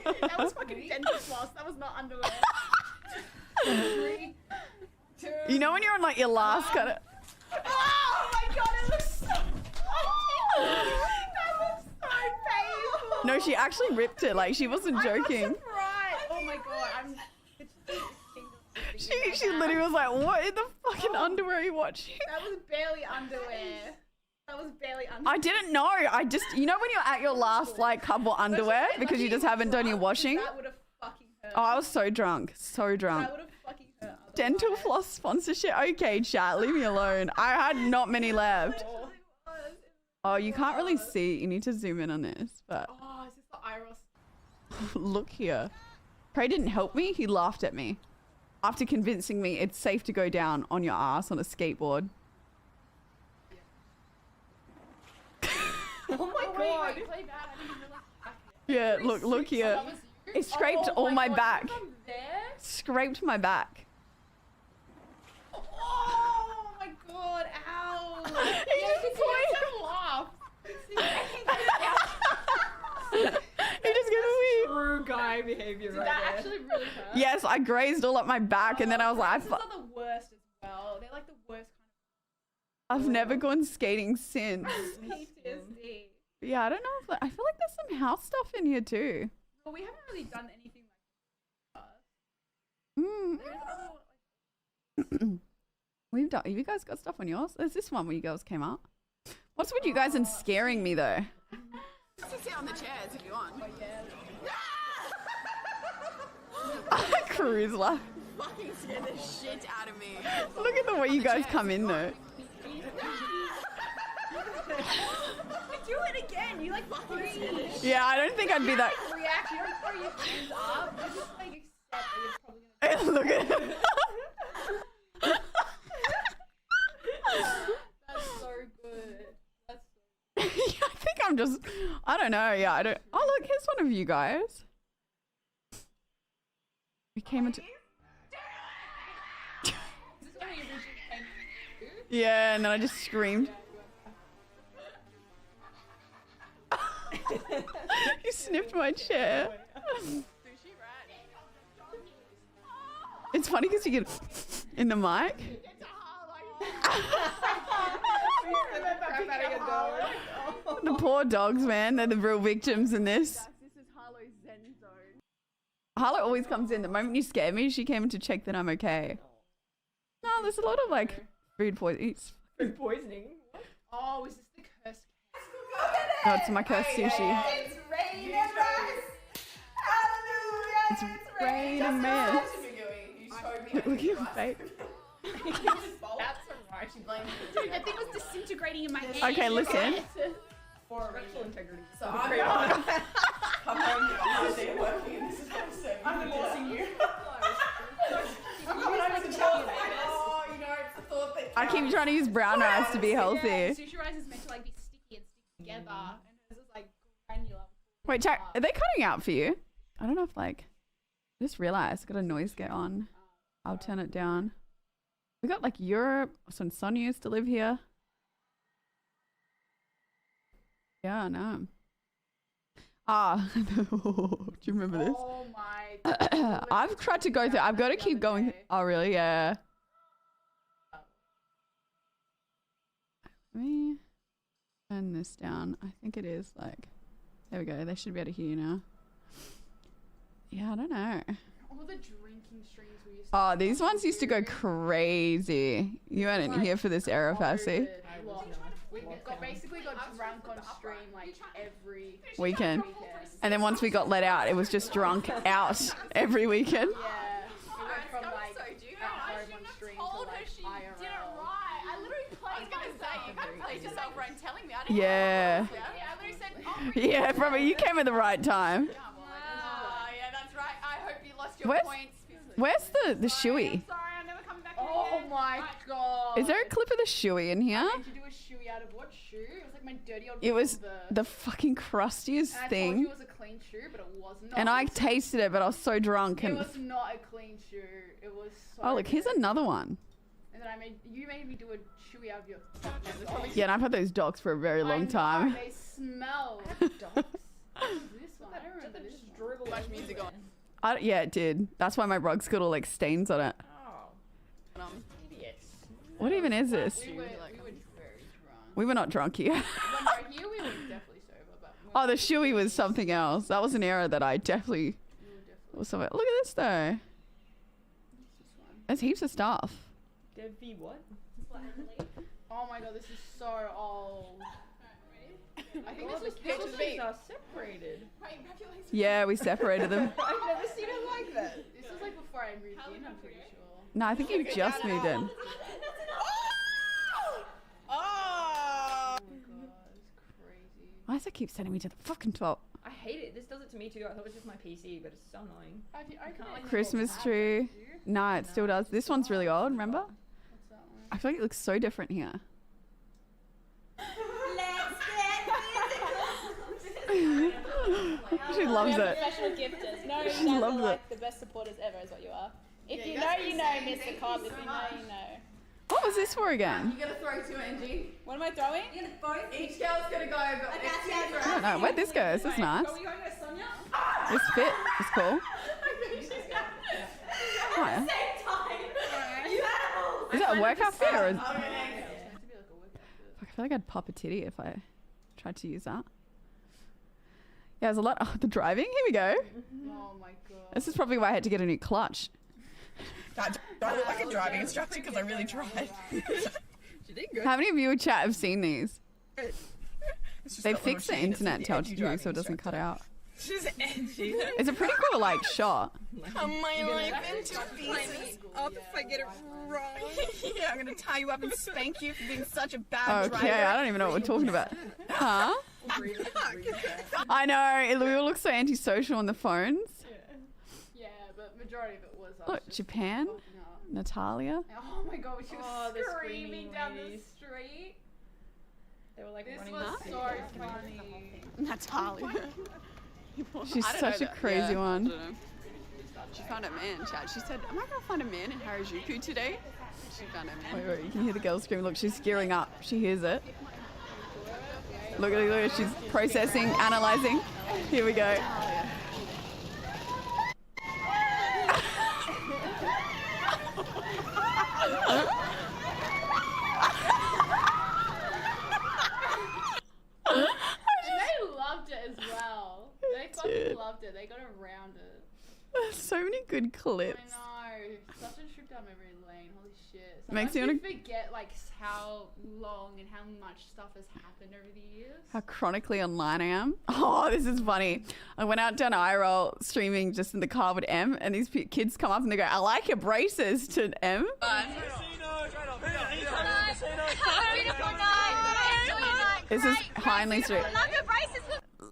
That was fucking dental floss. That was not underwear. 3, 2. You know when you're on like your last kind of. Oh my god, it looks so. That looks so painful. No, she actually ripped it. Like she wasn't joking. I'm surprised. Oh my god, I'm. She literally was like, "What in the fucking underwear are you watching?" That was barely underwear. That was barely underwear. I didn't know. I just, you know, when you're at your last like couple underwear because you just haven't done your washing. That would have fucking hurt. Oh, I was so drunk, so drunk. That would have fucking hurt. Dental floss sponsorship. Okay, chat, leave me alone. I had not many left. Oh, you can't really see. You need to zoom in on this. But Oh, is this the iris? look here. Trey didn't help me. He laughed at me after convincing me it's safe to go down on your ass on a skateboard. Oh my god. Wait, play that. I didn't realize. Yeah, look here. It scraped all my back. From there? Scraped my back. Oh my god, ow. He Yeah, just you can laugh. He just gave me. True guy behavior Did right that there. actually really hurt? Yes, I grazed all up my back, and then I was like, These are the worst as well. They're like the worst I've never gone skating since. kind of PTSD. Yeah, I don't know if I feel like there's some house stuff in here too. Well, we haven't really done anything like Mm. that. There's other, like, We've done. Have you guys got stuff on yours? There's this one where you girls came up. What's with you guys and scaring me though? Sit on the chairs if you want. Cruise life. Fucking scared the shit out of me. Look at the way you guys come in though. do it again. You like freeze. Yeah, I don't think I'd be that. React. You don't throw your hands up. You just like accept that you're probably gonna. Look at him. That's so good. That's so Yeah, I think I'm just. I don't know. Yeah, I don't. Oh look, here's one of you guys. We came into. Is this what you originally came to? Yeah, and then I just screamed. You sniffed my chair. It's funny because you get in the mic. The poor dogs, man. They're the real victims in this. This is Harlow's Zen Zone. Harlow always comes in. The moment you scare me, she came in to check that I'm okay. No, there's a lot of like food poisoning. Food poisoning? Oh, is this the cursed cat? Oh, it's my cursed sushi. It's raining rice. Hallelujah. It's raining man. Look at your face. That's alright. She blamed me. Dude, that thing was disintegrating in my hand. Okay, listen. For a reason. Integrity. So I'm come home from a hard day working and this is what I'm saying. I'm divorcing you. I'm coming home with a child. Oh, you know, it's the thought that I keep trying to use brown rice to be Yeah, healthy. sushi rice is meant to like be sticky and stick together, and this is like granular. Wait, check. Are they cutting out for you? I don't know if like. I just realized I got a noise gate on. I'll turn it down. We got like Europe. So Son used to live here. Yeah, I know. Ah, do you remember this? Oh my. I've tried to go through. I've got to keep going. Oh, really? Yeah. Let me turn this down. I think it is like, there we go. They should be able to hear you now. Yeah, I don't know. All the drinking streams we used to Oh, these ones used to go crazy. You weren't in here for this era, Passy. We basically got drunk on stream like every Weekend. And then once we got let out, it was just drunk out every weekend. Yeah. We went from like at home on stream to like IRL. I literally played. I was gonna say you kind of played yourself right telling me. I Yeah. Yeah, I literally said, oh, Yeah, probably. You came at the right time. yeah, that's right. I hope you lost your Where's- points. Where's the shoey? Sorry, I'm never coming back Oh again. my god. Is there a clip of the shoey in here? Did you do a shoey out of what shoe? It was like my dirty old It was Vivo. the fucking crustiest And I told thing. you it was a clean shoe, but it was not. And I tasted it, but I was so drunk. It And was not a clean shoe. It was so oh, look, here's good. another one. And then you made me do a shoey out of your. Yeah, and I've had those dogs for a very long time. They smell. This one. I don't remember this one. Much music on. Yeah, it did. That's why my rug's got all like stains on it. Idiots. What even is this? We were very drunk. We were not drunk here. Well, no, here we were definitely sober, but we Oh, the shoey was something else. That was an era that I definitely were definitely was somewhere. Look at this though. this one. There's heaps of stuff. Devi, what? Oh my god, this is so old. I think this was pictures beat. are separated. Yeah, we separated them. I've never seen it like that. This was like before I moved in, I'm pretty sure. No, I think you just moved in. Oh! Oh my god, it's crazy. Why does it keep sending me to the fucking top? I hate it. This does it to me too. I thought it was just my PC, but it's so annoying. I can't like Christmas tree. No, it still does. This one's really old, remember? What's that one? I feel like it looks so different here. She loves it. Professional gifters. No, She you guys loves are it. like the best supporters ever is what you are. If you know, you know, Mr. Cobb. If you know, you know. What was this for again? You gotta throw two, Angie. What am I throwing? Each girl's gonna go, but I don't know. Where'd this go? Is this nice? Are we going to Sonia? This fit is cool. Oh, yeah. Is that a work outfit or is... Fuck, I feel like I'd pop a titty if I tried to use that. Yeah, there's a lot. Oh, the driving. Here we go. oh my god. This is probably why I had to get a new clutch. I look like a driving instructor because I really tried. How many of you in chat have seen these? They fixed the internet too, so it doesn't cut out. She's Angie. It's a pretty cool like shot. Cut my life into pieces up if I get it wrong. Yeah, I'm gonna tie you up and spank you for being such a bad Okay, I don't even know what we're talking about. Huh? I know. We all look so antisocial on the phones. Yeah, but majority of it was us. Look, just Japan, fucking up. Natalia. Oh my god, she was the screaming screaming down the ladies. street. They were like This running was the so street. funny. Natalia. She's such a crazy one. She found a man, Chad. She said, am I going to find a man in Harajuku today? She found a man. Wait, you can hear the girl scream. Look, she's gearing up. She hears it. Look at her. She's processing, analyzing. Here we go. And they loved it as well. They fucking Dude. loved it. They got around it. So many good clips. I know. Such a trip down memory lane. Holy shit. Makes Sometimes you you wanna- forget like how long and how much stuff has happened over the years. How chronically online I am. Oh, this is funny. I went out down IRL streaming just in the car with M, and these kids come up and they go, I like your braces to M. This is Hindley Street. Love your braces.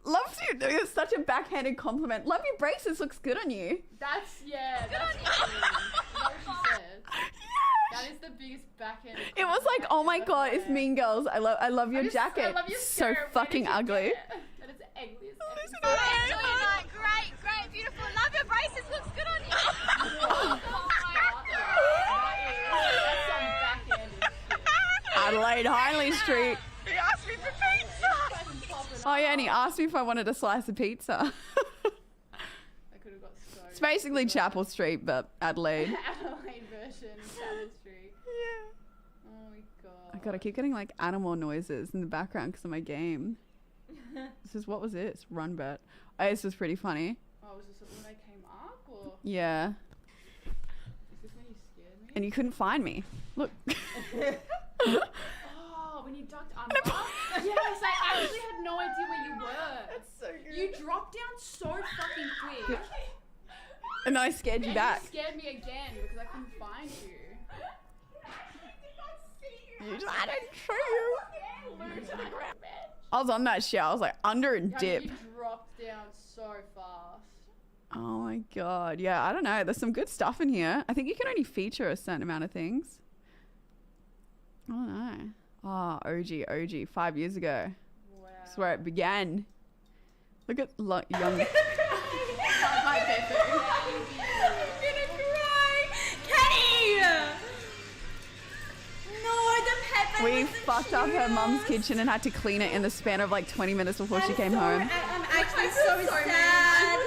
Loves you. It's such a backhanded compliment. Love your braces. Looks good on you. That's yeah. That's what she said. That is the biggest backhand. It was like, oh my god, it's Mean Girls. I love your jacket. I love your So skirt. fucking ugly. That is ugly as Great, great, beautiful. Love your braces. Looks good on you. That's some backhanded shit. Adelaide Hindley Street. He asked me for pizza. Oh yeah, and he asked me if I wanted a slice of pizza. I could have got so. It's basically Chapel Street, but Adelaide. Adelaide version, Chapel Street. Yeah. Oh my god. I God, I keep getting like animal noises in the background because of my game. This is, what was this? Run bet. Oh, this was pretty funny. Oh, was this when I came up or? Yeah. Is this when you scared me? And you couldn't find me. Look. Oh, when you ducked under? Yes, I actually had no idea where you were. That's so good. You dropped down so fucking quick. And I scared you back. You scared me again because I couldn't find you. I didn't show you. I was on that shit. I was like under and dip. You dropped down so fast. Oh my God. Yeah, I don't know. There's some good stuff in here. I think you can only feature a certain amount of things. I don't know. Oh, OG, 5 years ago. Wow. That's where it began. Look at young. I'm gonna cry. Kenny! No, the pepper. We fucked up her mum's kitchen and had to clean it in the span of like 20 minutes before she came home. I'm actually so sad.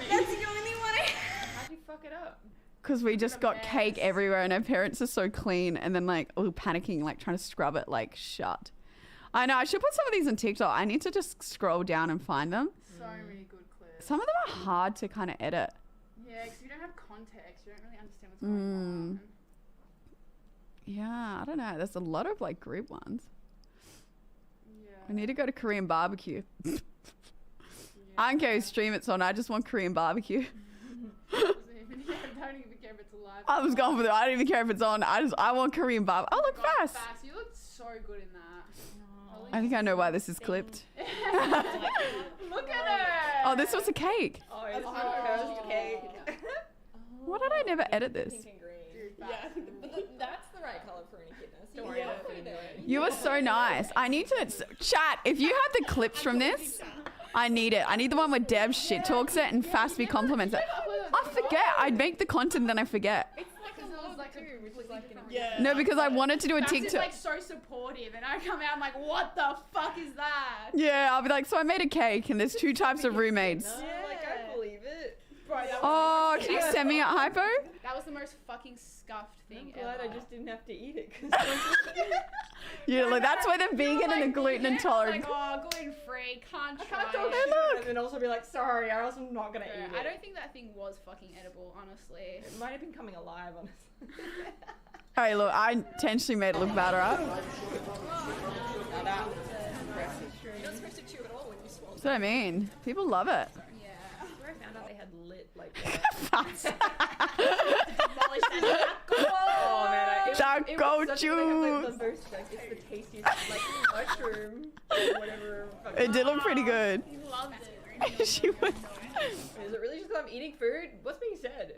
That's the only one I. How'd you fuck it up? Because we just got cake everywhere and our parents are so clean, and then like we were panicking, like trying to scrub it like shut. I know, I should put some of these on TikTok. I need to just scroll down and find them. So many good clips. Some of them are hard to kind of edit. Yeah, because you don't have context. You don't really understand what's going on. Yeah, I don't know. There's a lot of like group ones. Yeah. I need to go to Korean barbecue. I don't care who stream it's on. I just want Korean barbecue. I don't even care if it's alive. I was going for that. I don't even care if it's on. I want Korean barbecue. Oh, look, fast. You look so good in that. I think I know why this is clipped. Look at her. Oh, this was a cake. Oh, it's a cake. Why did I never edit this? Pink and green. Yeah, but that's the right color for any kidness. Don't worry about it. You were so nice. I need to chat. If you have the clips from this, I need it. I need the one where Deb shit talks it and Fastby compliments it. I forget. I make the content, then I forget. It's like a little like No, because I wanted to do a Fast TikTok. is like so supportive, and I come out, I'm like, what the fuck is that? Yeah, I'll be like, so I made a cake, and there's 2 types of roommates. Like, I believe it. Oh, can you send me a hypo? That was the most fucking scuffed thing I'm glad ever. I just didn't have to eat it. Yeah, like that's where the vegan and the gluten intolerant. Like, oh, gluten free, can't try. I can't talk it. shit and then also be like, sorry, or else I'm not gonna eat it. I don't think that thing was fucking edible, honestly. It might have been coming alive, honestly. Hey, look, I intentionally made it look bad, right? You're not supposed to chew at all when you swallow. That's what I mean. People love it. Yeah. Where I found out they had lit like oh man, Taco juice. It's the tastiest like mushroom or whatever. It did look pretty good. He loved it. She was. Is it really just because I'm eating food? What's being said?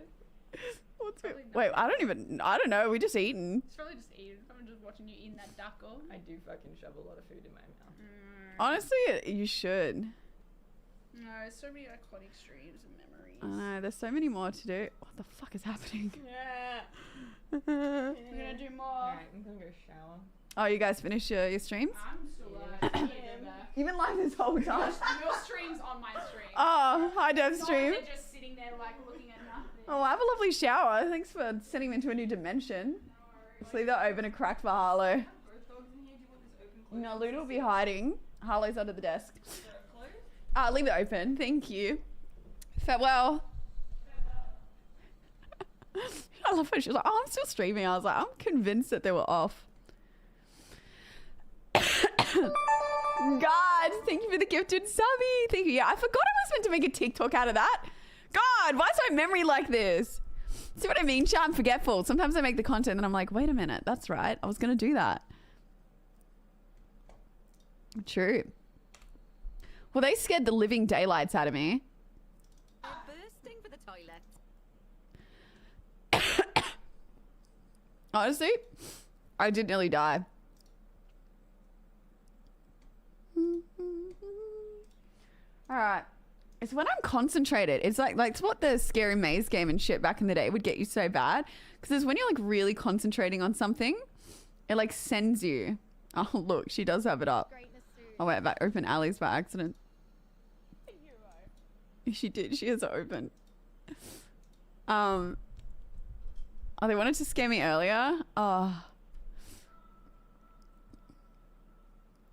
Wait, I don't know. We just eating. It's probably just eating. I'm just watching you eating that taco. I do fucking shove a lot of food in my mouth. Honestly, you should. No, there's so many iconic streams and memories. I know. There's so many more to do. What the fuck is happening? Yeah. We're gonna do more. Alright, I'm gonna go shower. Oh, you guys finished your streams? I'm still live. You've been live this whole time. Your stream's on my stream. Oh, hi Dev stream. They're just sitting there like looking at nothing. Oh, I have a lovely shower. Thanks for sending me into a new dimension. Let's leave that open and cracked for Harlow. No, Luda will be hiding. Harlow's under the desk. Leave it open. Thank you. Farewell. I love how she was like, oh, I'm still streaming. I was like, I'm convinced that they were off. God, thank you for the gifted subby. Thank you. Yeah, I forgot I was meant to make a TikTok out of that. God, why is my memory like this? See what I mean? I'm forgetful. Sometimes I make the content and I'm like, wait a minute. That's right. I was going to do that. True. Well, they scared the living daylights out of me. Bursting for the toilet. Honestly, I did nearly die. All right. It's when I'm concentrated. It's like it's what the scary maze game and shit back in the day would get you so bad. Because it's when you're like really concentrating on something, it like sends you. Oh, look, she does have it up. Oh, wait, I opened Ali's by accident. She did. She has it open. Oh, they wanted to scare me earlier. Oh.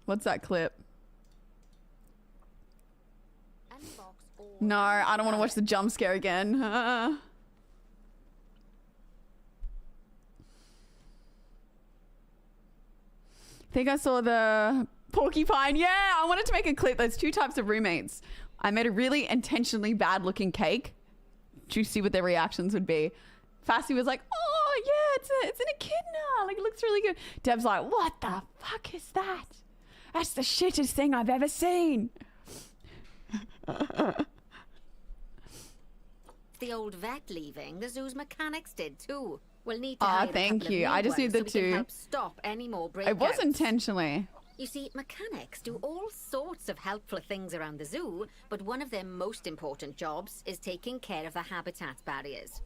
What's that clip? Unbox all No, I don't want to watch the jump scare again. Think I saw the porcupine. Yeah, I wanted to make a clip. There's 2 types of roommates. I made a really intentionally bad looking cake. Do you see what their reactions would be? Fassi was like, oh yeah, it's an echidna. Like, it looks really good. Deb's like, what the fuck is that? That's the shittest thing I've ever seen. the old vet leaving, the zoo's mechanics did too. We'll need to hire thank a couple you. of new I just need ones the so we can two. help stop any more breakouts. It was intentionally. You see, mechanics do all sorts of helpful things around the zoo, but one of their most important jobs is taking care of the habitat barriers.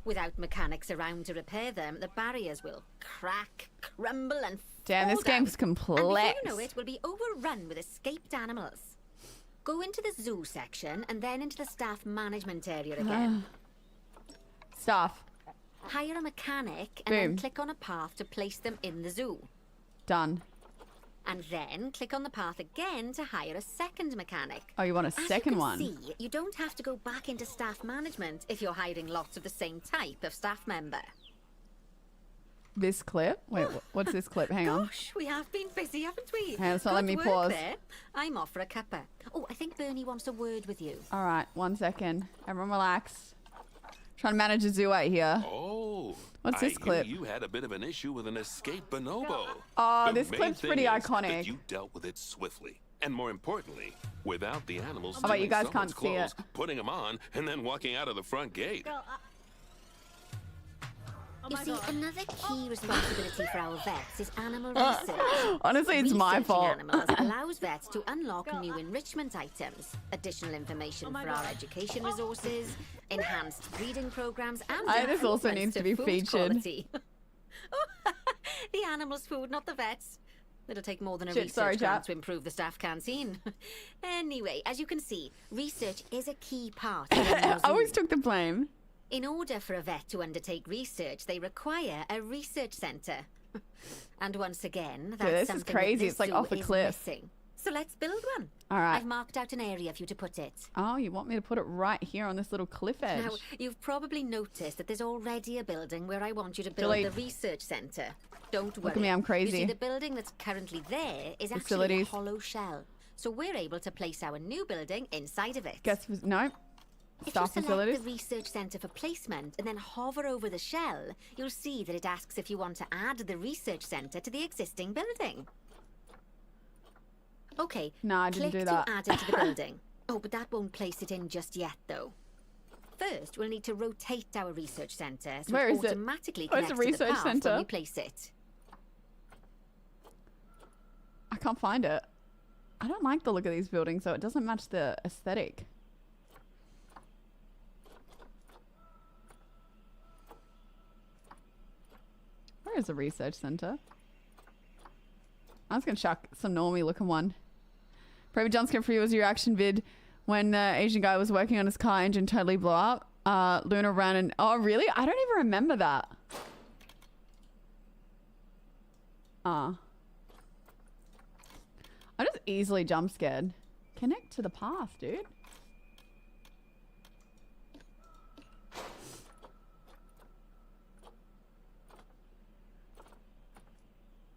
Without mechanics around to repair them, the barriers will crack, crumble, and Damn, fall this game's down. complex. And before you know it, we'll be overrun with escaped animals. Go into the zoo section and then into the staff management area again. Staff. Hire a mechanic and then click on a path to place them in the zoo. Done. And then click on the path again to hire a second mechanic. Oh, you want a second one? As you can see, you don't have to go back into staff management if you're hiring lots of the same type of staff member. This clip? Wait, what's this clip? Hang on. Gosh, we have been busy, haven't we? Hang on, so let Good me work pause. there. I'm off for a cuppa. Oh, I think Bernie wants a word with you. All right, 1 second. Everyone relax. Trying to manage a zoo out here. Oh. What's this clip? You had a bit of an issue with an escaped bonobo. Oh, The this main clip's thing pretty is iconic. that you dealt with it swiftly. And more importantly, without the animals Oh, but you stealing guys someone's can't see it. clothes, putting them on, and then walking out of the front gate. You see, another key responsibility for our vets is animal research. Honestly, it's my Researching fault. animals allows vets to unlock new enrichment items, additional information for our education resources, enhanced breeding programs, and This also improvements needs to be food featured. quality. The animals' food, not the vets. It'll take more than a Shit, research sorry, grant chap. to improve the staff canteen. Anyway, as you can see, research is a key part of I always took the blame. In order for a vet to undertake research, they require a research centre. And once again, that's this is something crazy. that this It's like zoo off a is cliff. missing. So let's build one. All right. I've marked out an area for you to put it. Oh, you want me to put it right here on this little cliff edge? Now, you've probably noticed that there's already a building where I want you to build Delete. the research centre. Don't worry. Look at me, I'm You crazy. see, the building that's currently there is actually a Facilities. hollow shell. So we're able to place our new building inside of it. Guess no. If Staff you select facilities. the research centre for placement and then hover over the shell, you'll see that it asks if you want to add the research centre to the existing building. Okay, No, I didn't click do that. to add it to the building. Oh, but that won't place it in just yet, though. First, we'll need to rotate our research centre so Where it is it? automatically Where's connects the to research the path centre? when we place it. I can't find it. I don't like the look of these buildings, so it doesn't match the aesthetic. Where is the research center? I was gonna chuck some normie looking one. Probably Jumpscared for you was your reaction vid when the Asian guy was working on his car engine totally blew up. Luna ran and oh really? I don't even remember that. I'm just easily jump scared. Connect to the path, dude.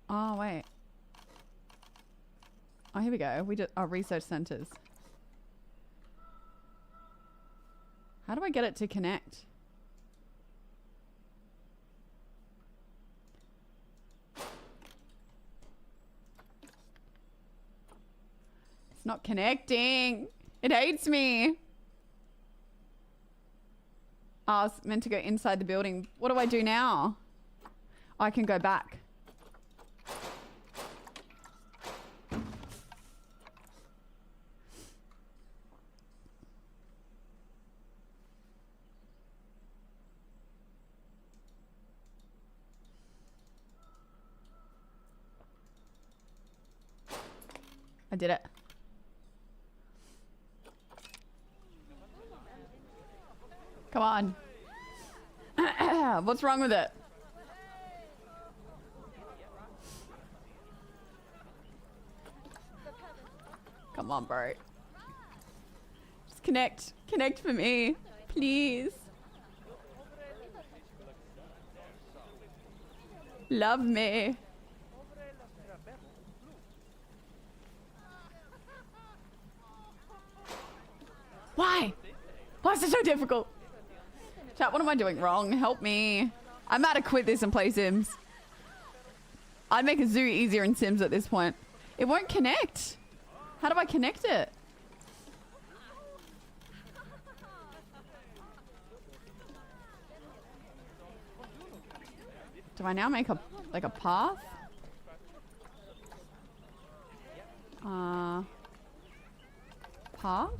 Oh, wait. Oh, here we go. We did our research centers. How do I get it to connect? It's not connecting. It hates me. Oh, I was meant to go inside the building. What do I do now? I can go back. I did it. Come on. What's wrong with it? Come on, bro. Just connect. Connect for me. Please. Love me. Why? Why is it so difficult? Chat, what am I doing wrong? Help me. I'm about to quit this and play Sims. I'd make a zoo easier in Sims at this point. It won't connect. How do I connect it? Do I now make a path? Paths?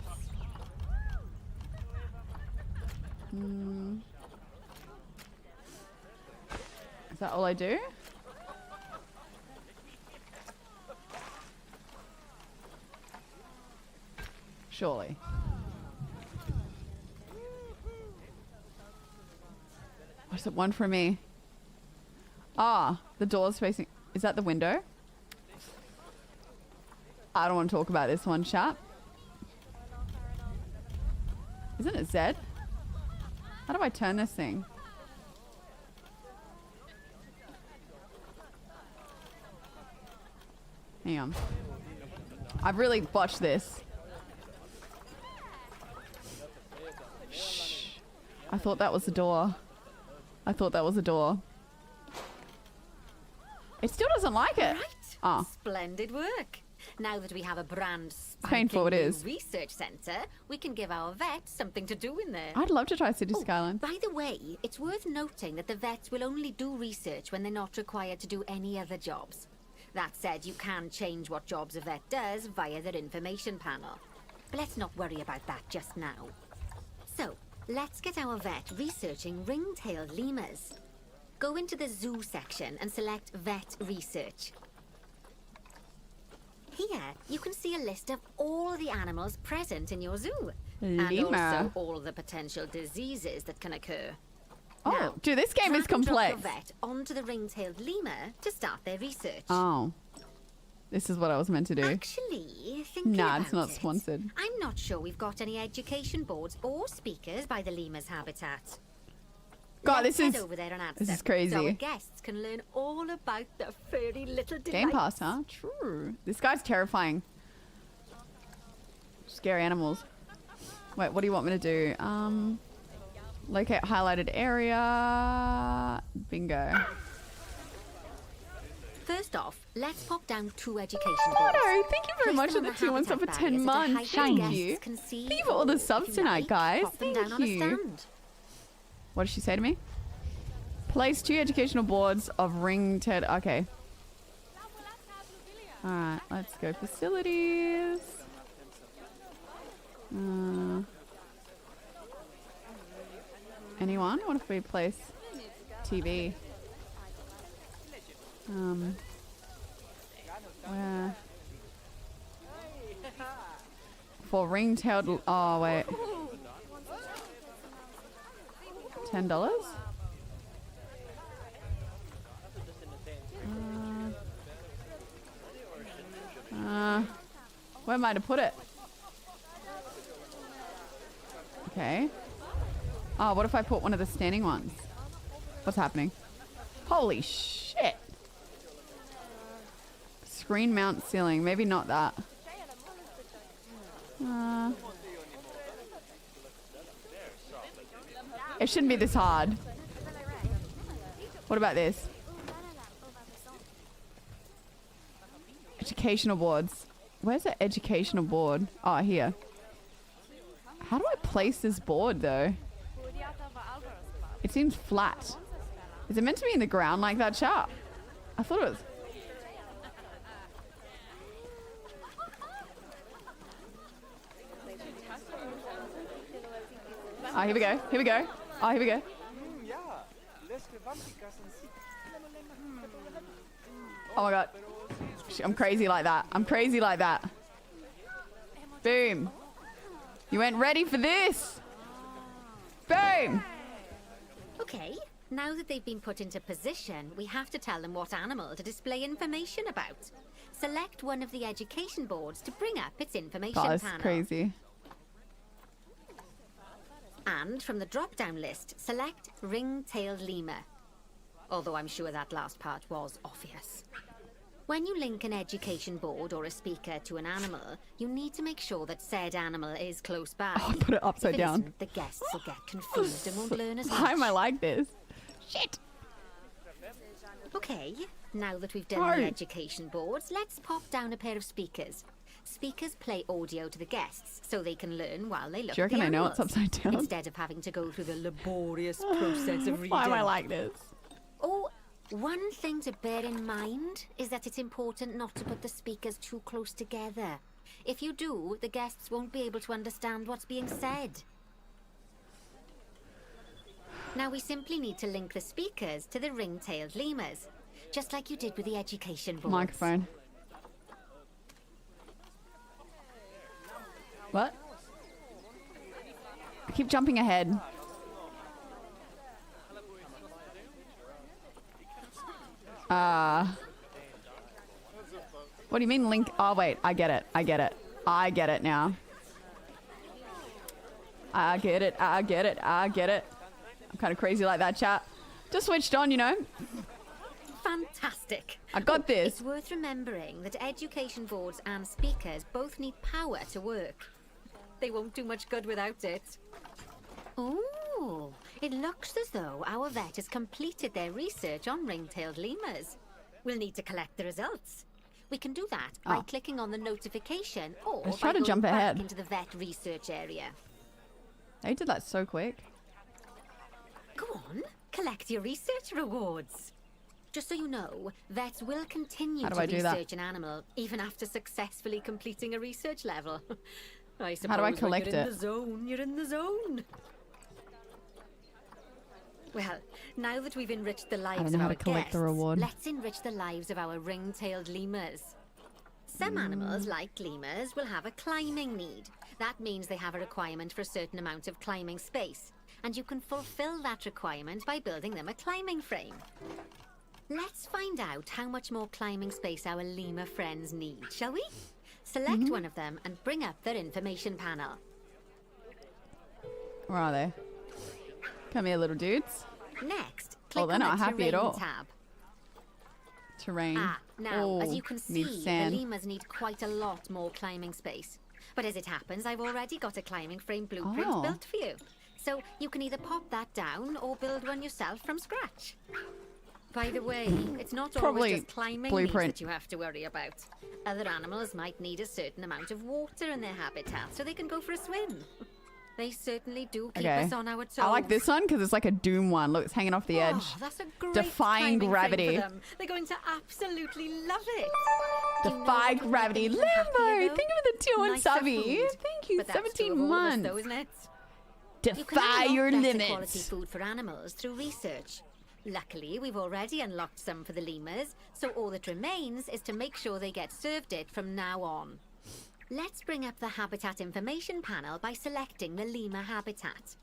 Is that all I do? Surely. What's it one for me? Ah, the door's facing... Is that the window? I don't want to talk about this one, chat. Isn't it Z? How do I turn this thing? Hang on. I've really botched this. Shh. I thought that was the door. I thought that was the door. It still doesn't like it. Right. Ah. Splendid work. Now that we have a brand Painful spanking it new is. research centre, we can give our vets something to do in there. I'd love to try City Oh, Skylines. by the way, it's worth noting that the vets will only do research when they're not required to do any other jobs. That said, you can change what jobs a vet does via their information panel. But let's not worry about that just now. So, let's get our vet researching ring-tailed lemurs. Go into the zoo section and select Vet Research. Here, you can see a list of all the animals present in your zoo. And Lemur. also all the potential diseases that can occur. Oh, Now, dude, this game is drag and drop complex. your vet onto the ring-tailed lemur to start their research. Oh. This is what I was meant to do. Actually, thinking Nah, it's about not it, sponsored. I'm not sure we've got any education boards or speakers by the lemur's habitat. God, Let's this head is... over there and add this is some, crazy. So our guests can learn all about the furry little delights. Game Pass, huh? True. This guy's terrifying. Scary animals. Wait, what do you want me to do? Locate highlighted area. Bingo. First off, let's pop down 2 education boards. Otto, thank you very Place much for them the on 2 months habitat up for 10 barriers at a height months. that Thank guests you. can see, Thank you for all the or, subs if you tonight, like, guys. pop them Thank down on a you. stand. What did she say to me? Place 2 educational boards of ring Ted. Okay. Alright, let's go facilities. Anyone? What if we place TV? Where? For ring-tailed... Oh, wait. $10? Where am I to put it? Okay. Oh, what if I put one of the standing ones? What's happening? Holy shit. Screen mount ceiling. Maybe not that. It shouldn't be this hard. What about this? Educational boards. Where's the educational board? Oh, here. How do I place this board, though? It seems flat. Is it meant to be in the ground like that, chat? I thought it was... Oh, here we go. Here we go. Oh, here we go. Oh my god. I'm crazy like that. I'm crazy like that. Boom. You ain't ready for this. Boom. Okay, now that they've been put into position, we have to tell them what animal to display information about. select one of the education boards to bring up its information God, that's panel. crazy. And from the drop-down list, select ring-tailed lemur. Although I'm sure that last part was obvious. When you link an education board or a speaker to an animal, you need to make sure that said animal is close by. I'll put it upside If it down. isn't, the guests will get confused and won't learn as much. Why am I like this? Shit. Okay, now that we've done No. the education boards, let's pop down a pair of speakers. Speakers play audio to the guests so they can learn while they look Do you at the reckon I know animals, it's upside down? instead of having to go through the laborious process of reading. Why am I like this? Oh, one thing to bear in mind is that it's important not to put the speakers too close together. If you do, the guests won't be able to understand what's being said. Now we simply need to link the speakers to the ring-tailed lemurs, just like you did with the education boards. Microphone. What? I keep jumping ahead. What do you mean link? Oh wait, I get it. I get it. I get it now. I get it. I get it. I get it. I'm kind of crazy like that, chat. Just switched on, you know. Fantastic. I got this. It's worth remembering that education boards and speakers both need power to work. They won't do much good without it. Ooh, it looks as though our vet has completed their research on ring-tailed lemurs. We'll need to collect the results. We can do that by clicking on the notification or Let's by try to going jump back ahead. into the vet research area. They did that so quick. Go on, collect your research rewards. Just so you know, vets will continue How do to I do that? research an animal even after successfully completing a research level. I suppose How do I when collect you're in it? the zone, you're in the zone. Well, now that we've enriched the lives know of how our to collect guests, the reward. let's enrich the lives of our ring-tailed lemurs. Some animals, like lemurs, will have a climbing need. That means they have a requirement for a certain amount of climbing space, and you can fulfill that requirement by building them a climbing frame. Let's find out how much more climbing space our lemur friends need, shall we? Select one of them and bring up their information panel. Where are they? Come here, little dudes. Next, click they're on not the happy at terrain all. tab. Terrain. Now, as Oh, you can need see, the sand. lemurs need quite a lot more climbing space. But as it happens, I've already got a climbing frame blueprint Oh. built for you. So you can either pop that down or build one yourself from scratch. By the way, it's not Probably always just climbing blueprint. needs that you have to worry about. Other animals might need a certain amount of water in their habitat so they can go for a swim. They certainly do keep Okay. us on our toes. I like this one because it's like a Doom one. Look, it's hanging off the edge. Oh, that's a great Defying climbing frame gravity. for them. They're going to absolutely love it. You know Defy what will make gravity. them even happier, Limbo! though? Thank you for the 2 and Nicer subby. food. Thank you. But that's true 17 of all of us, months. though, isn't it? You can Defy unlock your better quality limits. food for animals through research. Luckily, we've already unlocked some for the lemurs, so all that remains is to make sure they get served it from now on. Let's bring up the habitat information panel by selecting the lemur habitat.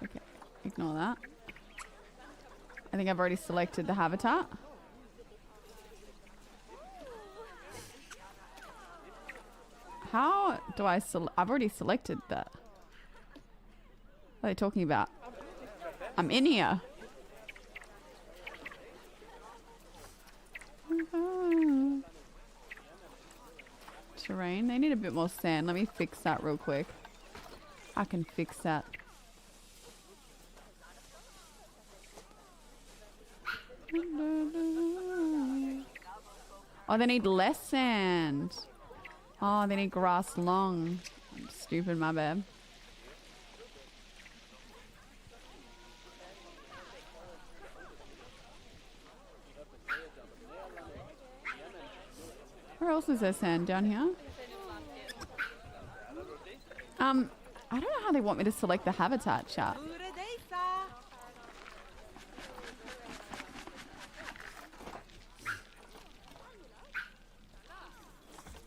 Okay, ignore that. I think I've already selected the habitat. How do I I've already selected that. What are they talking about? I'm in here. Terrain. They need a bit more sand. Let me fix that real quick. I can fix that. Oh, they need less sand. Oh, they need grass long. I'm stupid, my bad. Where else is there sand? Down here? I don't know how they want me to select the habitat, chat.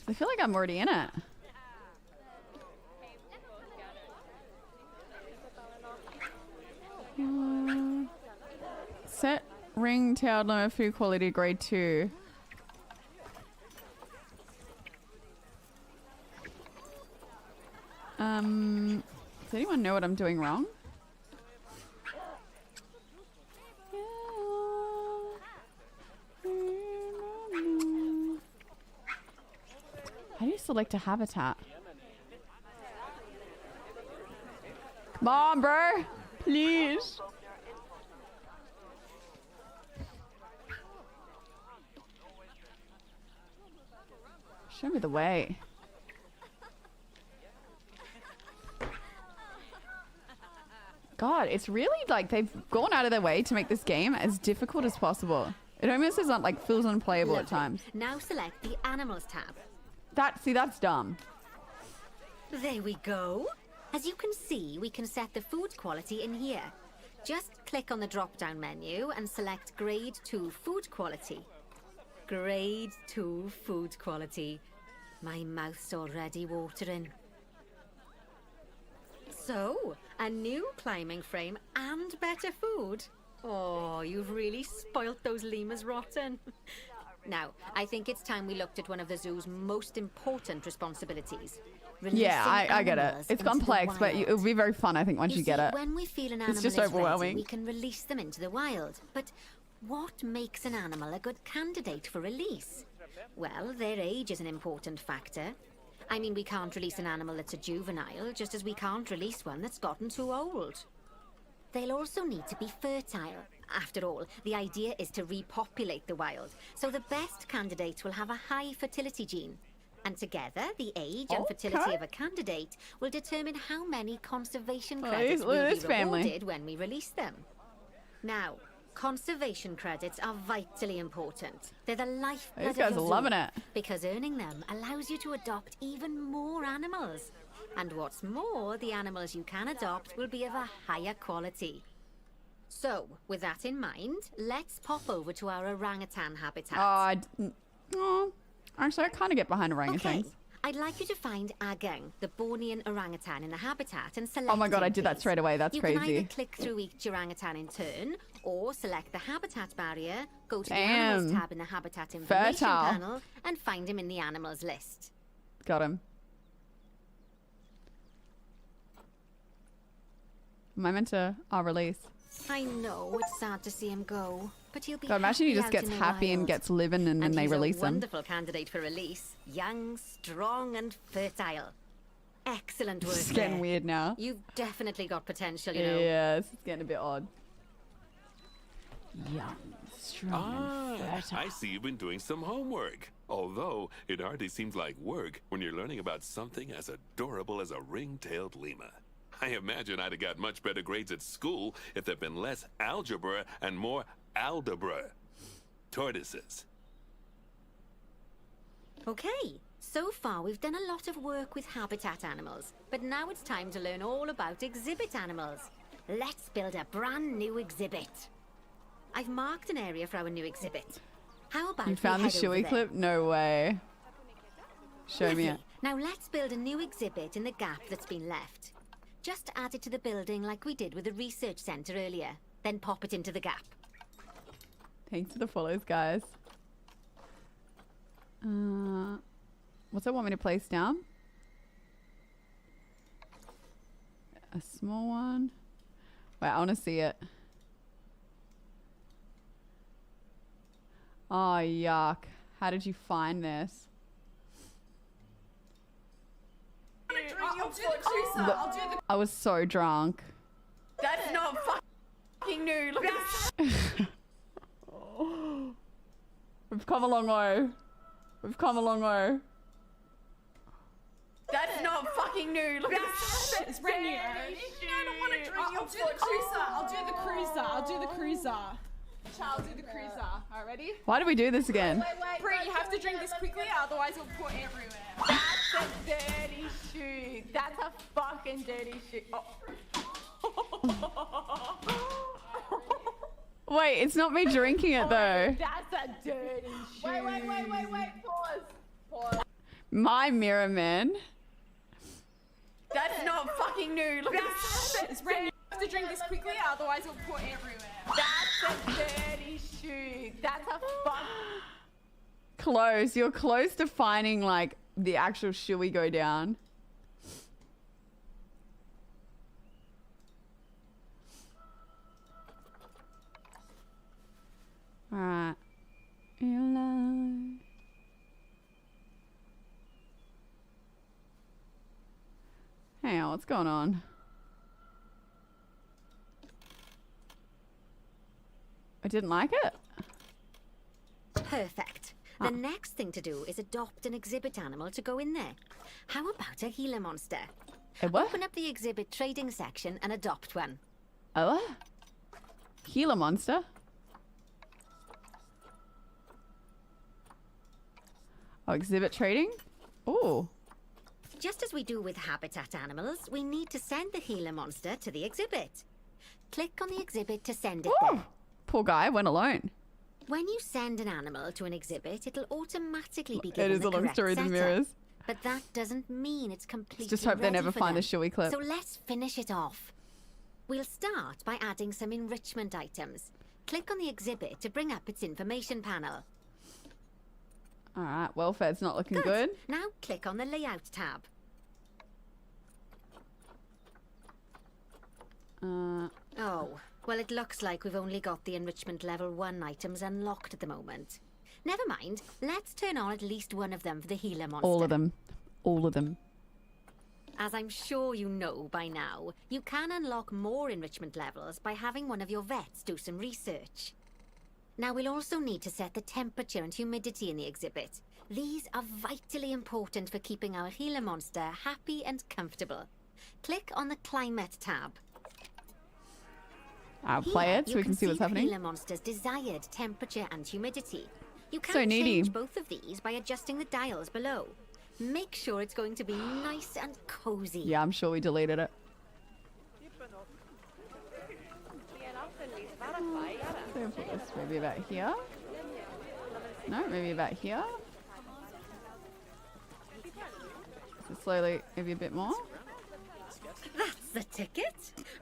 I feel like I'm already in it. Set Ring-tailed lemur food quality grade 2. Does anyone know what I'm doing wrong? How do you select a habitat? Come on, bro. Please. Show me the way. God, it's really like they've gone out of their way to make this game as difficult as possible. It almost isn't like feels unplayable at times. Now select the Animals tab. That's dumb. There we go. As you can see, we can set the food quality in here. Just click on the drop-down menu and select Grade 2 Food Quality. Grade 2 Food Quality. My mouth's already watering. So, a new climbing frame and better food. Oh, you've really spoilt those lemurs rotten. Now, I think it's time we looked at one of the zoo's most important responsibilities. Yeah, I get it. It's complex, but it'll be very fun, I think, once you get it. When we feel an animal It's just is overwhelming. ready, we can release them into the wild. But what makes an animal a good candidate for release? Well, their age is an important factor. I mean, we can't release an animal that's a juvenile, just as we can't release one that's gotten too old. They'll also need to be fertile. After all, the idea is to repopulate the wild, so the best candidates will have a high fertility gene. And together, the age and fertility of a candidate will determine how many conservation credits will be rewarded when we release them. Now, conservation credits are vitally important. They're the lifeblood of These guys your are zoo, loving it. because earning them allows you to adopt even more animals. And what's more, the animals you can adopt will be of a higher quality. So, with that in mind, let's pop over to our orangutan habitat. Actually, I kind of get behind orangutans. Okay, I'd like you to find Agang, the Bornean orangutan in the habitat, and select Oh my god, him, I did that please. straight away. That's you crazy. can either click through each orangutan in turn, or select the habitat barrier, go to the Damn. animals tab in the habitat information Fertile. panel, and find him in the animals list. Got him. Am I meant to release? I know it's sad to see him go, but he'll be God, imagine he happy just out gets in the happy and wild. gets living and then they he's release a him. wonderful candidate for release. Young, strong, and fertile. Excellent work. It's getting there. weird now. You've definitely got potential, you know. Yeah, this is getting a bit odd. Young, strong, and fertile. I see you've been doing some homework. Although, it hardly seems like work when you're learning about something as adorable as a ring-tailed lemur. I imagine I'd have got much better grades at school if there'd been less algebra and more aldebra. Tortoises. Okay, so far we've done a lot of work with habitat animals, but now it's time to learn all about exhibit animals. Let's build a brand new exhibit. I've marked an area for our new exhibit. How about You found the we head over Shuey there? clip? No way. Show me it. Lovely. Now let's build a new exhibit in the gap that's been left. Just add it to the building like we did with the research centre earlier. Then pop it into the gap. Thanks for the follows, guys. What's that want me to place down? A small one. Wait, I want to see it. Oh, yuck. How did you find this? I was so drunk. That's not fucking new. Look at We've come a long way. We've come a long way. That's not fucking new. Look at It's brand new. I don't want to drink your I'll do the cruiser. I'll do the cruiser. I'll do the cruiser. Alright, ready? Why do we do this again? Brie, you have to drink this quickly, otherwise it'll pour everywhere. That's a dirty shoe. That's a fucking dirty shoe. Wait, it's not me drinking it though. That's a dirty shoe. Wait. Pause. My mirror man. That's not fucking new. Look at It's brand new. You have to drink this quickly, otherwise it'll pour everywhere. That's a dirty shoot. That's a fun. Close. You're close to finding like the actual shoey go down. All right. Hello. Hey, what's going on? I didn't like it. Perfect. The next thing to do is adopt an exhibit animal to go in there. How about a Gila monster? A what? Open up the exhibit trading section and adopt one. Oh, Gila monster. Oh, exhibit trading. Oh. Just as we do with habitat animals, we need to send the Gila monster to the exhibit. Click on the exhibit to send it there. Poor guy went alone. When you send an animal to an exhibit, it'll automatically be given It is the a long correct story, the setup. mirrors. But that doesn't mean it's completely Just hope they ready never for find the them. shoey clip. So let's finish it off. We'll start by adding some enrichment items. Click on the exhibit to bring up its information panel. All right, welfare's not looking good. Now click on the layout tab. Oh, well, it looks like we've only got the enrichment level 1 items unlocked at the moment. Never mind, let's turn on at least one of them for the Gila monster. All of them. All of them. As I'm sure you know by now, you can unlock more enrichment levels by having one of your vets do some research. Now we'll also need to set the temperature and humidity in the exhibit. These are vitally important for keeping our Gila monster happy and comfortable. Click on the climate tab. I'll play it so we can see what's happening. The Gila monster's desired temperature and humidity. You can So needy. change both of these by adjusting the dials below. Make sure it's going to be nice and cozy. Yeah, I'm sure we deleted it. So we'll put this maybe about here. No, maybe about here. So slowly, maybe a bit more. That's the ticket.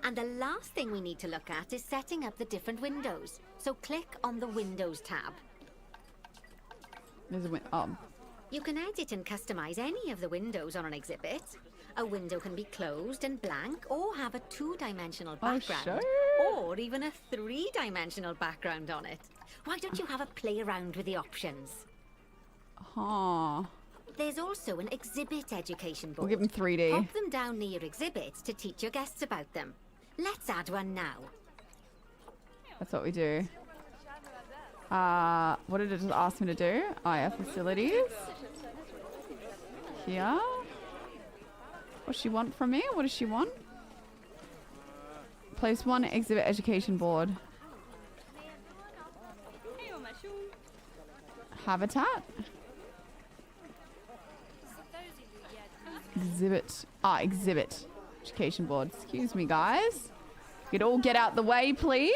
And the last thing we need to look at is setting up the different windows. So click on the Windows tab. There's a win. You can edit and customize any of the windows on an exhibit. A window can be closed and blank, or have a 2-dimensional background, sure. or even a 3-dimensional background on it. Why don't you have a play around with the options? Huh. There's also an exhibit education board. We'll give them 3D. Pop them down near your exhibits to teach your guests about them. Let's add one now. That's what we do. What did it just ask me to do? Oh yeah, facilities. Here. What does she want from me? What does she want? Place 1 exhibit education board. Habitat. Exhibit. Exhibit. Education board. Excuse me, guys. You'd all get out the way, please.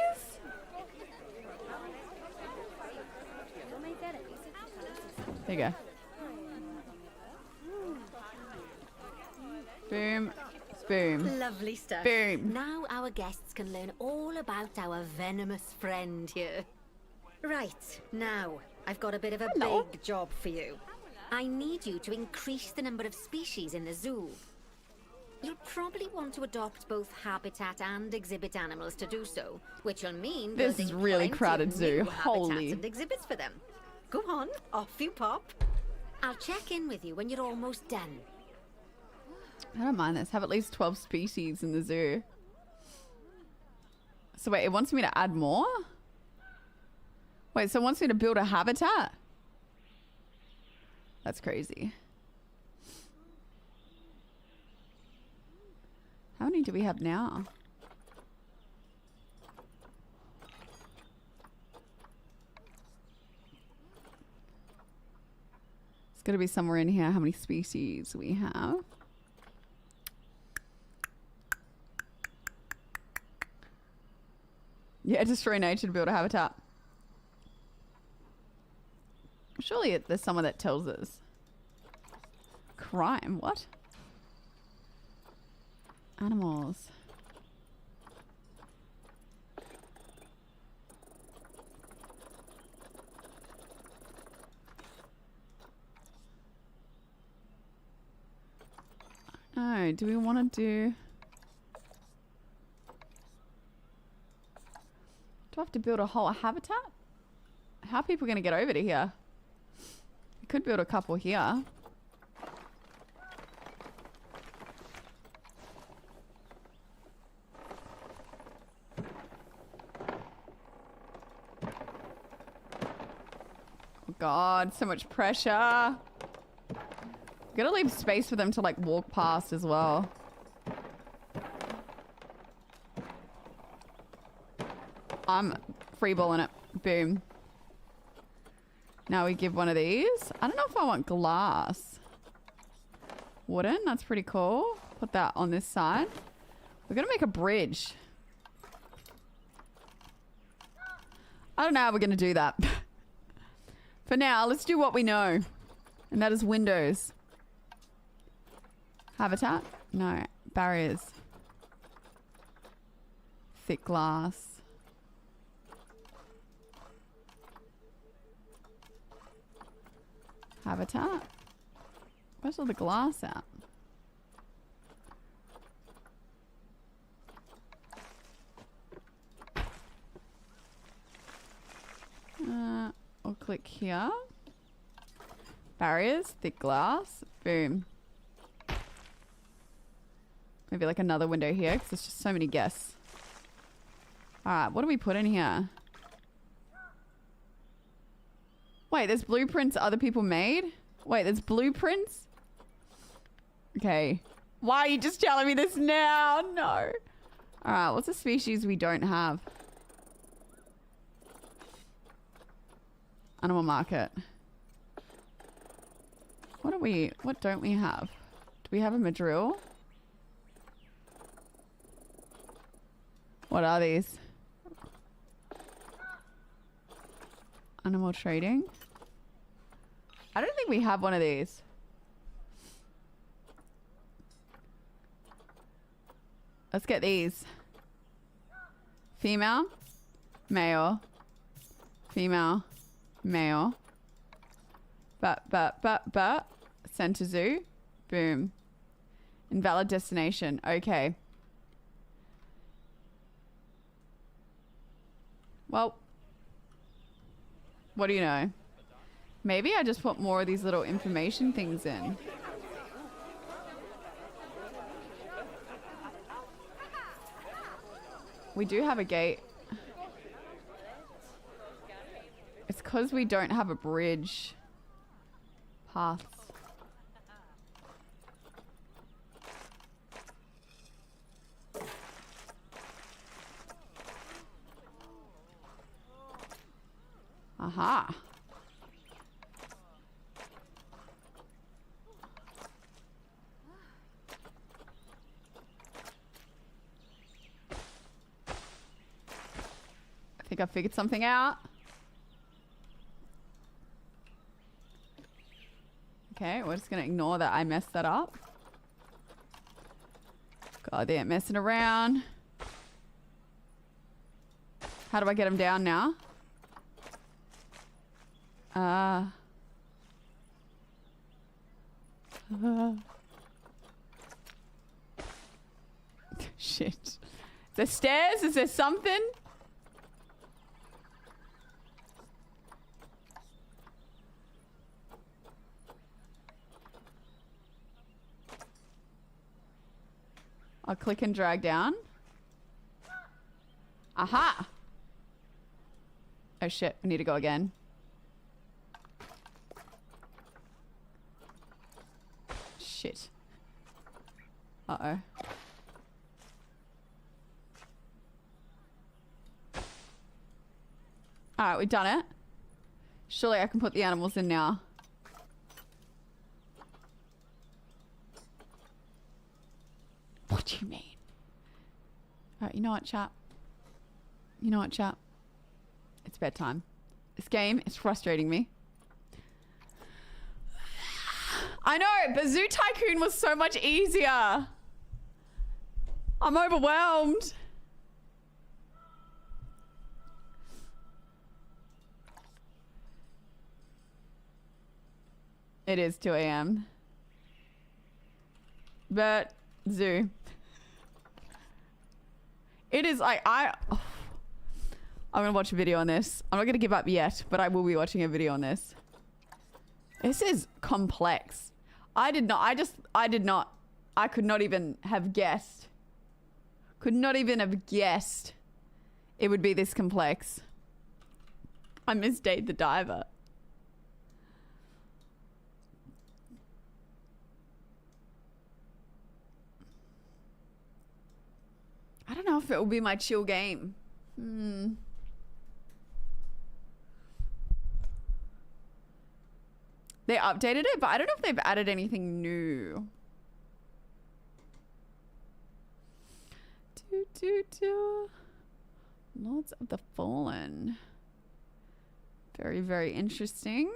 There you go. Boom. Boom. Lovely stuff. Boom. Now our guests can learn all about our venomous friend here. Right, now, I've got a bit of a big job for you. I need you to increase the number of species in the zoo. You'll probably want to adopt both habitat and exhibit animals to do so, which will mean This building is really plenty crowded of zoo. new Holy. habitats and exhibits for them. Go on, off you pop. I'll check in with you when you're almost done. I don't mind this. Have at least 12 species in the zoo. So wait, it wants me to add more? Wait, so it wants me to build a habitat? That's crazy. How many do we have now? It's got to be somewhere in here how many species we have. Yeah, destroy nature to build a habitat. Surely there's someone that tells us. Crime, what? Animals. know. Do we want to do... Do I have to build a whole habitat? How are people going to get over to here? We could build a couple here. Oh God, so much pressure. Gotta leave space for them to like walk past as well. I'm freeballing it. Boom. Now we give one of these. I don't know if I want glass. Wooden, that's pretty cool. Put that on this side. We're gonna make a bridge. I don't know how we're gonna do that. For now, let's do what we know. And that is windows. Habitat? No. Barriers. Thick glass. Habitat? Where's all the glass at? We'll click here. Barriers, thick glass, boom. Maybe like another window here because there's just so many guests. Alright, what do we put in here? Wait, there's blueprints other people made? Wait, there's blueprints? Okay. Why are you just telling me this now? No. Alright, what's a species we don't have? Animal market. What don't we have? Do we have a madrill? What are these? Animal trading? I don't think we have one of these. Let's get these. Female, male, female, male. But. Center zoo. Boom. Invalid destination. Okay. Well, what do you know? Maybe I just put more of these little information things in. We do have a gate. It's because we don't have a bridge. Paths. Aha. I think I figured something out. Okay, we're just gonna ignore that I messed that up. God, they ain't messing around. How do I get them down now? Shit. Is there stairs? Is there something? I'll click and drag down. Aha! Oh shit, we need to go again. Shit. Uh-oh. Alright, we've done it. Surely I can put the animals in now. What do you mean? Alright, you know what, chat? You know what, chat? It's bedtime. This game is frustrating me. I know, but Zoo Tycoon was so much easier. I'm overwhelmed. It is 2 a.m. But zoo. It is like I'm gonna watch a video on this. I'm not gonna give up yet, but I will be watching a video on this. This is complex. I could not even have guessed. Could not even have guessed it would be this complex. I miss Dave the Diver. I don't know if it will be my chill game. They updated it, but I don't know if they've added anything new. Lords of the Fallen. Very, very interesting.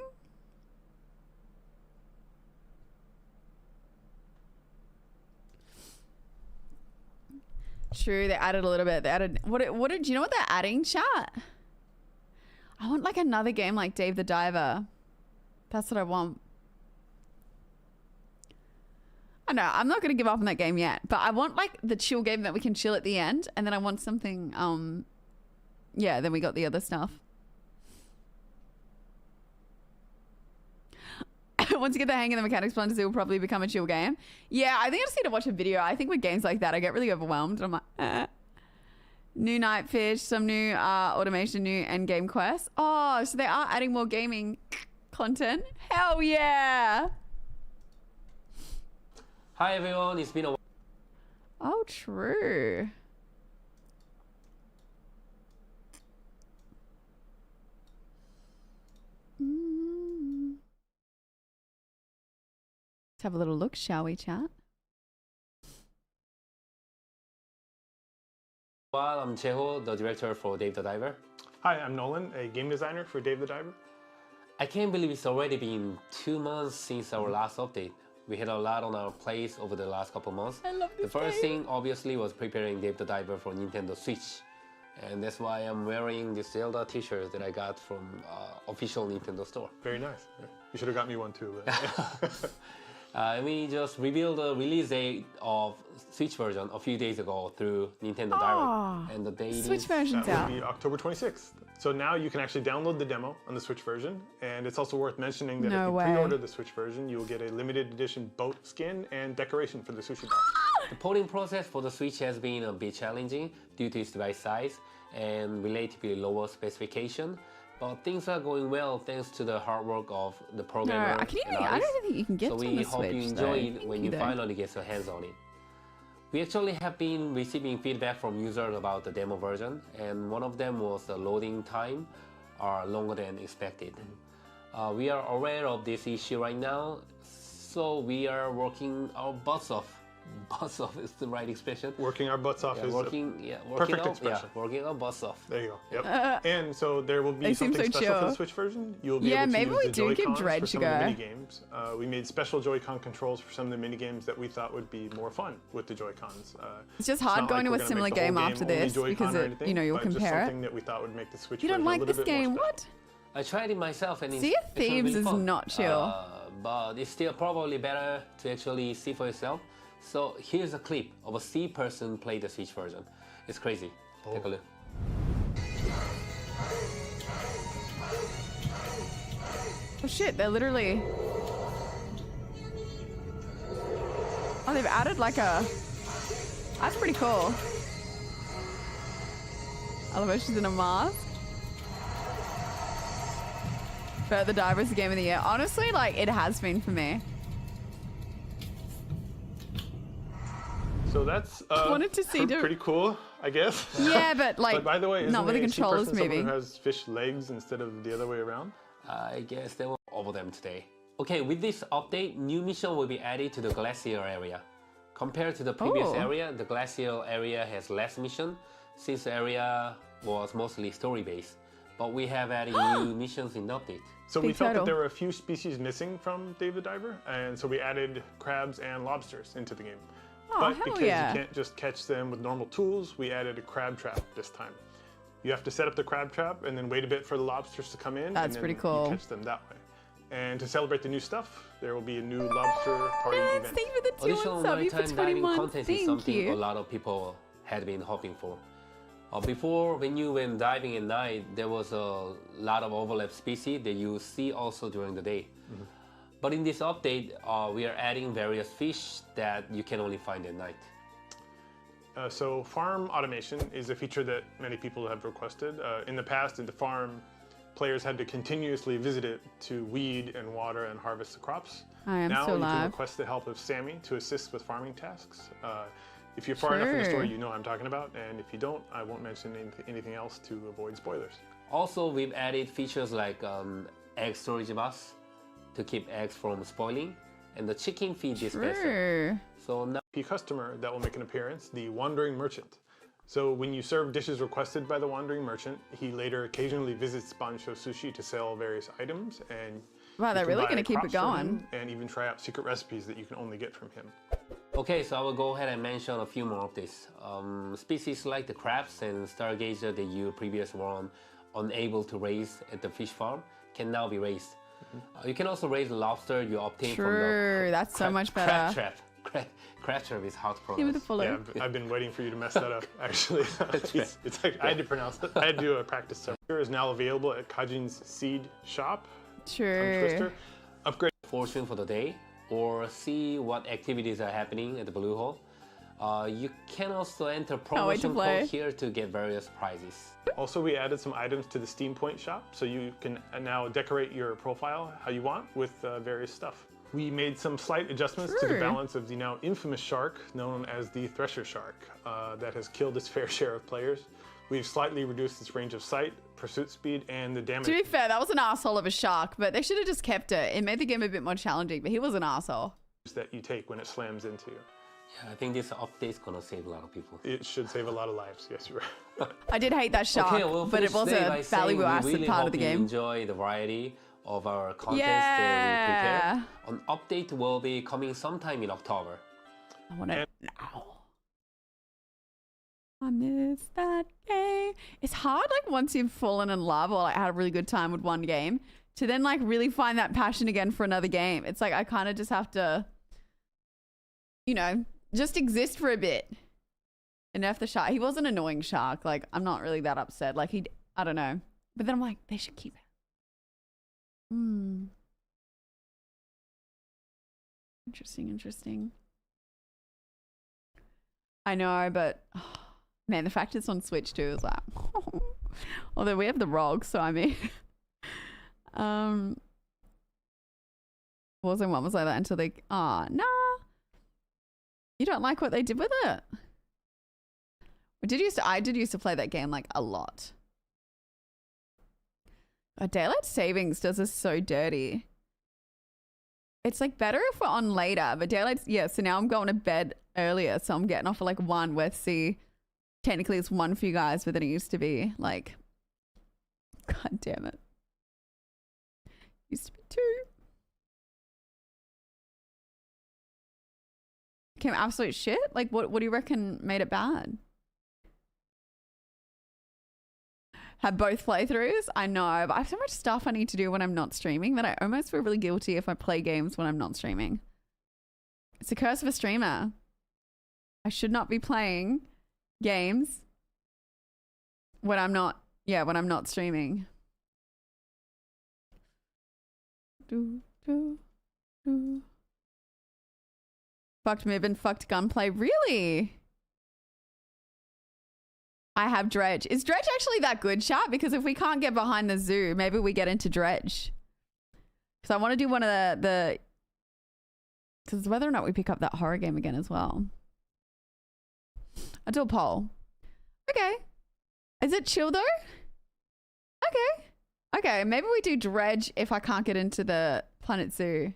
True, they added a little bit. They added what did you know what they're adding, chat? I want like another game like Dave the Diver. That's what I want. I know, I'm not gonna give up on that game yet, but I want like the chill game that we can chill at the end, and then I want something yeah, then we got the other stuff. Once you get the hang of the mechanics plans, it will probably become a chill game. Yeah, I think I just need to watch a video. I think with games like that, I get really overwhelmed. And I'm like, New Nightfish, some new automation, new end game quests. Oh, so they are adding more gaming content. Hell yeah! Hi everyone, it's been a while. Oh, true. Let's have a little look, shall we, chat? Well, I'm Cheho, the director for Dave the Diver. Hi, I'm Nolan, a game designer for Dave the Diver. I can't believe it's already been 2 months since our last update. We had a lot on our plate over the last couple months. I love this The first game. thing, obviously, was preparing Dave the Diver for Nintendo Switch. And that's why I'm wearing this Zelda t-shirt that I got from official Nintendo store. Very nice. You should have got me one too. But we just revealed the release date of Switch version a few days ago through Nintendo Direct. And the date Switch is... version's that out. will be October 26th. So now you can actually download the demo on the Switch version. And it's also worth mentioning that No if you way. pre-order the Switch version, you will get a limited edition boat skin and decoration for the sushi box. The porting process for the Switch has been a bit challenging due to its device size and relatively lower specification. But things are going well thanks to the hard work of the programmer I can and even, I artists. don't think you can get So to we the hope Switch, you though. enjoy it when you Though. finally get your hands on it. We actually have been receiving feedback from users about the demo version, and one of them was the loading time are longer than expected. We are aware of this issue right now, so we are working our butts off. Butts off is the right expression. Working our butts off is working our butts off. There you go. Yep. And so there will be They seem something so special for chill. the Switch version. You'll be Yeah, able to maybe use we the do give Joy-Cons Dredge for a some of the go. mini games. We made special Joy-Con controls for some of the mini games that we thought would be more fun with the Joy-Cons. It's just hard not going like to we're a gonna similar make the whole game after only this Joy-Con because or it, anything, you know, you'll but just compare something it. that we thought would make the Switch You don't version a like little this bit more game? special. What? I tried it myself and Sea of Thieves is not chill. but it's still probably better to actually see for yourself. So here's a clip of a sea person play the Switch version. It's crazy. Take a look. Oh shit, they're literally... Oh, they've added like a... That's pretty cool. I love how she's in a mask. But the Diver is the game of the year. Honestly, like, it has been for me. So that's wanted to see pretty cool, I guess. Yeah, but like, But by the way, isn't not with the a sea controllers person someone moving. who has fish legs instead of the other way around? I guess they were over them today. Okay, with this update, new mission will be added to the glacial area. Compared to the previous Oh. area, the glacial area has less mission since the area was mostly story-based. But we have added new missions in the update. So we Big felt turtle. that there were a few species missing from Dave the Diver, and so we added crabs and lobsters into the game. Oh, but hell because yeah. you can't just catch them with normal tools, we added a crab trap this time. You have to set up the crab trap and then wait a bit for the lobsters to come in, That's and then pretty cool. you catch them that way. And to celebrate the new stuff, there will be a new lobster party event. Thank you for the 2 Additional sub. You for nighttime diving 21. content is Thank something you. a lot of people had been hoping for. Before, when you went diving at night, there was a lot of overlap species that you see also during the day. But in this update, we are adding various fish that you can only find at night. So farm automation is a feature that many people have requested. In the past, in the farm, players had to continuously visit it to weed and water and harvest the crops. I am now so you can live. request the help of Sammy to assist with farming tasks. If you're far enough in the Sure. story, you know what I'm talking about, and if you don't, I won't mention anything else to avoid spoilers. Also, we've added features like egg storage box to keep eggs from spoiling, and the chicken feed dispenser. Sure. So now The customer that will make an appearance, the Wandering Merchant. So when you serve dishes requested by the Wandering Merchant, he later occasionally visits Bansho Sushi to sell various items, and Wow, you they're can really buy going to keep it crops from going. him and even try out secret recipes that you can only get from him. Okay, so I will go ahead and mention a few more of these. Species like the crabs and stargazer that you previously were unable to raise at the fish farm can now be raised. You can also raise the lobster you obtain from the Sure, that's so much better. crab trap. Crab trap is how to Give me the pronounce. follow. Yeah, I've been waiting for you to mess that up, actually. it's like, I had to pronounce it. I had to do a practice test. It is now available at Kajin's Seed Shop. Sure. Twister. Upgrade Fortune for the day, or see what activities are happening at the Blue Hole. You can also enter wait to promotion play. code here to get various prizes. Also, we added some items to the Steam Point shop, so you can now decorate your profile how you want with various stuff. We made some slight adjustments to the Sure. balance of the now infamous shark, known as the Thresher Shark, that has killed its fair share of players. We've slightly reduced its range of sight, pursuit speed, and the damage To be fair, that was an asshole of a shark, but they should have just kept it. It made the game a bit more challenging, but he was an asshole. that you take when it slams into you. Yeah, I think this update's gonna save a lot of people. It should save a lot of lives, yes, you're right. I did hate that shark, Okay, we'll but it finish was today a by saying valuable we asset really part hope of the you game. enjoy the variety of our contents Yeah. that we prepare. An update will be coming sometime in October. I want it now. I miss that game. It's hard, like, once you've fallen in love or like had a really good time with one game, to then like really find that passion again for another game. It's like I kind of just have to, you know, just exist for a bit. And nerf the shark. He was an annoying shark. Like, I'm not really that upset. Like, I don't know. But then I'm like, they should keep it. Interesting. I know, but man, the fact it's on Switch too is like, although we have the ROG, so I mean, wasn't one was like that until they, nah, you don't like what they did with it. I did used to play that game like a lot. Daylight Savings does this so dirty. It's like better if we're on later, but daylight, yeah, so now I'm going to bed earlier, so I'm getting off at like 1 with, see, technically it's 1 for you guys, but then it used to be like, god damn it. Used to be 2. Came absolute shit? Like what do you reckon made it bad? Have both playthroughs? I know, but I have so much stuff I need to do when I'm not streaming that I almost feel really guilty if I play games when I'm not streaming. It's a curse of a streamer. I should not be playing games when I'm not, when I'm not streaming. Fucked move and fucked gunplay. Really? I have Dredge. Is Dredge actually that good, chat? Because if we can't get behind the zoo, maybe we get into Dredge. Because I want to do one of the... Because whether or not we pick up that horror game again as well. I'll do a poll. Okay. Is it chill though? Okay. Okay, maybe we do Dredge if I can't get into the Planet Zoo.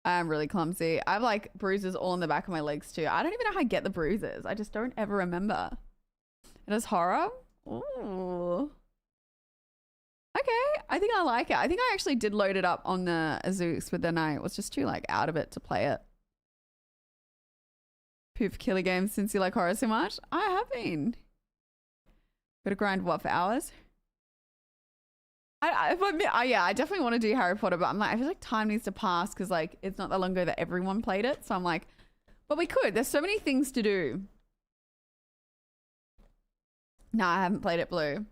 I'm really clumsy. I have like bruises all in the back of my legs too. I don't even know how I get the bruises. I just don't ever remember. It is horror? Ooh. Okay, I think I like it. I think I actually did load it up on the Azus, but then I was just too like out of it to play it. Poof killer games since you like horror so much? I have been. Gotta grind what for hours? Yeah, I definitely want to do Harry Potter, but I'm like, I feel like time needs to pass because like it's not that long ago that everyone played it. So I'm like, but we could. There's so many things to do. No, I haven't played it, Blue.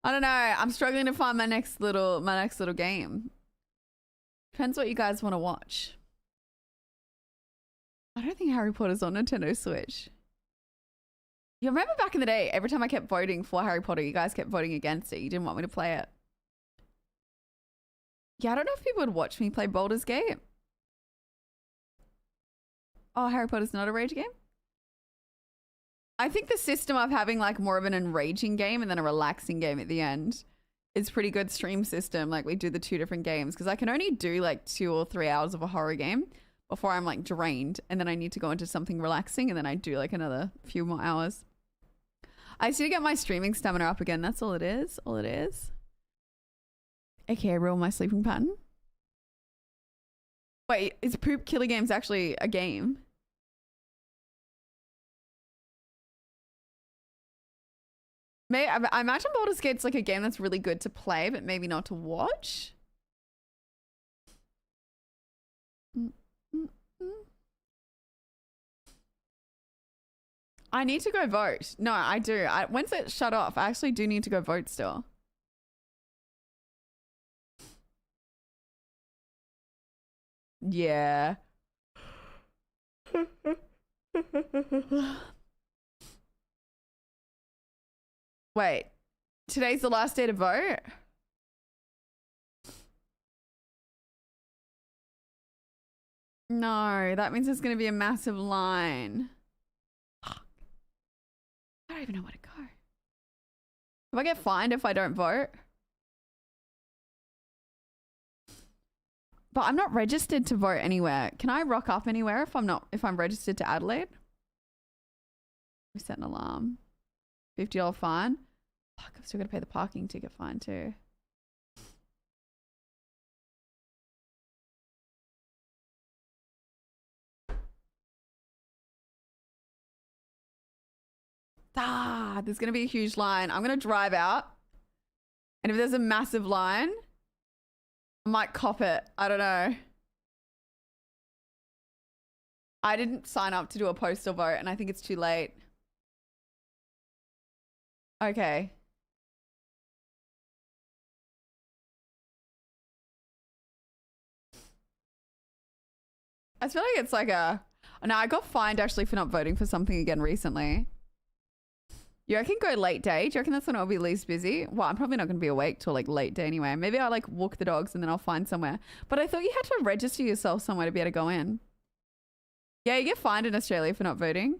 I don't know. I'm struggling to find my next little game. Depends what you guys want to watch. I don't think Harry Potter's on Nintendo Switch. You remember back in the day, every time I kept voting for Harry Potter, you guys kept voting against it. You didn't want me to play it. Yeah, I don't know if people would watch me play Baldur's Gate. Oh, Harry Potter's not a rage game? I think the system of having like more of an enraging game and then a relaxing game at the end is pretty good stream system. Like we do the 2 different games because I can only do like 2 or 3 hours of a horror game before I'm like drained and then I need to go into something relaxing and then I do like another few more hours. I just need to get my streaming stamina up again. That's all it is. All it is. Okay, rule my sleeping pattern. Wait, is Poop Killer Games actually a game? I imagine Baldur's Gate's like a game that's really good to play, but maybe not to watch. I need to go vote. No, I do. When's it shut off? I actually do need to go vote still. Yeah. Wait, today's the last day to vote? No, that means there's going to be a massive line. Fuck. I don't even know where to go. If I get fined if I don't vote? But I'm not registered to vote anywhere. Can I rock up anywhere if I'm registered to Adelaide? We set an alarm. $50 fine. Fuck, I've still got to pay the parking ticket fine too. There's going to be a huge line. I'm going to drive out. And if there's a massive line, I might cop it. I don't know. I didn't sign up to do a postal vote and I think it's too late. Okay. I feel like it's like a... No, I got fined actually for not voting for something again recently. You reckon go late day? Do you reckon that's when I'll be least busy? Well, I'm probably not going to be awake till like late day anyway. Maybe I'll like walk the dogs and then I'll find somewhere. But I thought you had to register yourself somewhere to be able to go in. Yeah, you get fined in Australia for not voting.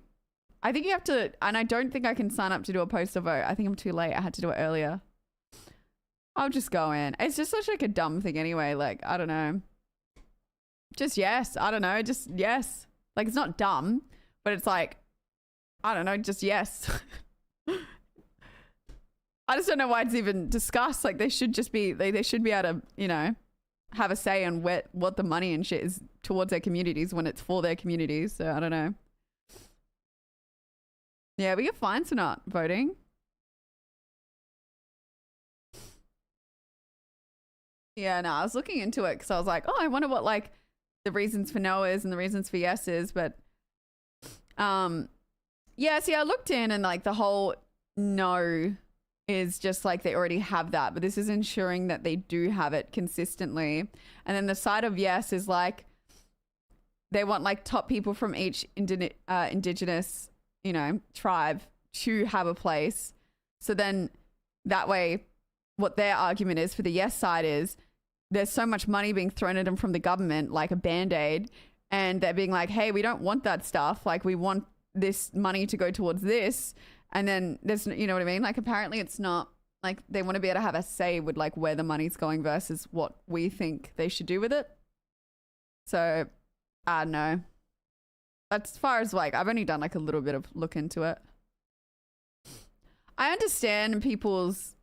I think you have to, and I don't think I can sign up to do a postal vote. I think I'm too late. I had to do it earlier. I'll just go in. It's just such like a dumb thing anyway. Like, I don't know. Just yes. I don't know. Just yes. Like, it's not dumb, but it's like, I don't know. Just yes. I just don't know why it's even discussed. Like, they should just be, they should be able to, you know, have a say on what the money and shit is towards their communities when it's for their communities. So I don't know. Yeah, we get fined for not voting. Yeah, no, I was looking into it because I was like, oh, I wonder what like the reasons for no is and the reasons for yes is. But yeah, see, I looked in and like the whole no is just like they already have that, but this is ensuring that they do have it consistently. And then the side of yes is like they want like top people from each indigenous, you know, tribe to have a place. So then that way, what their argument is for the yes side is there's so much money being thrown at them from the government, like a band-aid, and they're being like, hey, we don't want that stuff. Like, we want this money to go towards this. And then there's, you know what I mean? Like, apparently it's not like they want to be able to have a say with like where the money's going versus what we think they should do with it. So I don't know. As far as like, I've only done like a little bit of look into it. I understand people's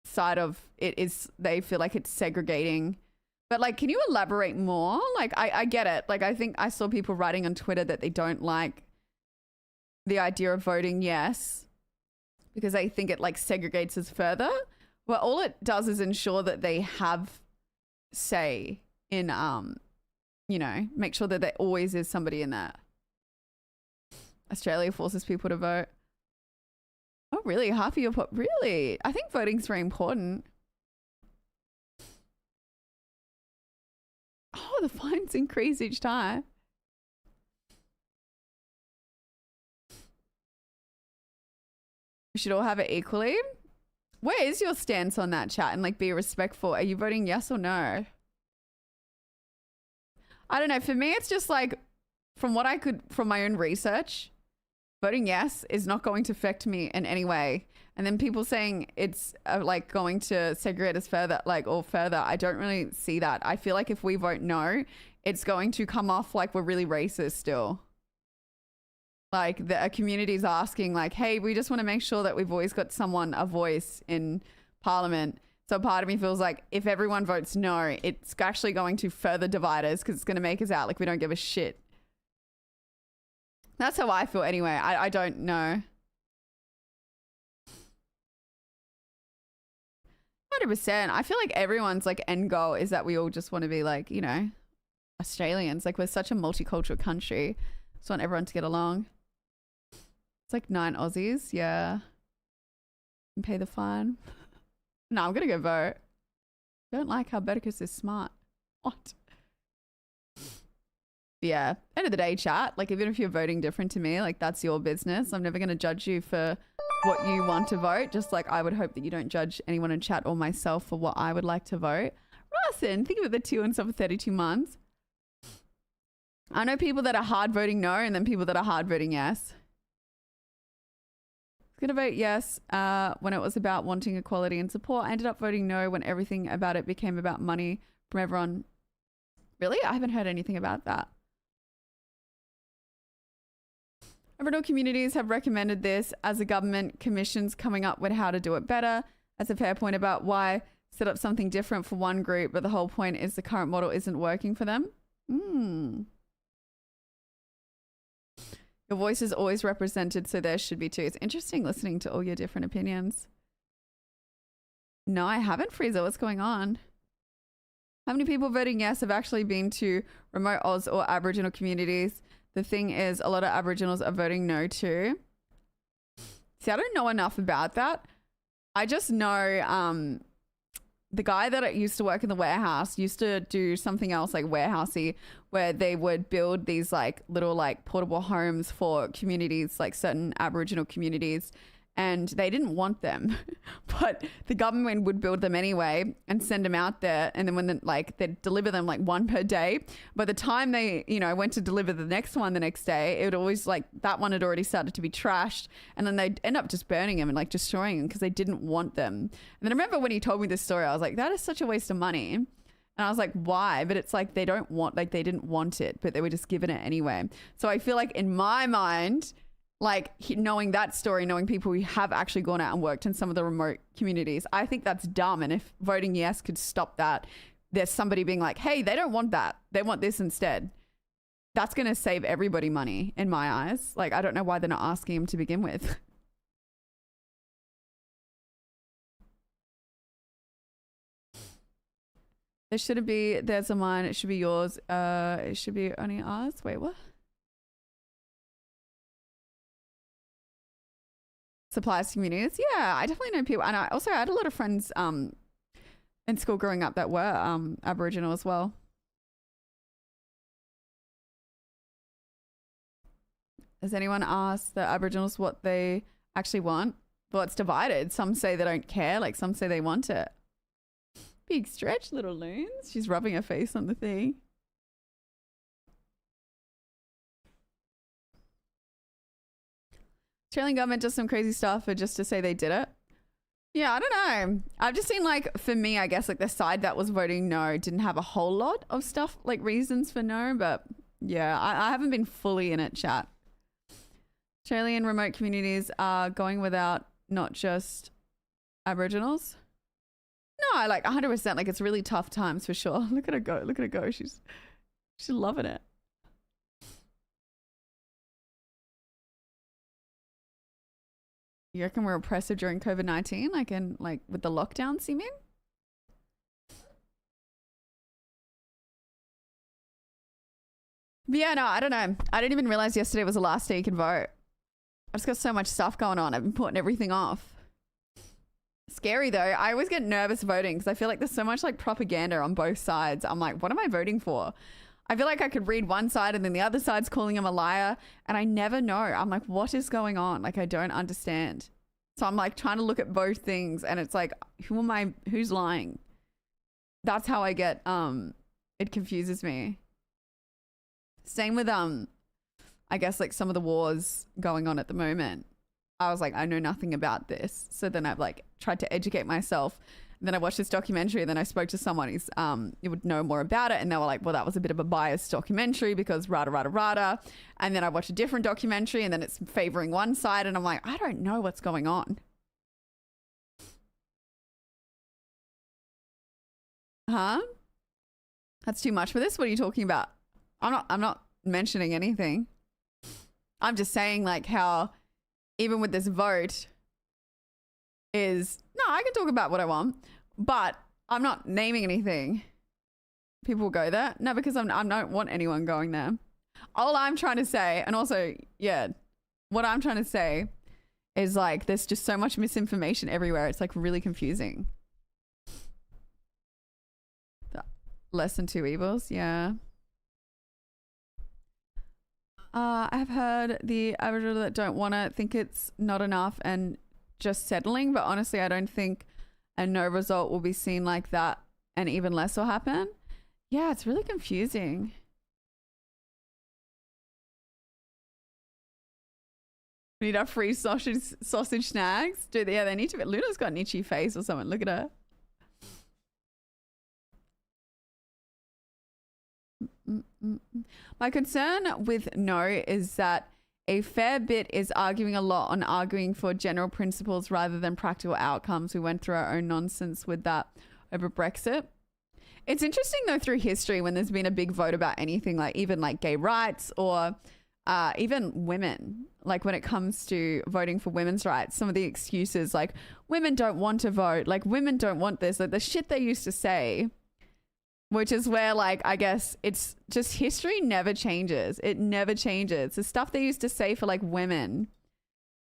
side of it is they feel like it's segregating, but like, can you elaborate more? Like, I get it. Like, I think I saw people writing on Twitter that they don't like the idea of voting yes, because they think it like segregates us further. Well, all it does is ensure that they have say in, you know, make sure that there always is somebody in that. Australia forces people to vote. Oh, really? Half of your really? I think voting's very important. Oh, the fines increase each time. We should all have it equally. Where is your stance on that, chat? And like, be respectful. Are you voting yes or no? I don't know. For me, it's just like, from what I could, from my own research, voting yes is not going to affect me in any way. And then people saying it's like going to segregate us further, like, or further. I don't really see that. I feel like if we vote no, it's going to come off like we're really racist still. Like the community's asking like, hey, we just want to make sure that we've always got someone, a voice in parliament. So part of me feels like if everyone votes no, it's actually going to further divide us because it's going to make us out like we don't give a shit. That's how I feel anyway. I don't know. 100%. I feel like everyone's like end goal is that we all just want to be like, you know, Australians. Like we're such a multicultural country. Just want everyone to get along. It's like 9 Aussies. Yeah. And pay the fine. No, I'm going to go vote. Don't like how Bedicus is smart. What? Yeah. End of the day, chat. Like even if you're voting different to me, like that's your business. I'm never going to judge you for what you want to vote. Just like I would hope that you don't judge anyone in chat or myself for what I would like to vote. Russell, think about the 2 and stuff for 32 months. I know people that are hard voting no and then people that are hard voting yes. I was going to vote yes when it was about wanting equality and support. I ended up voting no when everything about it became about money from everyone. Really? I haven't heard anything about that. Aboriginal communities have recommended this as a government commission's coming up with how to do it better. That's a fair point about why set up something different for one group, but the whole point is the current model isn't working for them. Your voice is always represented, so there should be too. It's interesting listening to all your different opinions. No, I haven't, Frieza. What's going on? How many people voting yes have actually been to remote Oz or Aboriginal communities? The thing is, a lot of Aboriginals are voting no too. See, I don't know enough about that. I just know the guy that used to work in the warehouse used to do something else like warehousey, where they would build these like little like portable homes for communities, like certain Aboriginal communities, and they didn't want them, but the government would build them anyway and send them out there. And then when they'd deliver them like one per day, by the time they, you know, went to deliver the next one the next day, it would always like that one had already started to be trashed. And then they'd end up just burning them and like destroying them because they didn't want them. And then I remember when he told me this story, I was like, that is such a waste of money. And I was like, why? But it's like, they don't want, like they didn't want it, but they were just given it anyway. So I feel like in my mind, like knowing that story, knowing people who have actually gone out and worked in some of the remote communities, I think that's dumb. And if voting yes could stop that, there's somebody being like, hey, they don't want that. They want this instead. That's going to save everybody money in my eyes. Like, I don't know why they're not asking him to begin with. There shouldn't be, there's a mine, it should be yours. It should be only ours. Wait, what? Supplies communities. Yeah, I definitely know people. And I also had a lot of friends in school growing up that were Aboriginal as well. Has anyone asked the Aboriginals what they actually want? Well, it's divided. Some say they don't care. Like some say they want it. Big stretch, little loons. She's rubbing her face on the thing. Australian government does some crazy stuff for just to say they did it. Yeah, I don't know. I've just seen like, for me, I guess like the side that was voting no didn't have a whole lot of stuff, like reasons for no, but yeah, I haven't been fully in it, chat. Australian remote communities are going without not just Aboriginals. No, like 100%, like it's really tough times for sure. Look at her go, look at her go. She's loving it. You reckon we're oppressive during COVID-19? Like with the lockdowns, you mean? But yeah, no, I don't know. I didn't even realize yesterday was the last day you can vote. I just got so much stuff going on. I've been putting everything off. Scary though. I always get nervous voting because I feel like there's so much like propaganda on both sides. I'm like, what am I voting for? I feel like I could read one side and then the other side's calling him a liar, and I never know. I'm like, what is going on? Like, I don't understand. So I'm like trying to look at both things, and it's like, who's lying? That's how I get, it confuses me. Same with, I guess like some of the wars going on at the moment. I was like, I know nothing about this. So then I've like tried to educate myself. And then I watched this documentary, and then I spoke to someone who's, you would know more about it. And they were like, well, that was a bit of a biased documentary because rada. And then I watched a different documentary, and then it's favoring one side. And I'm like, I don't know what's going on. Huh? That's too much for this? What are you talking about? I'm not mentioning anything. I'm just saying like how even with this vote is, no, I can talk about what I want, but I'm not naming anything. People will go there. No, because I don't want anyone going there. All I'm trying to say, and also, yeah, what I'm trying to say is like, there's just so much misinformation everywhere. It's like really confusing. Less than two evils. Yeah. I've heard the average that don't want to think it's not enough and just settling, but honestly, I don't think a no result will be seen like that, and even less will happen. Yeah, it's really confusing. We need our free sausage snags. Dude, yeah, they need to be. Luna's got an itchy face or something. Look at her. My concern with no is that a fair bit is arguing a lot on arguing for general principles rather than practical outcomes. We went through our own nonsense with that over Brexit. It's interesting though, through history, when there's been a big vote about anything, like even like gay rights or even women, like when it comes to voting for women's rights, some of the excuses like women don't want to vote, like women don't want this, like the shit they used to say. Which is where, like, I guess it's just history never changes. It never changes. The stuff they used to say for, like, women,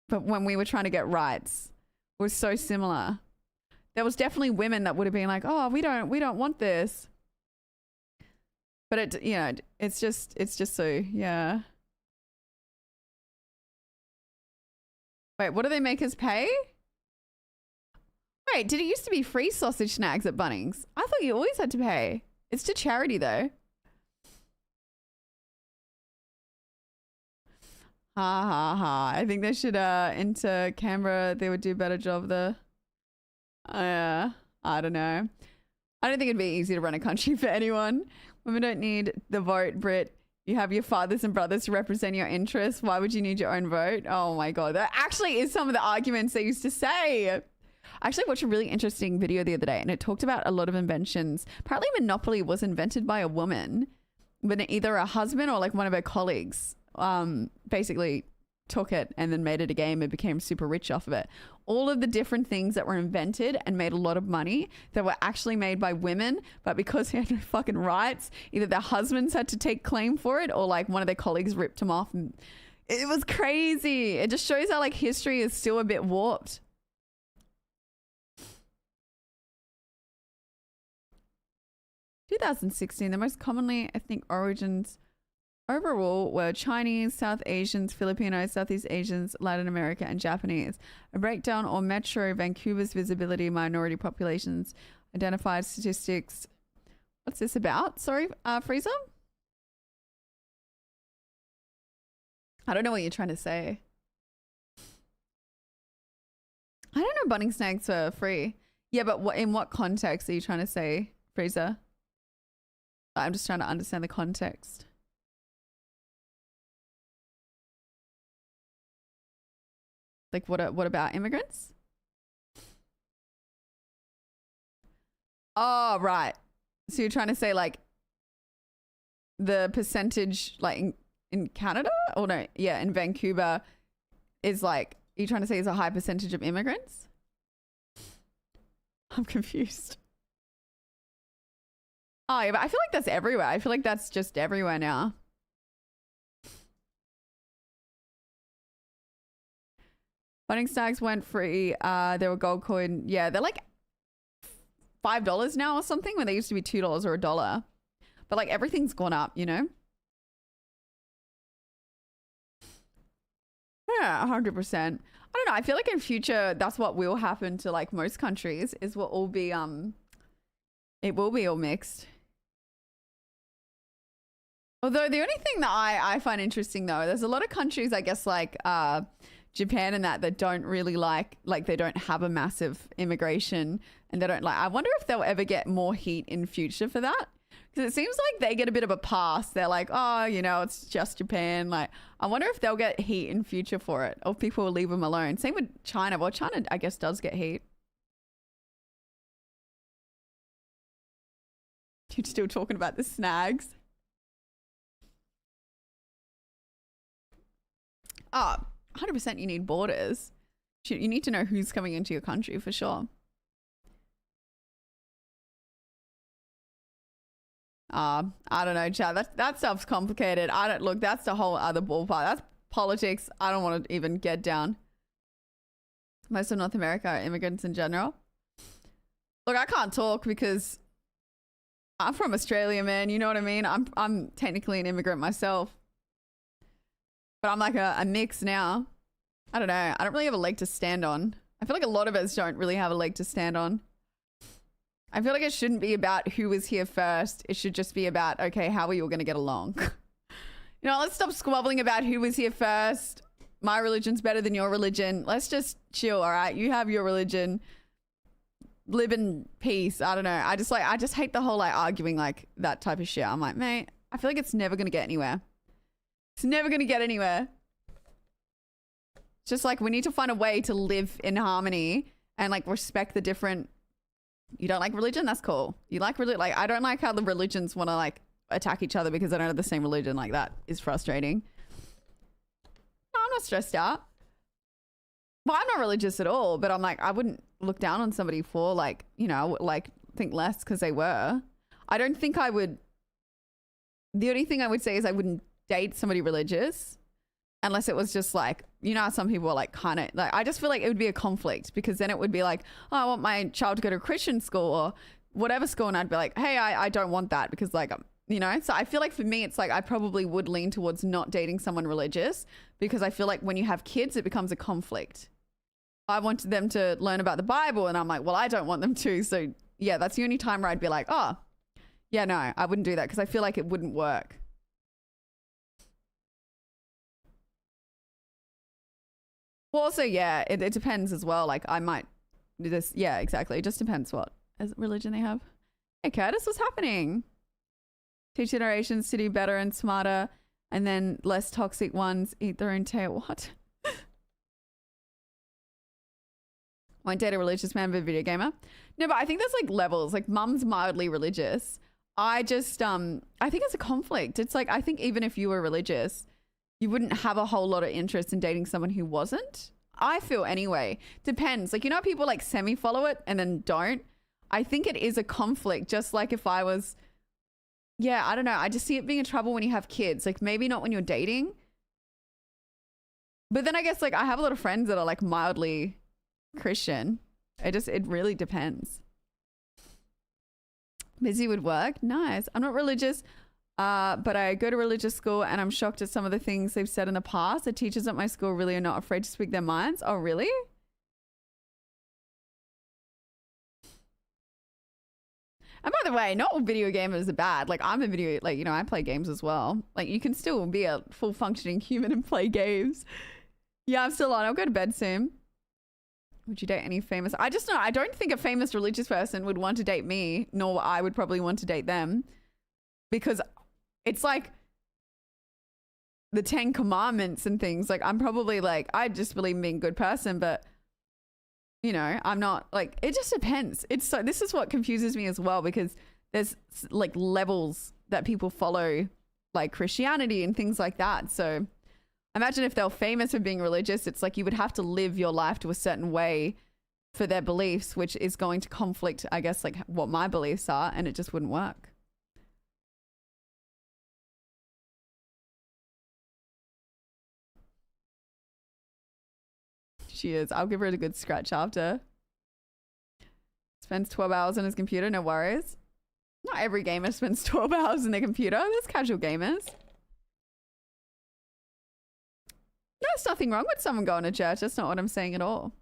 but when we were trying to get rights, was so similar. There was definitely women that would have been like, oh, we don't want this. But it, you know, it's just so, yeah. Wait, what do they make us pay? Wait, did it used to be free sausage snags at Bunnings? I thought you always had to pay. It's to charity though. Ha ha ha. I think they should into Canberra, they would do a better job there. I don't know. I don't think it'd be easy to run a country for anyone. Women don't need the vote, Brit. You have your fathers and brothers to represent your interests. Why would you need your own vote? Oh my God. That actually is some of the arguments they used to say. I actually watched a really interesting video the other day, and it talked about a lot of inventions. Apparently Monopoly was invented by a woman, but either a husband or like one of her colleagues basically took it and then made it a game and became super rich off of it. All of the different things that were invented and made a lot of money that were actually made by women, but because they had no fucking rights, either their husbands had to take claim for it or like one of their colleagues ripped them off. And it was crazy. It just shows how like history is still a bit warped. 2016, the most commonly ethnic origins overall were Chinese, South Asians, Filipinos, Southeast Asians, Latin America, and Japanese. A breakdown or Metro Vancouver's visibility minority populations identified statistics. What's this about? Sorry, Freezer? I don't know what you're trying to say. I don't know Bunnings snags for free. Yeah, but in what context are you trying to say, Freezer? I'm just trying to understand the context. Like what about immigrants? Oh, right. So you're trying to say like the percentage like in Canada? Or no, yeah, in Vancouver is like, you trying to say is a high percentage of immigrants? I'm confused. Oh, yeah, but I feel like that's everywhere. I feel like that's just everywhere now. Funding stacks went free. They were gold coin. Yeah, they're like $5 now or something when they used to be $2 or $1. But like everything's gone up, you know? Yeah, 100%. I don't know. I feel like in future, that's what will happen to like most countries is we'll all be, it will be all mixed. Although the only thing that I find interesting though, there's a lot of countries, I guess like Japan and that don't really like they don't have a massive immigration and they don't like, I wonder if they'll ever get more heat in future for that. Because it seems like they get a bit of a pass. They're like, oh, you know, it's just Japan. Like, I wonder if they'll get heat in future for it or if people will leave them alone. Same with China. Well, China, I guess, does get heat. You're still talking about the snags. Oh, 100% you need borders. You need to know who's coming into your country for sure. I don't know, Chad. That stuff's complicated. Look, that's the whole other ballpark. That's politics. I don't want to even get down. Most of North America are immigrants in general. Look, I can't talk because I'm from Australia, man. You know what I mean? I'm technically an immigrant myself. But I'm like a mix now. I don't know. I don't really have a leg to stand on. I feel like a lot of us don't really have a leg to stand on. I feel like it shouldn't be about who was here first. It should just be about, okay, how are you all going to get along? You know, let's stop squabbling about who was here first. My religion's better than your religion. Let's just chill, all right? You have your religion. Live in peace. I don't know. I just hate the whole like arguing like that type of shit. I'm like, mate, I feel like it's never going to get anywhere. It's never going to get anywhere. It's just like we need to find a way to live in harmony and like respect the different. You don't like religion? That's cool. You like religion? Like, I don't like how the religions want to like attack each other because they don't have the same religion. Like, that is frustrating. No, I'm not stressed out. Well, I'm not religious at all, but I'm like, I wouldn't look down on somebody for like, you know, like think less because they were. I don't think I would. The only thing I would say is I wouldn't date somebody religious unless it was just like, you know how some people are like kind of like, I just feel like it would be a conflict because then it would be like, oh, I want my child to go to a Christian school or whatever school, and I'd be like, hey, I don't want that because like, you know. So I feel like for me it's like I probably would lean towards not dating someone religious because I feel like when you have kids it becomes a conflict. I wanted them to learn about the Bible and I'm like, well, I don't want them to. So yeah, that's the only time where I'd be like, oh yeah, no, I wouldn't do that because I feel like it wouldn't work. Well, also, yeah, it depends as well. Like, I might do this. Yeah, exactly. It just depends what religion they have. Hey, Curtis, what's happening? Teach generations to do better and smarter, and then less toxic ones eat their own tail. What? Won't date a religious man, but a video gamer. No, but I think there's like levels. Like, mum's mildly religious. I just, I think it's a conflict. It's like, I think even if you were religious, you wouldn't have a whole lot of interest in dating someone who wasn't. I feel anyway. Depends. Like, you know, people like semi-follow it and then don't. I think it is a conflict. Just like if I was, yeah, I don't know. I just see it being a trouble when you have kids. Like maybe not when you're dating. But then I guess like I have a lot of friends that are like mildly Christian. It really depends. Busy with work. Nice. I'm not religious. But I go to religious school and I'm shocked at some of the things they've said in the past. The teachers at my school really are not afraid to speak their minds. Oh, really? And by the way, not all video gamers are bad. Like I'm a video, like, you know, I play games as well. Like you can still be a full functioning human and play games. Yeah, I'm still on. I'll go to bed soon. Would you date any famous? I don't think a famous religious person would want to date me, nor I would probably want to date them. Because it's like the 10 commandments and things. Like I'm probably like, I just believe in being a good person, but you know, I'm not like, it just depends. It's so, this is what confuses me as well, because there's like levels that people follow, like Christianity and things like that. So Imagine if they were famous for being religious, it's like you would have to live your life to a certain way for their beliefs, which is going to conflict, I guess, like what my beliefs are, and it just wouldn't work. She is. I'll give her a good scratch after. Spends 12 hours on his computer, no worries. Not every gamer spends 12 hours on their computer. There's casual gamers. There's nothing wrong with someone going to church. That's not what I'm saying at all.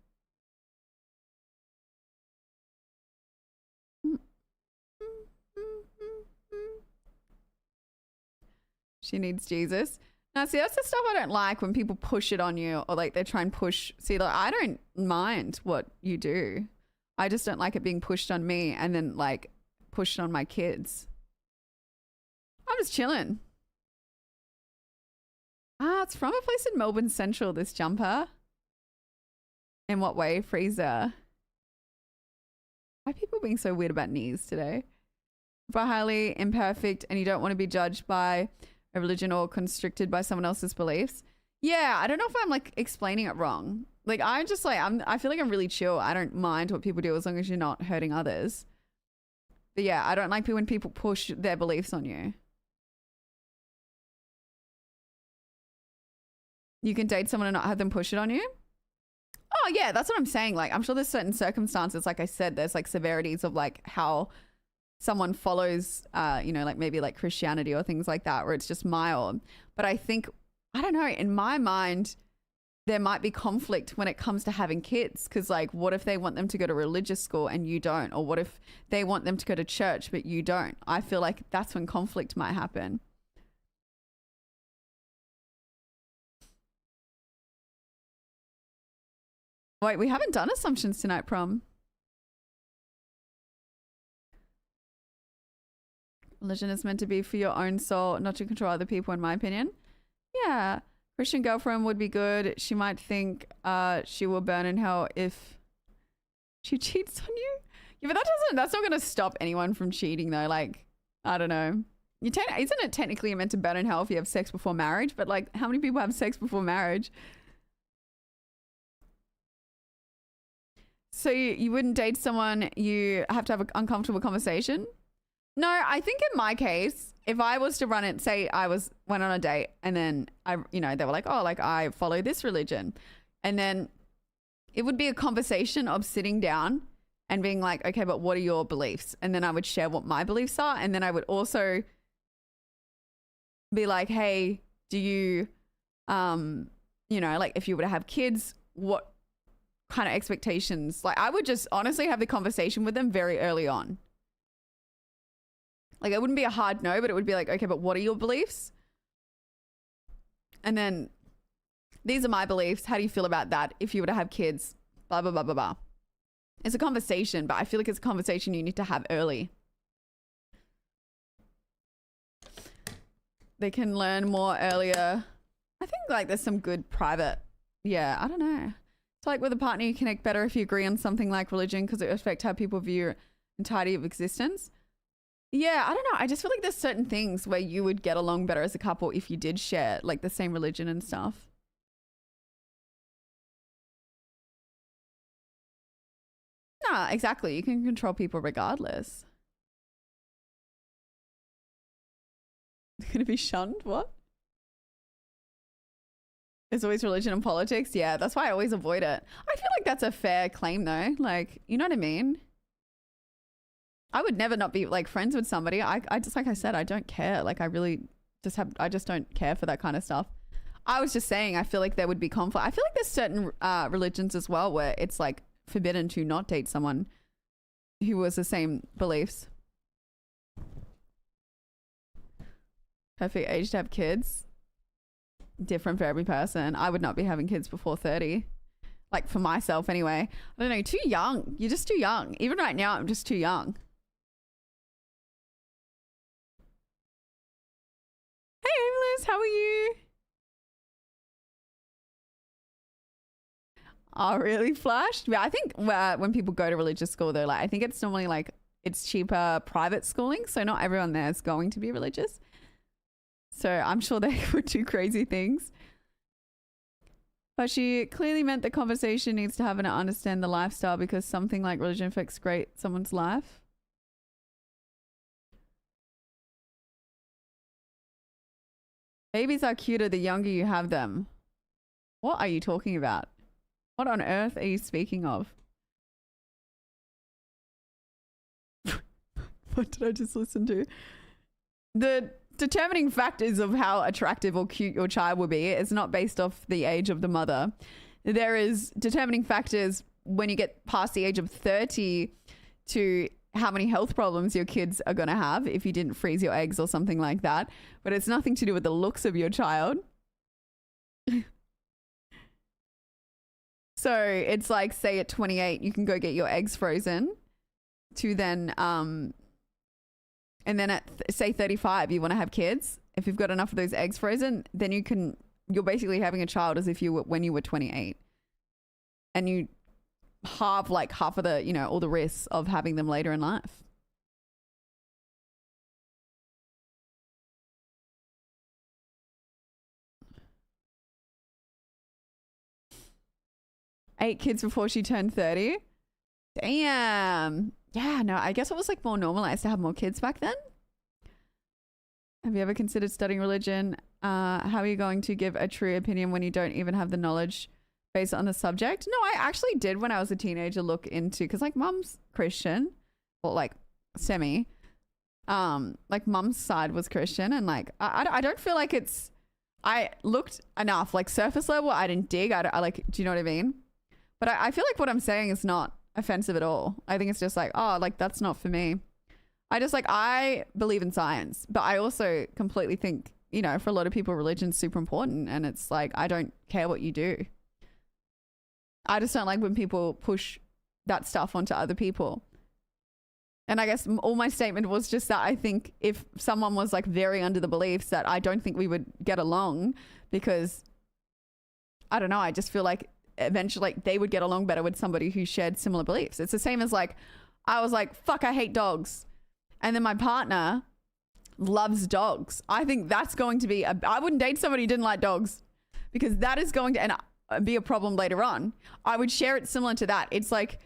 She needs Jesus. Now, see, that's the stuff I don't like when people push it on you, or like they try and push. See, like, I don't mind what you do. I just don't like it being pushed on me and then like pushed on my kids. I'm just chilling. Ah, it's from a place in Melbourne Central, this jumper. In what way? Freezer. Why are people being so weird about knees today? If I'm highly imperfect and you don't want to be judged by a religion or constricted by someone else's beliefs. Yeah, I don't know if I'm like explaining it wrong. Like I just like, I feel like I'm really chill. I don't mind what people do as long as you're not hurting others. But yeah, I don't like when people push their beliefs on you. You can date someone and not have them push it on you? Oh yeah, that's what I'm saying. Like I'm sure there's certain circumstances, like I said, there's like severities of like how someone follows, you know, like maybe like Christianity or things like that, where it's just mild. But I think, I don't know, in my mind, there might be conflict when it comes to having kids. Because like, what if they want them to go to religious school and you don't? Or what if they want them to go to church but you don't? I feel like that's when conflict might happen. Wait, we haven't done assumptions tonight, Prom. Religion is meant to be for your own soul, not to control other people, in my opinion. Yeah. Christian girlfriend would be good. She might think she will burn in hell if she cheats on you. Yeah, but that's not going to stop anyone from cheating though. Like, I don't know. Isn't it technically meant to burn in hell if you have sex before marriage? But like, how many people have sex before marriage? So you wouldn't date someone you have to have an uncomfortable conversation? No, I think in my case, if I was to run it, say I went on a date and then they were like, oh, like I follow this religion. And then it would be a conversation of sitting down and being like, okay, but what are your beliefs? And then I would share what my beliefs are. And then I would also be like, hey, do you, like if you were to have kids, what kind of expectations? Like I would just honestly have the conversation with them very early on. Like it wouldn't be a hard no, but it would be like, okay, but what are your beliefs? And then these are my beliefs. How do you feel about that? If you were to have kids, blah, blah, blah, blah, blah. It's a conversation, but I feel like it's a conversation you need to have early. They can learn more earlier. I think like there's some good private, yeah, I don't know. It's like with a partner, you connect better if you agree on something like religion because it affects how people view your entirety of existence. Yeah, I don't know. I just feel like there's certain things where you would get along better as a couple if you did share like the same religion and stuff. Nah, exactly. You can control people regardless. Gonna be shunned? What? There's always religion and politics. Yeah, that's why I always avoid it. I feel like that's a fair claim though. Like, you know what I mean? I would never not be like friends with somebody. I just, like I said, I don't care. Like I really I just don't care for that kind of stuff. I was just saying, I feel like there would be conflict. I feel like there's certain religions as well where it's like forbidden to not date someone who was the same beliefs. Perfect age to have kids. Different for every person. I would not be having kids before 30. Like for myself anyway. I don't know, too young. You're just too young. Even right now, I'm just too young. Hey, Liz, how are you? Oh, really? Flashed? Yeah, I think when people go to religious school, though, like I think it's normally like it's cheaper private schooling, so not everyone there is going to be religious. So I'm sure they would do crazy things. But she clearly meant the conversation needs to have and understand the lifestyle because something like religion affects great someone's life. Babies are cuter the younger you have them. What are you talking about? What on earth are you speaking of? What did I just listen to? The determining factors of how attractive or cute your child will be is not based off the age of the mother. There is determining factors when you get past the age of 30 to how many health problems your kids are going to have if you didn't freeze your eggs or something like that. But it's nothing to do with the looks of your child. So it's like, say at 28, you can go get your eggs frozen to then, and then at say 35, you want to have kids. If you've got enough of those eggs frozen, then you're basically having a child as if you were when you were 28. And you halve like half of the, all the risks of having them later in life. Eight kids before she turned 30. Damn. Yeah, no, I guess it was like more normalized to have more kids back then. Have you ever considered studying religion? How are you going to give a true opinion when you don't even have the knowledge based on the subject? No, I actually did when I was a teenager look into, because like mum's Christian, or like semi. Like mum's side was Christian, and like I don't feel like it's, I looked enough, like surface level, I didn't dig. I like, do you know what I mean? But I feel like what I'm saying is not offensive at all. I think it's just like, oh, like that's not for me. I believe in science, but I also completely think, for a lot of people, religion's super important, and it's like, I don't care what you do. I just don't like when people push that stuff onto other people. And I guess all my statement was just that I think if someone was like very under the beliefs, that I don't think we would get along, because I don't know, I just feel like eventually they would get along better with somebody who shared similar beliefs. It's the same as like, I was like, fuck, I hate dogs. And then my partner loves dogs. I think that's going to be, I wouldn't date somebody who didn't like dogs, because that is going to be a problem later on. I would share it similar to that. It's like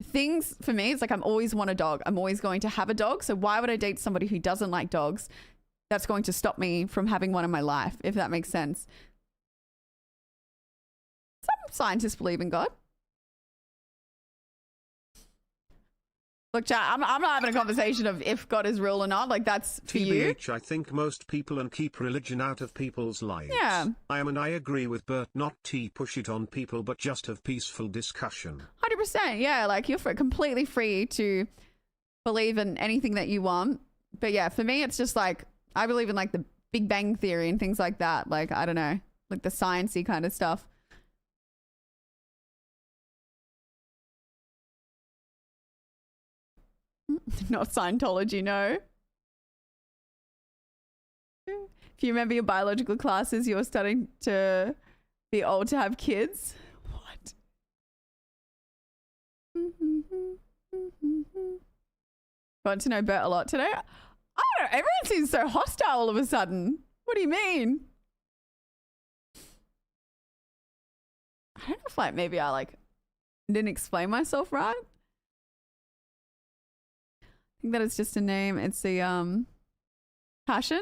things for me, it's like I'm always want a dog. I'm always going to have a dog. So why would I date somebody who doesn't like dogs? That's going to stop me from having one in my life, if that makes sense. Some scientists believe in God. Look, chat, I'm not having a conversation of if God is real or not. Like, that's for you. TBH, I think most people and keep religion out of people's lives. Yeah. I agree with Bert, not push it on people, but just have peaceful discussion. 100%. Yeah, like you're completely free to believe in anything that you want. But yeah, for me, it's just like, I believe in like the Big Bang Theory and things like that. Like, I don't know, like the sciencey kind of stuff. Not Scientology, no. If you remember your biological classes, you were starting to be old to have kids. What? Got to know Bert a lot today. I don't know. Everyone seems so hostile all of a sudden. What do you mean? I don't know if like maybe I like didn't explain myself right. I think that it's just a name. It's the passion.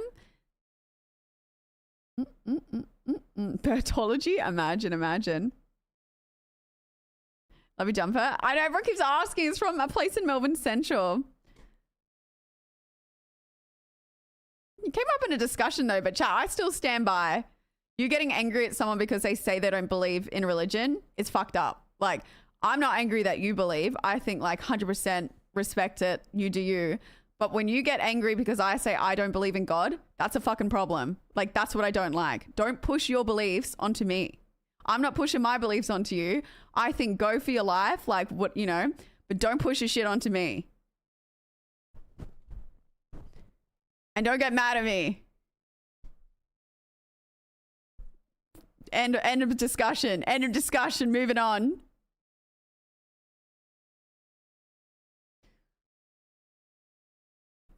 Bertology. Imagine. Love you, Jumper. I know everyone keeps asking. It's from a place in Melbourne Central. It came up in a discussion though, but chat, I still stand by. You getting angry at someone because they say they don't believe in religion is fucked up. Like, I'm not angry that you believe. I think like 100% respect it. You do you. But when you get angry because I say I don't believe in God, that's a fucking problem. Like, that's what I don't like. Don't push your beliefs onto me. I'm not pushing my beliefs onto you. I think go for your life, like what, but don't push your shit onto me. And don't get mad at me. End of discussion. End of discussion. Moving on.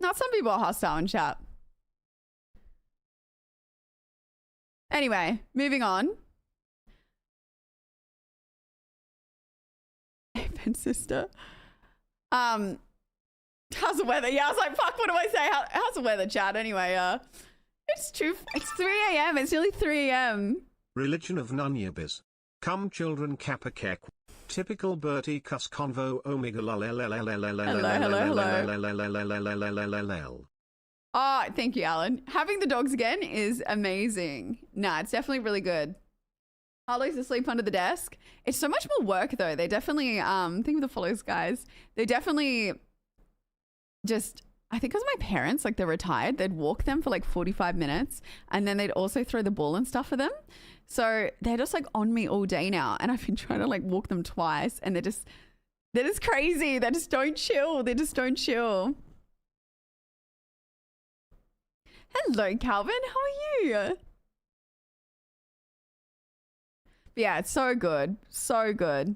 Now, some people are hostile in chat. Anyway, moving on. bed, sister. How's the weather? Yeah, I was like, fuck, what do I say? How's the weather, chat? Anyway, it's 3 a.m. It's nearly 3 a.m. Religion of Nunyabiz. Come children kappa kek. Typical Bertie cuss convo omega hello. Oh, thank you, Alan. Having the dogs again is amazing. Nah, it's definitely really good. Harley's asleep under the desk. It's so much more work though. They definitely, think of the follows, guys. They definitely just, I think because my parents, like they're retired, they'd walk them for like 45 minutes and then they'd also throw the ball and stuff for them. So they're just like on me all day now. And I've been trying to like walk them twice and they're just crazy. They just don't chill. They just don't chill. Hello, Calvin. How are you? But yeah, it's so good. So good.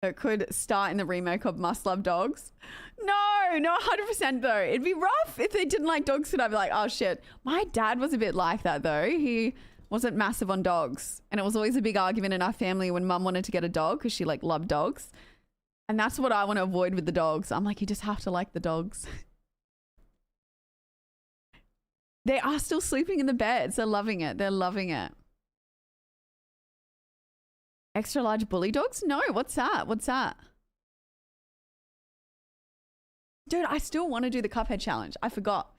It could start in the remake of Must Love Dogs. No, 100% though. It'd be rough if they didn't like dogs. I'd be like, oh shit. My dad was a bit like that though. He wasn't massive on dogs. And it was always a big argument in our family when mum wanted to get a dog because she like loved dogs. And that's what I want to avoid with the dogs. I'm like, you just have to like the dogs. They are still sleeping in the beds. They're loving it. They're loving it. Extra large bully dogs? No, what's that? What's that? Dude, I still want to do the Cuphead challenge. I forgot.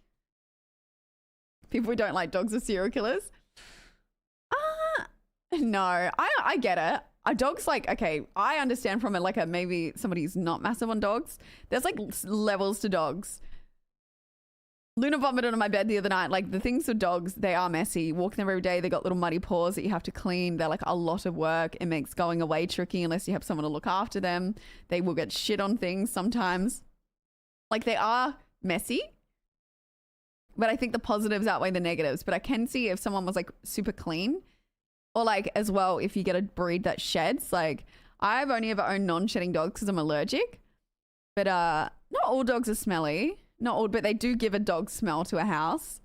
People who don't like dogs are serial killers. No, I get it. A dog's like, okay, I understand from it like a maybe somebody who's not massive on dogs. There's like levels to dogs. Luna vomited on my bed the other night. Like the things with dogs, they are messy. You walk them every day. They got little muddy paws that you have to clean. They're like a lot of work. It makes going away tricky unless you have someone to look after them. They will get shit on things sometimes. Like they are messy. But I think the positives outweigh the negatives. But I can see if someone was like super clean or like as well, if you get a breed that sheds, like I've only ever owned non-shedding dogs because I'm allergic. But not all dogs are smelly. Not all, but they do give a dog smell to a house.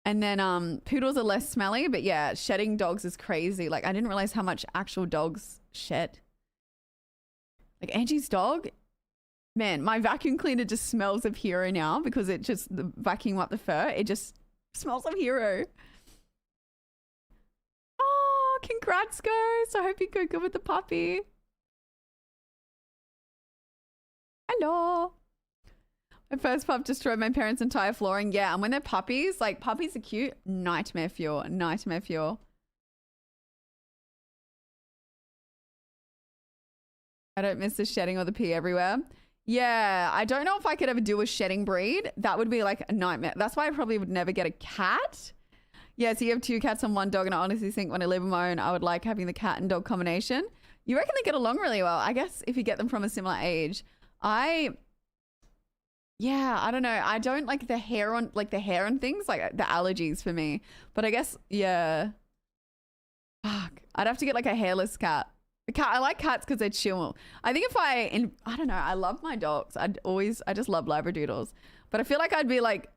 And then poodles are less smelly, but yeah, shedding dogs is crazy. Like I didn't realize how much actual dogs shed. Like Angie's dog, man, my vacuum cleaner just smells of Hero now because it just, the vacuum up the fur, it just smells of Hero. Oh, congrats, Ghost. I hope you go good with the puppy. Hello. My first pup destroyed my parents' entire flooring. Yeah, and when they're puppies, like puppies are cute. Nightmare fuel. Nightmare fuel. I don't miss the shedding or the pee everywhere. Yeah, I don't know if I could ever do a shedding breed. That would be like a nightmare. That's why I probably would never get a cat. Yeah, so you have 2 cats on 1 dog, and I honestly think when I live on my own, I would like having the cat and dog combination. You reckon they get along really well? I guess if you get them from a similar age. Yeah, I don't know. I don't like the hair on, like the hair and things, like the allergies for me. But I guess, yeah. Fuck. I'd have to get like a hairless cat. I like cats because they're chill. I think if I don't know, I love my dogs. I just love Labradoodles. But I feel like I'd be like,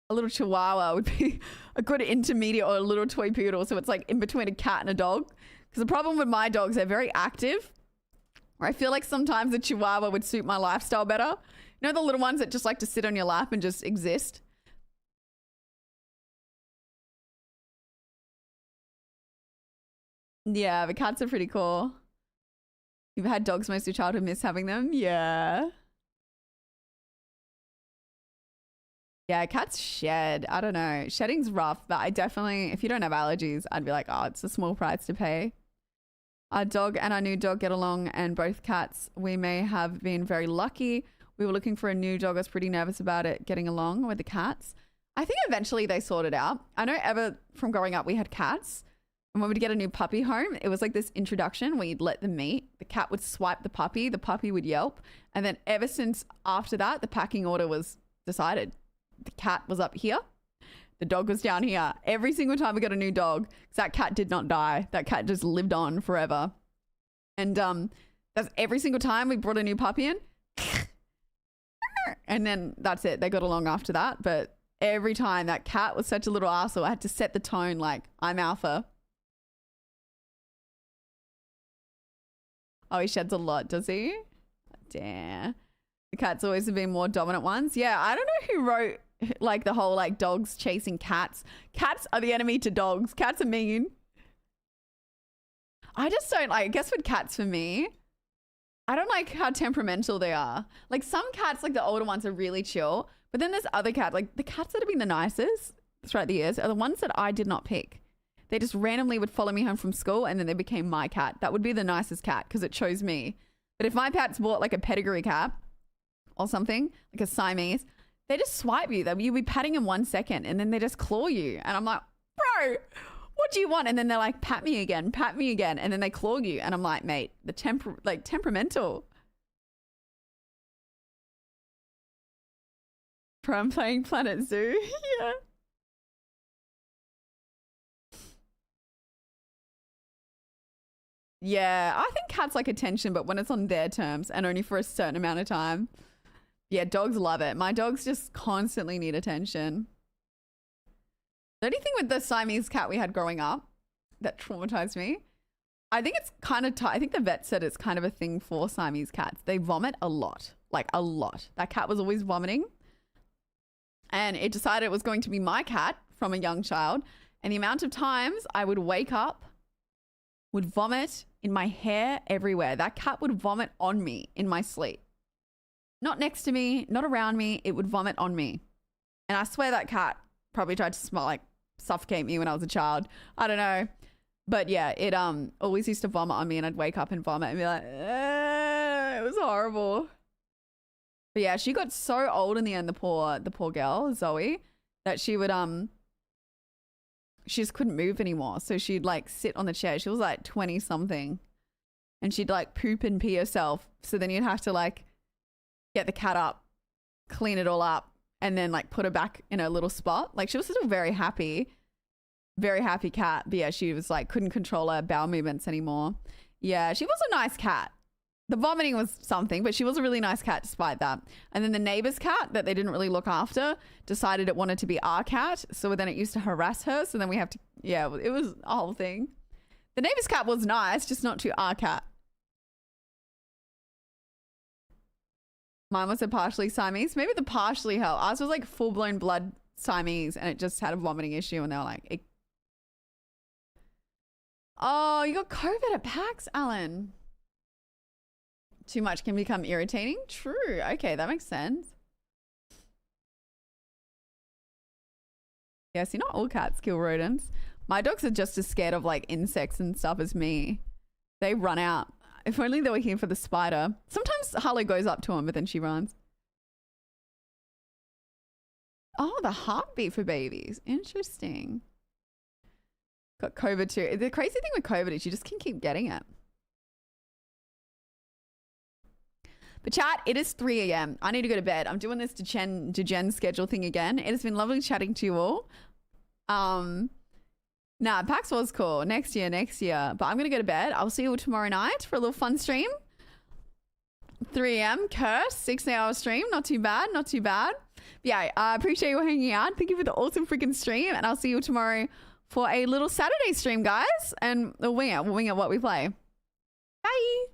a little Chihuahua would be a good intermediate, or a little toy poodle. So it's like in between a cat and a dog. Because the problem with my dogs, they're very active. Where I feel like sometimes a Chihuahua would suit my lifestyle better. You know the little ones that just like to sit on your lap and just exist? Yeah, the cats are pretty cool. You've had dogs most of your childhood, miss having them? Yeah. Yeah, cats shed. I don't know. Shedding's rough, but I definitely, if you don't have allergies, I'd be like, oh, it's a small price to pay. Our dog and our new dog get along, and both cats, we may have been very lucky. We were looking for a new dog. I was pretty nervous about it getting along with the cats. I think eventually they sorted out. I know ever from growing up, we had cats. And when we'd get a new puppy home, it was like this introduction where you'd let them meet. The cat would swipe the puppy would yelp. And then ever since after that, the packing order was decided. The cat was up here. The dog was down here. Every single time we got a new dog, because that cat did not die. That cat just lived on forever. And that's every single time we brought a new puppy in. And then that's it. They got along after that. But every time that cat was such a little arsehole, I had to set the tone like, I'm alpha. Oh, he sheds a lot, does he? Damn. The cat's always been more dominant ones. Yeah, I don't know who wrote like the whole like dogs chasing cats. Cats are the enemy to dogs. Cats are mean. I just don't like, I guess with cats for me, I don't like how temperamental they are. Like some cats, like the older ones are really chill, but then there's other cats, like the cats that have been the nicest throughout the years are the ones that I did not pick. They just randomly would follow me home from school and then they became my cat. That would be the nicest cat because it chose me. But if my pets bought like a pedigree cat or something, like a Siamese, they just swipe you. You'll be patting them 1 second and then they just claw you. And I'm like, bro, what do you want? And then they're like, pat me again. And then they claw you. And I'm like, mate, temperamental. From playing Planet Zoo. Yeah. Yeah, I think cats like attention, but when it's on their terms and only for a certain amount of time. Yeah, dogs love it. My dogs just constantly need attention. The only thing with the Siamese cat we had growing up that traumatized me, I think it's kind of I think the vet said it's kind of a thing for Siamese cats. They vomit a lot, like a lot. That cat was always vomiting. And it decided it was going to be my cat from a young child. And the amount of times I would wake up, would vomit in my hair everywhere. That cat would vomit on me in my sleep. Not next to me, not around me. It would vomit on me. And I swear that cat probably tried to suffocate me when I was a child. I don't know. But yeah, it always used to vomit on me and I'd wake up and vomit and be like, it was horrible. But yeah, she got so old in the end, the poor girl, Zoe, that she would she just couldn't move anymore. So she'd like sit on the chair. She was like 20 something and she'd like poop and pee herself. So then you'd have to like get the cat up, clean it all up and then like put her back in her little spot. Like she was still very happy cat. But yeah, she was like, couldn't control her bowel movements anymore. Yeah, she was a nice cat. The vomiting was something, but she was a really nice cat despite that. And then the neighbor's cat that they didn't really look after decided it wanted to be our cat. So then it used to harass her. So then we have to, yeah, it was a whole thing. The neighbor's cat was nice, just not to our cat. Mine was a partially Siamese. Maybe the partially hell. Ours was like full-blown blood Siamese and it just had a vomiting issue and they were like, oh, you got COVID at PAX, Alan. Too much can become irritating. True. Okay, that makes sense. Yeah, see, not all cats kill rodents. My dogs are just as scared of like insects and stuff as me. They run out. If only they were here for the spider. Sometimes Harlow goes up to him, but then she runs. Oh, the heartbeat for babies. Interesting. Got COVID too. The crazy thing with COVID is you just can keep getting it. But chat, it is 3 a.m. I need to go to bed. I'm doing this to Jen's schedule thing again. It has been lovely chatting to you all. Nah, PAX was cool. Next year. But I'm going to go to bed. I'll see you all tomorrow night for a little fun stream. 3 a.m. Curse. 6-hour stream. Not too bad. But yeah, I appreciate you hanging out. Thank you for the awesome freaking stream. And I'll see you tomorrow for a little Saturday stream, guys. And we'll wing it what we play. Bye.